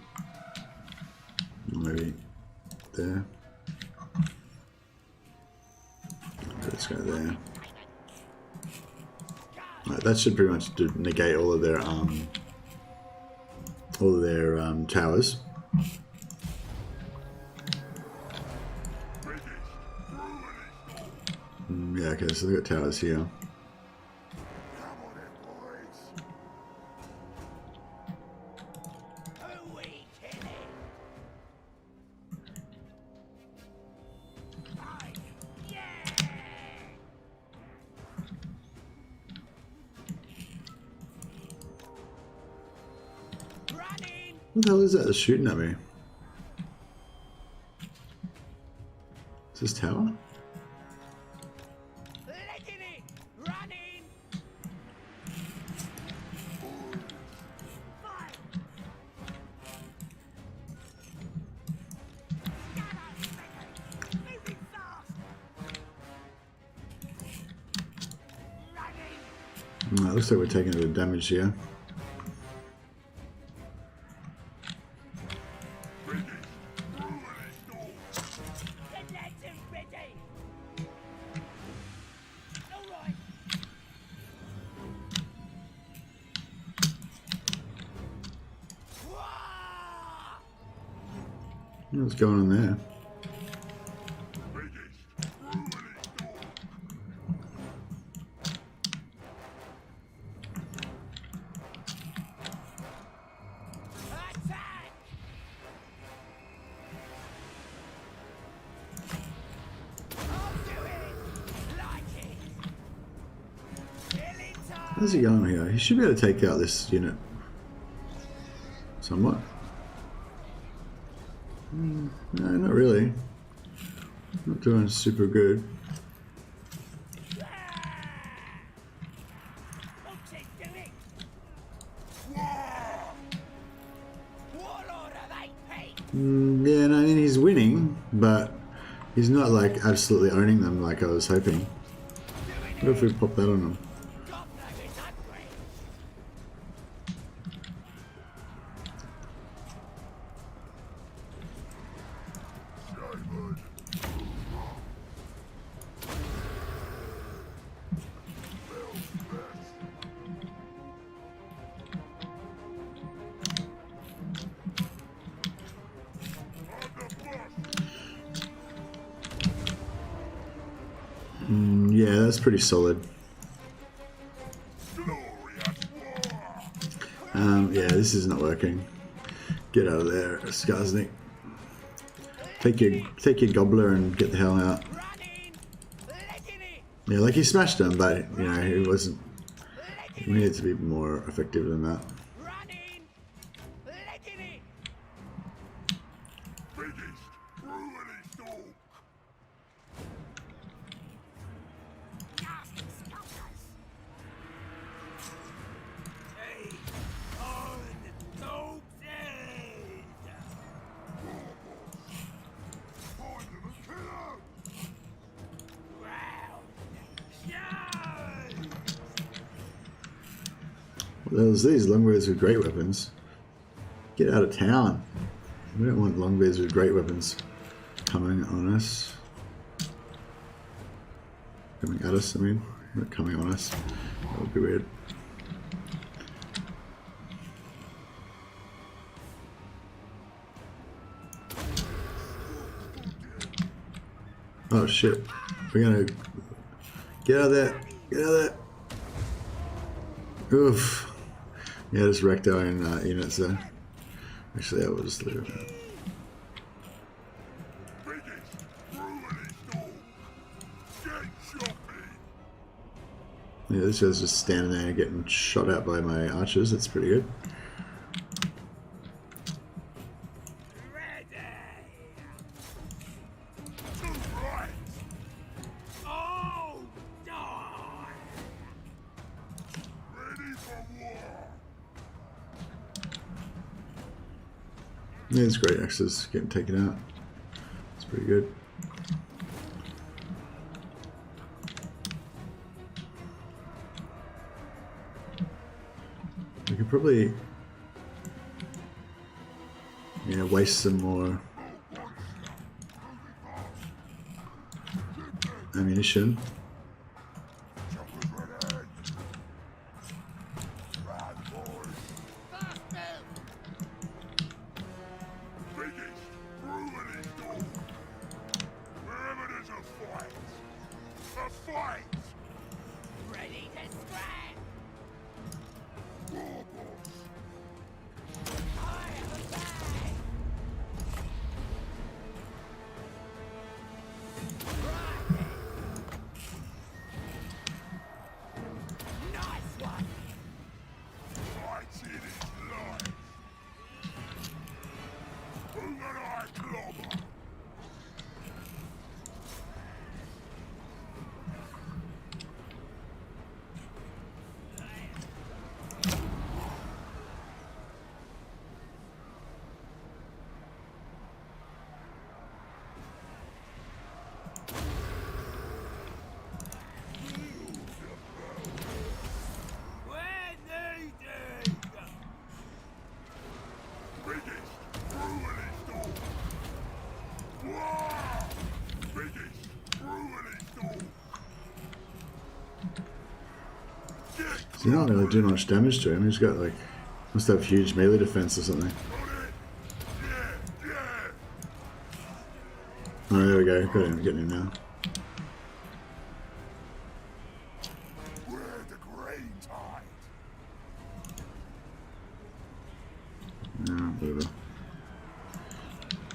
Or maybe there. Let's go there. Right, that should pretty much negate all of their towers. Yeah, okay, so they've got towers here. Come on in, boys. Who we killing? Fine. Yeah! Running! What the hell is that that's shooting at me? Is this tower? Letting it! Running! Fine! Moving fast! Running! It looks like we're taking a bit of damage here. The legs are ready! Alright! What's going on there? Attack! I'll do it! Like it! Killing time! How's he going here? He should be able to take out this unit. Somewhat. No, not really. Not doing super good. What's it doing? Warlord of AP! Yeah, no, I mean, he's winning, but he's not like absolutely owning them like I was hoping. What if we pop that on him? God knows it's hungry! Yeah, that's pretty solid. Yeah, this is not working. Get out of there, Skarsnik. Take your gobbler and get the hell out. Running! Letting it! Yeah, like he smashed him, but you know he wasn't. We needed to be more effective than that. Running! Letting it! Biggest, brutally dog. Nasty scoundrels! Take on no dead! Find them and kill them. Round! Shine! There's these longbows with great weapons. Get out of town. We don't want longbows with great weapons coming on us. Coming at us, I mean. Not coming on us. That would be weird. Oh shit. We're gonna get out of there. Get out of there. Oof. Yeah, just wrecked our own units there. Actually, I will just leave it. Biggest, brutally dog. Get shopping. Yeah, this guy's just standing there getting shot at by my archers. That's pretty good. Ready! To right. Oh, die! Ready for war. Yeah, it's great. Axis getting taken out. It's pretty good. probably waste some more ammunition. Ready to scrap! Nice one! Fights in his life. Who can I clobber? So you're not really doing much damage to him. He's got like, must have huge melee defense or something. Oh, there we go. Got him, getting him now. Where the grain tide. No, whatever.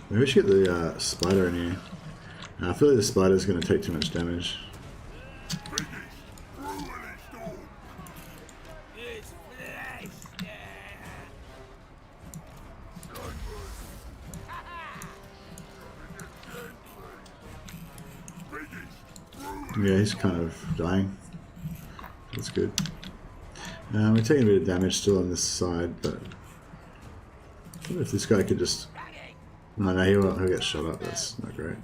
Maybe we should get the spider in here. I feel like the spider's going to take too much damage. Yeah, he's kind of dying. That's good. We're taking a bit of damage still on this side, but I wonder if this guy could just... No, no, he'll get shot up. That's not great.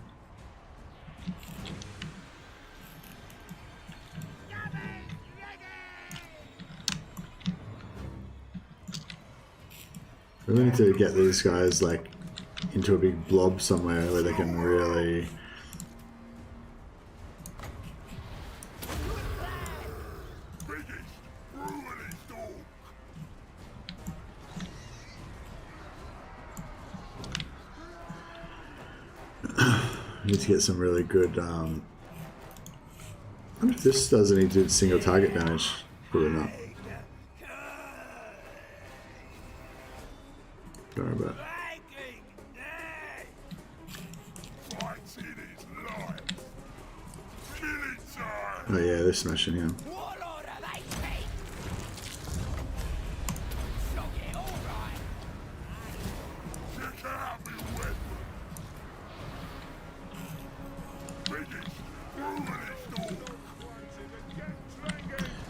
We need to get these guys like into a big blob somewhere where they can really... Need to get some really good. I wonder if this does any single target damage. Probably not. Don't worry about it. Oh yeah, they're smashing him.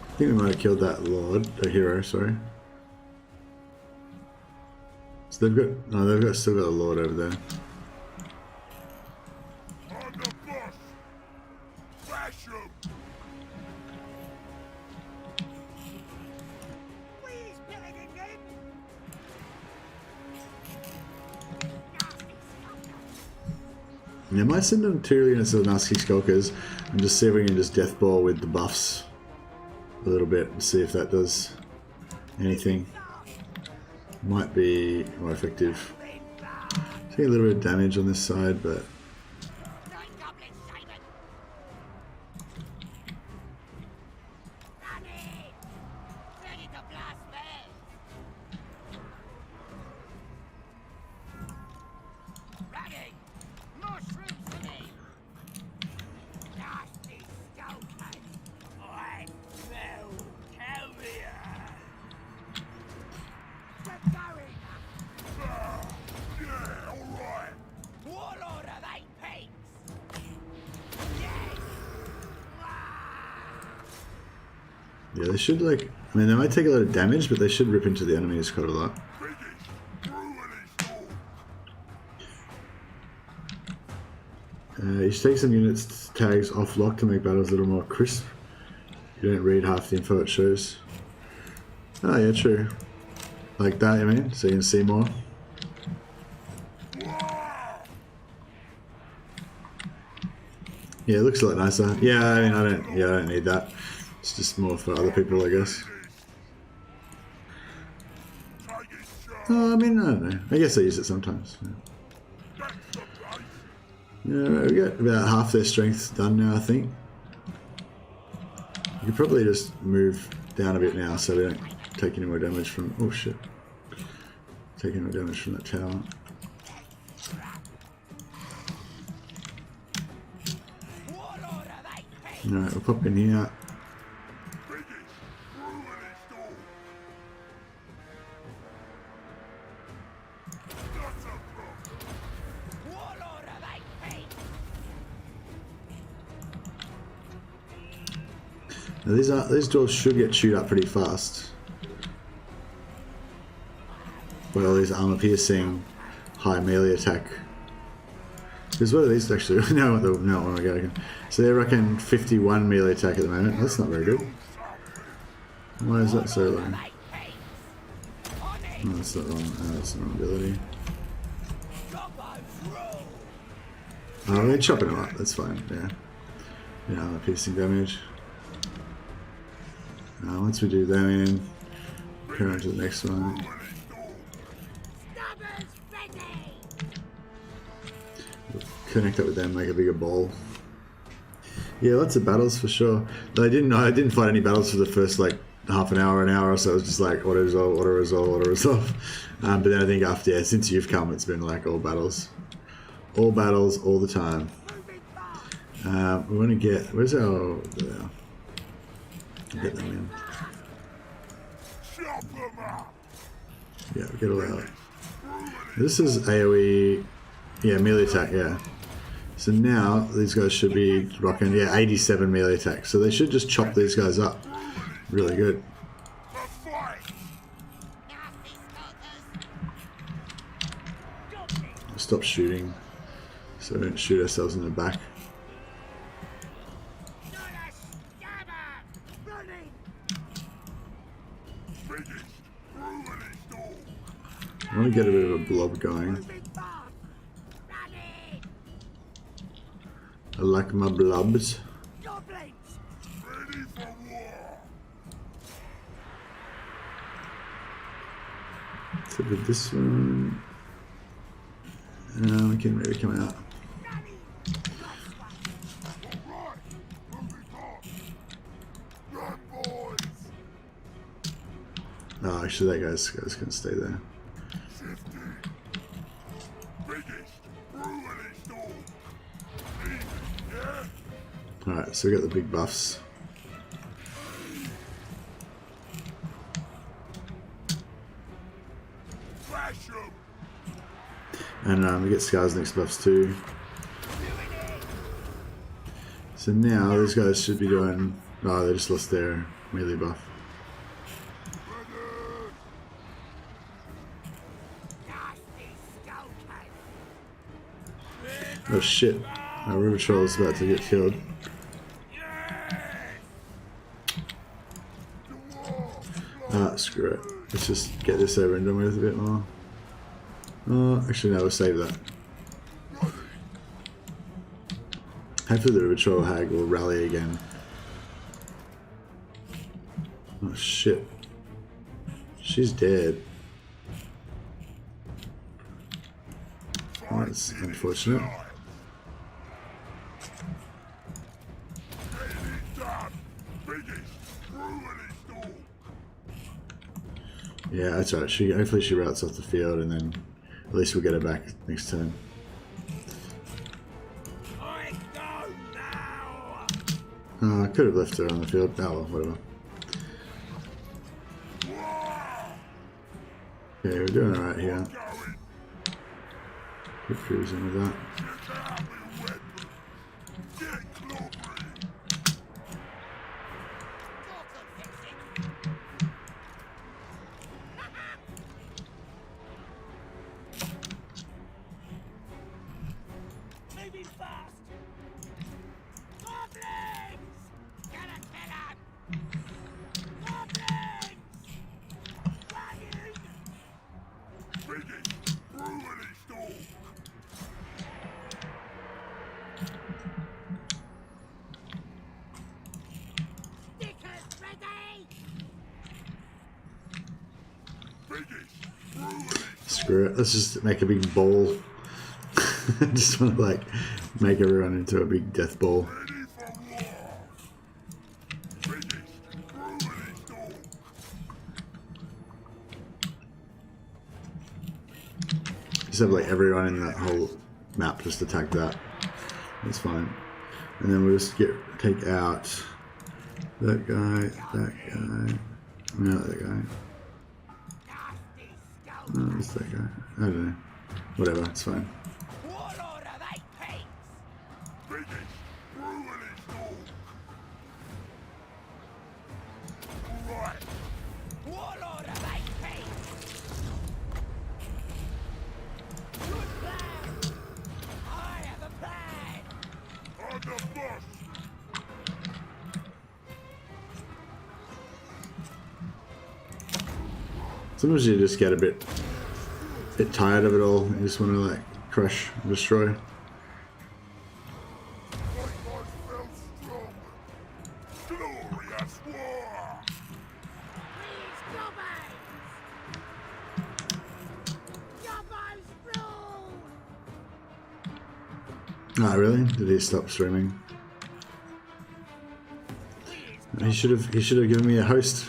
I think we might have killed that lord, or hero, sorry. So they've got, no, still got a lord over there. Yeah, I might send them Tyrion instead of nasty skulkers and just see if we can just deathball with the buffs a little bit and see if that does anything. Might be more effective. Taking a little bit of damage on this side, but yeah, they should like, I mean, they might take a lot of damage, but they should rip into the enemies quite a lot. You should take some units tags off lock to make battles a little more crisp. You don't read half the info it shows. Oh yeah, true. Like that, I mean? So you can see more. Yeah, it looks a lot nicer. Yeah, I mean, I don't need that. It's just more for other people, I guess. Oh, I mean, I don't know. I guess I use it sometimes. Yeah, we got about half their strength done now, I think. You could probably just move down a bit now so we don't take any more damage from... Oh, shit. Take any more damage from that tower. Alright, we'll pop in here. Now these dwarves should get chewed up pretty fast. Well, these armor piercing, high melee attack. Because what are these actually? No, what I go. So they reckon 51 melee attack at the moment. That's not very good. Why is that so low? No, that's not wrong. Oh, that's the wrong ability. Oh, we're chopping them up. That's fine. Yeah. Yeah, armor piercing damage. Once we do them in, go on to the next one. Connect up with them, make a bigger ball. Yeah, lots of battles for sure. I didn't fight any battles for the first like half an hour or so. It was just like auto resolve. But then I think after, yeah, since you've come, it's been like all battles all the time. We want to get, where's our, get them in. Yeah, get all out. This is AoE, yeah, melee attack, yeah. So now these guys should be rocking, yeah, 87 melee attack. So they should just chop these guys up. Really good. Stop shooting so we don't shoot ourselves in the back. I want to get a bit of a blob going. I like my blobs. So with this one, we can maybe come out. Oh, actually, that guy's gonna stay there. Alright, so we got the big buffs. And we get Skarsnik's buffs too. So now these guys should be doing... Oh, they just lost their melee buff. Oh shit, our river troll is about to get killed. Ah, screw it. Let's just get this over and done with a bit more. Oh, actually no, we'll save that. Hopefully the river troll hag will rally again. Oh shit. She's dead. Oh, that's unfortunate. Yeah, that's right. Hopefully she routes off the field, and then at least we'll get her back next turn. I could have left her on the field. Oh well, whatever. Okay, we're doing alright here. Keep cruising with that. screw it. Let's just make a big ball. I just want to like make everyone into a big death ball. Just have like everyone in that whole map just attack that. That's fine. And then we'll just take out that guy, no, that guy. No, it's that guy. I don't know. Whatever, it's fine. Sometimes you just get a bit tired of it all. You just want to like crush and destroy. Oh, really? Did he stop streaming? He should have given me a host.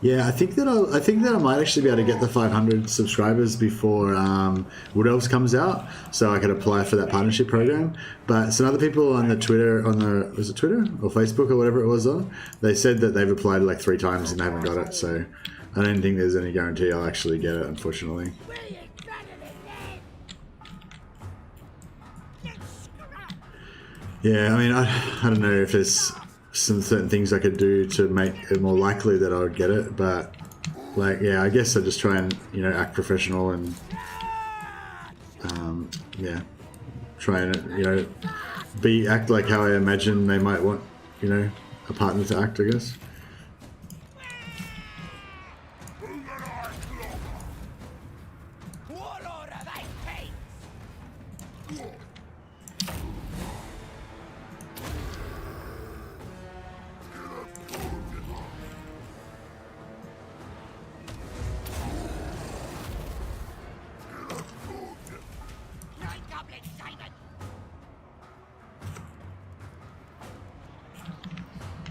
Yeah, I think that I might actually be able to get the 500 subscribers before Wood Elves comes out, so I could apply for that partnership program. But some other people on the Twitter, was it Twitter or Facebook or whatever it was on, they said that they've applied like 3 times and they haven't got it. So I don't think there's any guarantee I'll actually get it, unfortunately. Yeah, I mean, I don't know if there's some certain things I could do to make it more likely that I would get it, but like, yeah, I guess I just try and, you know, act professional and yeah, try and, you know, act like how I imagine they might want, you know, a partner to act, I guess.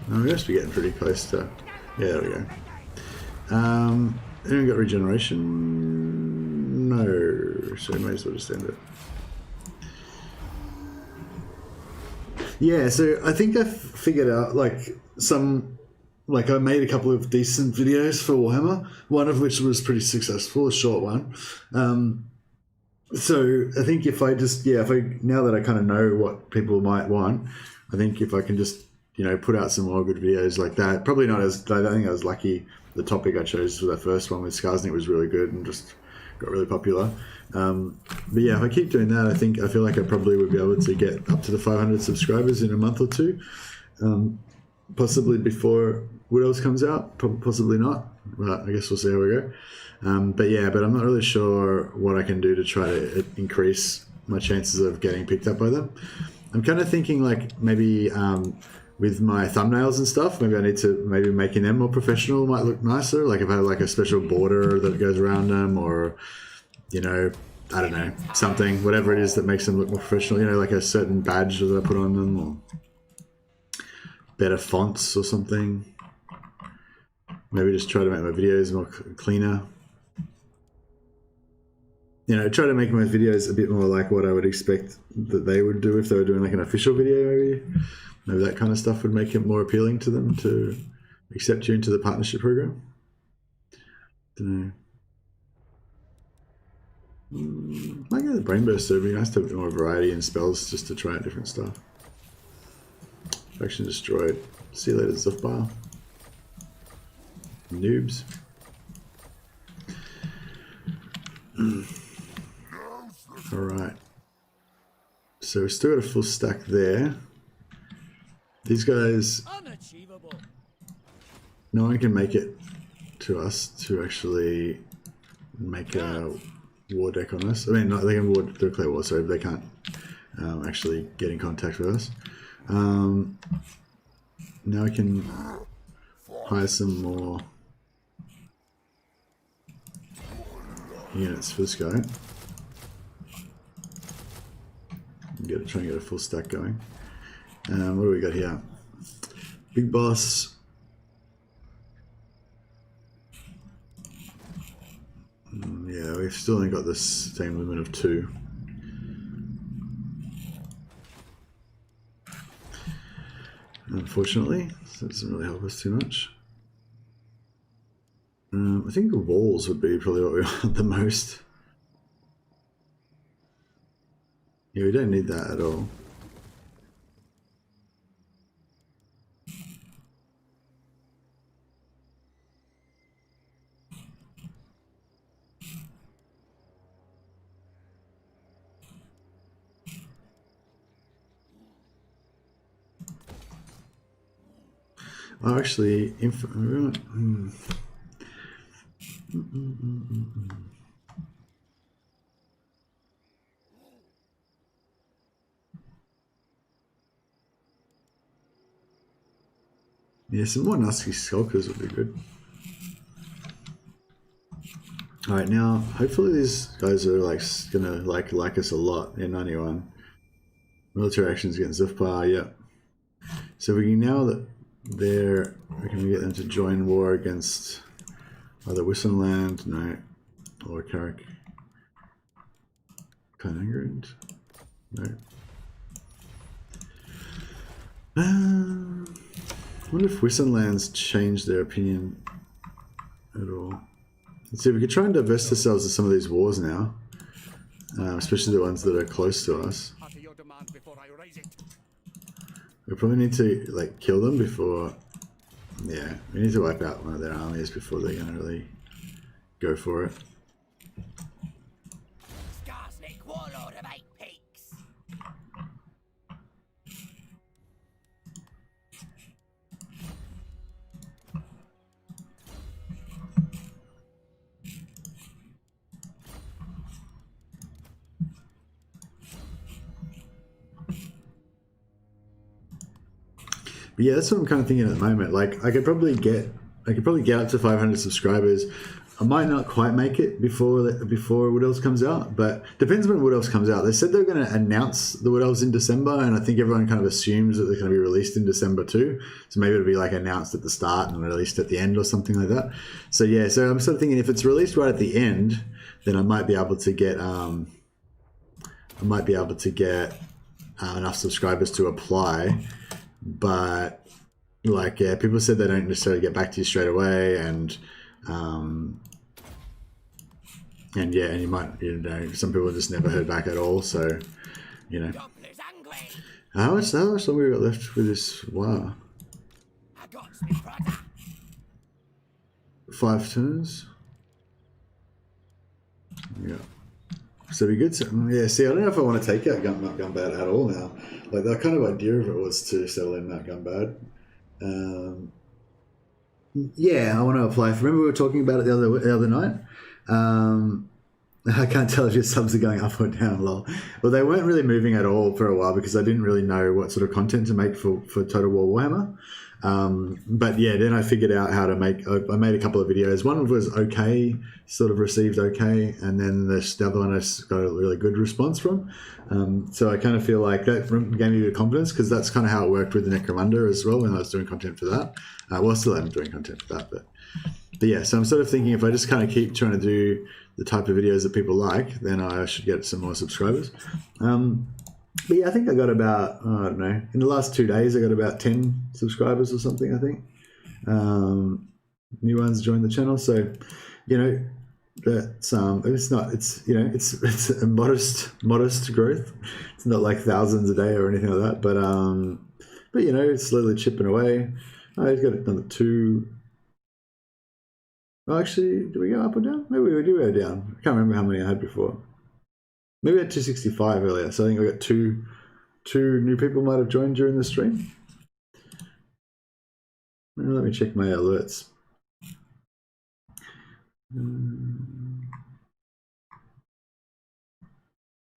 We must be getting pretty close to. Yeah, there we go. Anyone got regeneration? No, so we may as well just end it. Yeah, so I think I figured out like I made a couple of decent videos for Warhammer. One of which was pretty successful, a short one. So I think if I now that I kind of know what people might want, I think if I can just, you know, put out some more good videos like that. Probably not as, I think I was lucky the topic I chose for the first one with Skarsnik was really good and just got really popular. But yeah, if I keep doing that, I feel like I probably would be able to get up to the 500 subscribers in a month or two. Possibly before Wood Elves comes out, possibly not. But I guess we'll see how we go. But I'm not really sure what I can do to try to increase my chances of getting picked up by them. I'm kind of thinking like maybe with my thumbnails and stuff, maybe I need to making them more professional might look nicer. Like if I had like a special border that goes around them, or, you know, I don't know, something, whatever it is that makes them look more professional, you know, like a certain badge that I put on them, or better fonts or something. Maybe just try to make my videos more cleaner. You know, try to make my videos a bit more like what I would expect that they would do if they were doing like an official video, maybe. Maybe that kind of stuff would make it more appealing to them to accept you into the partnership program. Don't know. Might get the brain burst. It'd be nice to have a bit more variety in spells just to try out different stuff. Faction destroyed. See you later, Zuffbar. Noobs. Alright. So we've still got a full stack there. These guys, no one can make it to us to actually make a war deck on us. I mean, they can declare war, sorry, but they can't actually get in contact with us. Now we can hire some more units for this guy. Try and get a full stack going. What do we got here? Big boss. Yeah, we've still only got this same limit of 2. Unfortunately, so it doesn't really help us too much. I think the walls would be probably what we want the most. Yeah, we don't need that at all. Oh, actually, yeah, some more nasty skulkers would be good. Alright, now, hopefully these guys are like gonna like us a lot in 91. Military actions against Zufbar, yep. So we can, now that we can get them to join war against either Wissenland, no, or Carrick. Angrund, no. I wonder if Wissenland's changed their opinion at all. Let's see, we could try and divest ourselves of some of these wars now, especially the ones that are close to us. We probably need to like kill them before. Yeah, we need to wipe out one of their armies before they're gonna really go for it. Skarsnik, warlord of 8 peaks. But yeah, that's what I'm kind of thinking at the moment. Like, I could probably get up to 500 subscribers. I might not quite make it before Wood Elves comes out, but depends when Wood Elves comes out. They said they're going to announce the Wood Elves in December, and I think everyone kind of assumes that they're going to be released in December too. So maybe it'll be like announced at the start and released at the end or something like that. So yeah, so I'm sort of thinking if it's released right at the end, then I might be able to get enough subscribers to apply. But like, yeah, people said they don't necessarily get back to you straight away, and yeah, and you might, you know, some people just never heard back at all. So, you know, how much longer we got left with this? Wow, 5 turns. Yeah. So be good. To, yeah. See, I don't know if I want to take out Mount Gunbad at all now. Like, that kind of idea of it was to settle in Mount Gunbad. Yeah, I want to apply. Remember we were talking about it the other night. I can't tell if your subs are going up or down. Lol. Well, they weren't really moving at all for a while because I didn't really know what sort of content to make for Total War Warhammer. But yeah, then I figured out how to make. I made a couple of videos. One was okay, sort of received okay, and then the other one I got a really good response from. So I kind of feel like that gave me the confidence, because that's kind of how it worked with the Necromunda as well when I was doing content for that. Well, still am doing content for that, but yeah. So I'm sort of thinking if I just kind of keep trying to do the type of videos that people like, then I should get some more subscribers. But yeah, I think I got about, I don't know, in the last 2 days I got about 10 subscribers or something, I think. New ones joined the channel, so, you know, that's it's not, it's, you know, it's a modest growth. It's not like thousands a day or anything like that, but you know, it's slowly chipping away. I've got another 2. Oh, actually, do we go up or down? Maybe we do go down. I can't remember how many I had before. Maybe I had 265 earlier, so I think I got two new people might have joined during the stream. Let me check my alerts.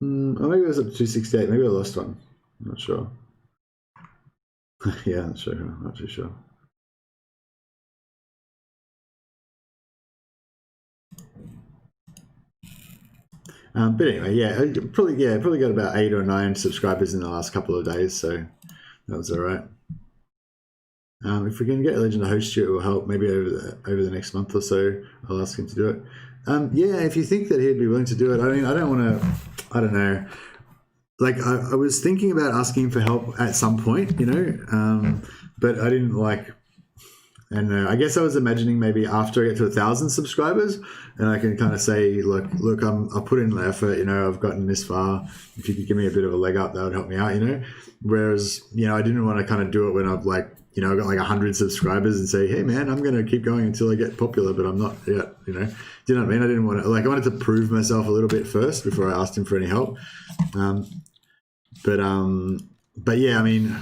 Or maybe it was up to 268. Maybe I lost one. I'm not sure. Yeah, not sure. Not too sure. But anyway, yeah, probably got about 8 or 9 subscribers in the last couple of days, so that was all right. If we can get Legend to host you, it will help. Maybe over the next month or so, I'll ask him to do it. Yeah, if you think that he'd be willing to do it, I mean, I don't want to. I don't know. Like I was thinking about asking him for help at some point, you know, but I didn't like. And I guess I was imagining maybe after I get to 1,000 subscribers, and I can kind of say, look, I've put in the effort, you know, I've gotten this far. If you could give me a bit of a leg up, that would help me out, you know. Whereas, you know, I didn't want to kind of do it when I've like, you know, I got like 100 subscribers and say, hey man, I'm going to keep going until I get popular, but I'm not yet, you know. Do you know what I mean? I didn't want to, like, I wanted to prove myself a little bit first before I asked him for any help. But yeah, I mean,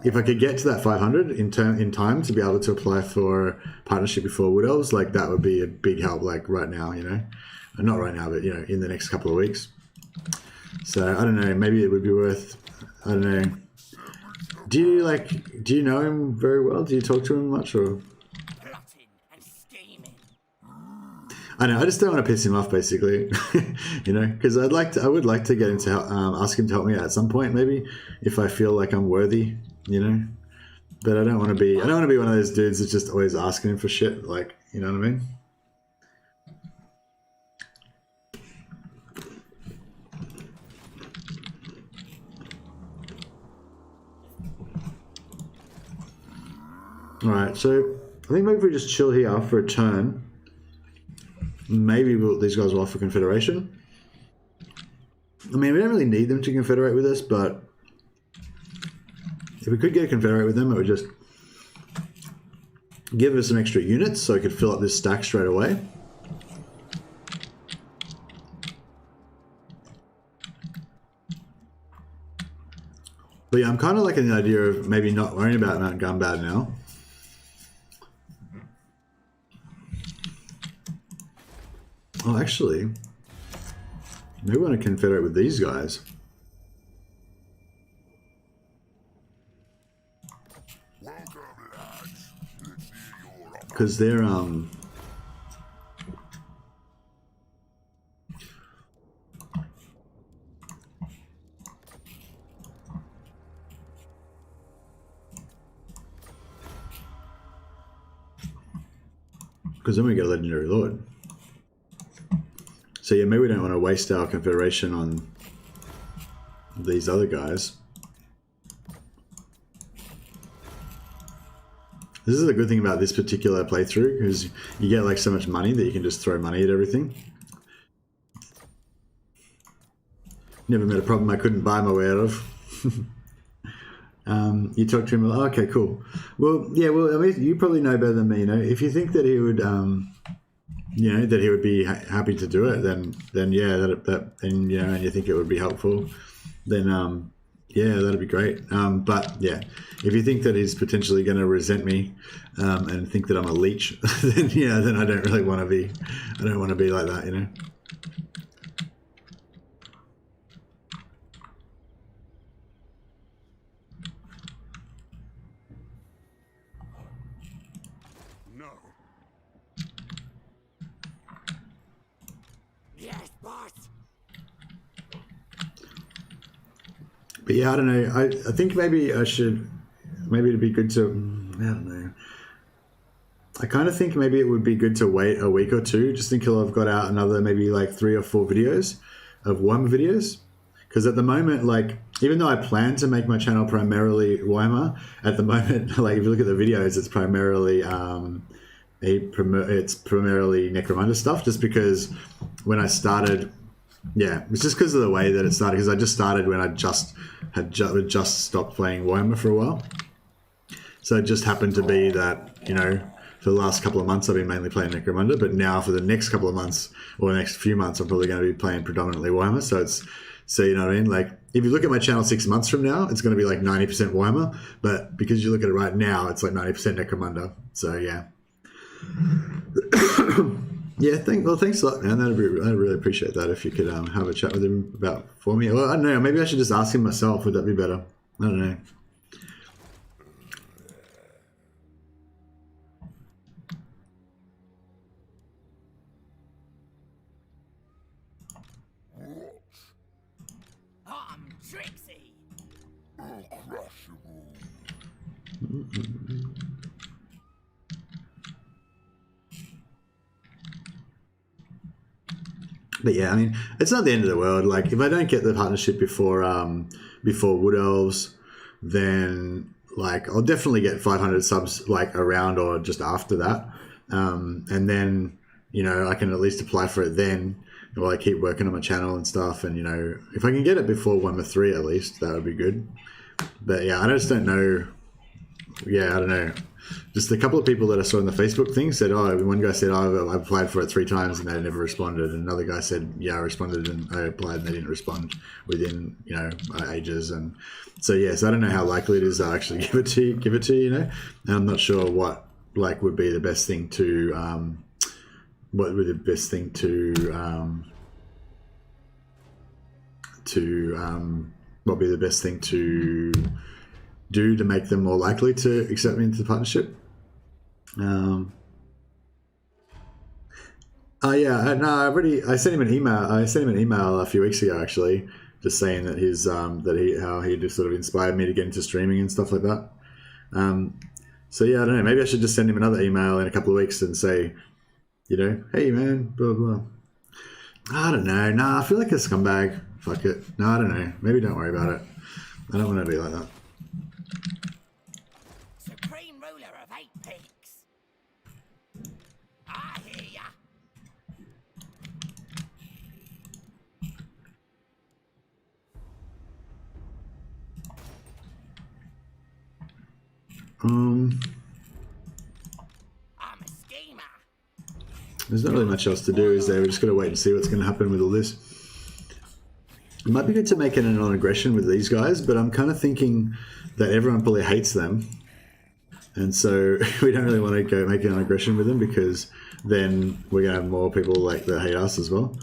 if I could get to that 500 in time to be able to apply for partnership before Wood Elves, like that would be a big help, like right now, you know, not right now, but you know, in the next couple of weeks. So I don't know, maybe it would be worth, I don't know. Do you know him very well? Do you talk to him much or? Plotting and scheming. I know, I just don't want to piss him off, basically, you know, because I would like to get him to help, ask him to help me out at some point, maybe, if I feel like I'm worthy, you know. But I don't want to be one of those dudes that's just always asking him for shit, like, you know what I mean? All right, so I think maybe if we just chill here for a turn. Maybe these guys will offer Confederation. I mean, we don't really need them to confederate with us, but if we could get a confederate with them, it would just give us some extra units so I could fill up this stack straight away. But yeah, I'm kind of liking the idea of maybe not worrying about Mount Gunbad now. Oh, actually, maybe I want to confederate with these guys. Welcome, lads. Let's hear your offer. Because they're, because then we get a Legendary Lord. So yeah, maybe we don't want to waste our Confederation on these other guys. This is the good thing about this particular playthrough, is you get like so much money that you can just throw money at everything. Never met a problem I couldn't buy my way out of. You talk to him, okay, cool. Well, yeah, well, I mean, you probably know better than me, you know. If you think that he would, you know, that he would be happy to do it, then yeah, and you know, and you think it would be helpful, then yeah, that'd be great. But yeah, if you think that he's potentially going to resent me and think that I'm a leech, then yeah, then I don't really want to be. I don't want to be like that, you know. No. Yes, boss. But yeah, I don't know. I think maybe I should. Maybe it'd be good to. I don't know. I kind of think maybe it would be good to wait a week or two just until I've got out another maybe like 3 or 4 videos of Warhammer videos. Because at the moment, like, even though I plan to make my channel primarily Warhammer, at the moment, like, if you look at the videos, it's primarily primarily Necromunda stuff. Just because when I started, yeah, it's just because of the way that it started. Because I just started when I just stopped playing Warhammer for a while. So it just happened to be that, you know, for the last couple of months I've been mainly playing Necromunda, but now for the next couple of months or the next few months I'm probably going to be playing predominantly Warhammer. So you know what I mean? Like, if you look at my channel 6 months from now, it's going to be like 90% Warhammer, but because you look at it right now, it's like 90% Necromunda. So yeah. Yeah, thanks a lot, man. I'd really appreciate that if you could have a chat with him about for me. Well, I don't know. Maybe I should just ask him myself. Would that be better? I don't know. I'm Trixie. I'll crush you all. But yeah, I mean, it's not the end of the world. Like, if I don't get the partnership before Wood Elves, then like I'll definitely get 500 subs like around or just after that, and then I can at least apply for it then while I keep working on my channel and stuff. And if I can get it before Warhammer 3 at least, that would be good. But yeah, I just don't know. Yeah, I don't know. Just a couple of people that I saw in the Facebook thing said, one guy said, I applied for it 3 times and they never responded. And another guy said, yeah, I responded and I applied and they didn't respond within, ages. And so, yes, I don't know how likely it is to actually give it to you, And I'm not sure what would be the best thing to, what would be the best thing to do to make them more likely to accept me into the partnership. I sent him an email a few weeks ago actually, just saying that how he just sort of inspired me to get into streaming and stuff like that. So yeah, I don't know, maybe I should just send him another email in a couple of weeks and say, hey man, blah blah. I don't know. Nah, I feel like a scumbag. Fuck it. No, I don't know. Maybe don't worry about it. I don't want to be like that. Supreme ruler of 8 peaks. I hear ya. I'm a schemer. There's not really much else to do, is there? We're just got to wait and see what's going to happen with all this. It might be good to make it a non-aggression with these guys, but I'm kind of thinking that everyone probably hates them. And so we don't really want to go make an aggression with them, because then we're going to have more people that hate us as well.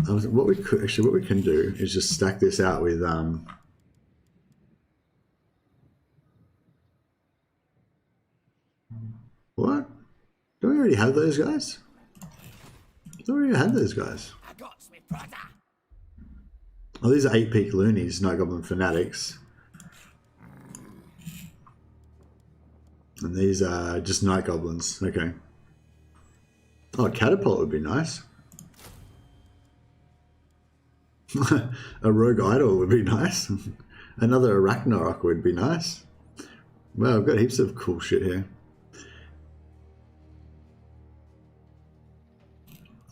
What we can do is just stack this out with what? Do we already have those guys? I already had those guys. I got me brother. Oh, these are 8-peak loonies, Night Goblin fanatics. And these are just Night Goblins. Okay. Oh, a catapult would be nice. A rogue idol would be nice. Another Arachnarok would be nice. Well, I've got heaps of cool shit here.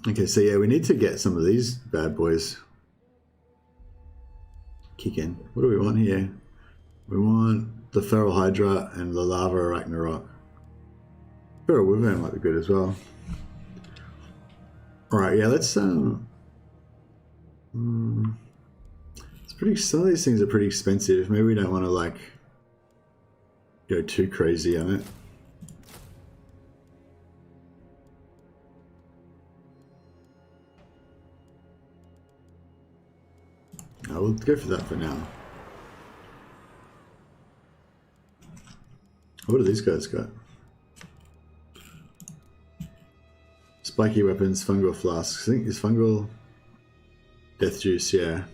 Okay, so yeah, we need to get some of these bad boys kicking. What do we want here? We want the Feral Hydra and the Lava Arachnarok. Feral Wyvern might be good as well. Alright, yeah, let's it's pretty, some of these things are pretty expensive. Maybe we don't want to go too crazy on it. I will go for that for now. What do these guys got? Spiky weapons, fungal flasks. I think it's fungal death juice, yeah.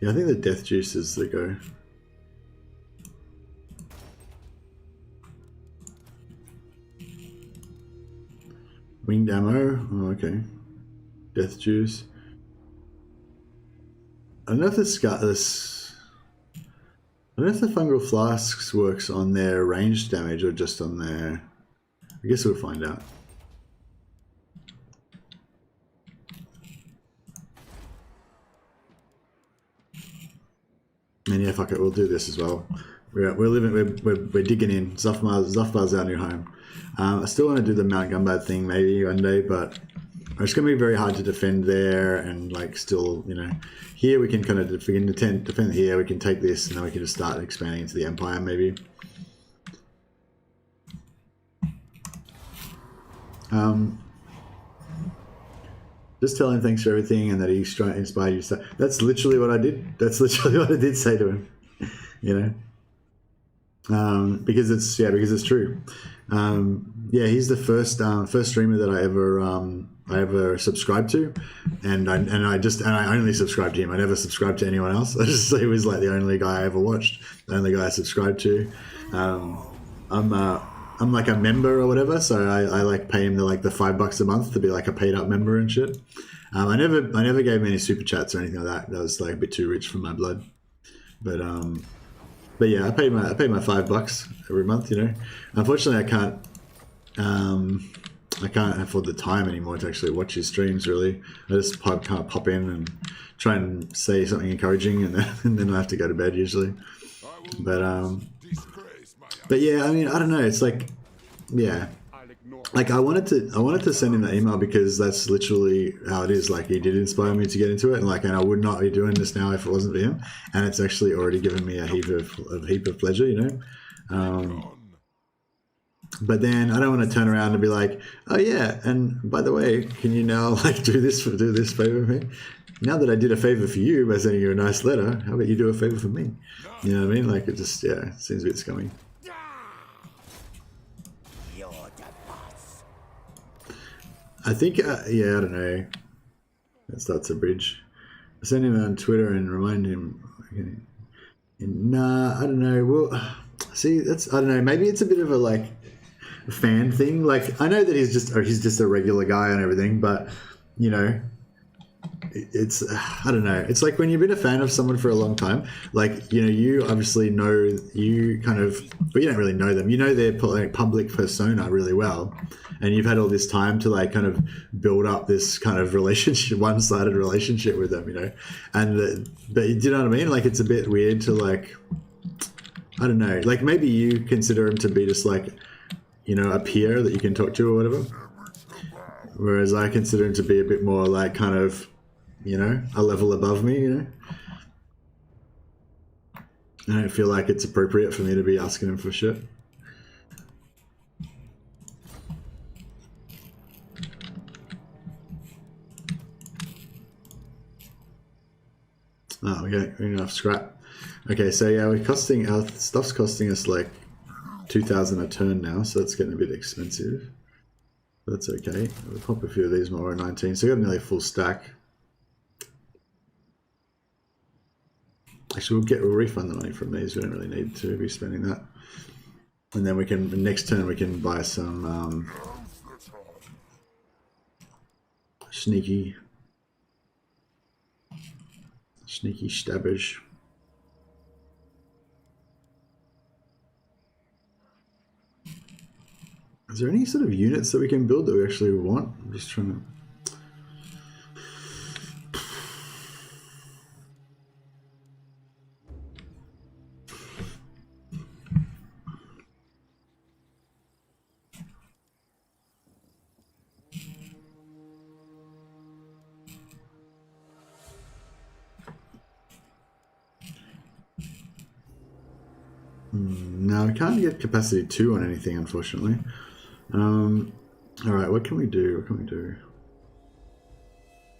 Yeah, I think the death juice is the go. Winged ammo. Oh, okay. Death juice. I don't know if the fungal flasks works on their ranged damage or just on their... I guess we'll find out. And yeah, fuck it, we'll do this as well. We're digging in. Zufbar's our new home. I still want to do the Mount Gumbad thing maybe one day, but it's going to be very hard to defend there, and still, here we can kind of, if we can defend here, we can take this, and then we can just start expanding into the Empire maybe. Just tell him thanks for everything and that he's trying to inspire you. So that's literally what I did. That's literally what I did say to him. You know, because it's true. He's the first streamer that I ever subscribed to, and I only subscribed to him. I never subscribed to anyone else. He was like the only guy I ever watched, the only guy I subscribed to. I'm like a member or whatever, so I like pay him the $5 a month to be like a paid up member and shit. I never gave him any super chats or anything like that. That was like a bit too rich for my blood. But yeah, I pay my $5 every month. You know, unfortunately, I can't afford the time anymore to actually watch his streams. Really, I just can't pop in and try and say something encouraging, and then I have to go to bed usually. But yeah, I mean, I don't know. It's like, yeah, like I wanted to send him that email because that's literally how it is. Like, he did inspire me to get into it, and I would not be doing this now if it wasn't for him. And it's actually already given me a heap of pleasure, you know. But then I don't want to turn around and be like, oh yeah, and by the way, can you now do this favor for me? Now that I did a favor for you by sending you a nice letter, how about you do a favor for me? You know what I mean? Like, it just, yeah, it seems a bit scummy. You're the boss. I think, I don't know. That starts a bridge. I send him on Twitter and remind him. Okay. Nah, I don't know. Well, see, I don't know. Maybe it's a bit of a fan thing. Like, I know that he's just a regular guy and everything, but you know, it's, I don't know. It's like when you've been a fan of someone for a long time, like, you know, you obviously know, you kind of, but you don't really know them. You know their public persona really well, and you've had all this time to kind of build up this kind of relationship, one-sided relationship with them, you know. And but do you know what I mean? Like, it's a bit weird to I don't know. Like, maybe you consider him to be just you know, a peer that you can talk to or whatever. Whereas I consider him to be a bit more kind of, you know, a level above me, you know. I don't feel like it's appropriate for me to be asking him for shit. Oh, okay, enough scrap. Okay, so yeah, our stuff's costing us 2,000 a turn now, so that's getting a bit expensive. But that's okay. We'll pop a few of these more at 19. So we got nearly a full stack. Actually, we'll refund the money from these. We don't really need to be spending that. And then we can, next turn, we can buy some sneaky stabbage. Is there any sort of units that we can build that we actually want? I'm just trying to... No, we can't get capacity 2 on anything, unfortunately. Alright, what can we do?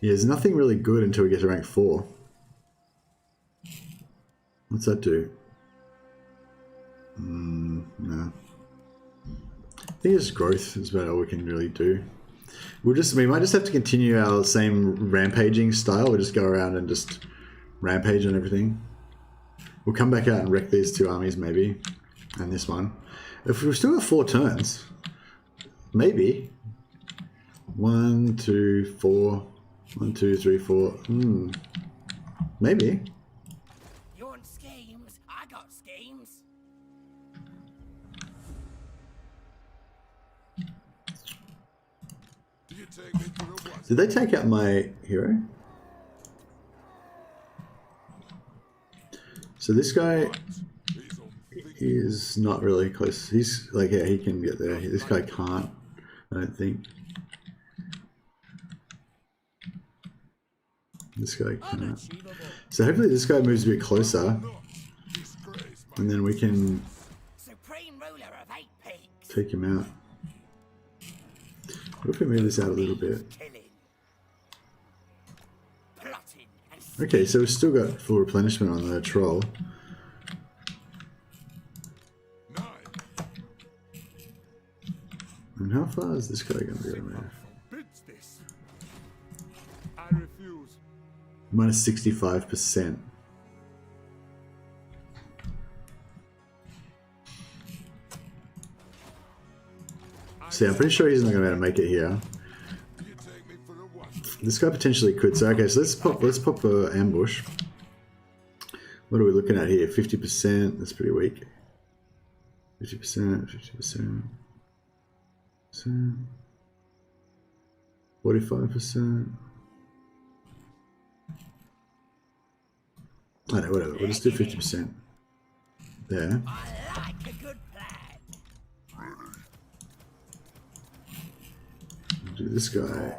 Yeah, there's nothing really good until we get to rank 4. What's that do? No. I think it's growth is about all we can really do. We might just have to continue our same rampaging style. We'll just go around and just rampage on everything. We'll come back out and wreck these 2 armies maybe, and this one. If we still have 4 turns, maybe. 1, 2, 4. 1, 2, 3, 4. Maybe. You want schemes? I got schemes. Did they take out my hero? So this guy is not really close. He's yeah, he can get there. This guy can't, I don't think. This guy can't. So hopefully this guy moves a bit closer, and then we can take him out. What if we move this out a little bit? Okay, so we've still got full replenishment on the troll. 9. And how far is this guy going to be able to move? Bids this. I refuse. Minus 65%. See, I'm pretty sure he's not going to be able to make it here. You take me for a what? This guy potentially could. So okay, so let's pop a ambush. What are we looking at here? 50%. That's pretty weak. 50%. 50%. 45%. I know, whatever. We'll just do 50% there. I like a good plan. Do this guy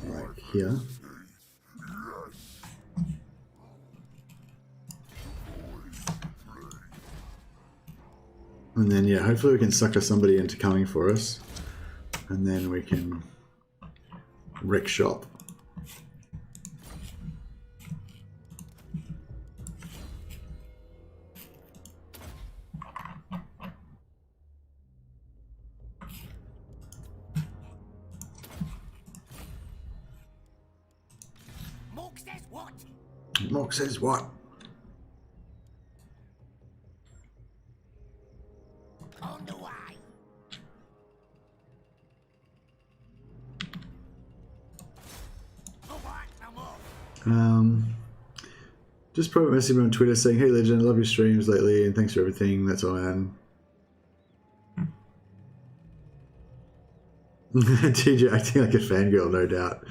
like here. And then, yeah, hopefully we can sucker somebody into coming for us. And then we can wreck shop. Mork says what? Mork says what? On the way. All right, I'm off. Just probably message me on Twitter saying, "Hey Legend, love your streams lately and thanks for everything." That's all, man. TJ acting like a fangirl, no doubt.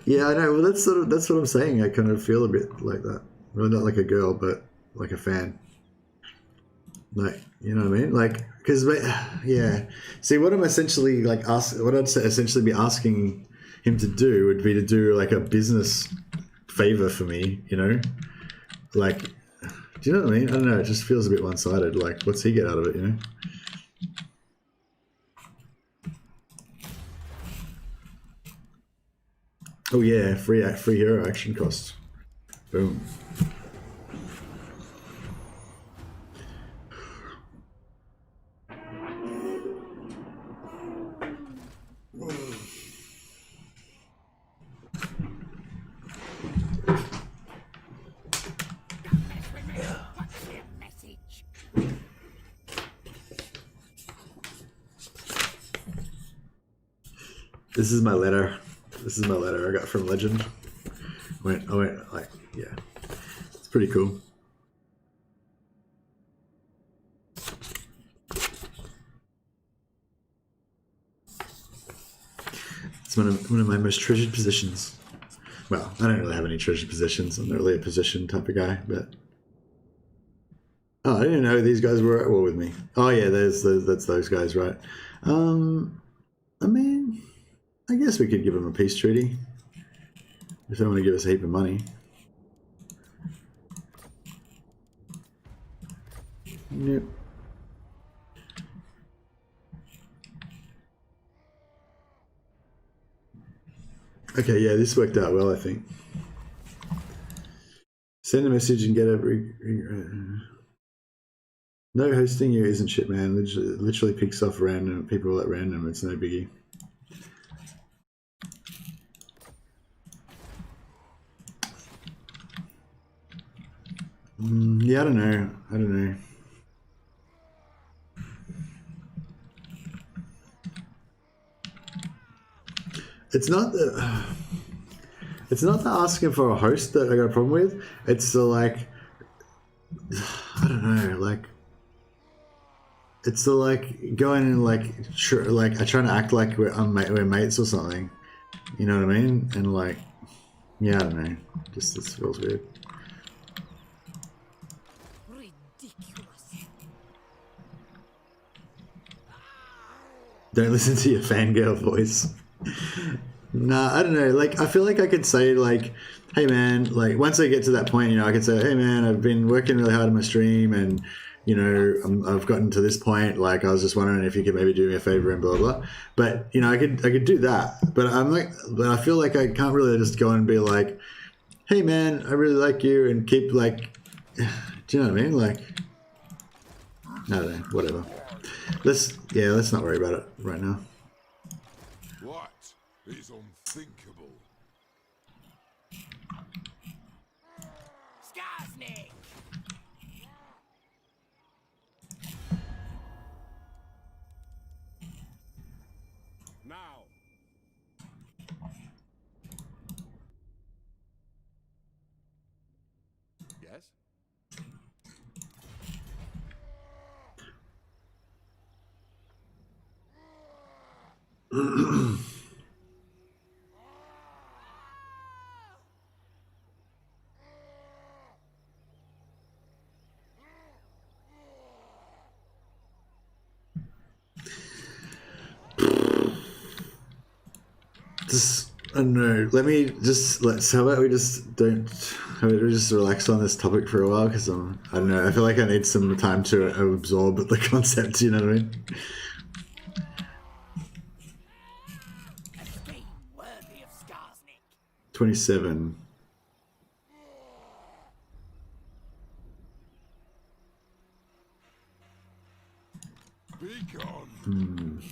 Yeah, I know. Well, that's what I'm saying. I kind of feel a bit like that. Well, not like a girl, but like a fan. Like, you know what I mean? Like, because yeah. See, what I'm essentially like what I'd essentially be asking him to do would be to do like a business favor for me. You know, like, do you know what I mean? I don't know. It just feels a bit one-sided. Like, what's he get out of it? You know. Oh yeah, free hero action cost. Boom. This is my letter. This is my letter I got from Legend. I went like, yeah. It's pretty cool. It's one of my most treasured possessions. Well, I don't really have any treasured possessions. I'm not really a possession type of guy, but... Oh, I didn't know these guys were at war with me. Oh yeah, that's those guys, right? I mean... I guess we could give them a peace treaty if they want to give us a heap of money. Yep. Okay, yeah, this worked out well, I think. Send a message and get a... No, hosting you isn't shit, man. Literally picks off random people at random. It's no biggie. Yeah, I don't know. It's not the asking for a host that I got a problem with. It's the like, I don't know, like, it's the like going and like, I trying to act like we're mates or something. You know what I mean? And like, yeah, I don't know. Just this feels weird. Don't listen to your fangirl voice. Nah, I don't know. Like, I feel like I could say, like, hey, man, like, once I get to that point, you know, I could say, hey, man, I've been working really hard on my stream and, you know, I've gotten to this point. Like, I was just wondering if you could maybe do me a favor and blah blah. But you know, I could do that. But I feel like I can't really just go and be like, hey man, I really like you, and keep like, do you know what I mean? Like, I don't know, whatever. Let's not worry about it right now. What is unthinkable? Skarsnik! Now. Yes? Just, I don't know. How about we just don't. How about we just relax on this topic for a while? Because I don't know. I feel like I need some time to absorb the concept. You know what I mean? A scheme worthy of Skarsnik. 27. Be gone.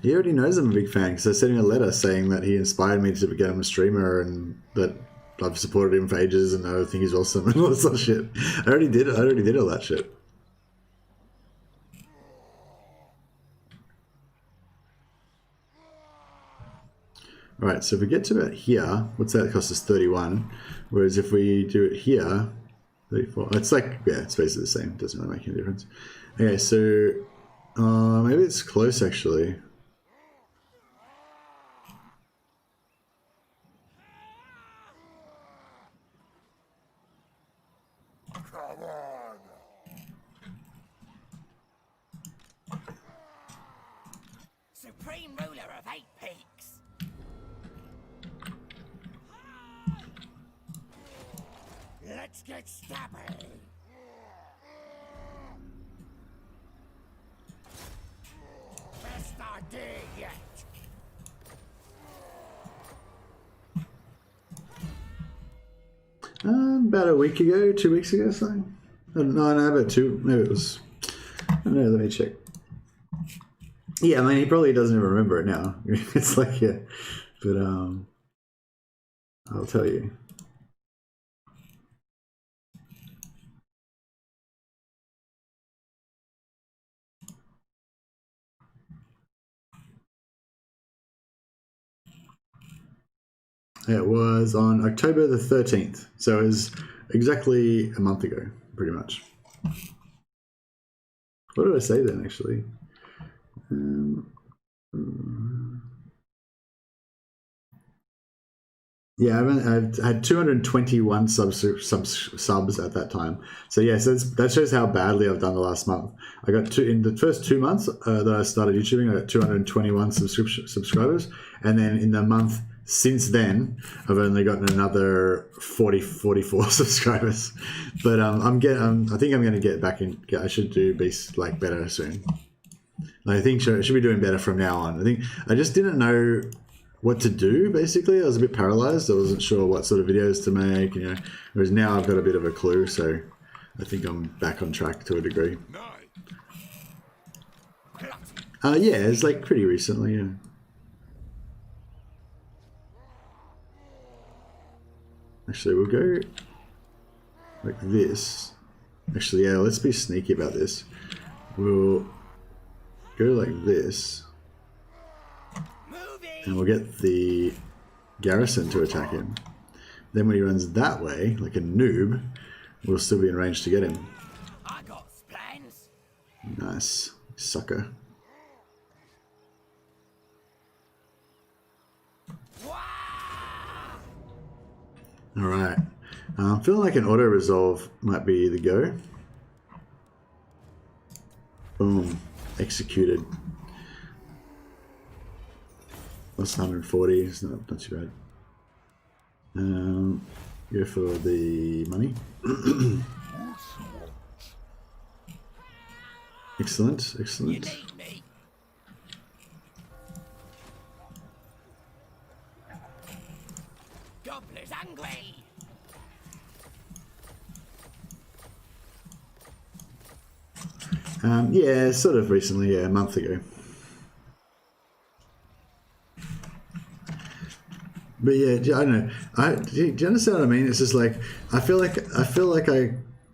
He already knows I'm a big fan because I sent him a letter saying that he inspired me to become a streamer and that I've supported him for ages and I think he's awesome and all that sort of shit. I already did all that shit. Alright, so if we get to about here, what's that? It costs us 31. Whereas if we do it here, 34. It's like, yeah, it's basically the same. It doesn't really make any difference. Okay, so maybe it's close actually. Come on. Supreme ruler of 8 peaks. Let's get stabbin'. Best idea yet. About a week ago, 2 weeks ago, something. No, about two. Maybe it was. I don't know. Let me check. Yeah, I mean, he probably doesn't even remember it now. It's like, yeah, but I'll tell you. It was on October the 13th, so it was exactly a month ago, pretty much. What did I say then, actually? Yeah, I've had 221 subs at that time. So yeah, so that shows how badly I've done the last month. I got in the first 2 months that I started YouTubing, I got 221 subscribers, and then in the month since then, I've only gotten another 44 subscribers. But I think I'm going to get back in. I should be like better soon. I think I should be doing better from now on. I think I just didn't know what to do. Basically, I was a bit paralyzed. I wasn't sure what sort of videos to make. You know, whereas now I've got a bit of a clue. So I think I'm back on track to a degree. Yeah, it's like pretty recently. Yeah. Actually, we'll go like this. Actually, yeah, let's be sneaky about this. We'll go like this. And we'll get the garrison to attack him. Then when he runs that way, like a noob, we'll still be in range to get him. I got plans. Nice. Sucker. Alright. I'm feeling like an auto-resolve might be the go. Boom. Executed. That's 140. It's not too bad. Go for the money. Excellent, You excellent. need me. Gobbler's angry. Yeah, sort of recently, yeah, a month ago. But yeah, I don't know. Do you understand what I mean? It's just like I feel like I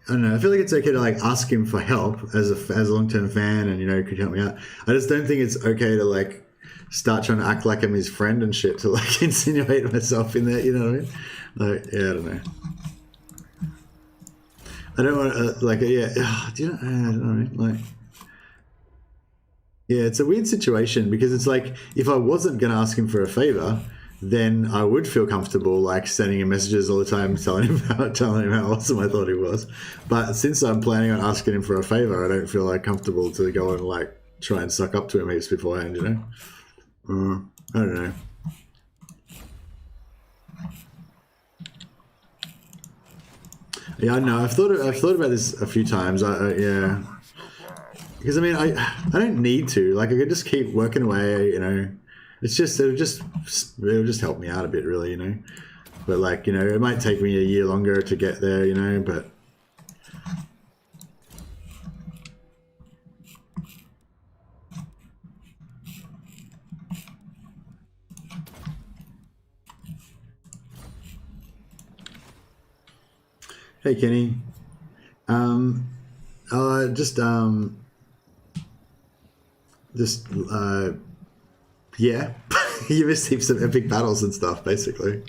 don't know. I feel like it's okay to like ask him for help as a long-term fan, and could you help me out? I just don't think it's okay to like start trying to act like I'm his friend and shit to like insinuate myself in there. You know what I mean? Like, yeah, I don't know. I don't want to like, yeah. Do you know? I don't know. What I mean? Like, yeah, it's a weird situation because it's like if I wasn't gonna ask him for a favor, then I would feel comfortable like sending him messages all the time, telling him how awesome I thought he was. But since I'm planning on asking him for a favor, I don't feel like comfortable to go and like try and suck up to him heaps beforehand. I don't know. Yeah, I know. I've thought about this a few times. Yeah, because I mean, I don't need to. Like, I could just keep working away. It's just it'll just help me out a bit, really. But like, it might take me a year longer to get there. But hey, Kenny. Yeah, you missed heaps of epic battles and stuff, basically.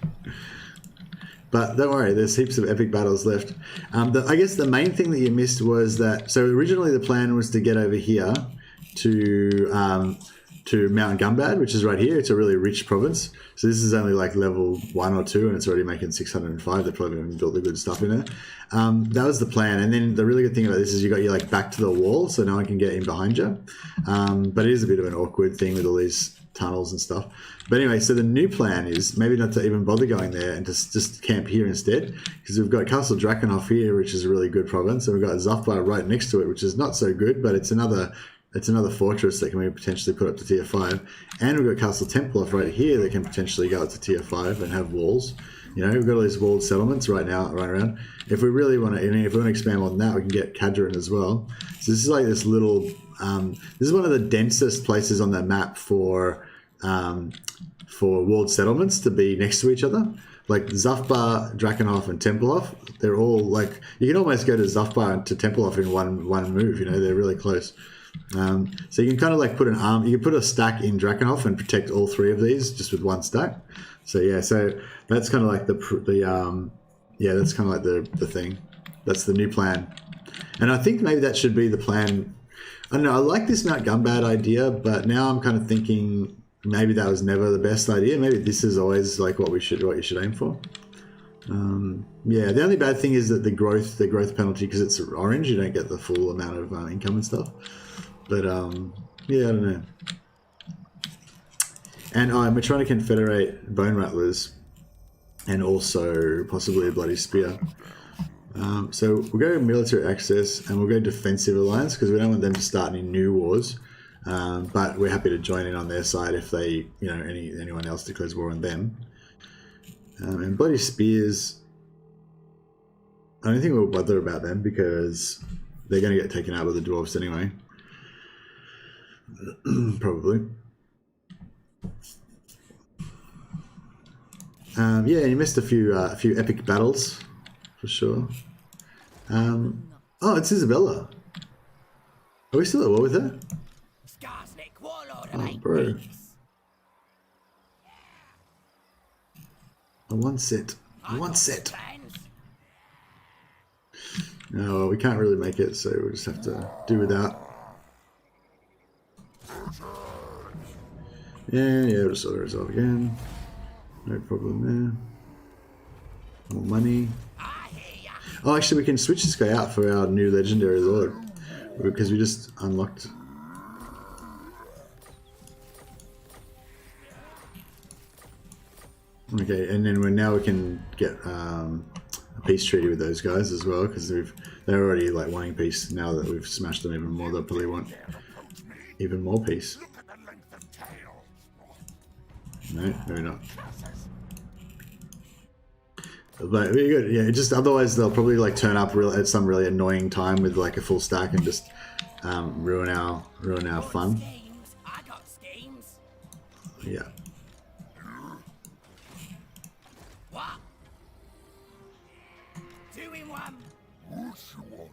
But don't worry, there's heaps of epic battles left. I guess the main thing that you missed was that. So originally the plan was to get over here to Mount Gumbad, which is right here. It's a really rich province. So this is only like level 1 or 2, and it's already making 605. They probably haven't built the good stuff in there. That was the plan. And then the really good thing about this is you got your like back to the wall, so no one can get in behind you. But it is a bit of an awkward thing with all these tunnels and stuff. But anyway, so the new plan is maybe not to even bother going there and just camp here instead, because we've got Castle Drakenhof here, which is a really good province, and we've got Zafbar right next to it, which is not so good, but it's another fortress that can be potentially put up to tier 5. And we've got Castle Tempelhof right here that can potentially go up to tier 5 and have walls. We've got all these walled settlements right around. If we really want to, if we want to expand on that, we can get Kadrin as well. So this is like this little, this is one of the densest places on the map for walled settlements to be next to each other. Like Zafbar, Drakenhof, and Tempelhof, they're all like, you can almost go to Zafbar and to Tempelhof in one move, they're really close. So you can kind of like put you can put a stack in Drakenhof and protect all 3 of these just with one stack. So yeah, so that's kind of like that's kind of like the thing. That's the new plan, and I think maybe that should be the plan. I don't know. I like this Mount Gumbad idea, but now I'm kind of thinking maybe that was never the best idea. Maybe this is always like what you should aim for. Yeah, the only bad thing is that the growth penalty, because it's orange, you don't get the full amount of income and stuff. But yeah, I don't know. And we're trying to confederate Bone Rattlers and also possibly a Bloody Spear. So we'll go military access and we'll go defensive alliance because we don't want them to start any new wars. But we're happy to join in on their side if they, anyone else declares war on them. And Bloody Spears, I don't think we'll bother about them because they're going to get taken out with the dwarves anyway. Probably. Yeah, you missed a few epic battles for sure. Oh, it's Isabella. Are we still at war with her? Skarsnik, warlord of 8 bro. weeks. I want set. Plans. No, well, we can't really make it, so we'll just have to do without. Yeah, we'll sort of resolve again. No problem there. More money. I hear ya. Oh, actually, we can switch this guy out for our new legendary lord because we just unlocked. Okay, and then we can get a peace treaty with those guys as well, because they're already like wanting peace. Now that we've smashed them even more, they'll probably want even more peace. Look at the length of tail. No, maybe not. But very good. Yeah, just otherwise they'll probably like turn up at some really annoying time with like a full stack and just ruin our fun. Schemes. I got schemes. Yeah. What? 2 in 1. What you want?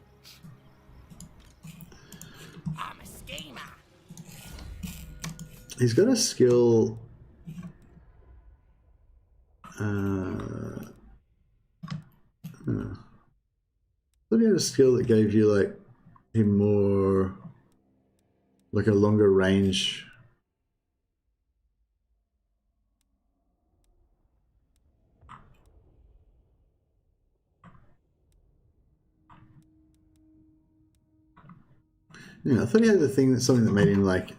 I'm a schemer. He's got a skill. I thought he had a skill that gave you like him more, like a longer range. Yeah, I thought he had the thing that something that made him like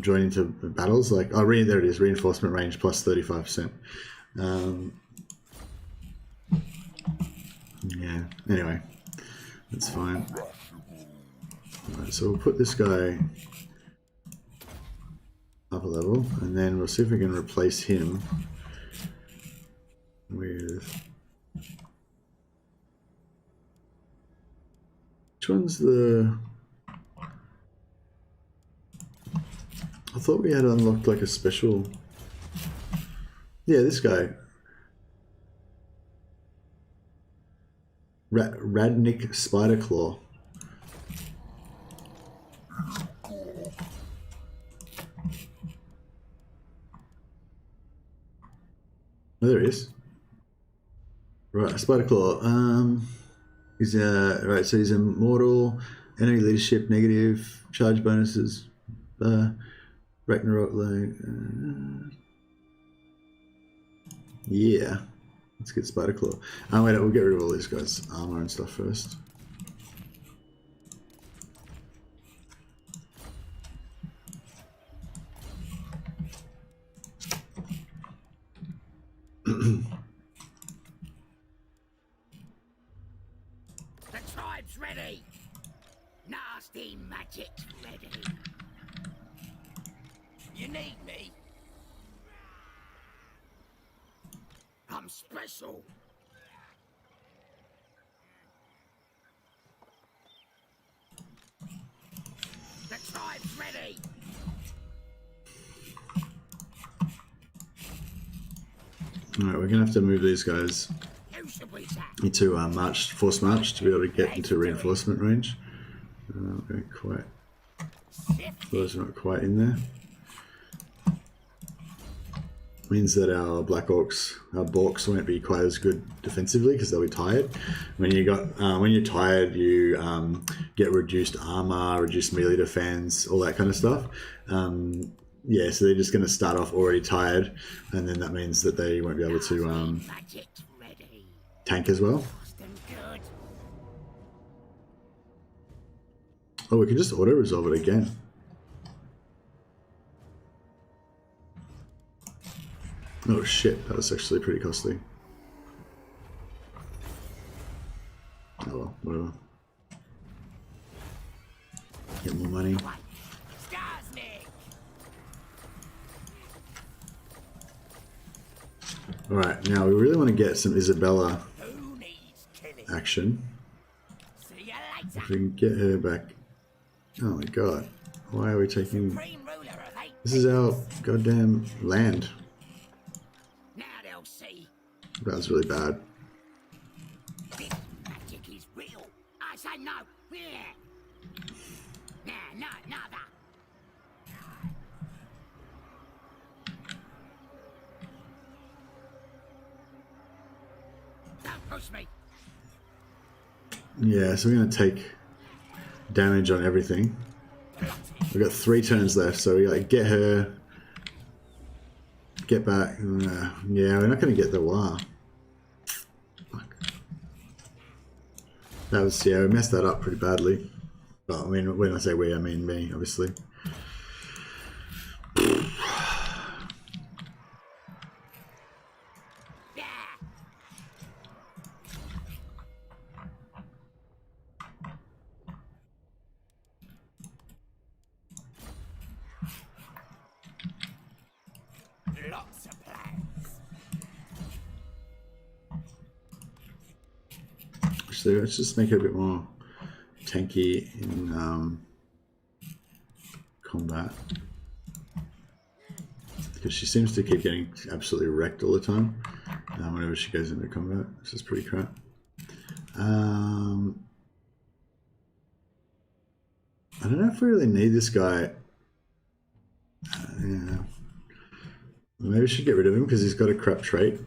join into battles. Like, oh, there it is, reinforcement range plus 35%. Yeah. Anyway, that's fine. Alright, so we'll put this guy up a level, and then we'll see if we can replace him with. Which one's the? I thought we had unlocked like a special. Yeah, this guy. Radnik Spiderclaw. Oh, there he is. Right, Spiderclaw. He's right. So he's immortal. Enemy leadership negative. Charge bonuses. Ragnarok. Yeah. Let's get Spiderclaw. Wait, we'll get rid of all these guys' armor and stuff first. The tribe's ready. Nasty magic's ready. You need me? I'm special. The tribe's ready. Alright, we're gonna have to move these guys Who should we sack? into force march to be able to get into reinforcement range. Okay, quite. Those are not quite in there. Means that our Black Orcs, our Borks won't be quite as good defensively because they'll be tired. When you're tired, you get reduced armor, reduced melee defense, all that kind of stuff. Yeah, so they're just going to start off already tired, and then that means that they won't be able to Magic's ready. tank as well. Fast and good. Oh, we can just auto resolve it again. Oh shit, that was actually pretty costly. Oh well, whatever. Get more money. Skarsnik. Alright, now we really want to get some Isabella Who needs killing? action. See you If later. we can get her back. Oh my god. Why are we taking... Supreme ruler of 8. This is our goddamn land. Now they'll see. That was really bad. This magic is real. I say no. Yeah. Nah, no, nada. Don't push me. Yeah, so we're going to take damage on everything. We've got 3 turns left, so we got to get her, get back. Yeah, we're not going to get the Wa. Fuck. That was, yeah, we messed that up pretty badly. Well, I mean, when I say we, I mean me, obviously. So let's just make it a bit more tanky in combat. Because she seems to keep getting absolutely wrecked all the time whenever she goes into combat. This is pretty crap. I don't know if we really need this guy. Yeah. Maybe we should get rid of him because he's got a crap trait.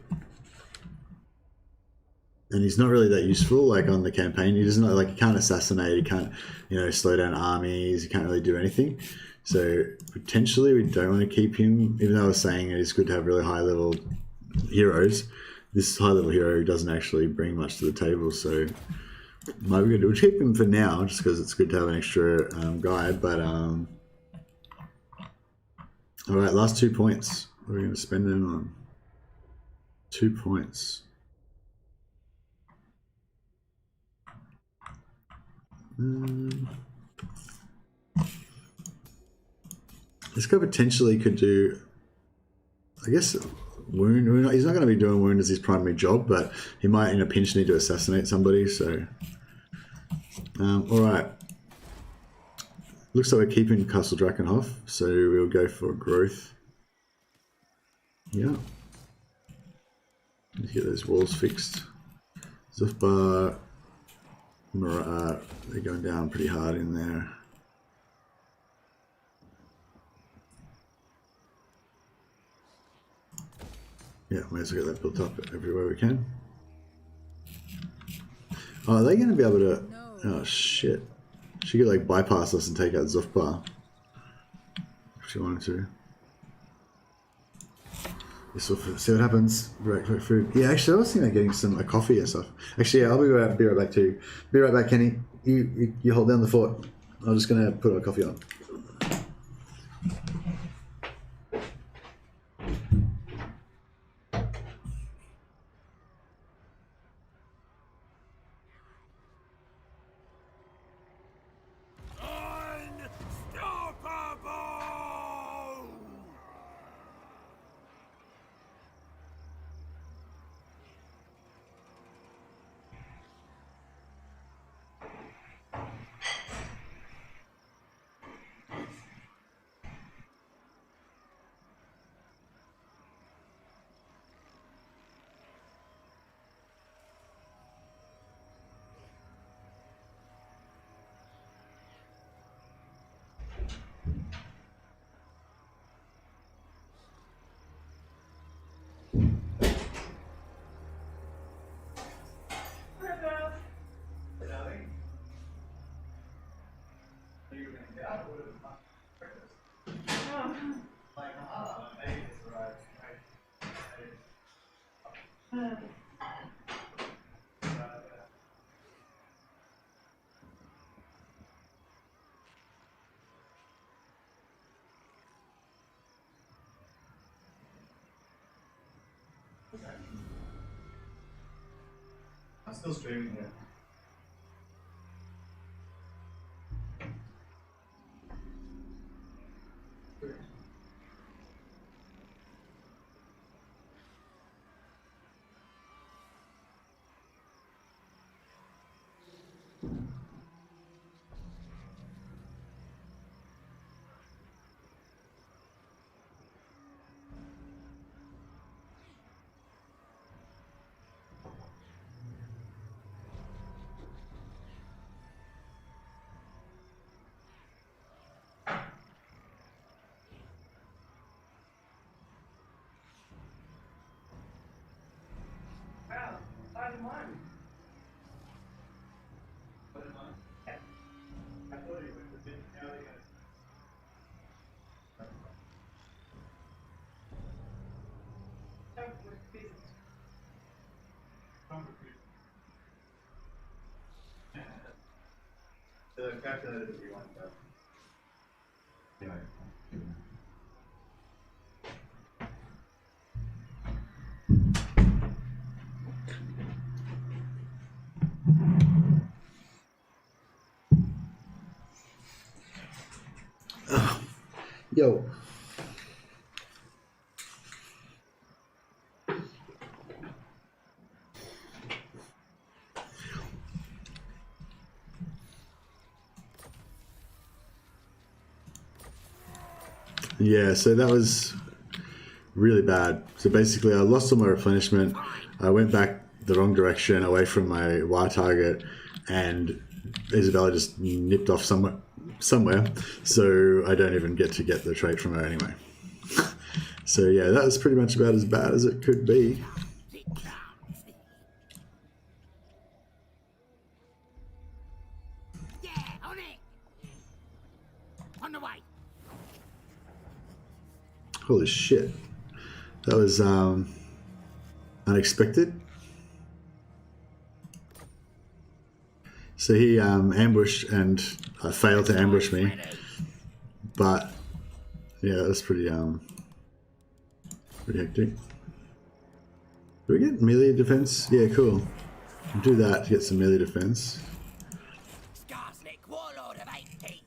And he's not really that useful, like on the campaign. He doesn't like, he can't assassinate, he can't, you know, slow down armies, he can't really do anything. So potentially we don't want to keep him, even though I was saying it's good to have really high level heroes. This high level hero doesn't actually bring much to the table, so might be good. We'll keep him for now, just because it's good to have an extra guy. But all right, last 2 points. What are we going to spend them on? 2 points. This guy potentially could do, I guess, wound. He's not going to be doing wound as his primary job, but he might in a pinch need to assassinate somebody. So, all right. Looks like we're keeping Castle Drakenhof, so we'll go for growth. Yeah. Let's get those walls fixed. Zufbar, they're going down pretty hard in there. Yeah, may as well get that built up everywhere we can. Oh, are they going to be able to... Oh, shit. She could, like, bypass us and take out Zufbar. If she wanted to. Yes, we'll see what happens. Right, quick food. Yeah, actually, I was thinking of getting a coffee and stuff. Actually, yeah, I'll be right back too. Be right back, Kenny. You hold down the fort. I'm just going to put a coffee on. I'm still streaming here. The calculator that you want, but anyway. Yo. Yeah, so that was really bad. So basically I lost all my replenishment. I went back the wrong direction away from my Y target, and Isabella just nipped off somewhere. So I don't even get the trait from her anyway. So yeah, that was pretty much about as bad as it could be. Yeah, on it. On the way. Holy shit. That was unexpected. So he ambushed and failed to ambush me. But yeah, that was pretty hectic. Do we get melee defense? Yeah, cool. We'll do that to get some melee defense. Skarsnik, warlord of 8 peaks.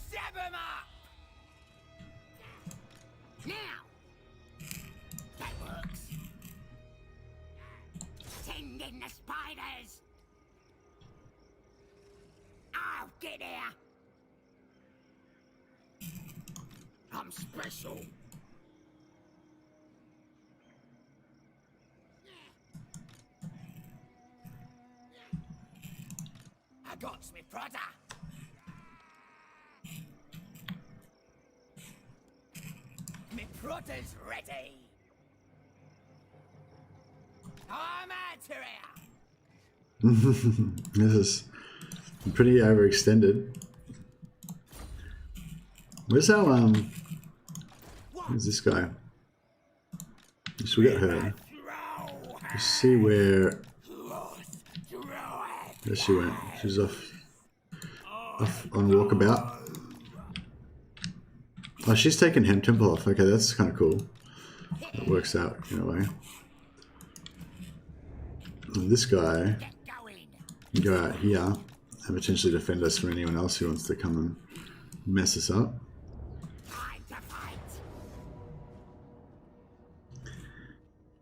Stab him up! Now! That works. Send in the spiders! I'll get here! I'm special. I got me brother. Me brother's ready. I'm out here. This is pretty overextended. Where's our where's this guy? So we got her. Let's see where she went. She's off on walkabout. Oh, she's taken Hem Temple off. Okay, that's kind of cool. That works out in a way. And this guy can go out here and potentially defend us from anyone else who wants to come and mess us up.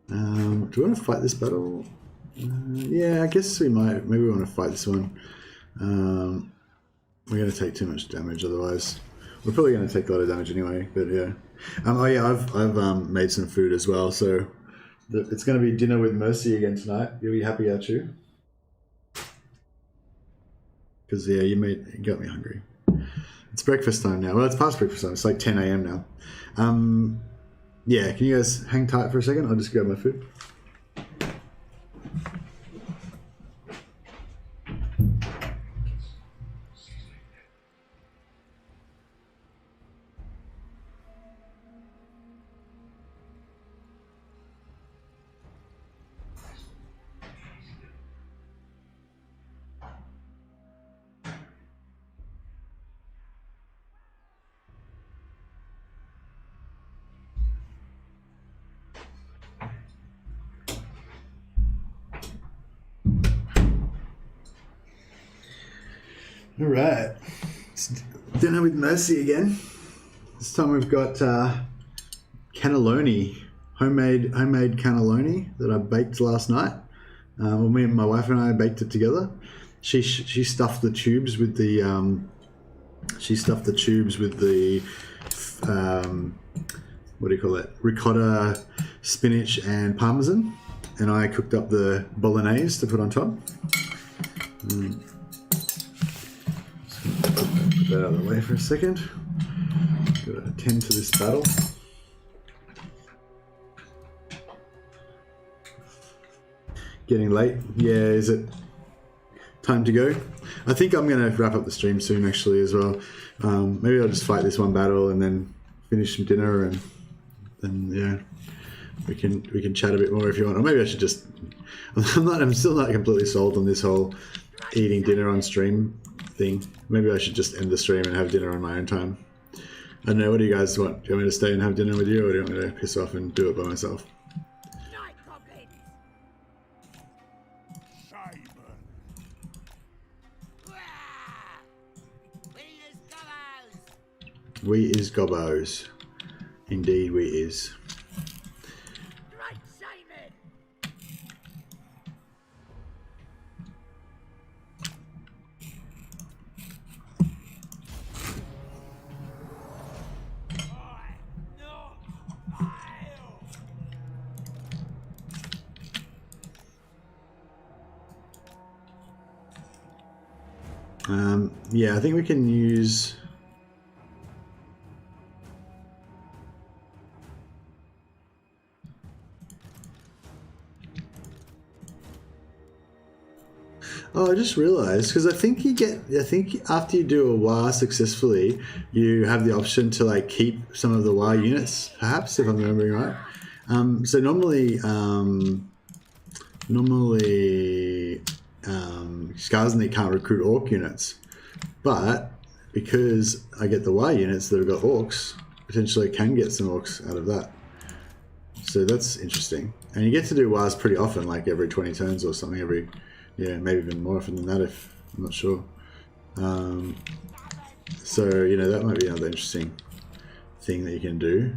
Do we want to fight this battle? Yeah, I guess we might. Maybe we want to fight this one. We're going to take too much damage otherwise. We're probably going to take a lot of damage anyway, but yeah. Oh yeah, I've made some food as well, so it's going to be dinner with Mercy again tonight. You'll be happy, aren't you? Because yeah, you got me hungry. It's breakfast time now. Well, it's past breakfast time. It's like 10 a.m. now. Yeah, can you guys hang tight for a second? I'll just grab my food. All right, it's dinner with Mercy again. This time we've got cannelloni, homemade cannelloni that I baked last night. Well, me and my wife and I baked it together. She stuffed the tubes with the what do you call it? Ricotta, spinach, and parmesan, and I cooked up the bolognese to put on top. Put that out of the way for a second. Got to attend to this battle. Getting late. Yeah, is it time to go? I think I'm going to wrap up the stream soon, actually, as well. Maybe I'll just fight this one battle and then finish some dinner, and then yeah, we can chat a bit more if you want. Or maybe I should just. I'm still not completely sold on this whole eating dinner on stream thing. Maybe I should just end the stream and have dinner on my own time. I don't know, what do you guys want? Do you want me to stay and have dinner with you, or do you want me to piss off and do it by myself? Night goblins. Simon. We is gobbos. We is gobbos. Indeed we is. Right, Simon. Yeah, I think we can use. Oh, I just realized because I think after you do a war successfully, you have the option to like keep some of the war units, perhaps if I'm remembering right. So normally, Skarsnik can't recruit orc units, but because I get the war units that have got orcs, potentially I can get some orcs out of that. So that's interesting, and you get to do wars pretty often, like every 20 turns or something. Yeah, maybe even more often than that if I'm not sure. So, you know, that might be another interesting thing that you can do.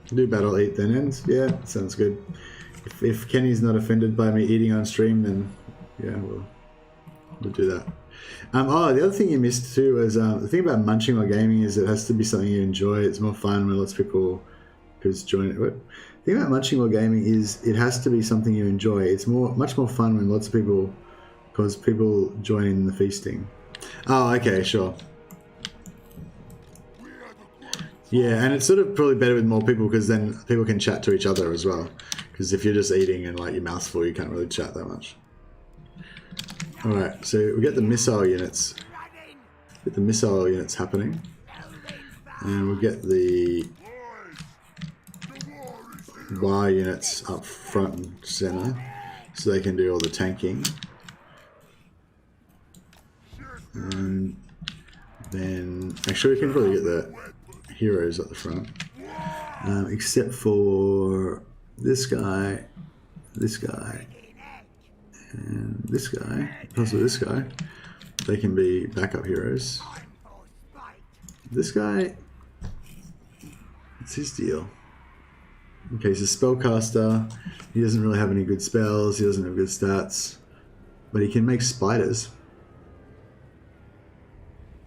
Do battle, eat, then ends. Yeah, sounds good. If Kenny's not offended by me eating on stream, then yeah, we'll do that. Oh, the other thing you missed too was the thing about munching while gaming is it has to be something you enjoy. It's more fun when lots of people join it. The thing about munching while gaming is it has to be something you enjoy. It's much more fun when lots of people, because people join in the feasting. Oh, okay, sure. Yeah, and it's sort of probably better with more people because then people can chat to each other as well. Because if you're just eating and like your mouth's full, you can't really chat that much. All right, so we get the missile units. Get the missile units happening, and we'll get the war units up front and center, so they can do all the tanking. And then actually, we can probably get the heroes at the front, except for this guy, and this guy, possibly this guy. They can be backup heroes. This guy, what's his deal? Okay, he's a spellcaster. He doesn't really have any good spells. He doesn't have good stats, but he can make spiders.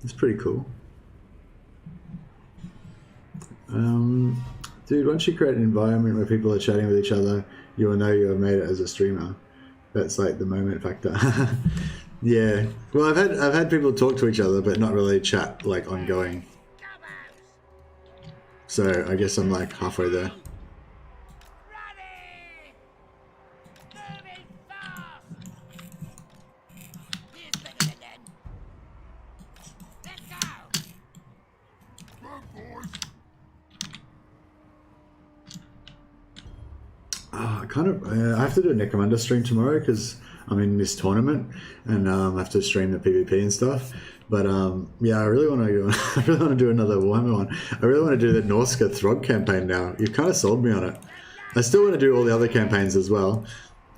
It's pretty cool. Dude, once you create an environment where people are chatting with each other, you will know you have made it as a streamer. That's like the moment factor. Yeah. Well, I've had people talk to each other, but not really chat like ongoing. So I guess I'm like halfway there. I have to do a Necromunda stream tomorrow because I'm in this tournament and I have to stream the PvP and stuff. But yeah, I really want to. I really want to do another Warhammer one. I really want to do the Norska Throg campaign now. You've kind of sold me on it. I still want to do all the other campaigns as well.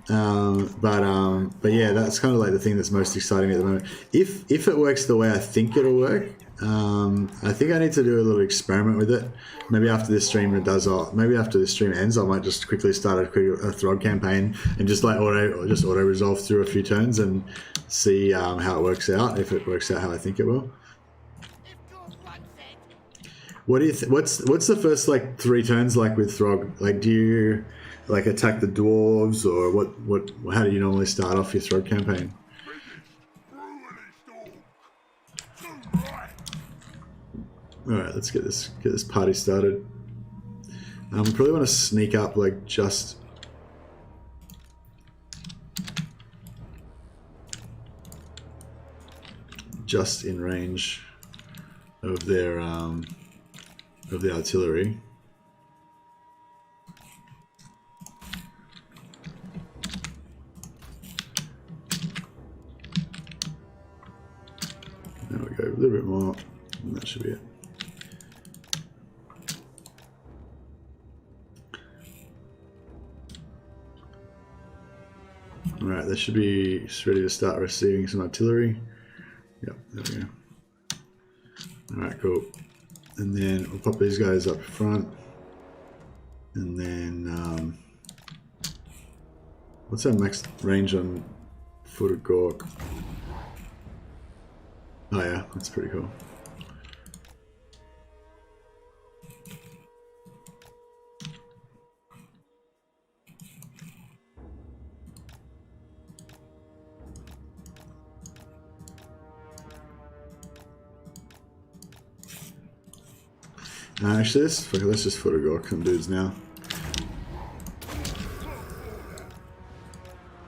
But yeah, that's kind of like the thing that's most exciting at the moment. If it works the way I think it'll work, I think I need to do a little experiment with it. Maybe after this stream maybe after this stream ends, I might just quickly start a Throg campaign and just like auto resolve through a few turns and see how it works out. If it works out how I think it will. What do you? What's the first like 3 turns like with Throg? Like, do you like attack the dwarves or what? How do you normally start off your Throg campaign? All right, let's get this party started. We probably want to sneak up like just in range of their of the artillery. There we go, a little bit more, and that should be it. Alright, they should be ready to start receiving some artillery. Yep, there we go. Alright, cool. And then we'll pop these guys up front. And then, what's our max range on Foot of Gork? Oh yeah, that's pretty cool. Actually, let's just photograph some dudes now.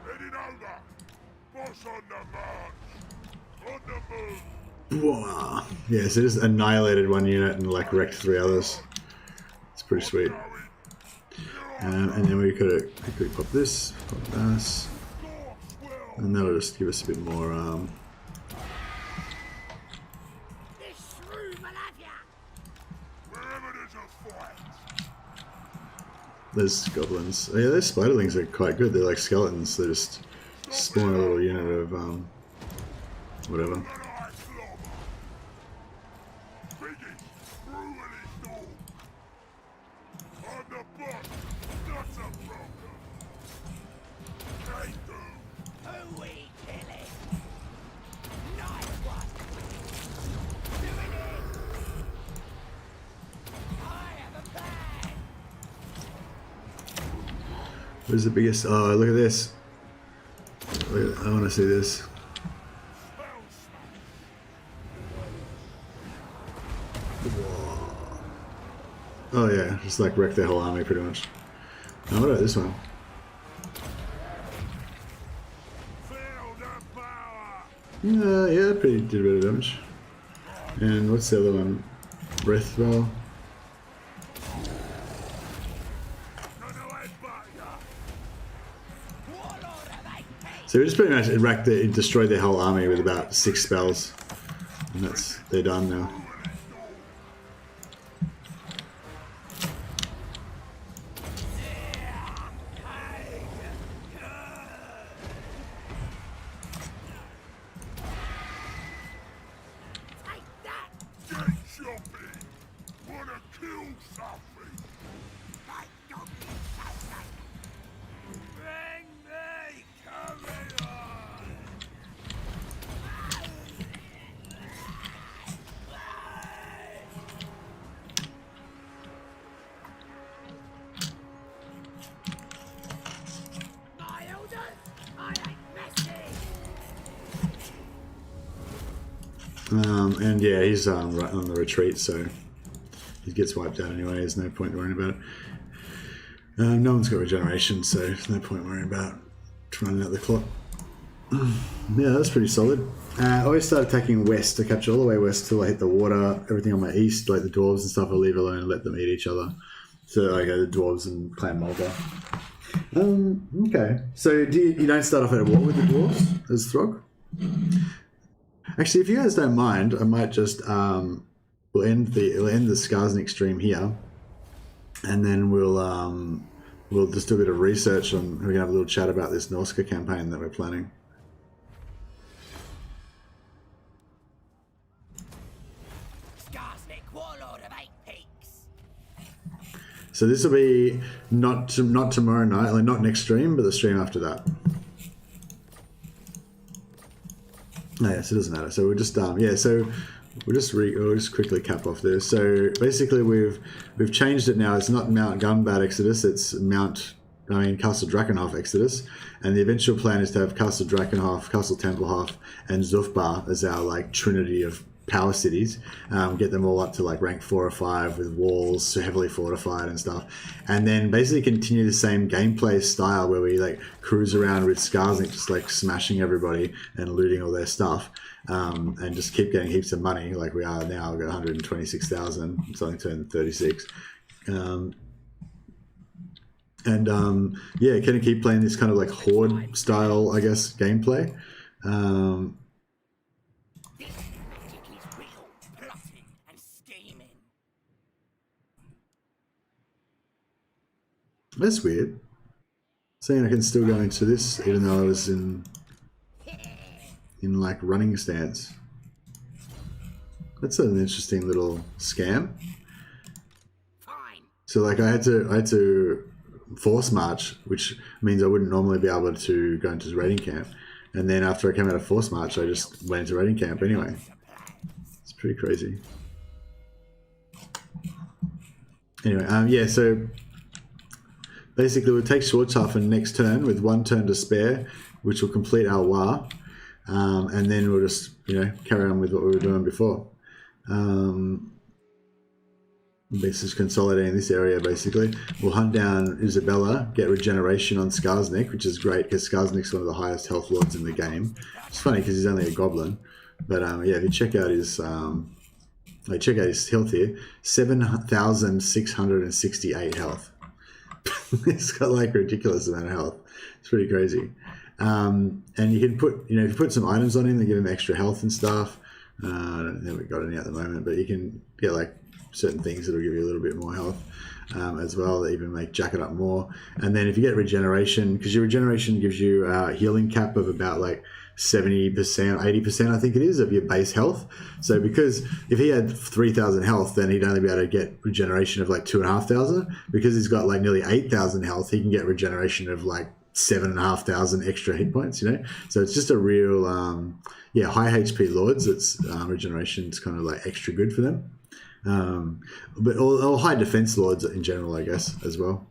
Heading over. Boss on the march. On the move. Whoa. Yeah, so just annihilated one unit and like wrecked 3 others. It's pretty sweet. And then we could pop this, pop this, and that'll just give us a bit more. This shrew will have ya. Wherever there's a fight. There's goblins. Oh, yeah, those spiderlings are quite good. They're like skeletons. They just spawn a little unit of whatever. An eye slobber. Biggest, brutally dog. On the boss. That's a problem. They do. Who we killing? Nice one. Doing it. I have a plan. Where's the biggest? Oh, look at this. Look at, I want to see this. Oh yeah, just like wreck their whole army pretty much. Now what about this one? Feel the power. Yeah, pretty did a bit of damage. And what's the other one? Breath spell. So we just pretty much it destroyed their whole army with about 6 spells, and they're done now. Take that. Get jumpy. Wanna kill something. Like donkey something. Bring me coming on. My elders, I ain't messy. And yeah, he's right on the retreat, so he gets wiped out anyway. There's no point worrying about it. No one's got regeneration, so there's no point worrying about running out the clock. Yeah, that's pretty solid. I always start attacking west to capture all the way west till I hit the water. Everything on my east, like the dwarves and stuff, I'll leave alone and let them eat each other. So I go the dwarves and Clan Mulder. Okay. So you don't start off at a war with the dwarves as Throg? Actually, if you guys don't mind, I might just we'll end the Skarsnik stream here, and then we'll just do a bit of research on. We can have a little chat about this Norska campaign that we're planning. Skarsnik, warlord of 8 peaks. So this will be not tomorrow night, like not next stream, but the stream after that. Oh, yes, it doesn't matter. So we'll just so we'll just quickly cap off this. So basically, we've changed it now. It's not Mount Gunbad Exodus. It's Castle Drakenhof Exodus, and the eventual plan is to have Castle Drakenhof, Castle Tempelhof, and Zufbar as our like trinity of power cities. Get them all up to like rank 4 or 5 with walls, so heavily fortified and stuff, and then basically continue the same gameplay style where we like cruise around with Skarsnik, just like smashing everybody and looting all their stuff, and just keep getting heaps of money like we are now. We've got 126,000, something turned 36. Yeah, kind of keep playing this kind of like horde style, I guess, gameplay. This magic is real, plotting and scheming. That's weird. Saying I can still go into this even though I was in like running stance. That's an interesting little scam. Fine. So like I had to force march, which means I wouldn't normally be able to go into raiding camp. And then after I came out of force march, I just went into raiding camp anyway. It's pretty crazy. Anyway, yeah, so basically we'll take Schwarzhafen next turn with 1 turn to spare, which will complete our war. And then we'll just, carry on with what we were doing before. This is consolidating this area basically. We'll hunt down Isabella, get regeneration on Skarsnik, which is great because Skarsnik's one of the highest health lords in the game. It's funny because he's only a goblin, but yeah, if you check out his health here, 7,668 health. It's got like a ridiculous amount of health. It's pretty crazy. And you can put, if you put some items on him, they give him extra health and stuff. I don't think we've got any at the moment, but you can get like certain things that'll give you a little bit more health as well, that even make jack it up more. And then if you get regeneration, because your regeneration gives you a healing cap of about like 70%, 80%, I think it is, of your base health. So because if he had 3,000 health, then he'd only be able to get regeneration of like 2,500. Because he's got like nearly 8,000 health, he can get regeneration of like 7,500 extra hit points, So it's just a real, high HP lords. It's regeneration is kind of like extra good for them. But all high defense lords in general, I guess, as well.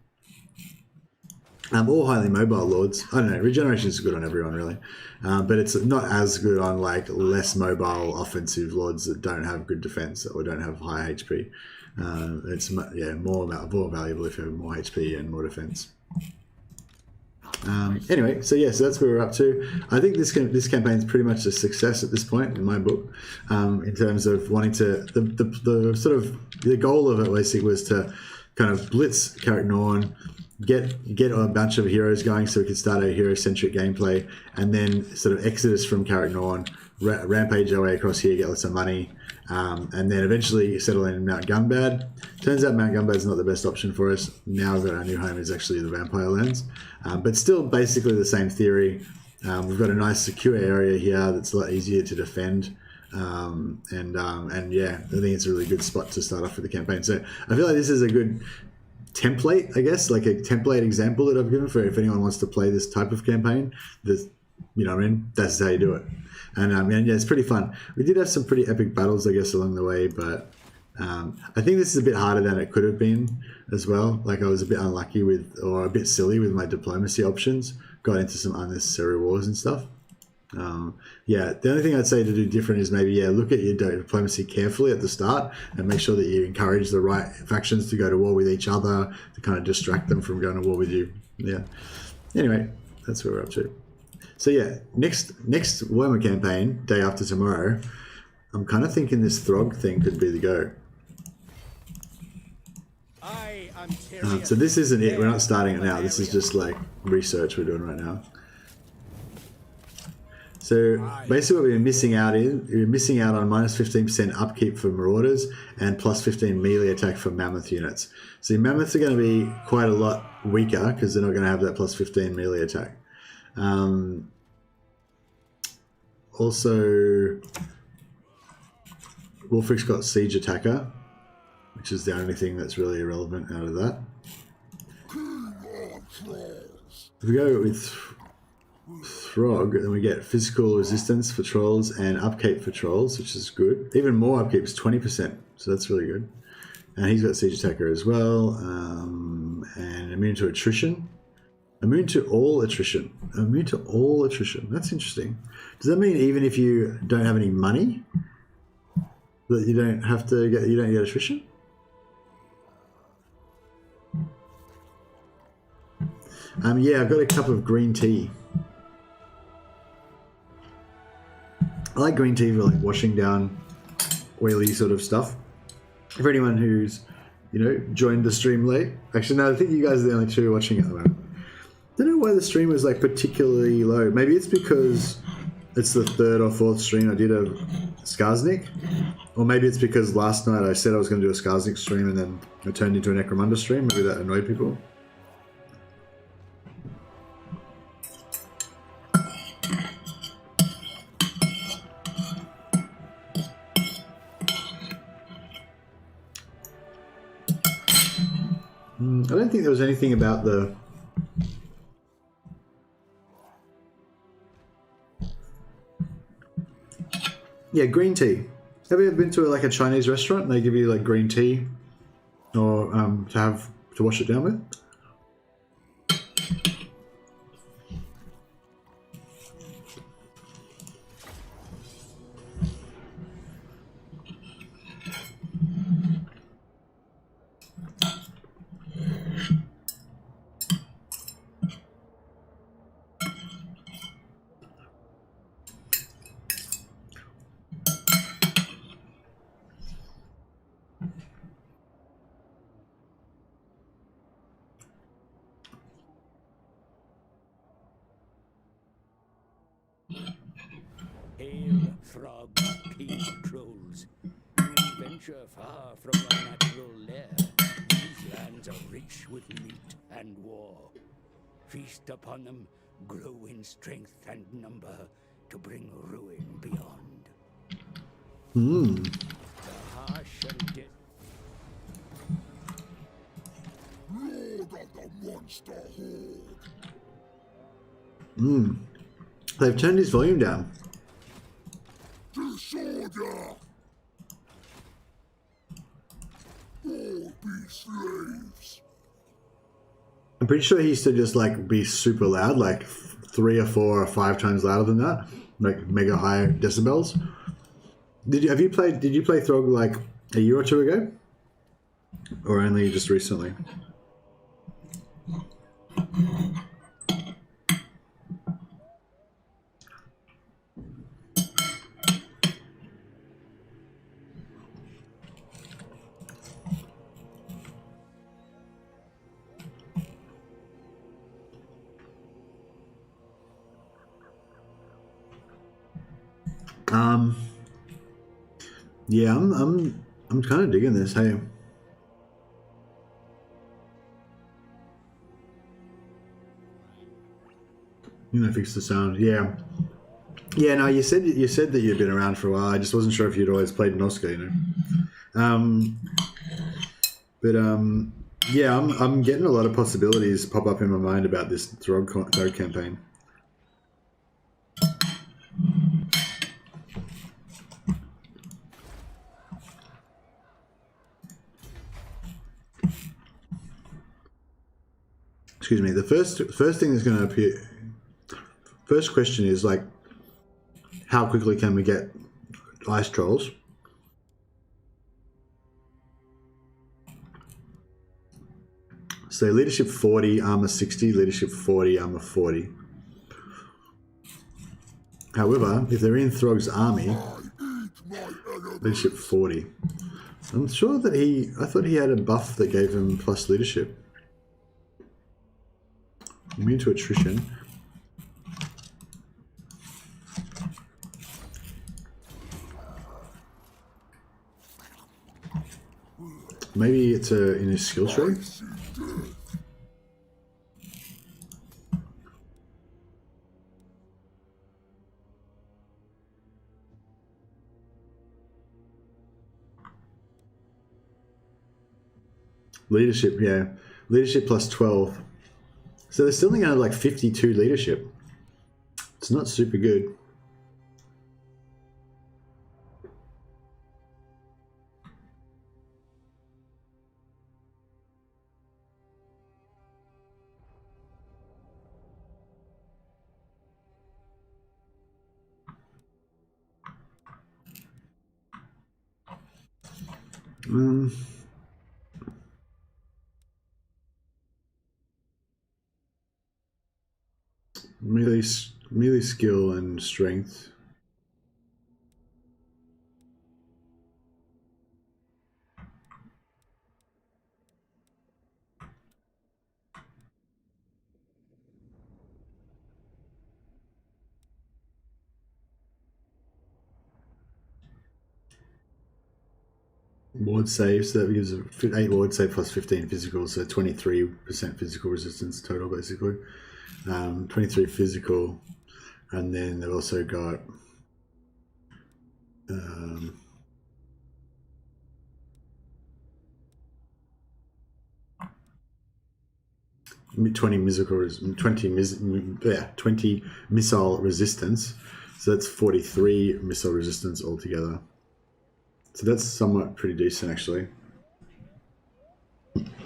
All highly mobile lords. I don't know, regeneration is good on everyone really, but it's not as good on like less mobile offensive lords that don't have good defense or don't have high HP. It's more valuable if you have more HP and more defense. Anyway, so that's where we're up to. I think this campaign is pretty much a success at this point in my book, in terms of wanting to the goal of it basically was to kind of blitz Carrick Norn, get a bunch of heroes going so we could start a hero-centric gameplay, and then sort of exodus from Carrick Norn, rampage our way across here, get lots of money, and then eventually settle in Mount Gunbad. Turns out Mount Gunbad is not the best option for us. Now that our new home is actually the Vampire Lands, but still basically the same theory. We've got a nice secure area here that's a lot easier to defend. I think it's a really good spot to start off with the campaign. So I feel like this is a good template, I guess, like a template example that I've given for if anyone wants to play this type of campaign. That's how you do it. And it's pretty fun. We did have some pretty epic battles, I guess, along the way, but I think this is a bit harder than it could have been as well. Like I was a bit unlucky or a bit silly with my diplomacy options. Got into some unnecessary wars and stuff. The only thing I'd say to do different is maybe look at your diplomacy carefully at the start and make sure that you encourage the right factions to go to war with each other to kind of distract them from going to war with you. Anyway, that's where we're up to. So next Wormer campaign, day after tomorrow, I'm kind of thinking this Throg thing could be the go. So this isn't it. We're not starting it now. This is just like research we're doing right now. So basically what we're missing out on minus 15% upkeep for Marauders and plus 15 melee attack for Mammoth units. So your Mammoths are going to be quite a lot weaker because they're not going to have that plus 15 melee attack. Also, Wolfric's got Siege Attacker, which is the only thing that's really irrelevant out of that. If we go with Throg, then we get physical resistance for trolls and upkeep for trolls, which is good. Even more upkeep is 20%, so that's really good. And he's got Siege Attacker as well, and immune to attrition. Immune to all attrition. Immune to all attrition. That's interesting. Does that mean even if you don't have any money, that you don't get attrition? I've got a cup of green tea. I like green tea for like washing down oily sort of stuff. For anyone who's, joined the stream late. Actually, no, I think you guys are the only two watching at the moment. I don't know why the stream was like particularly low. Maybe it's because it's the third or fourth stream I did of Skarsnik. Or maybe it's because last night I said I was going to do a Skarsnik stream and then it turned into a Necromunda stream. Maybe that annoyed people. I don't think there was anything about the... green tea. Have you ever been to a Chinese restaurant and they give you like green tea or to wash it down with? keen trolls. You venture far from our natural lair. These lands are rich with meat and war. Feast upon them, grow in strength and number to bring ruin beyond. The harsh and death. Lord of the monster horde. They've turned his volume down. Disorder. All be slaves. I'm pretty sure he used to just like be super loud, like 3 or 4 or 5 times louder than that, like mega high decibels. Did you play Throg like a year or 2 ago, or only just recently? Yeah, I'm kind of digging this. Hey, fix the sound. Yeah. No, you said that you'd been around for a while. I just wasn't sure if you'd always played Noska, Yeah, I'm getting a lot of possibilities pop up in my mind about this Throg campaign. Excuse me. The first thing that's going to appear. First question is like, how quickly can we get ice trolls? So leadership 40, armor 60, leadership 40, armor 40. However, if they're in Throg's army, leadership 40. I'm sure that I thought he had a buff that gave him plus leadership. Immune to attrition. Maybe it's in his skill tree. Leadership, yeah. Leadership plus 12. So they're still only going to have like 52 leadership. It's not super good. Melee skill and strength. Ward save, so that gives 8 ward save plus 15 physical, so 23% physical resistance total basically. 23 physical, and then they've also got 20 missile resistance, so that's 43 missile resistance altogether. So that's somewhat pretty decent, actually.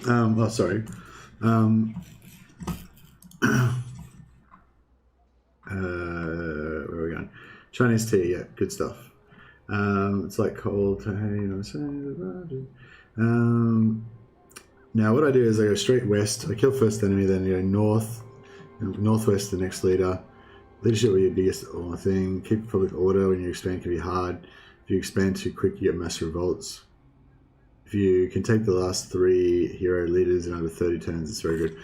Oh, sorry. Where are we going? Chinese tea, yeah, good stuff. It's like cold. Now what I do is I go straight west. I kill first enemy, then go north, northwest. The next leader. Leadership will be your biggest thing. Keep public order. When you expand, can be hard. If you expand too quick, you get mass revolts. If you can take the last 3 hero leaders in under 30 turns, it's very good.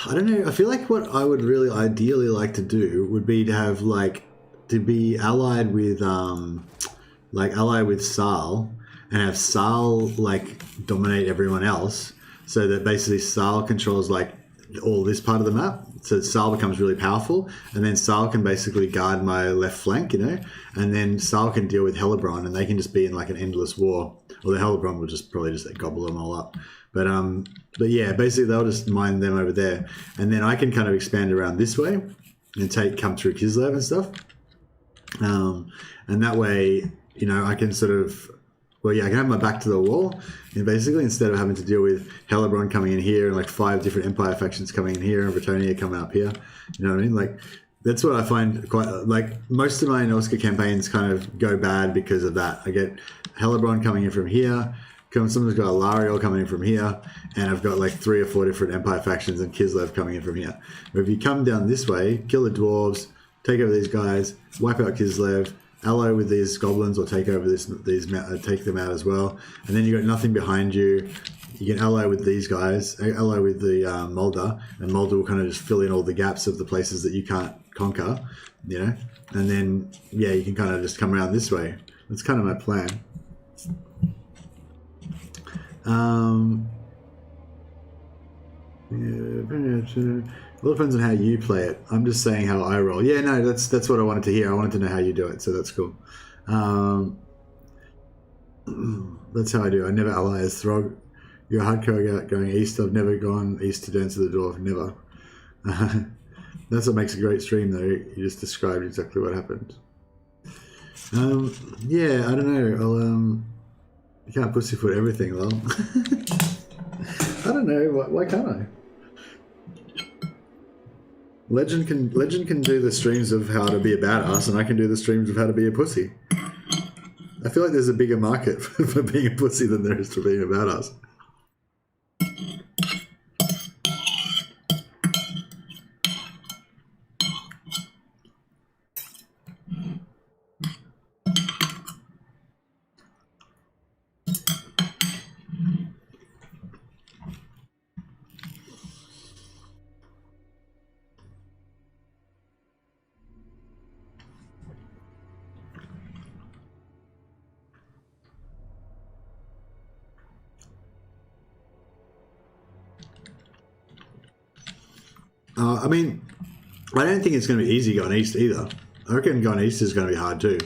I don't know. I feel like what I would really ideally like to do would be to have to be allied with Sal, and have Sal dominate everyone else, so that basically Sal controls all this part of the map. So Sal becomes really powerful, and then Sal can basically guard my left flank, and then Sal can deal with Hellebron, and they can just be in an endless war. Or the Hellebron will probably just gobble them all up. But yeah, basically they'll just mine them over there, and then I can kind of expand around this way and come through Kislev and stuff. And that way, I can sort of, I can have my back to the wall, and basically instead of having to deal with Hellebron coming in here and 5 different Empire factions coming in here and Bretonia coming up here, you know what I mean? That's what I find quite, most of my Norska campaigns kind of go bad because of that. I get Hellebron coming in from here, someone's got a Lariel coming in from here, and I've got 3 or 4 different Empire factions and Kislev coming in from here. But if you come down this way, kill the dwarves, take over these guys, wipe out Kislev, ally with these goblins or take over take them out as well, and then you got nothing behind you. You can ally with these guys, ally with the Mulder, and Mulder will kind of just fill in all the gaps of the places that you can't conquer, and then you can kind of just come around this way. That's kind of my plan. It all depends on how you play it. I'm just saying how I roll. Yeah, no, that's what I wanted to hear. I wanted to know how you do it, so that's cool. That's how I do. I never ally as Throg. You're a hardcore out going east. I've never gone east to dance to the dwarf. Never. That's what makes a great stream, though. You just described exactly what happened. Yeah, I don't know. You can't pussyfoot everything, lol. I don't know. Why can't I? Legend can do the streams of how to be a badass, and I can do the streams of how to be a pussy. I feel like there's a bigger market for being a pussy than there is for being a badass. I mean, I don't think it's going to be easy going east either. I reckon going east is going to be hard too.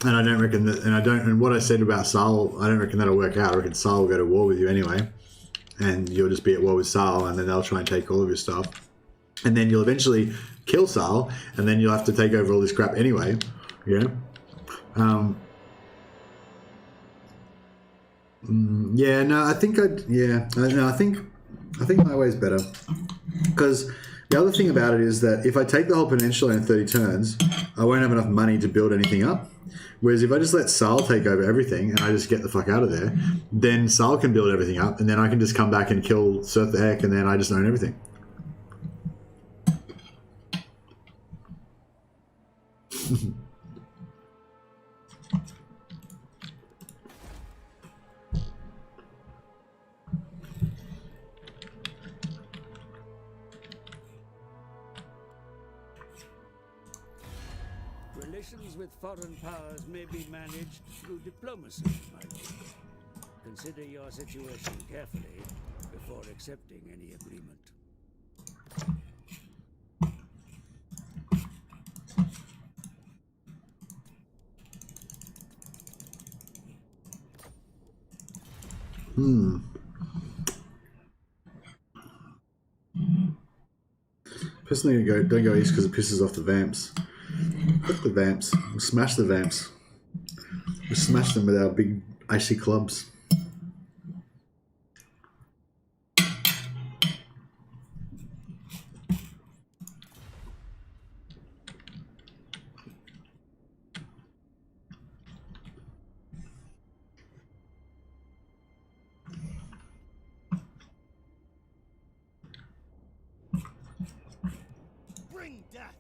And I don't reckon that, and what I said about Sal, I don't reckon that'll work out. I reckon Sal will go to war with you anyway, and you'll just be at war with Sal, and then they'll try and take all of your stuff. And then you'll eventually kill Sal, and then you'll have to take over all this crap anyway, yeah, no, I think my way's better. Because the other thing about it is that if I take the whole peninsula in 30 turns, I won't have enough money to build anything up. Whereas if I just let Sal take over everything and I just get the fuck out of there, then Sal can build everything up, and then I can just come back and kill Surf the Heck, and then I just own everything. Relations with foreign powers may be managed through diplomacy, my lord. Consider your situation carefully before accepting any agreement. Personally, don't go east because it pisses off the vamps. Fuck the vamps. We'll smash the vamps. We'll smash them with our big icy clubs. Bring death.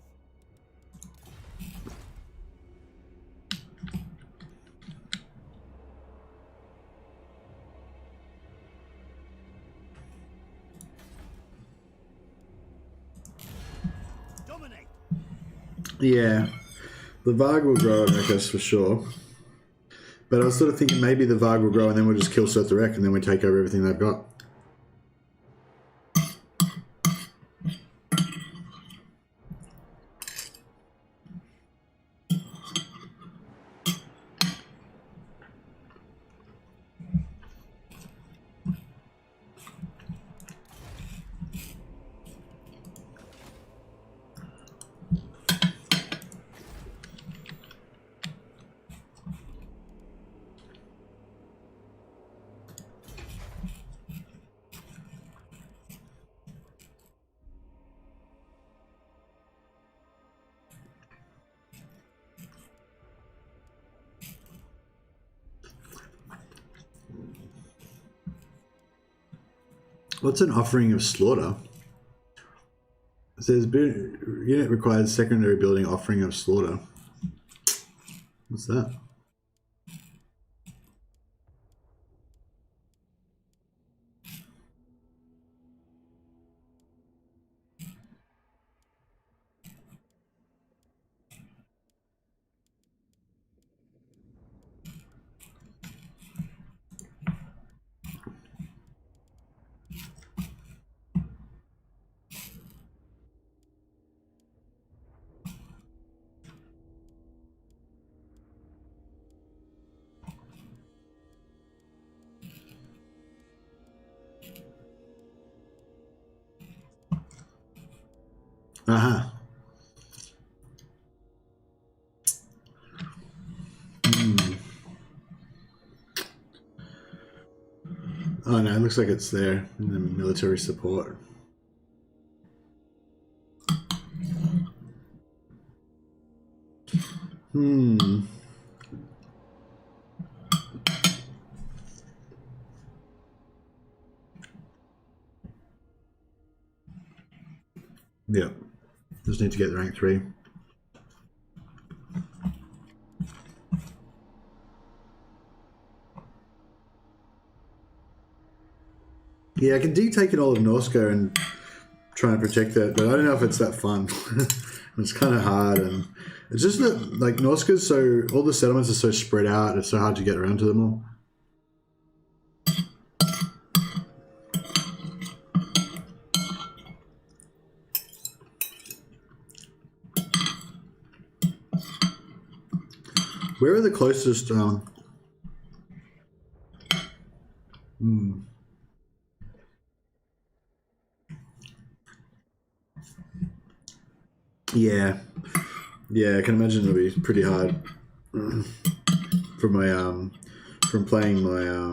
Yeah, the Varg will grow in Rekos for sure. But I was sort of thinking maybe the Varg will grow and then we'll just kill Surtharek and then we take over everything they've got. What's an offering of slaughter? It says unit requires secondary building offering of slaughter. What's that? Aha. Oh no, it looks like it's there in the military support. Yeah. Just need to get rank 3. Yeah, I can take it all of Norska and try and protect that, but I don't know if it's that fun. It's kind of hard, and it's just that like Norska's all the settlements are so spread out. It's so hard to get around to them all. Where are the closest? Yeah, I can imagine it'll be pretty hard for my from playing my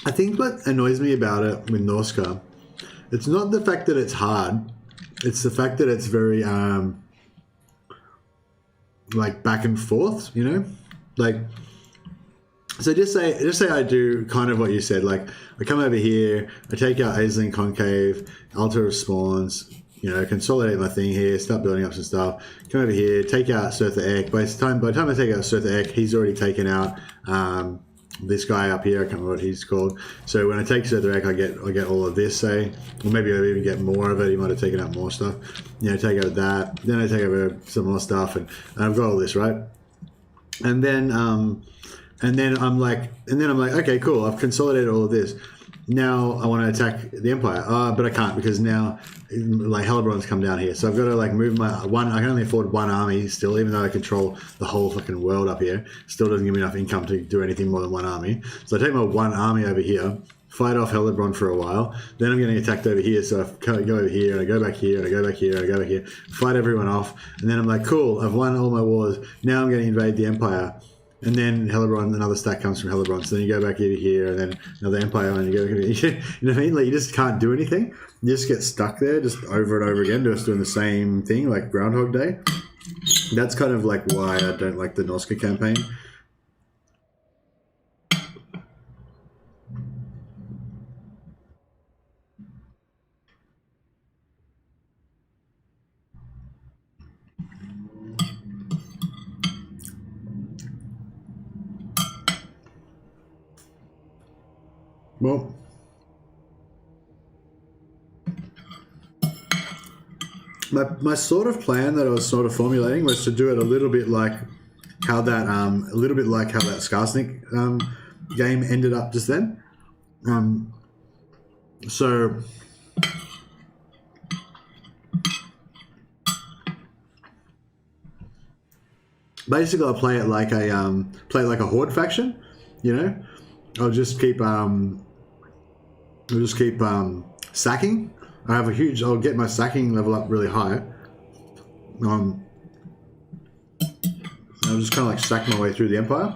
I think what annoys me about it with Norska, it's not the fact that it's hard, it's the fact that it's very like back and forth, you know? Like, so just say I do kind of what you said, like I come over here, I take out Aisling Concave, Altar of Spawns, you know, consolidate my thing here, start building up some stuff, come over here, take out Surtha Ek. By the time I take out Surtha Ek, he's already taken out this guy up here, I can't remember what he's called. So when I take Surtha Ek, I get all of this, say, or maybe I even get more of it. He might have taken out more stuff. You know, take over that, then I take over some more stuff, and I've got all this, right? And then I'm like, okay, cool, I've consolidated all of this. Now I want to attack the Empire, but I can't because now like Hellebron's come down here, so I've got to like move my one. I can only afford one army still, even though I control the whole fucking world up here. Still doesn't give me enough income to do anything more than one army. So I take my one army over here, fight off Hellebron for a while. Then I'm getting attacked over here, so I go over here and I go back here and I go back here and I go back here, fight everyone off, and then I'm like, cool, I've won all my wars. Now I'm going to invade the Empire. And then Hellebron, another stack comes from Hellebron. So then you go back over here, and then another Empire, and you go back over here. You know what I mean? Like, you just can't do anything. You just get stuck there, just over and over again, just doing the same thing, like Groundhog Day. That's kind of like why I don't like the Norska campaign. Well, my sort of plan that I was sort of formulating was to do it a little bit like how that Skarsnik game ended up just then. So basically, I'll play it like a horde faction. You know, I'll just keep sacking. I'll get my sacking level up really high. I'll just kind of like sack my way through the empire.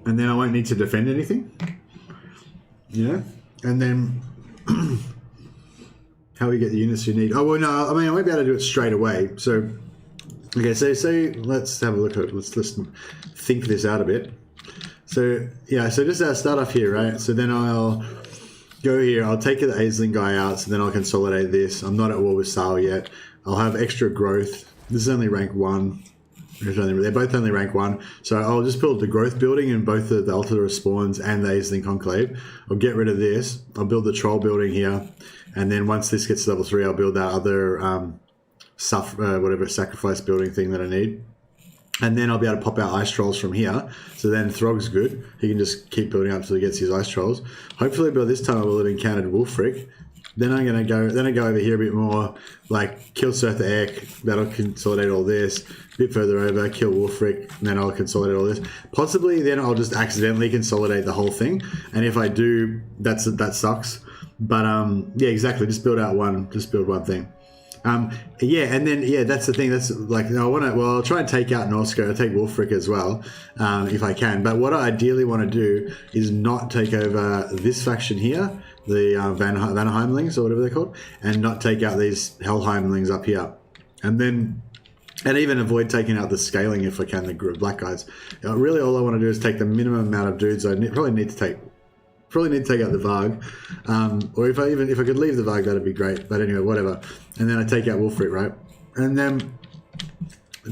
And then I won't need to defend anything, you know? And then how we get the units you need. Oh, well, no, I mean, I won't be able to do it straight away. So, okay, so let's have a look at it. Let's think this out a bit. So, yeah, so just start off here, right? So then I'll go here. I'll take the Aisling guy out, so then I'll consolidate this. I'm not at war with Sal yet. I'll have extra growth. This is only rank 1. They're both only rank 1, so I'll just build the growth building in both the Altar of Spawns and the Aisling Conclave. I'll get rid of this. I'll build the troll building here, and then once this gets to level 3, I'll build that other sacrifice building thing that I need. And then I'll be able to pop out ice trolls from here. So then Throg's good. He can just keep building up until he gets his ice trolls. Hopefully by this time I will have encountered Wolfric. Then I go over here a bit more, like kill Sirtha Ek, that'll consolidate all this. A bit further over, kill Wolfric, and then I'll consolidate all this. Possibly then I'll just accidentally consolidate the whole thing, and if I do, that sucks. But yeah, exactly. Just build one thing. Yeah, and then that's the thing. That's like I'll try and take out Norsko. I'll take Wolfric as well, if I can. But what I ideally want to do is not take over this faction here, the Vanaheimlings or whatever they're called, and not take out these Helheimlings up here, and even avoid taking out the scaling if I can, the black guys. Really, all I want to do is take the minimum amount of dudes I probably need to take out the Varg, or if I could leave the Varg, that'd be great. But anyway, whatever. And then I take out Wolfric, right? And then,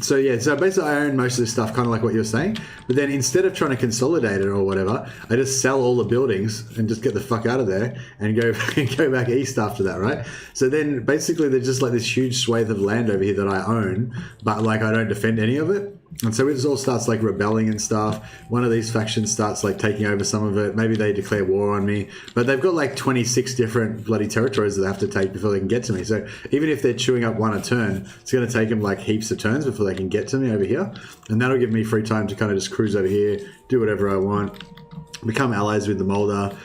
so basically I own most of this stuff, kind of like what you're saying. But then instead of trying to consolidate it or whatever, I just sell all the buildings and just get the fuck out of there and go back east after that, right? So then basically there's just like this huge swathe of land over here that I own, but like I don't defend any of it. And so it all starts like rebelling and stuff. One of these factions starts like taking over some of it. Maybe they declare war on me, but they've got like 26 different bloody territories that they have to take before they can get to me. So even if they're chewing up one a turn, it's going to take them like heaps of turns before they can get to me over here. And that'll give me free time to kind of just cruise over here, do whatever I want, become allies with the Moldar,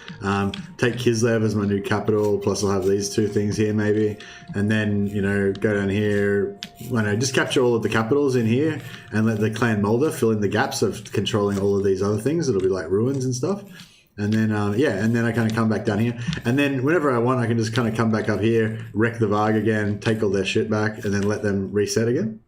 take Kislev as my new capital, plus I'll have these two things here maybe, and then, go down here, just capture all of the capitals in here and let the clan Moldar fill in the gaps of controlling all of these other things. It'll be like ruins and stuff. And then, and then I kind of come back down here. And then whenever I want, I can just kind of come back up here, wreck the Varg again, take all their shit back, and then let them reset again.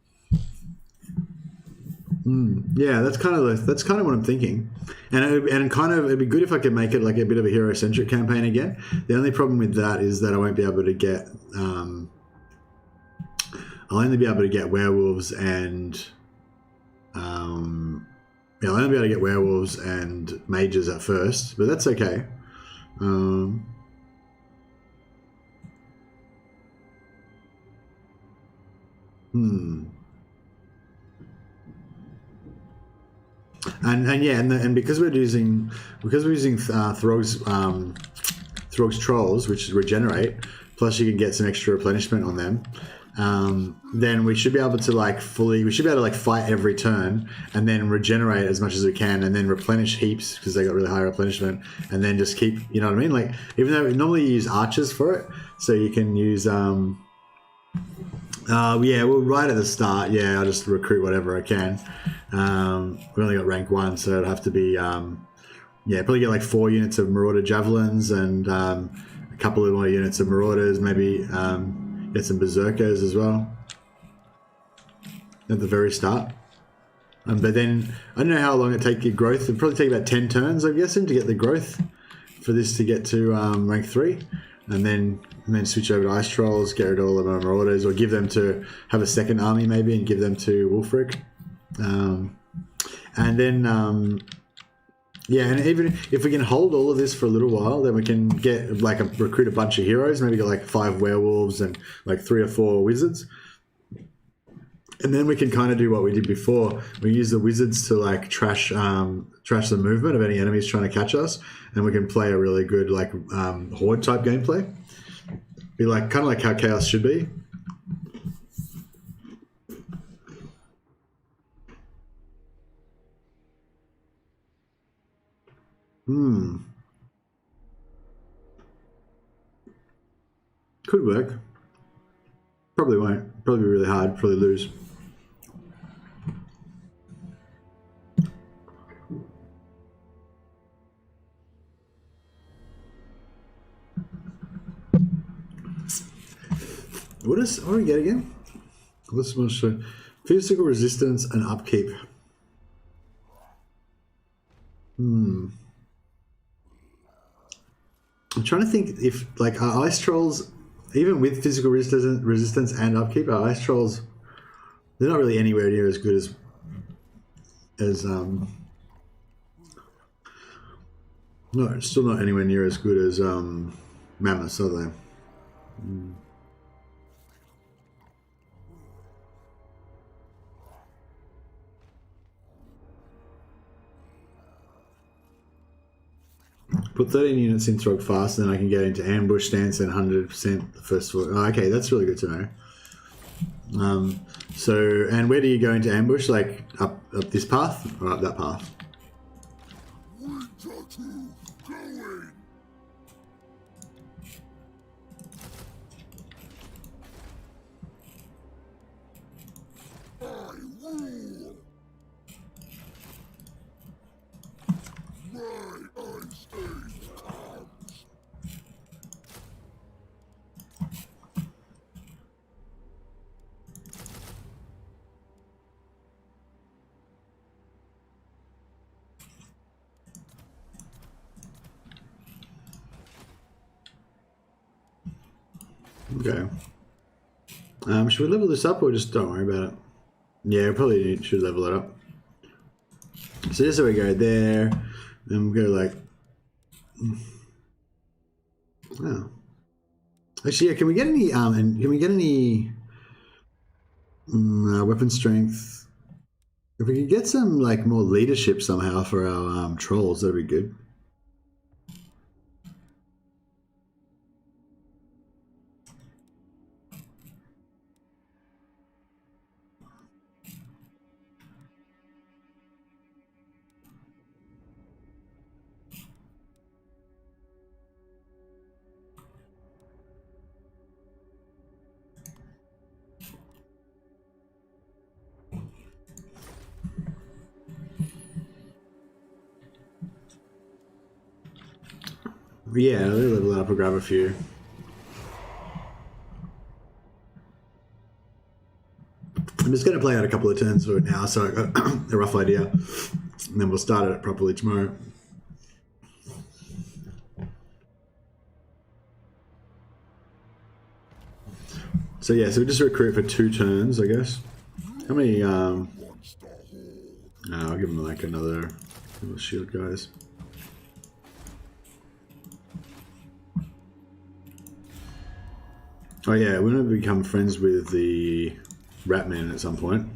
Yeah, that's kind of what I'm thinking, and it'd be good if I could make it like a bit of a hero-centric campaign again. The only problem with that is that I won't be able to get. I'll only be able to get werewolves and. I'll only be able to get werewolves and mages at first, but that's okay. And because we're using Throg's trolls, which regenerate, plus you can get some extra replenishment on them. Then we should be able to fight every turn and then regenerate as much as we can and then replenish heaps because they got really high replenishment and then just keep, you know what I mean? Like, even though normally you use archers for it, so you can use, right at the start, I'll just recruit whatever I can. We only got rank 1, so it'd have to be, probably get like 4 units of Marauder Javelins and a couple of more units of Marauders, maybe get some Berserkers as well at the very start. But then, I don't know how long it take your growth. It'd probably take about 10 turns, I'm guessing, to get the growth for this to get to rank 3. and then switch over to ice trolls, get rid of all of our marauders, or give them to have a second army maybe and give them to Wulfric. And then yeah, and even if we can hold all of this for a little while, then we can get like recruit a bunch of heroes, maybe get like 5 werewolves and like 3 or 4 wizards. And then we can kind of do what we did before. We use the wizards to like trash the movement of any enemies trying to catch us, and we can play a really good like horde type gameplay. Be like kind of like how chaos should be. Could work. Probably won't. Probably be really hard. Probably lose. What do we get again? Let's show physical resistance and upkeep. I'm trying to think if like our ice trolls, even with physical resistance and upkeep, our ice trolls, they're not really anywhere near as good as no, still not anywhere near as good as mammoths, are they? Put 13 units in Throg fast, and then I can get into ambush stance and 100% the first floor. Oh, okay, that's really good to know. So, and where do you go into ambush? Like up this path or up that path? Okay. Should we level this up or just don't worry about it? Yeah, we probably should level it up. So just so we go there, and we go like, oh. Actually, yeah. Can we get any? And can we get any weapon strength? If we could get some like more leadership somehow for our trolls, that'd be good. Yeah, let me level it up and grab a few. I'm just going to play out a couple of turns for it now, so I got a rough idea, and then we'll start it properly tomorrow. So yeah, so we just recruit for 2 turns, I guess. How many? I'll give them like another shield guys. Oh yeah, we're going to become friends with the Ratman at some point.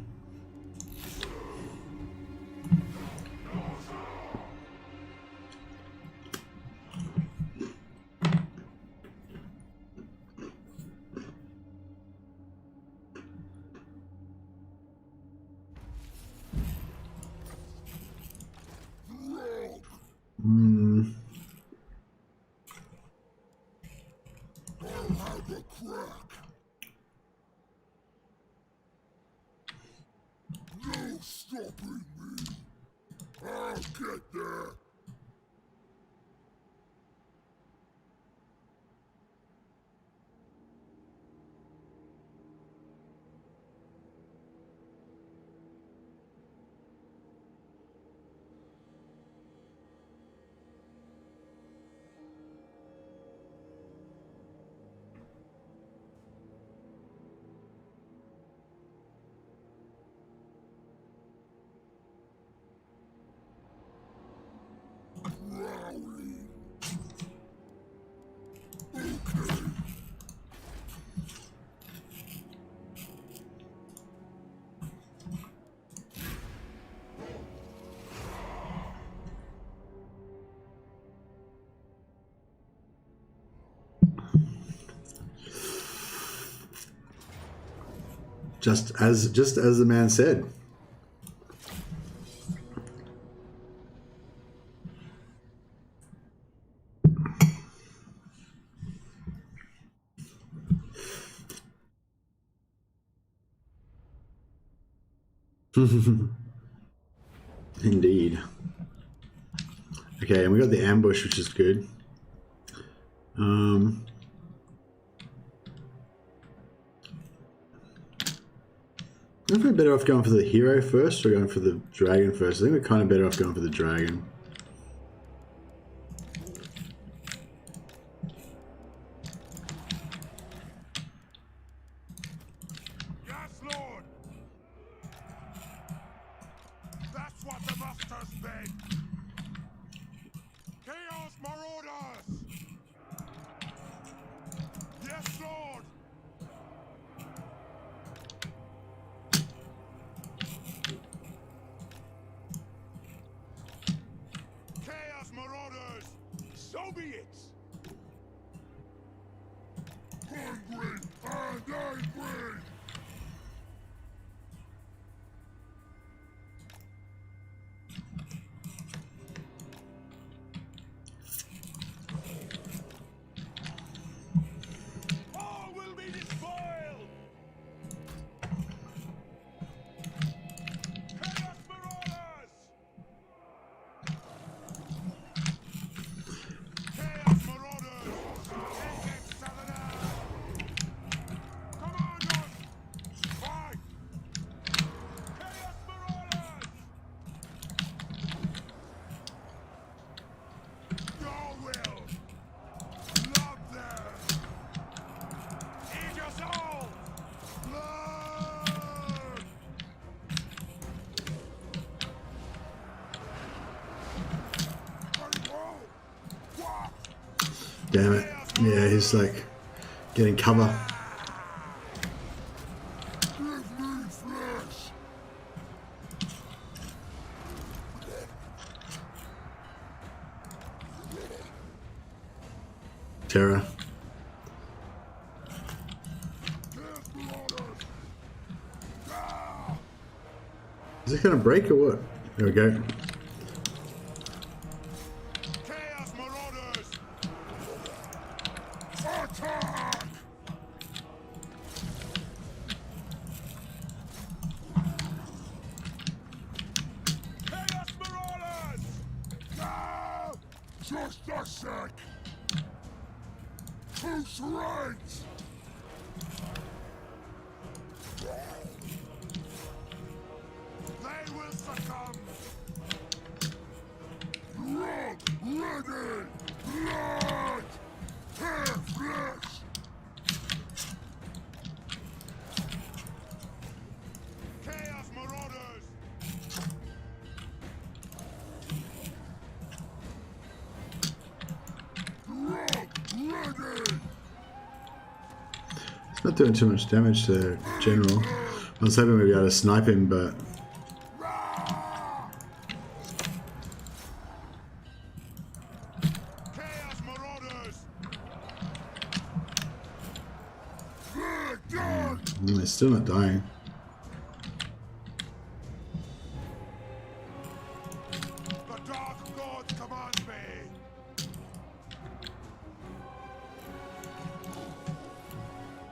Just as the man said. Indeed. Okay, and we got the ambush, which is good. I think we're better off going for the hero first or going for the dragon first. I think we're kind of better off going for the dragon. Yes, Lord! That's what the masters beg! Chaos Marauders! Yes, Lord! Chaos Marauders! So be it! Hungry and angry! All will be despoiled! Chaos Marauders! Chaos Marauders! Engage Southerner! Commandos! Fight! Chaos Marauders! Your will! Love them! Eat your soul! Blood! What? Damn it. Yeah, he's like getting cover. Give me flesh! Terror. Chaos Marauders! Is it gonna break or what? There we go. Chaos Marauders! Attack! Chaos Marauders! Ah! Just a sec! Who's right? They will succumb! Blood ready! Blood! Hair flesh! Chaos Marauders! Blood ready! It's not doing too much damage to the general. I was hoping we'd be able to snipe him, but Chaos Marauders! They're done! they're still not dying. The Dark God commands me!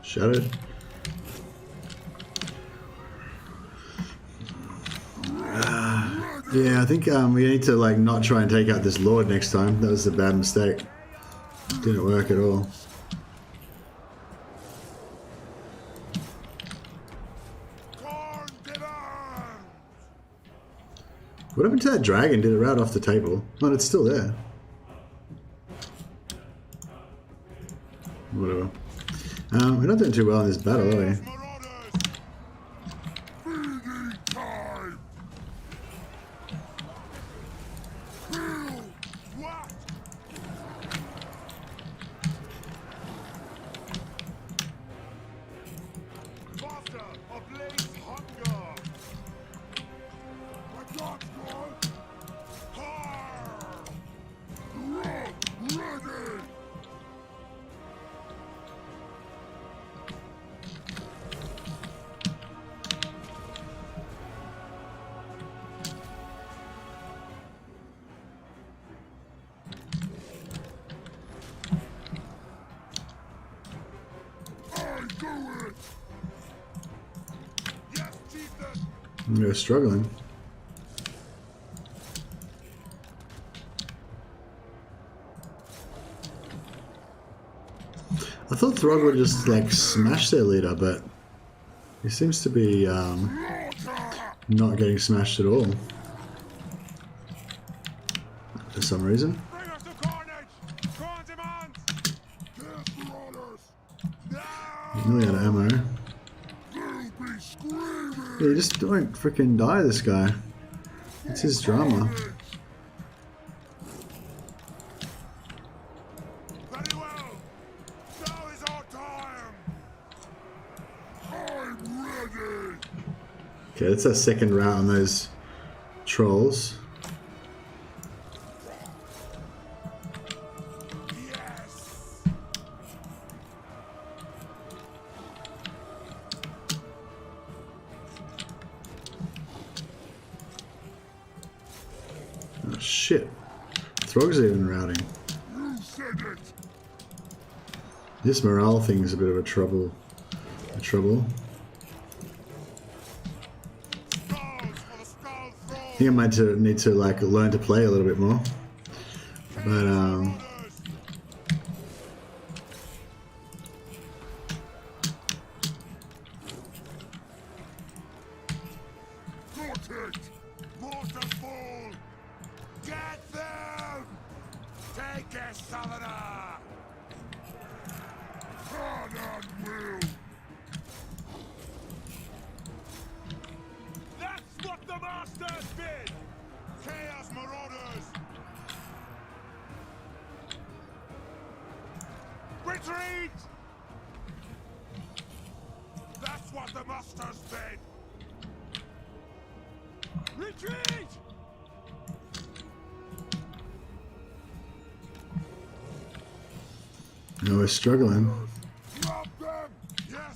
Shattered. Yeah, I think we need to like not try and take out this lord next time. That was a bad mistake. Didn't work at all. Corn demand! What happened to that dragon? Did it rout off the table? Oh, it's still there. Whatever. We're not doing too well in this battle, are we? Chaos Marauders! Feeding time! Kill! What? Master of Blaze Hunger! My Dark God! Har! Blood ready! You're struggling. I thought Throg would just like smash their leader, but he seems to be not getting smashed at all for some reason. Bring us to carnage! Go on, demands! Give the orders! He's nearly out of ammo. They'll be screaming! Yeah, just don't freaking die, this guy. It's his drama. Very well! Now is our time! I'm ready! Okay, that's our second round on those trolls. Yes! Oh shit. Throg's even routing. You said it! This morale thing is a bit of a trouble. Skulls for the skull throne! I think I might need to like learn to play a little bit more. But Orders! Got it! Waterfall! Get them! Take it, Southerner! Hard will! That's what the Masters did! Chaos Marauders! Retreat! That's what the Masters did! Retreat! no, we're struggling. Drop them! Yes!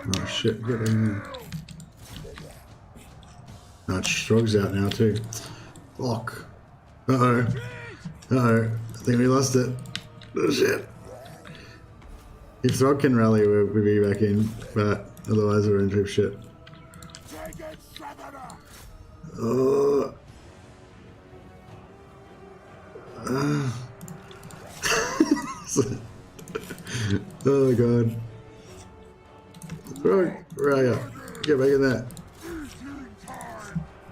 Oh shit, get in there. Oh, Strog's out now too. Fuck. Uh-oh. Uh-oh. I think we lost it. Oh shit. If Throg can rally, we'll be back in, but otherwise we're in deep shit. Take it, Southerner! Oh. Oh god. Throg, where are you? Get back in there.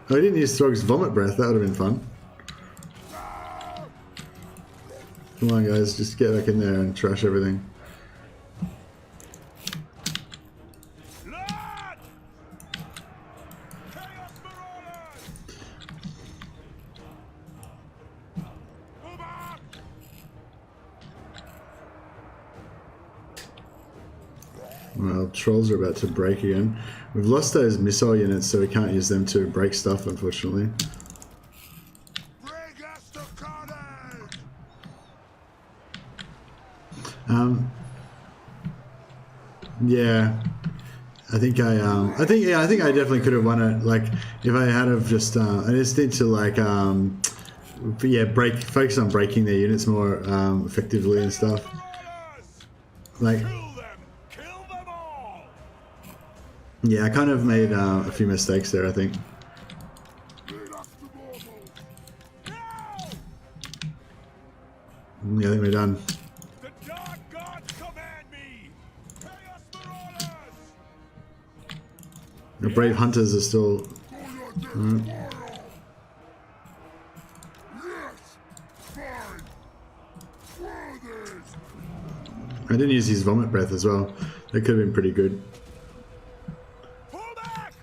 Oh, I didn't use Throg's vomit breath, that would have been fun. Come on guys, just get back in there and trash everything. Lord! Chaos Marauders! Move on! Well, trolls are about to break again. We've lost those missile units, so we can't use them to break stuff, unfortunately. Bring us to carnage! Yeah. I think I definitely could have won it. Like, if I had have just, I just need to like, yeah, focus on breaking their units more effectively and stuff. Like, Kill them! Kill them all! yeah, I kind of made a few mistakes there, I think. Lead us to mortal! Yeah, I think we're done. The Dark Gods command me! Chaos Marauders! The brave hunters are still. Yes! Fine! Brothers! I didn't use his vomit breath as well. That could have been pretty good. Pull back!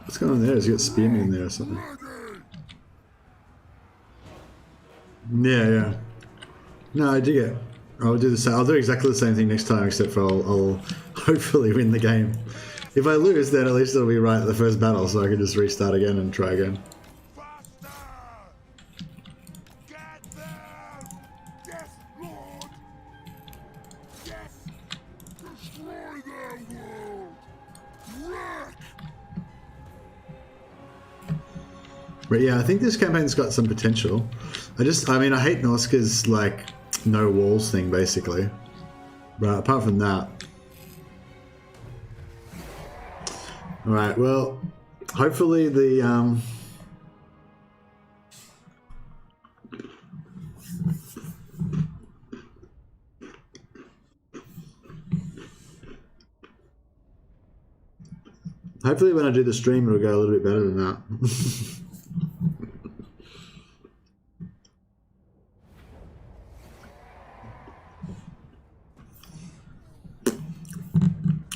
What's going on there? Has he got spearmen in there or something? Yeah, yeah. No, I dig it. I'll do the same. I'll do exactly the same thing next time, except for I'll hopefully win the game. If I lose, then at least it'll be right at the first battle, so I can just restart again and try again. Faster! Get them! Yes, Lord! Yes! Destroy their world! Wreck! But yeah, I think this campaign's got some potential. I mean, I hate Noska's like no walls thing basically. But apart from that, all right. Well, hopefully the hopefully when I do the stream, it'll go a little bit better than that.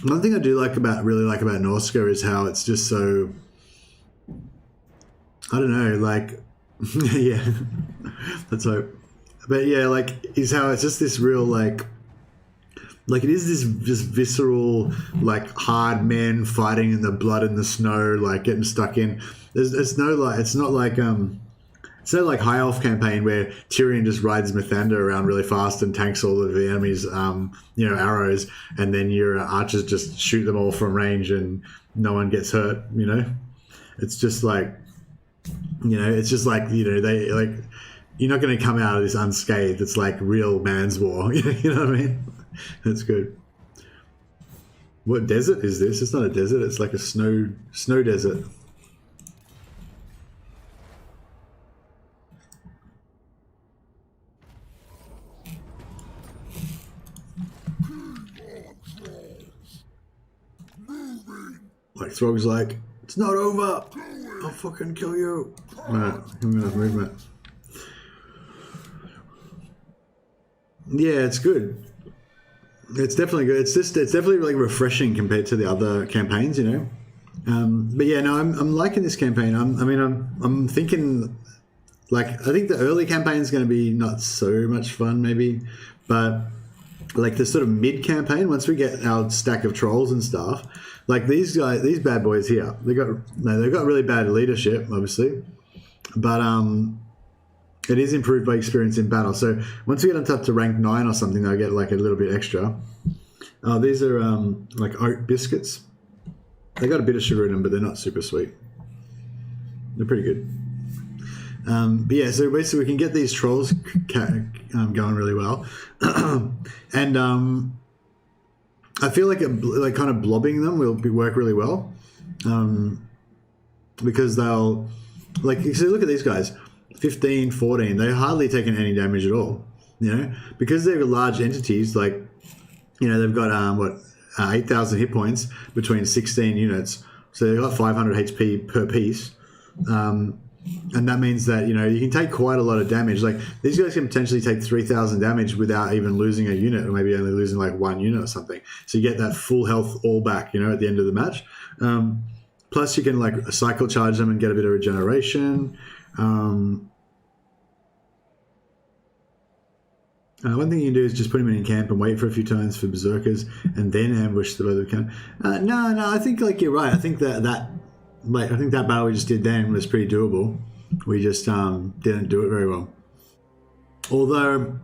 One thing I do really like about Norska is how it's just so, I don't know, like, yeah, let's hope. But yeah, like, is how it's just this real, like it is this just visceral, like, hard men fighting in the blood and the snow, like, getting stuck in. It's no, like, it's not like, it's no like High Elf campaign where Tyrion just rides Mithanda around really fast and tanks all of the enemy's, arrows, and then your archers just shoot them all from range and no one gets hurt, you know? It's just like, it's just like, they, like, you're not going to come out of this unscathed. It's like real man's war, you know what I mean? That's good. What desert is this? It's not a desert, it's like a snow desert. Like Throg's like, it's not over. I'll fucking kill you. Alright, I'm gonna have movement. Yeah, it's good. It's definitely good. It's definitely really refreshing compared to the other campaigns, you know. But yeah, no, I'm liking this campaign. I'm thinking, like, I think the early campaign is going to be not so much fun, maybe, but like the sort of mid campaign, once we get our stack of trolls and stuff, like these bad boys here, they've got really bad leadership, obviously, but it is improved by experience in battle. So once we get them up to rank 9 or something, they'll get like a little bit extra. These are like oat biscuits. They got a bit of sugar in them, but they're not super sweet. They're pretty good. But yeah, so basically we can get these trolls going really well, and I feel like kind of blobbing them will work really well, because they'll, like, so look at these guys, 15, 14. They're hardly taking any damage at all, you know, because they're large entities. Like, you know, they've got 8,000 hit points between 16 units, so they've got 500 HP per piece. And that means that, you know, you can take quite a lot of damage. Like, these guys can potentially take 3,000 damage without even losing a unit, or maybe only losing like 1 unit or something. So you get that full health all back, you know, at the end of the match. Plus you can like cycle charge them and get a bit of regeneration. One thing you can do is just put them in camp and wait for a few turns for berserkers and then ambush the other can. No, I think, like, you're right. I think that battle we just did then was pretty doable. We just didn't do it very well. Although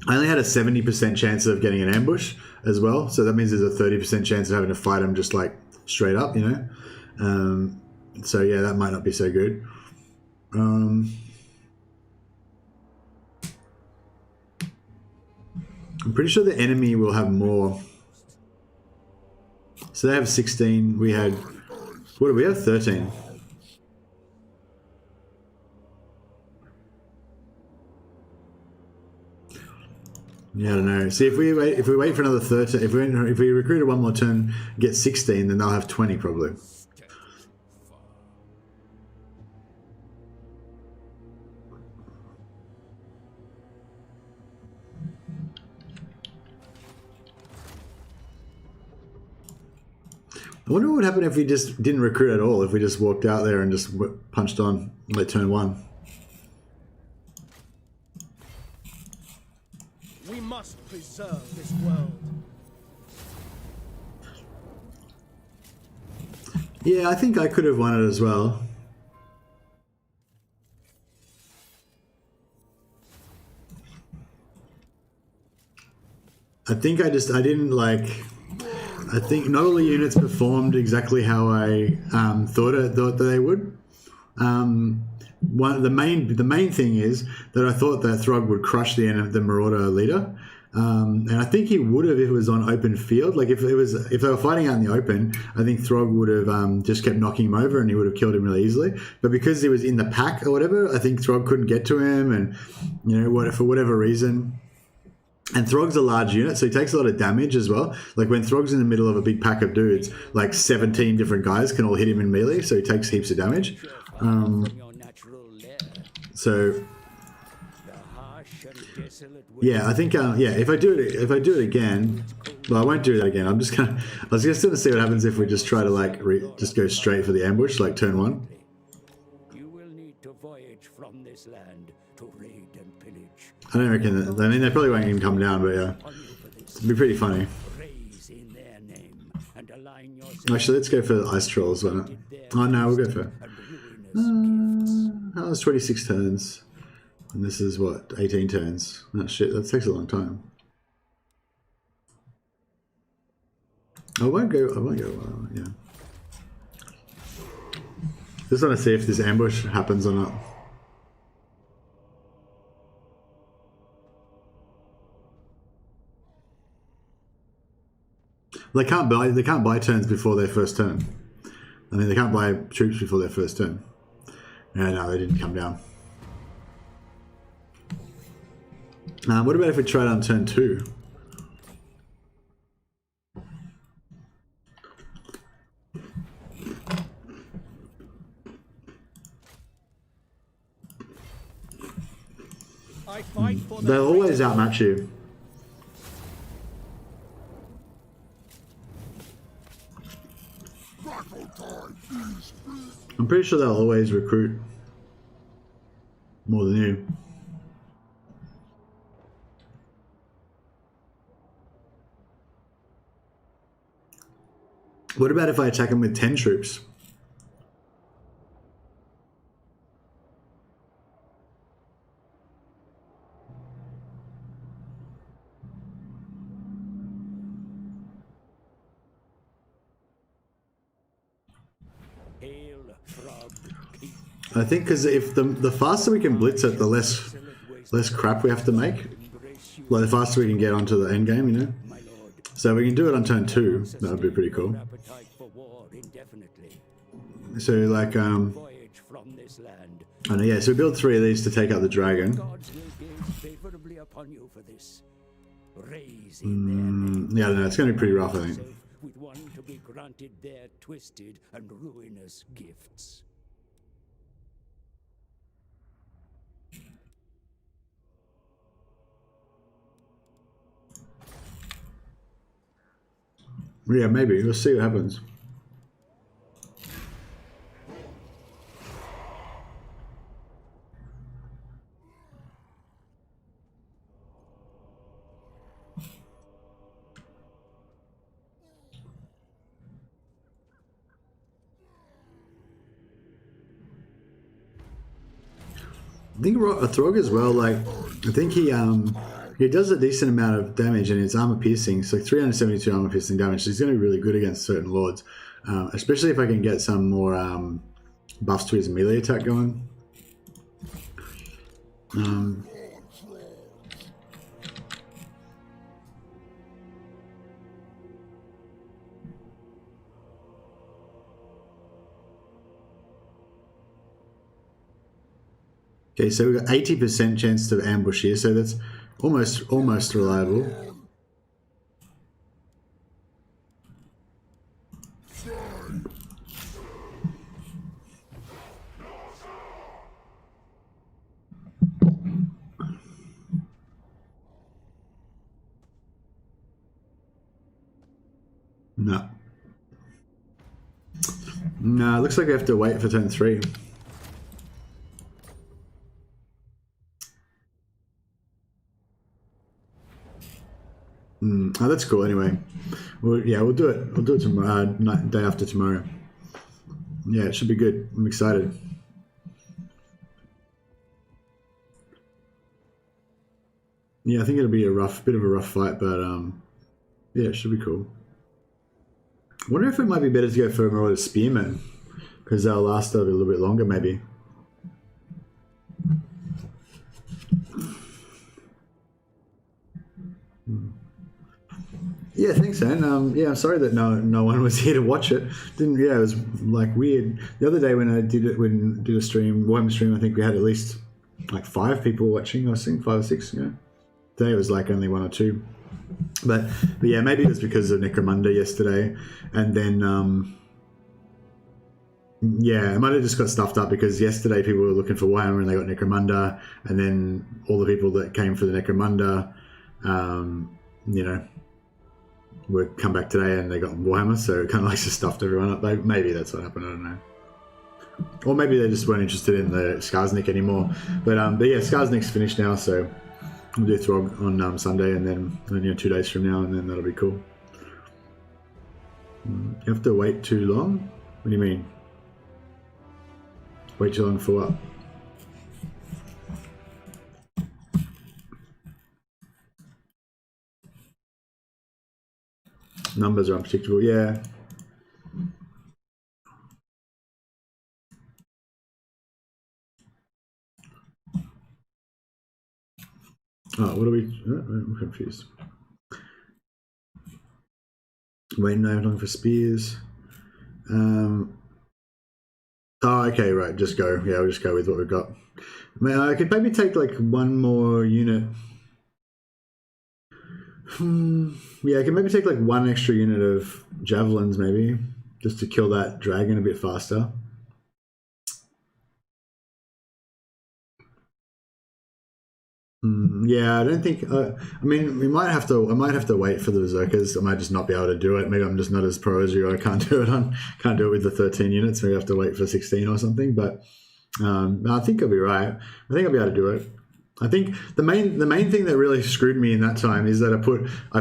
I only had a 70% chance of getting an ambush as well, so that means there's a 30% chance of having to fight them just like straight up, you know. So yeah, that might not be so good. I'm pretty sure the enemy will have more. So they have 16. We had, what do we have? 13. Yeah, I don't know. See, if we wait for another 13, if we recruit one more turn, get 16, then they'll have 20 probably. I wonder what would happen if we just didn't recruit at all, if we just walked out there and just punched on like turn 1. We must preserve this world. Yeah, I think I could have won it as well. I think I didn't like... I think not all the units performed exactly how I thought that they would. the main thing is that I thought that Throg would crush the Marauder leader. And I think he would have if it was on open field. Like if they were fighting out in the open, I think Throg would have just kept knocking him over and he would have killed him really easily. But because he was in the pack or whatever, I think Throg couldn't get to him, and for whatever reason. And Throg's a large unit, so he takes a lot of damage as well. Like when Throg's in the middle of a big pack of dudes, like 17 different guys can all hit him in melee, so he takes heaps of damage. So yeah, I think if I do it again, well, I won't do that again. I was just gonna see what happens if we just try to like just go straight for the ambush, like turn 1. You will need to voyage from this land to raid and pillage. I don't reckon that. I mean, they probably won't even come down, but yeah, it'd be pretty funny. Raise in their name and align yourself. Actually, let's go for the ice trolls, why not? Oh no, we'll go for. That was 26 turns. And this is what, 18 turns. Oh shit, that takes a long time. I won't go, yeah. Just want to see if this ambush happens or not. They can't buy turns before their first turn. I mean, they can't buy troops before their first turn. Yeah, no, they didn't come down. What about if we tried on turn 2? I fight for They'll always outmatch you. I'm pretty sure they'll always recruit more than you. What about if I attack them with 10 troops? I think because if the faster we can blitz it, the less crap we have to make. Like the faster we can get onto the end game, you know. So we can do it on turn 2. That would be pretty cool. So like I don't know, yeah. So we build 3 of these to take out the dragon. Yeah, I don't know. It's going to be pretty rough, I think. With one to be granted their twisted and ruinous gifts. Yeah, maybe. We'll see what happens. I think Throg as well, like, I think he does a decent amount of damage and it's armor piercing, so 372 armor piercing damage, so he's going to be really good against certain lords, especially if I can get some more buffs to his melee attack going. Okay, so we've got 80% chance to ambush here, so that's almost reliable. No. No, it looks like we have to wait for turn 3. Oh, that's cool. Anyway, we'll do it. We'll do it tomorrow, day after tomorrow. Yeah, it should be good. I'm excited. Yeah, I think it'll be a bit of a rough fight, but yeah, it should be cool. I wonder if it might be better to go for more of a spearman, because they'll last a little bit longer, maybe. Yeah, thanks, Anne. Yeah, I'm sorry that no one was here to watch it. It was like weird. The other day when I did a stream, Warhammer stream, I think we had at least like 5 people watching. I think 5 or 6. Yeah. Today it was like only 1 or 2. But yeah, maybe it was because of Necromunda yesterday, and then yeah, it might have just got stuffed up because yesterday people were looking for Warhammer and they got Necromunda, and then all the people that came for the Necromunda, you know, would come back today and they got Warhammer, so it kind of like just stuffed everyone up. Maybe that's what happened. I don't know. Or maybe they just weren't interested in the Skarsnik anymore. But yeah, Skarsnik's finished now, so we'll do Throg on Sunday, and then 2 days from now, and then that'll be cool. You have to wait too long? What do you mean? Wait too long for what? Numbers are unpredictable, yeah. Oh, what are we? I'm confused. Wait, no, I'm looking for spears. Oh, okay, right. Just go. Yeah, we'll just go with what we've got. I could maybe take like 1 more unit. Yeah, I can maybe take like 1 extra unit of javelins, maybe, just to kill that dragon a bit faster. Yeah, I don't think. I mean, I might have to wait for the berserkers. I might just not be able to do it. Maybe I'm just not as pro as you. I can't do it with the 13 units. Maybe I have to wait for 16 or something. But I think I'll be right. I think I'll be able to do it. I think the main thing that really screwed me in that time is that I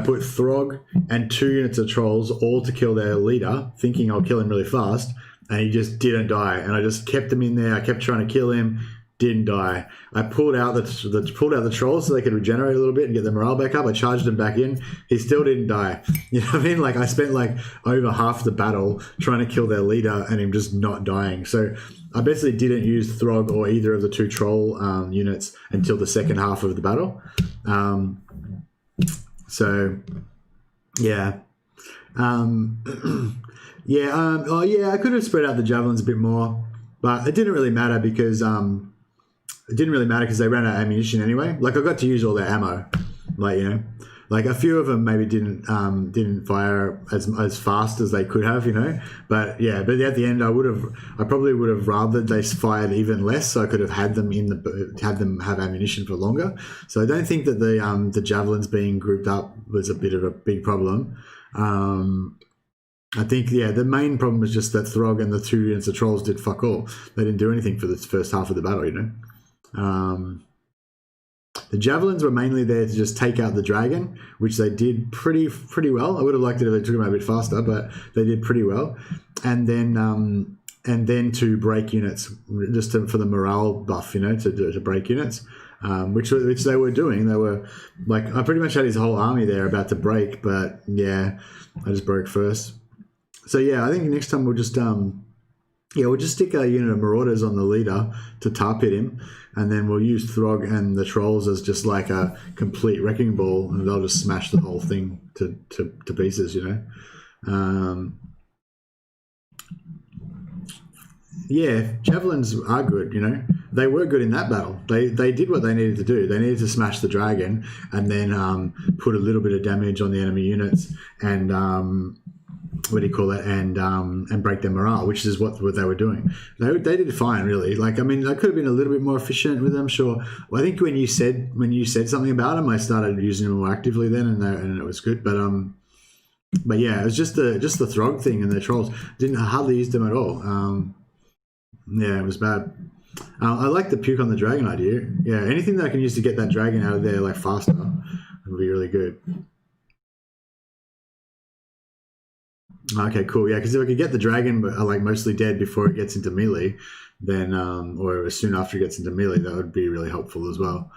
put Throg and 2 units of trolls all to kill their leader, thinking I'll kill him really fast, and he just didn't die. And I just kept him in there. I kept trying to kill him. Didn't die. I pulled out the trolls so they could regenerate a little bit and get the morale back up. I charged him back in. He still didn't die. You know what I mean? Like I spent like over half the battle trying to kill their leader and him just not dying. So I basically didn't use Throg or either of the 2 troll units until the second half of the battle. So yeah. Oh yeah, I could have spread out the javelins a bit more, but it didn't really matter because they ran out of ammunition anyway. Like I got to use all their ammo, like like a few of them maybe didn't fire as fast as they could have, But yeah, but at the end, I probably would have rather they fired even less, so I could have had them have ammunition for longer. So I don't think that the javelins being grouped up was a bit of a big problem. I think, the main problem was just that Throg and the 2 units of trolls did fuck all. They didn't do anything for the first half of the battle, The javelins were mainly there to just take out the dragon, which they did pretty well. I would have liked it if they took him out a bit faster, but they did pretty well. And then to break units, just for the morale buff, to break units, which they were doing. They were like, I pretty much had his whole army there about to break, but yeah, I just broke first. So yeah, I think next time we'll just we'll just stick a unit of marauders on the leader to tar pit him, and then we'll use Throg and the trolls as just like a complete wrecking ball, and they'll just smash the whole thing to pieces, Yeah, javelins are good, They were good in that battle. They did what they needed to do. They needed to smash the dragon and then put a little bit of damage on the enemy units and and break their morale, which is what they were doing. They did fine, really. Like, I mean, I could have been a little bit more efficient with them, sure. Well, I think when you said something about them, I started using them more actively then, and it was good. But yeah, it was just the Throg thing and the trolls. Didn't hardly use them at all. Yeah, it was bad. I like the puke on the dragon idea. Yeah, anything that I can use to get that dragon out of there like faster would be really good. Okay, cool. Yeah, because if I could get the dragon like mostly dead before it gets into melee, then or as soon after it gets into melee, that would be really helpful as well.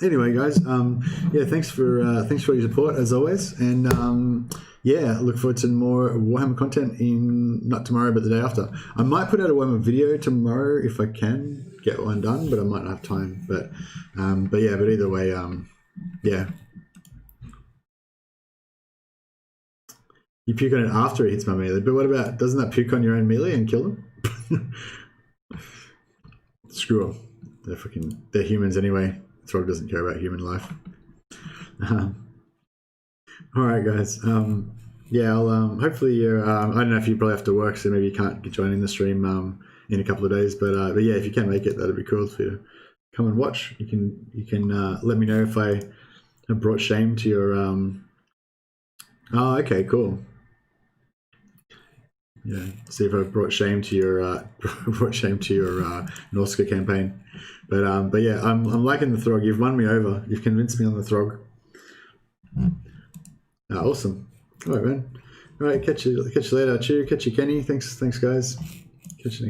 Anyway, guys, thanks for your support as always, and I look forward to more Warhammer content not tomorrow but the day after. I might put out a Warhammer video tomorrow if I can get one done, but I might not have time. But either way, You puke on it after it hits my melee, but what about, doesn't that puke on your own melee and kill them? Screw them. They're humans anyway. Throg doesn't care about human life. All right, guys. Yeah, I'll hopefully you're. I don't know if you probably have to work, so maybe you can't join in the stream in a couple of days. But yeah, if you can make it, that'd be cool for you to come and watch. You can let me know if I have brought shame to your. Oh, okay, cool. Yeah, see if I've brought shame to your Norska campaign. But yeah, I'm liking the Throg. You've won me over. You've convinced me on the Throg. Awesome. All right, man. All right, catch you later. Chew. Catch you, Kenny. Thanks, guys. Catch you next.